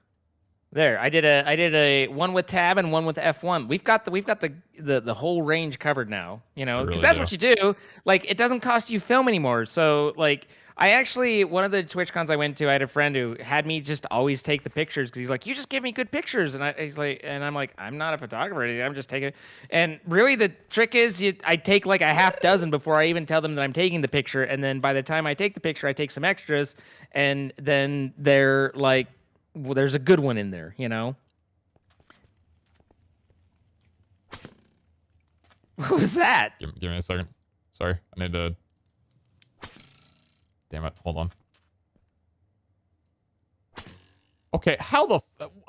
There, I did a one with tab and one with F1. We've got the whole range covered now, you know, because that's what you do. Like, it doesn't cost you film anymore. So like, I actually, one of the TwitchCons I went to, I had a friend who had me just always take the pictures because he's like, you just give me good pictures, and I'm like, I'm not a photographer, I'm just taking it. And really, the trick is, I take like a half dozen before I even tell them that I'm taking the picture, and then by the time I take the picture, I take some extras, and then they're like, well, there's a good one in there, you know? What was that? Give me a second. Sorry, I need to... Damn it, hold on. Okay, how the...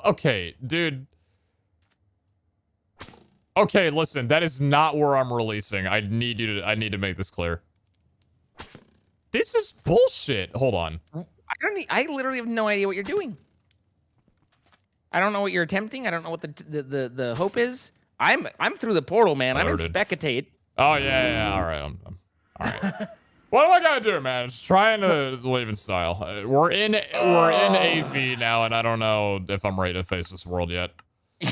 Okay, dude. Okay, listen, that is not where I'm releasing. I need to make this clear. This is bullshit. Hold on. I literally have no idea what you're doing. I don't know what you're attempting. I don't know what the hope is. I'm through the portal, man. I'm in Alerted. spectate. Oh, yeah. All right. I'm all right. What am I gonna do, man? Just trying to leave in style. We're in AV now, and I don't know if I'm ready to face this world yet.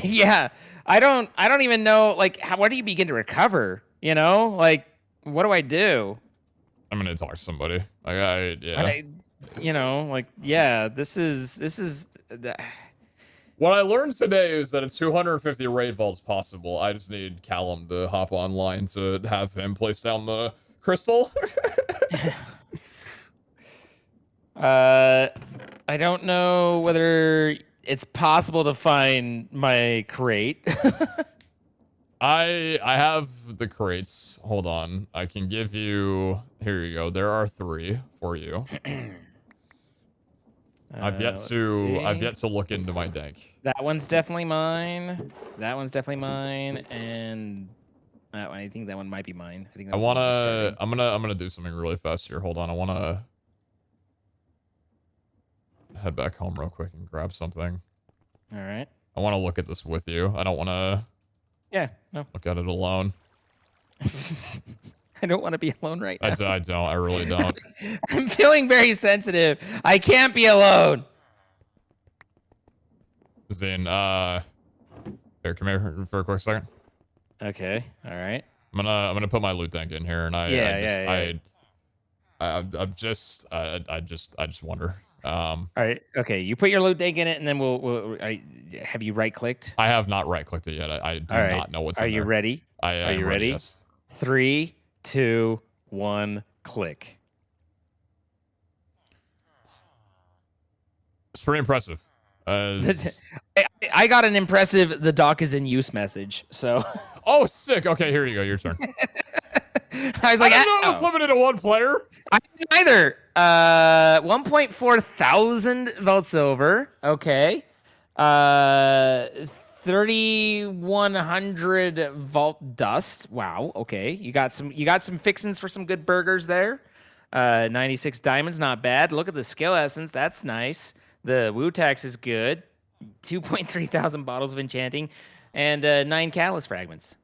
Yeah, I don't even know, like, where do you begin to recover? You know, like, what do I do? I'm gonna talk to somebody. Like, yeah. You know, like, yeah, this is. What I learned today is that a 250 raid vault's possible. I just need Callum to hop online to have him place down the crystal. I don't know whether it's possible to find my crate. I have the crates. Hold on. I can give you... Here you go. There are 3 for you. I've yet to look into my dank. That one's definitely mine. That one's definitely mine, and that one, I think that one might be mine. I think that's I'm gonna do something really fast here. Hold on. I wanna head back home real quick and grab something. All right. I want to look at this with you. I don't want to. Yeah. No. Look at it alone. I don't want to be alone right now. I don't. I really don't. I'm feeling very sensitive. I can't be alone. Zane, here, come here for a quick second. Okay. All right. I'm gonna put my loot tank in here, and I just wonder. All right. Okay. You put your loot tank in it, and then have you right clicked? I have not right clicked it yet. I do not know what's in there. Are you ready? Are you ready? Yes. 3, 2, 1, click. It's pretty impressive. I got an impressive "the dock is in use" message. So. Oh, sick. Okay, here you go. Your turn. I was like, I didn't know it was limited to 1 player. I didn't either. 1.4 thousand vault silver. Okay. 3,100 vault dust. Wow. Okay. You got some fixins for some good burgers there. 96 diamonds. Not bad. Look at the skill essence. That's nice. The Wu tax is good. 2.3 thousand bottles of enchanting, and 9 catalyst fragments.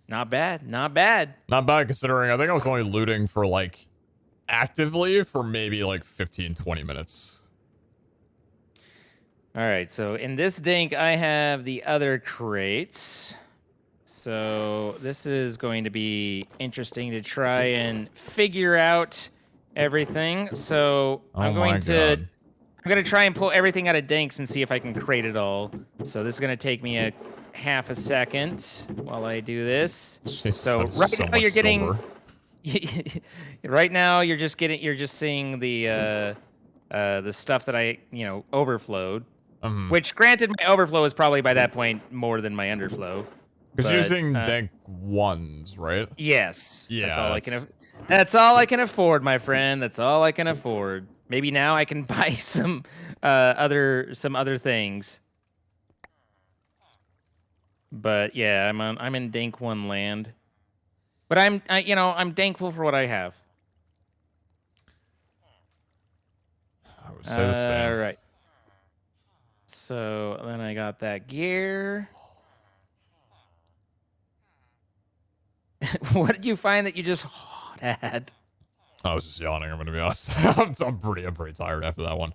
Not bad. Not bad. Not bad considering I think I was only looting for like actively for maybe like 15, 20 minutes. All right. So in this dink, I have the other crates. So this is going to be interesting to try and figure out everything. So I'm going to try and pull everything out of dinks and see if I can crate it all. So this is going to take me a half a second while I do this. Jeez, so right now you're getting right now you're just seeing the stuff that I overflowed. Which granted my overflow is probably by that point more than my underflow. Because you're using dank 1s, right? Yes. Yeah. That's all I can afford, my friend. That's all I can afford. Maybe now I can buy some other things. But yeah, I'm in dank 1 land. But I'm thankful for what I have. I would say the same. All right. So then I got that gear. What did you find that you just had? I was just yawning. I'm gonna be honest. I'm pretty tired after that one.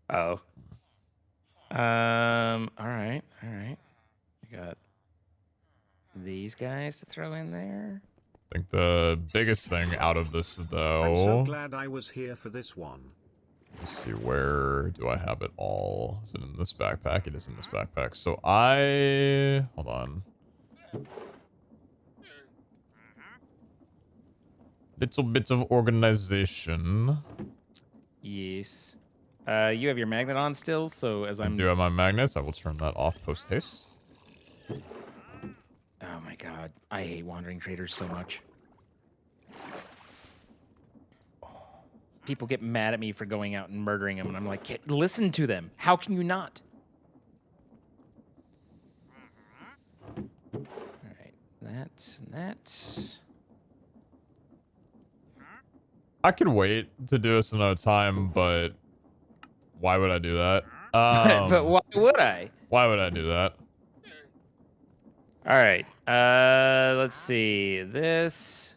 Oh. All right. We got these guys to throw in there. I think the biggest thing out of this, though... I'm so glad I was here for this one. Let's see, where do I have it all? Is it in this backpack? It is in this backpack. So hold on. Little bit of organization. Yes. You have your magnet on still, so as I do have my magnets. I will turn that off post-haste. Oh my god. I hate wandering traders so much. people get mad at me for going out and murdering them, and I'm like, listen to them. How can you not? All right, that. I could wait to do this another time, but why would I do that? But why would I? Why would I do that? All right. Let's see. This.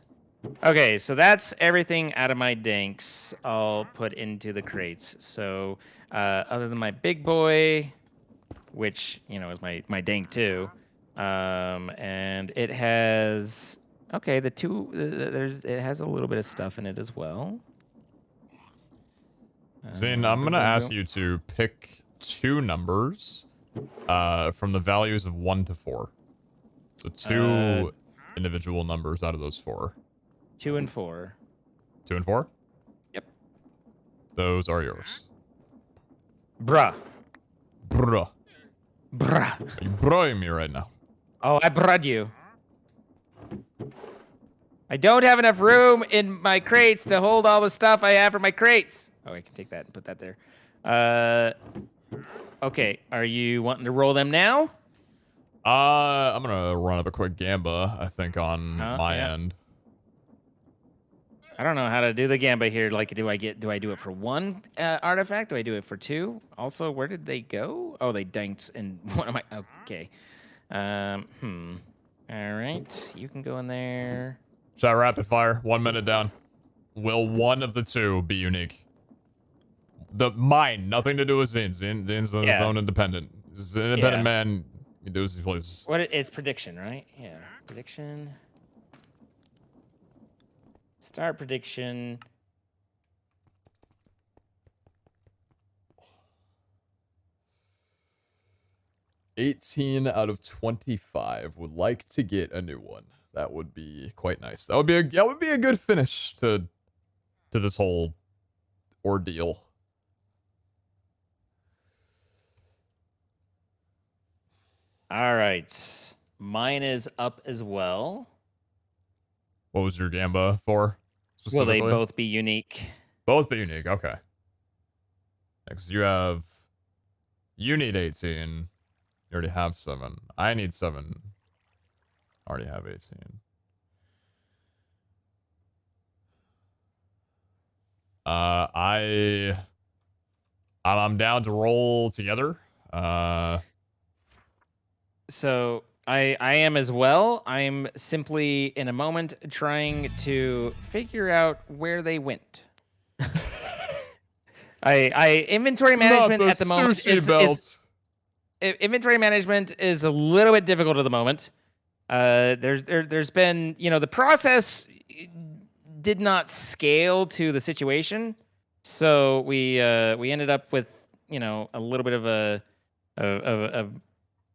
Okay, so that's everything out of my danks. I'll put into the crates. So, other than my big boy, which is my dank too, and it has. Okay, the two. It has a little bit of stuff in it as well. Zane, I'm gonna ask you to pick 2 numbers, from the values of 1 to 4. So 2 individual numbers out of those 4. 2 and 4. 2 and 4? Yep. Those are yours. Bruh. Bruh. Bruh. Are you broing me right now? Oh, I brud you. I don't have enough room in my crates to hold all the stuff I have for my crates. Oh, I can take that and put that there. Okay, are you wanting to roll them now? I'm gonna run up a quick gamba, I think, on my end. I don't know how to do the gamba here. Like, do I do it for 1 artifact? Do I do it for 2? Also, where did they go? Oh, they danked in one of my. Okay. All right, you can go in there. Shall I rapid fire? 1 minute down. Will one of the 2 be unique? Mine, nothing to do with Zane. Zane's his own independent. He's an independent man. He does his places. What it's prediction, right? Yeah, prediction. Start prediction. $18 out of 25 would like to get a new one. That would be quite nice. That would be a good finish to this whole ordeal. All right, mine is up as well. What was your gamba for? Will they both be unique? Both be unique. Okay. Next, you need 18. You already have 7. I need 7. I already have 18. I'm down to roll together. So I am as well. I'm simply in a moment trying to figure out where they went. I inventory management at the moment is inventory management is a little bit difficult at the moment. There's been, the process did not scale to the situation, so we ended up with a little bit of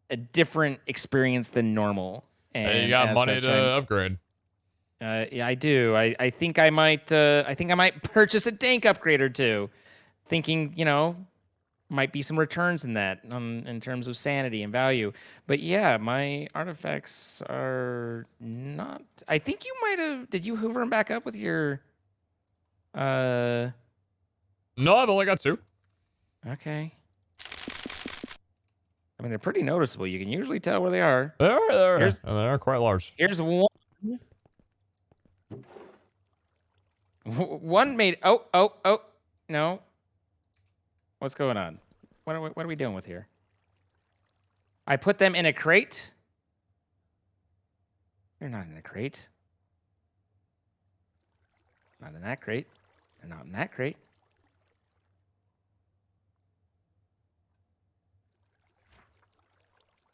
a different experience than normal. And hey, you got money to upgrade. Yeah, I do. I think I might purchase a dank upgrade or 2, thinking might be some returns in that in terms of sanity and value. But yeah, my artifacts are not. I think you might have. Did you hoover them back up with your? No, I've only got 2. Okay. I mean, they're pretty noticeable. You can usually tell where they are. They are quite large. Here's one. One made. Oh, no. What's going on? What are we doing with here? I put them in a crate. They're not in a crate. Not in that crate. They're not in that crate.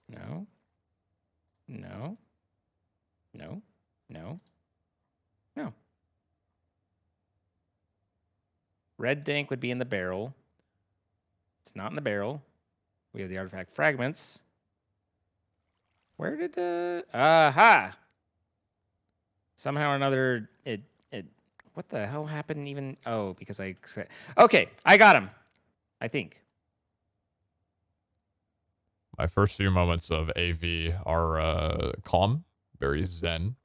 No. No. No. No. No. Red dank would be in the barrel. It's not in the barrel. We have the artifact fragments. Where did aha! Somehow or another it what the hell happened even? Oh, because I said okay, I got him. I think. My first few moments of AV are calm, very zen.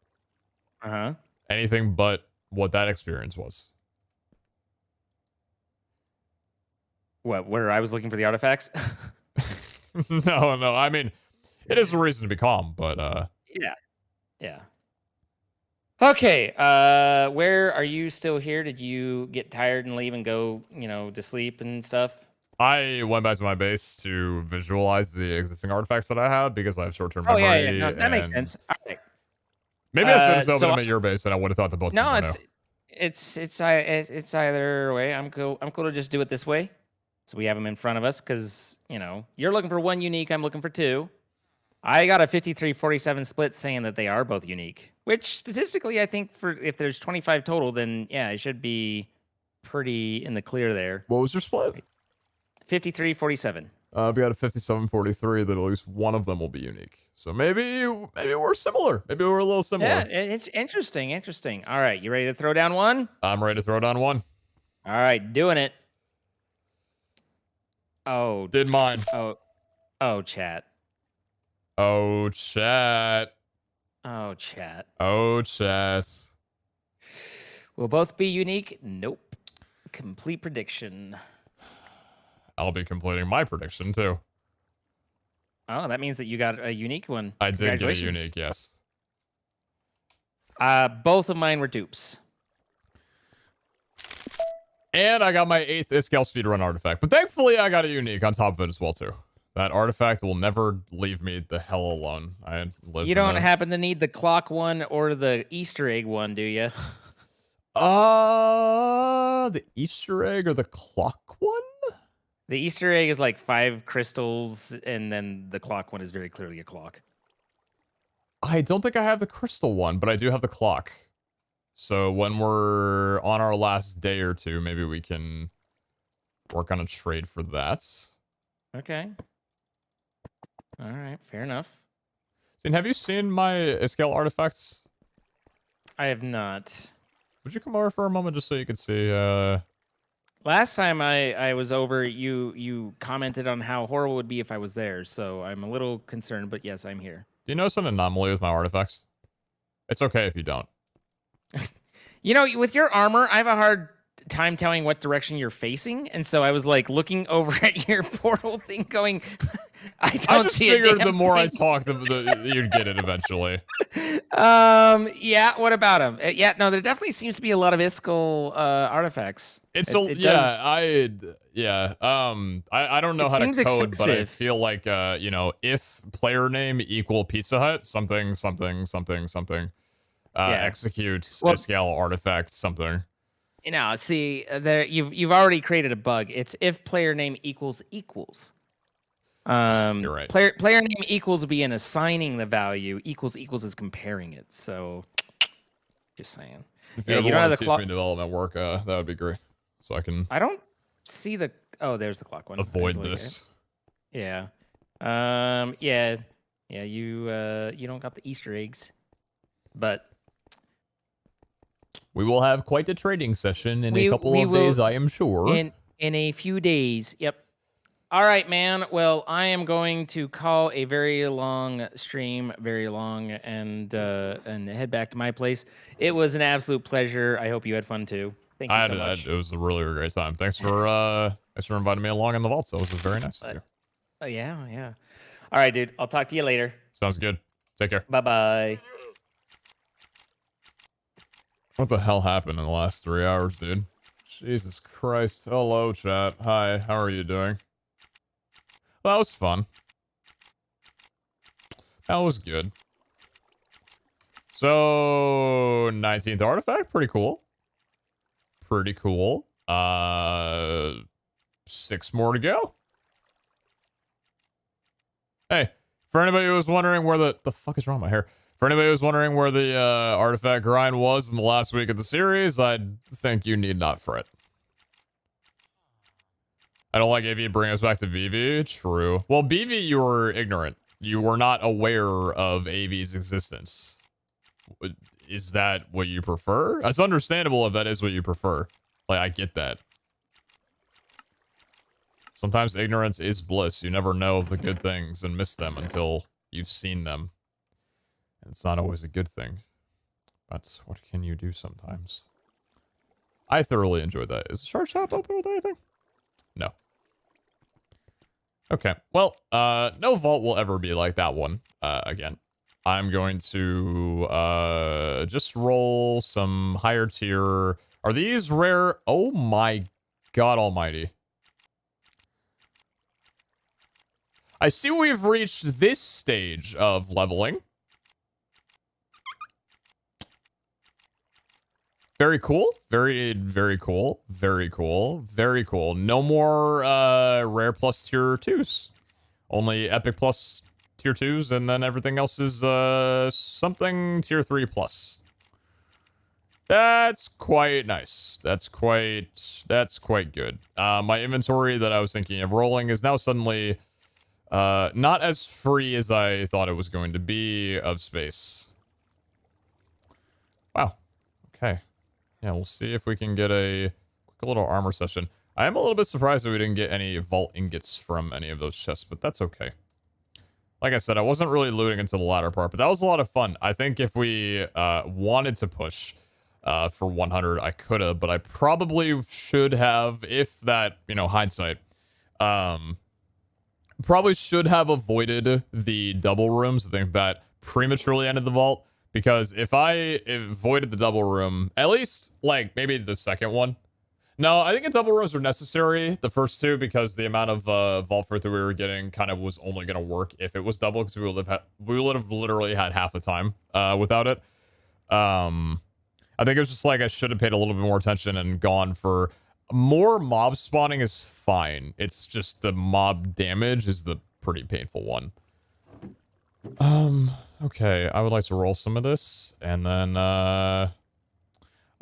Uh-huh. Anything but what that experience was. What? Where I was looking for the artifacts? No. I mean, it is a reason to be calm, but Yeah. Yeah. Okay. Where are you still here? Did you get tired and leave and go, to sleep and stuff? I went back to my base to visualize the existing artifacts that I have because I have short-term Oh memory. yeah. No, that makes and sense. All right. Maybe I should have opened So them at your base, and I would have thought that both of no, them were new. it's either way. I'm cool to just do it this way. So we have them in front of us because, you're looking for one unique. I'm looking for two. I got a 53-47 split saying that they are both unique, which statistically, I think if there's 25 total, then yeah, it should be pretty in the clear there. What was your split? 53-47. We got a 57-43 that at least one of them will be unique. So maybe we're similar. Maybe we're a little similar. Yeah, it's interesting. All right, you ready to throw down one? I'm ready to throw down one. All right, doing it. Oh. Did mine. Oh, chat. Oh, chat. Oh, chat. Oh, chat. Will both be unique? Nope. Complete prediction. I'll be completing my prediction, too. Oh, that means that you got a unique one. I did get a Congratulations. unique, yes. Both of mine were dupes. And I got my 8th Iskall speedrun artifact. But thankfully, I got a unique on top of it as well, too. That artifact will never leave me the hell alone. You don't happen to need the clock one or the Easter egg one, do you? The Easter egg or the clock one? The Easter egg is like 5 crystals, and then the clock one is very clearly a clock. I don't think I have the crystal one, but I do have the clock. So when we're on our last day or two, maybe we can work on a trade for that. Okay. All right, fair enough. Zane, have you seen my Iskall artifacts? I have not. Would you come over for a moment just so you could see? Last time I was over, you commented on how horrible it would be if I was there, so I'm a little concerned, but yes, I'm here. Do you notice an anomaly with my artifacts? It's okay if you don't. With your armor, I have a hard time telling what direction you're facing, and so I was like looking over at your portal thing going, I don't see it. I just figured the more I talk, you'd get it eventually. Yeah, what about them? Yeah, no, there definitely seems to be a lot of Iskall artifacts. I don't know how to code, excessive. but I feel like if player name equal PeteZahHutt, something executes Iskall artifact something. See, there you've already created a bug. It's if player name equals. You're right. Player name equals would be in assigning the value. Equals is comparing it. So, just saying. If you ever want to teach me development work, that would be great. So I can. I don't see the. Oh, there's the clock one. Avoid this. Yeah. Yeah. You don't got the Easter eggs, but. We will have quite the trading session in a couple of days, I am sure. In a few days, yep. All right, man. Well, I am going to call a very long stream, and head back to my place. It was an absolute pleasure. I hope you had fun too. Thank you so much. It was a really great time. Thanks for inviting me along in the vault. That was very nice of you. Yeah. All right, dude. I'll talk to you later. Sounds good. Take care. Bye-bye. What the hell happened in the last 3 hours, dude? Jesus Christ. Hello, chat. Hi, how are you doing? Well, that was fun. That was good. So, 19th artifact, pretty cool. 6 more to go. Hey, for anybody who was wondering where the fuck is wrong with my hair? For anybody who's wondering where the artifact grind was in the last week of the series, I think you need not fret. I don't like AV bringing us back to VV. True. Well, BV, you were ignorant. You were not aware of AV's existence. Is that what you prefer? It's understandable if that is what you prefer. Like, I get that. Sometimes ignorance is bliss. You never know of the good things and miss them until you've seen them. It's not always a good thing, but what can you do sometimes? I thoroughly enjoyed that. Is the Shard Shop open with anything? No. Okay. Well, no vault will ever be like that one, again. I'm going to, just roll some higher tier. Are these rare? Oh my god almighty. I see we've reached this stage of leveling. Very cool. Very, very cool. Very cool. Very cool. No more rare plus tier 2s. Only epic plus tier 2s, and then everything else is something tier 3 plus. That's quite nice. That's quite good. My inventory that I was thinking of rolling is now suddenly not as free as I thought it was going to be of space. Wow. Okay. Yeah, we'll see if we can get a quick little armor session. I am a little bit surprised that we didn't get any vault ingots from any of those chests, but that's okay. Like I said, I wasn't really looting until the latter part, but that was a lot of fun. I think if we wanted to push for 100, I could have, but I probably should have, if that, you know, hindsight, probably should have avoided the double rooms. I think that prematurely ended the vault. Because if I avoided the double room, at least, like, maybe the second one. No, I think the double rooms were necessary, the first two, because the amount of vault fruit that we were getting kind of was only going to work if it was double, because we would have literally had half the time without it. I think it was just like I should have paid a little bit more attention and gone for more mob spawning is fine. It's just the mob damage is the pretty painful one. Okay, I would like to roll some of this, and then, oh,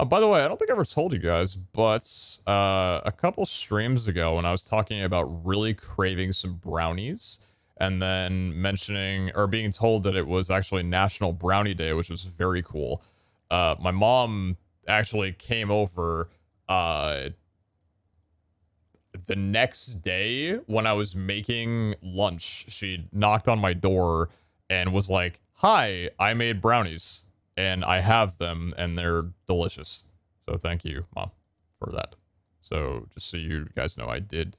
by the way, I don't think I ever told you guys, but, a couple streams ago when I was talking about really craving some brownies, and then mentioning, or being told that it was actually National Brownie Day, which was very cool, my mom actually came over, the next day when I was making lunch. She knocked on my door and was like, "Hi, I made brownies, and I have them, and they're delicious. So thank you, Mom, for that." So just so you guys know, I did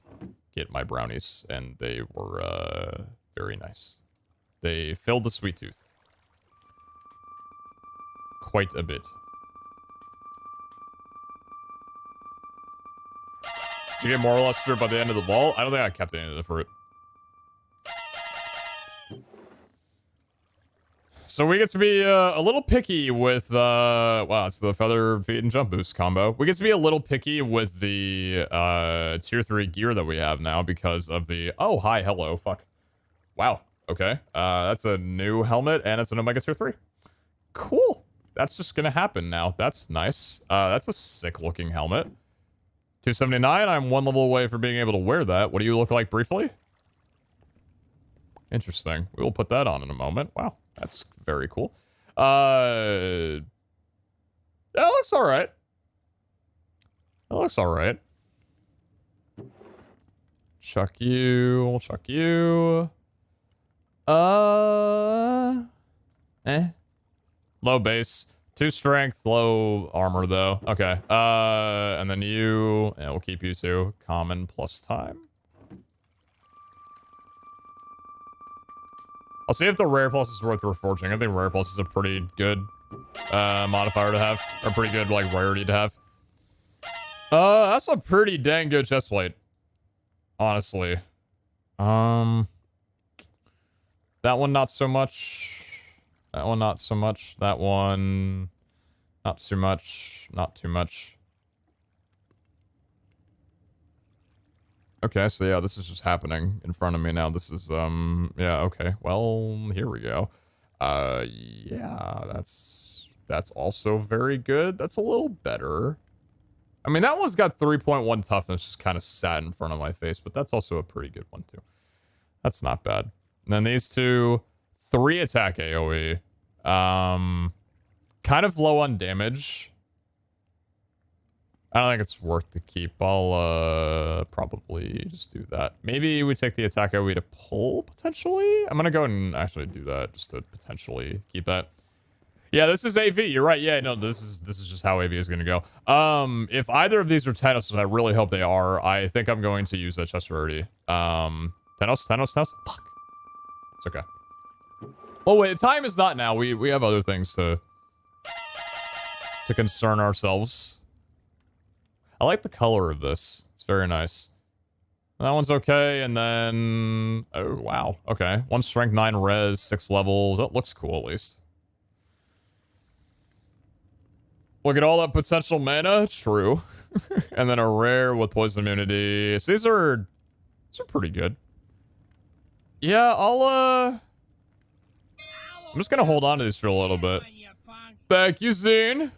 get my brownies, and they were very nice. They filled the sweet tooth quite a bit. Did you get more luster by the end of the ball? I don't think I kept any of the fruit. So we get to be a little picky with, wow, it's the feather, feet, and jump boost combo. We get to be a little picky with the tier 3 gear that we have now because of the, oh, hi, hello, fuck. Wow, okay. That's a new helmet, and it's an Omega tier 3. Cool. That's just gonna happen now. That's nice. That's a sick-looking helmet. 279, I'm one level away from being able to wear that. What do you look like briefly? Interesting. We will put that on in a moment. Wow, that's very cool. That looks alright. That looks alright. Chuck you. Chuck you. Low base. 2 strength, low armor, though. Okay. And then you... Yeah, we'll keep you 2. Common plus time. I'll see if the rare plus is worth reforging. I think rare plus is a pretty good modifier to have. Or pretty good, like, rarity to have. That's a pretty dang good chestplate. Honestly. That one, not so much. That one, not so much. That one, not too much. Not too much. Okay, so yeah, this is just happening in front of me now. This is, yeah, okay. Well, here we go. Yeah, that's also very good. That's a little better. I mean, that one's got 3.1 toughness, just kind of sat in front of my face, but that's also a pretty good one, too. That's not bad. And then these two... 3 attack AoE. Kind of low on damage. I don't think it's worth to keep. I'll probably just do that. Maybe we take the attack AoE to pull, potentially? I'm gonna go and actually do that, just to potentially keep that. Yeah, this is AV. You're right. Yeah, no, this is just how AV is gonna go. If either of these are Tenos, I really hope they are. I think I'm going to use that chest rarity. Tenos. Fuck. It's okay. Oh wait, the time is not now. We have other things to concern ourselves. I like the color of this. It's very nice. That one's okay, and then... Oh, wow. Okay. 1 strength, 9 res, 6 levels. That looks cool, at least. Look at all that potential mana. True. And then a rare with poison immunity. So these are pretty good. Yeah, I'm just gonna hold on to these for a little bit. Thank you, Zine.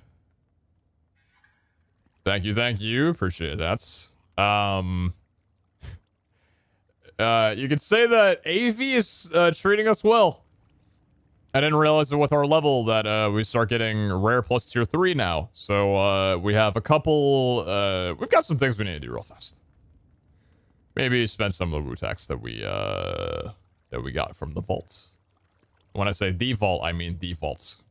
Thank you. Appreciate that. You could say that AV is treating us well. I didn't realize it with our level that we start getting rare plus tier 3 now. So we have a couple, we've got some things we need to do real fast. Maybe spend some of the Wu-Tax that we got from the vault. When I say the vault, I mean the vaults.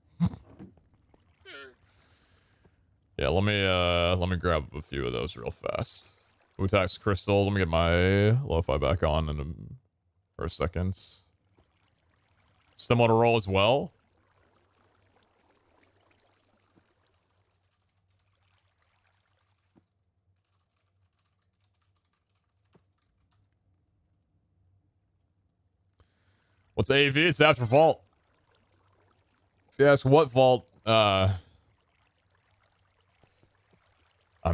Yeah, let me grab a few of those real fast. Wu-Tax crystal. Let me get my lo-fi back on for a second. Stem on a roll as well. What's AV? It's after vault. If you ask what vault, I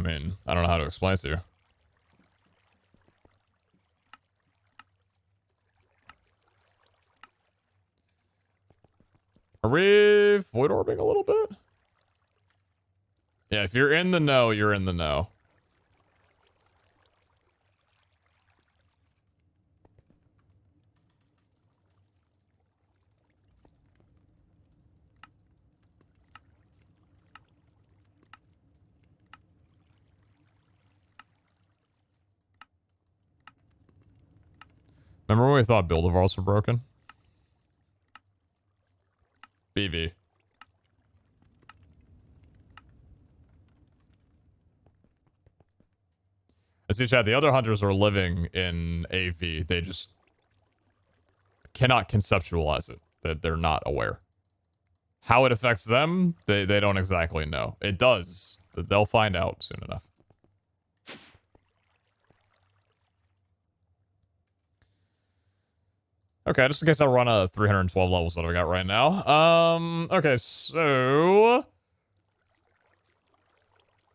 mean, I don't know how to explain it to you. Are we void orbing a little bit? Yeah, if you're in the know, you're in the know. Remember when we thought Build-A-Vars were broken? BV. I see, Chad, the other hunters are living in AV. They just cannot conceptualize it. That they're not aware. How it affects them, they don't exactly know. It does. They'll find out soon enough. Okay, just in case I run a 312 levels that I got right now. Okay, so...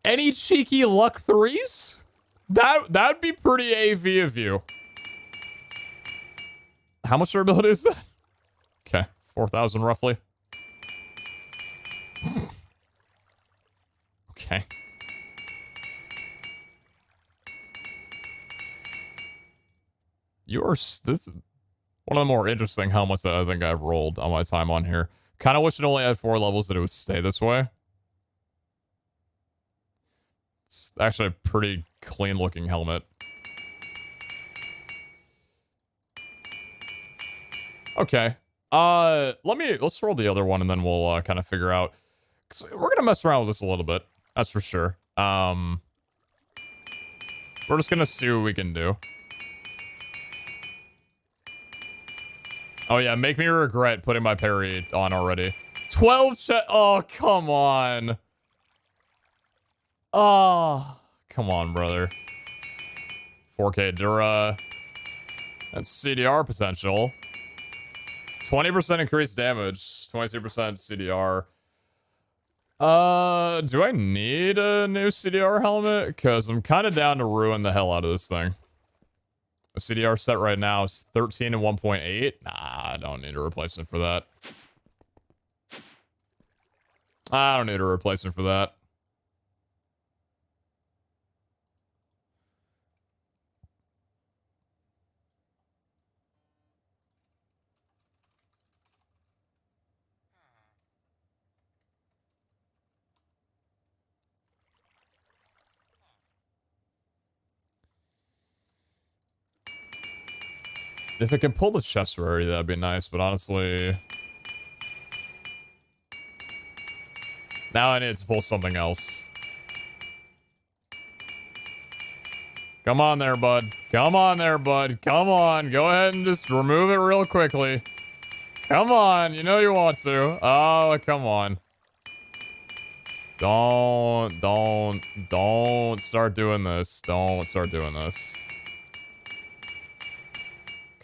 Any cheeky luck 3s? That'd be pretty AV of you. How much durability is that? Okay, 4,000 roughly. Okay. This is one of the more interesting helmets that I think I've rolled on my time on here. Kind of wish it only had 4 levels, that it would stay this way. It's actually a pretty clean looking helmet. Okay. Let's roll the other one and then we'll kind of figure out. 'Cause we're gonna mess around with this a little bit. That's for sure. We're just gonna see what we can do. Oh yeah, make me regret putting my parry on already. 12 oh, come on. Oh, come on, brother. 4K Dura. That's CDR potential. 20% increased damage. 22% CDR. Do I need a new CDR helmet? Because I'm kind of down to ruin the hell out of this thing. The CDR set right now is 13 and 1.8. Nah, I don't need a replacement for that. I don't need a replacement for that. If it can pull the chest rarity, that'd be nice, but honestly... Now I need to pull something else. Come on there, bud. Come on there, bud. Come on. Go ahead and just remove it real quickly. Come on. You know you want to. Oh, come on. Don't start doing this. Don't start doing this.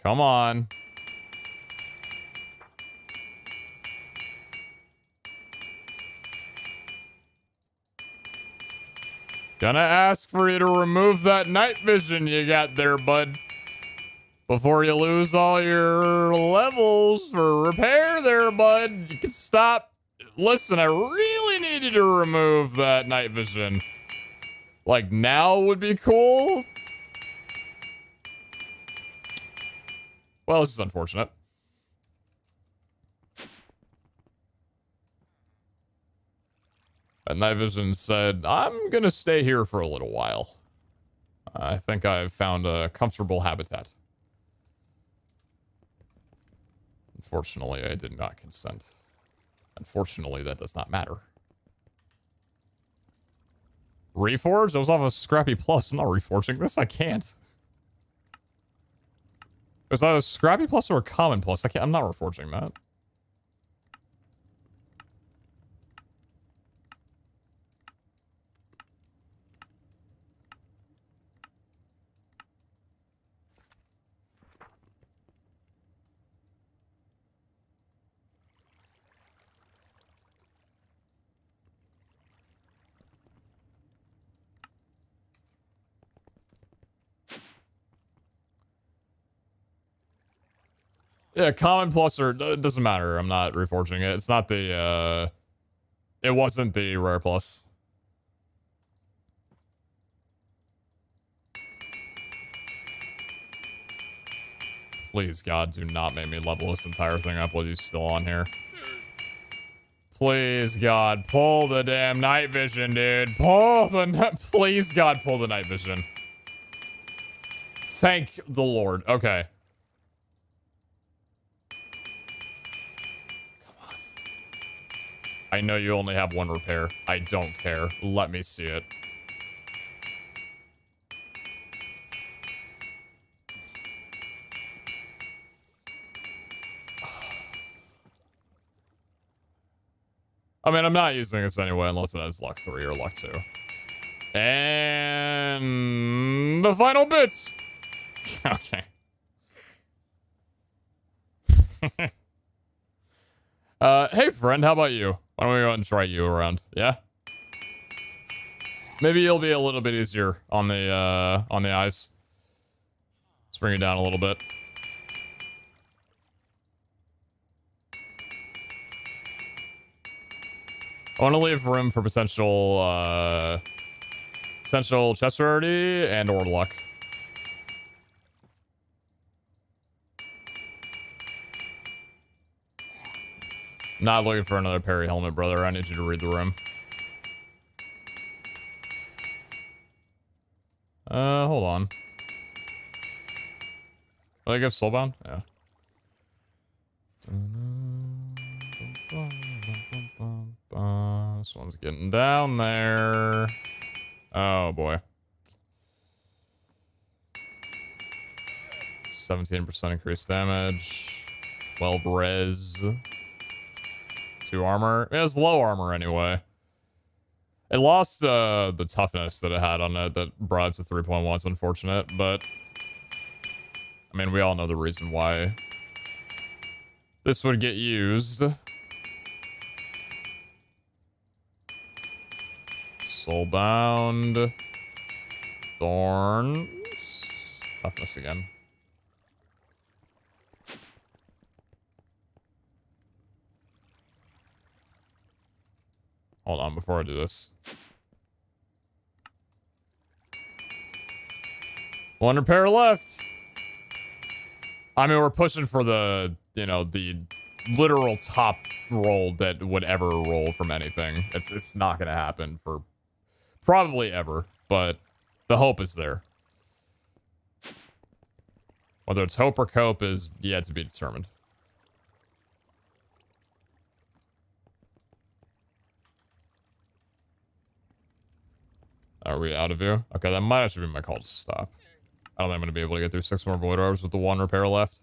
Come on. Gonna ask for you to remove that night vision you got there, bud. Before you lose all your levels for repair there, bud. You can stop. Listen, I really need you to remove that night vision. Like, now would be cool. Well, this is unfortunate. And night vision said, I'm gonna stay here for a little while. I think I've found a comfortable habitat. Unfortunately, I did not consent. Unfortunately, that does not matter. Reforge? I was off a Scrappy Plus. I'm not reforging this. I can't. Is that a Scrappy Plus or a Common Plus? I'm not reforging that. Yeah, Common Plus or it doesn't matter. I'm not reforging it. It's not the it wasn't the Rare Plus. Please, God, do not make me level this entire thing up while you're still on here. Please, God, pull the damn night vision, dude. Please, God, pull the night vision. Thank the Lord. Okay. I know you only have one repair. I don't care. Let me see it. I mean, I'm not using this anyway unless it has luck 3 or luck 2. And the final bits. Okay. Hey friend, how about you? Why don't we go ahead and try you around? Yeah? Maybe you'll be a little bit easier on the eyes. Let's bring it down a little bit. I want to leave room for potential chest rarity and or luck. Not looking for another parry helmet, brother. I need you to read the room. Hold on. Will I give Soulbound? Yeah. This one's getting down there. Oh, boy. 17% increased damage. 12 res. 2 armor. It has low armor anyway. It lost the toughness that it had on it that brought it to 3.1. It's unfortunate, but I mean, we all know the reason why this would get used. Soulbound. Thorns. Toughness again. Hold on before I do this. 1 repair left. I mean, we're pushing for the, you know, the literal top roll that would ever roll from anything. It's not going to happen for probably ever, but the hope is there. Whether it's hope or cope is yet to be determined. Are we out of here? Okay, that might actually be my call to stop. I don't think I'm going to be able to get through 6 more void orbs with the 1 repair left.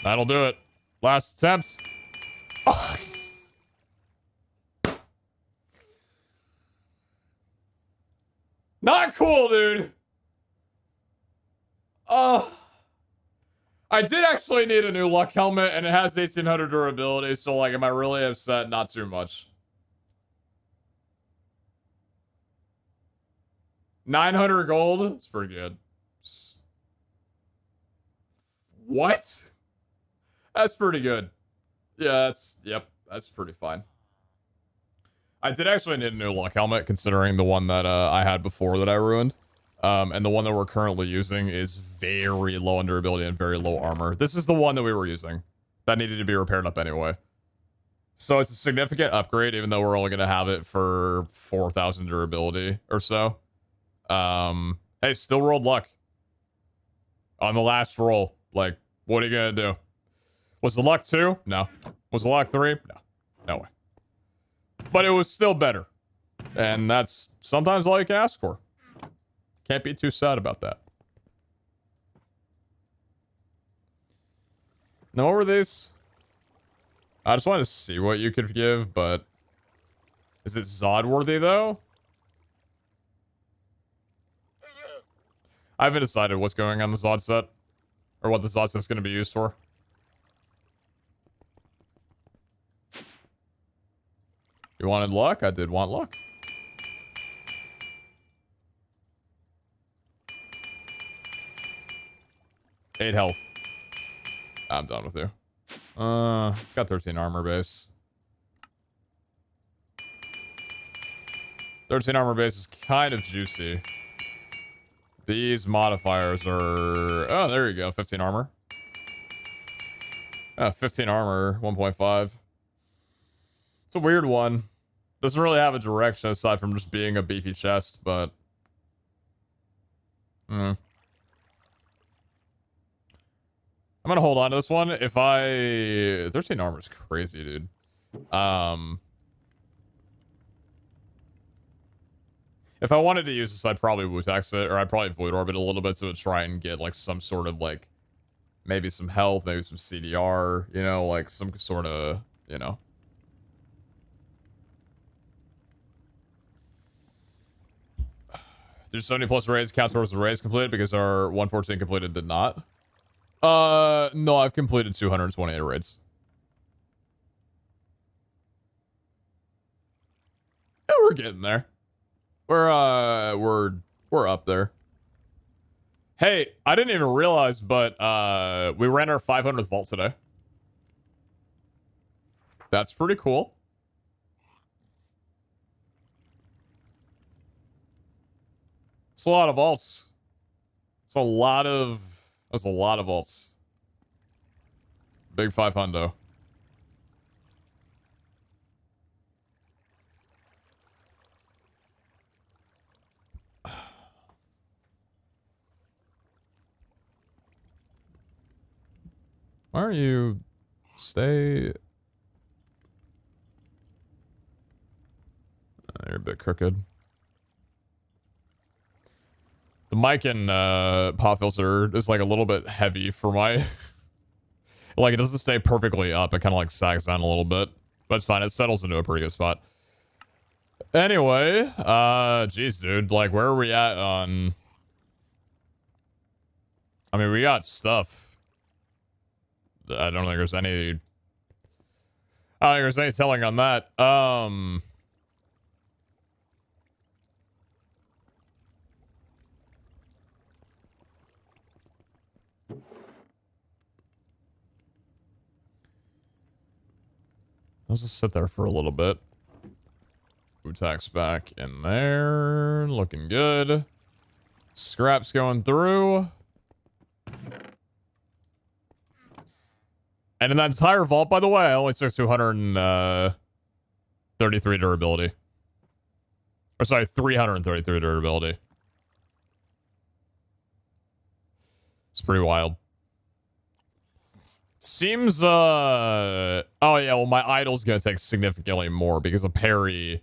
That'll do it. Last attempt. Oh. Not cool, dude. I did actually need a new luck helmet, and it has 1800 durability, so, like, am I really upset? Not too much. 900 gold? It's pretty good. What? That's pretty good. Yeah, that's pretty fine. I did actually need a new luck helmet, considering the one that I had before that I ruined. And the one that we're currently using is very low in durability and very low armor. This is the one that we were using. That needed to be repaired up anyway. So it's a significant upgrade, even though we're only going to have it for 4,000 durability or so. Hey, still rolled luck. On the last roll. Like, what are you going to do? Was the luck 2? No. Was the luck 3? No. No way. But it was still better. And that's sometimes all you can ask for. Can't be too sad about that. Now, what were these? I just wanted to see what you could give, but... Is it Zod worthy, though? I haven't decided what's going on the Zod set. Or what the Zod set's going to be used for. You wanted luck? I did want luck. Eight health. I'm done with you. It's got 13 armor base. 13 armor base is kind of juicy. These modifiers are... Oh, there you go. 15 armor. 15 armor, 1.5. It's a weird one. Doesn't really have a direction aside from just being a beefy chest, but... I'm gonna hold on to this one. If I... 13 armor is crazy, dude. If I wanted to use this, I'd probably Wu-Tax it, or I'd probably Void Orbit a little bit to try and get, like, some sort of, like... Maybe some health, maybe some CDR, you know, like, some sort of, you know... There's 70 plus raids counts towards the raids completed because our 114 completed did not. No, I've completed 228 raids. Yeah, we're getting there. We're up there. Hey, I didn't even realize, but we ran our 500th vault today. That's pretty cool. It's a lot of vaults. It's a lot of... That's a lot of vaults. Big 500. Why don't you stay... You're a bit crooked. The mic and pop filter is like a little bit heavy for my... Like, it doesn't stay perfectly up. It kind of like sags down a little bit. But it's fine. It settles into a pretty good spot. Anyway, geez, dude. Like, where are we at on... I mean, we got stuff. I don't think there's any... I don't think there's any telling on that. Let's just sit there for a little bit. Wu-Tax back in there. Looking good. Scraps going through. And in that entire vault, by the way, I only took 233 durability. Or sorry, 333 durability. It's pretty wild. Seems, oh yeah, well, my idol's gonna take significantly more because a parry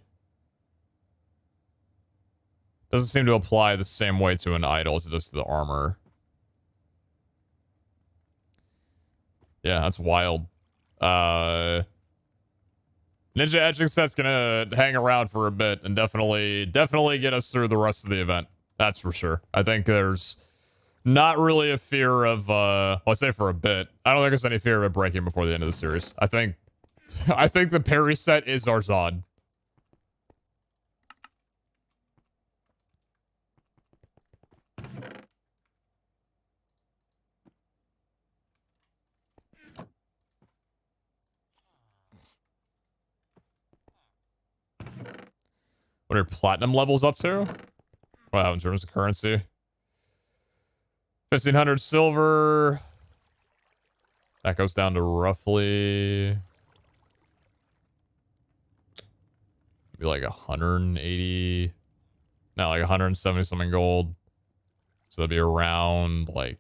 doesn't seem to apply the same way to an idol as it does to the armor. Yeah, that's wild. Ninja etching set's gonna hang around for a bit and definitely get us through the rest of the event. That's for sure. I think there's not really a fear of, well, I say for a bit. I don't think there's any fear of it breaking before the end of the series. I think the parry set is our Zod. What are platinum levels up to? Wow, in terms of currency. 1,500 silver. That goes down to roughly... maybe like 180... no, like 170 something gold. So that'd be around, like...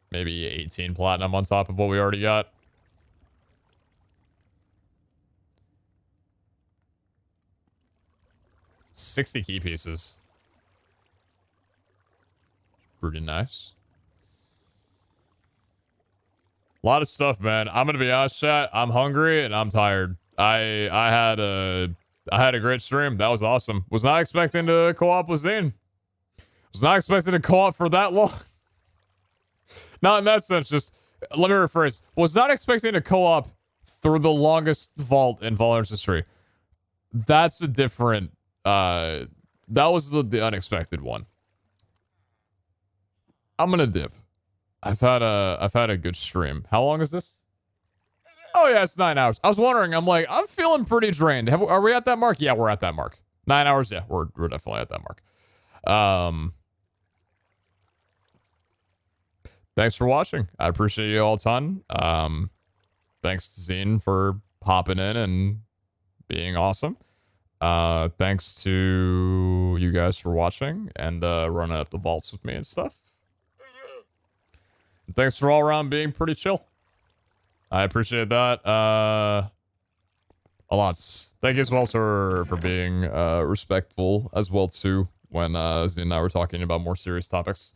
maybe 18 platinum on top of what we already got. $60 key pieces. Pretty nice. A lot of stuff, man. I'm gonna be honest, chat. I'm hungry and I'm tired. I had a great stream. That was awesome. Was not expecting to co-op with Zane. Was not expecting to co-op for that long. Not in that sense. Just let me rephrase. Was not expecting to co-op through the longest vault in Valorant's history. That's a different. That was the unexpected one. I'm gonna dip. I've had a good stream. How long is this? Oh yeah, it's 9 hours. I was wondering. I'm like, I'm feeling pretty drained. Are we at that mark? Yeah, we're at that mark. 9 hours. Yeah, we're definitely at that mark. Thanks for watching. I appreciate you all a ton. Thanks to Zine for hopping in and being awesome. Thanks to you guys for watching and running up the vaults with me and stuff. And thanks for all around being pretty chill. I appreciate that. A lot. Thank you as well for being respectful as well too when Zine and I were talking about more serious topics.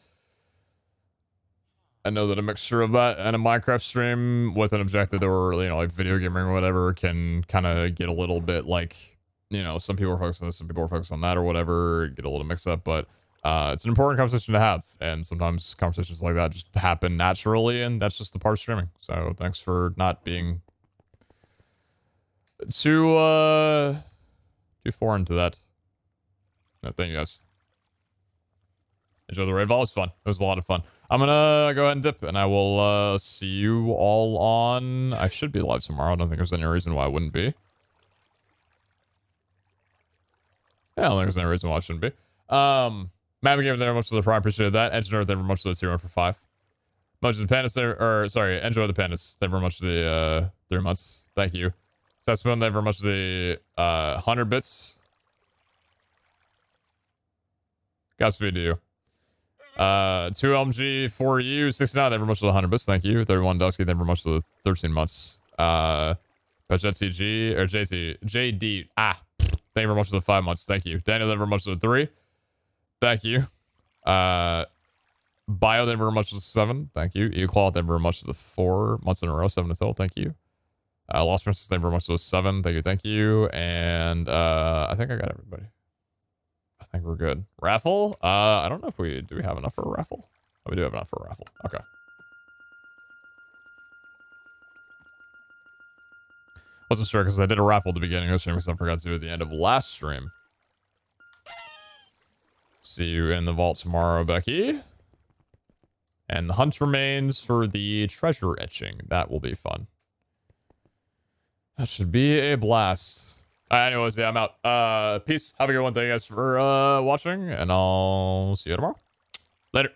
I know that a mixture of that and a Minecraft stream with an objective or, you know, like video gaming or whatever can kind of get a little bit like, you know, some people are focused on this, some people are focused on that or whatever, get a little mixed up, but it's an important conversation to have. And sometimes conversations like that just happen naturally, and that's just the part of streaming. So thanks for not being too foreign to that. No, thank you guys. Enjoy the raid. It was fun. It was a lot of fun. I'm gonna go ahead and dip, and I will see you all on... I should be live tomorrow. I don't think there's any reason why I wouldn't be. Yeah, I don't think there's any reason why I shouldn't be. Matt gave very much to the prime. Appreciated that. Engineer, thank you very much to the 2 for 5. Much of the pandas there, or sorry, enjoy the pandas. Thank you very much to the 3 months. Thank you. Testament, thank you very much to the 100 bits. Godspeed to you. 2LMG for you, 69, thank you very much to the 100 bits, thank you. 31 Dusky, thank you very much to the 13 months. TG, or JD, thank you very much to the 5 months, thank you. Daniel, thank you very much to the 3. Thank you. Bio, thank you very much to the 7, thank you. Equal, thank you very much to the 4 months in a row, 7 in total, thank you. Lost Princess, thank you very much to the 7, thank you. And I think I got everybody. I think we're good. Raffle? I don't know if do we have enough for a raffle? Oh, we do have enough for a raffle. Okay. Wasn't sure because I did a raffle at the beginning of the stream because I forgot to do it at the end of last stream. See you in the vault tomorrow, Becky. And the hunt remains for the treasure etching. That will be fun. That should be a blast. Anyways, yeah, I'm out. Peace. Have a good one. Thank you guys for watching, and I'll see you tomorrow. Later.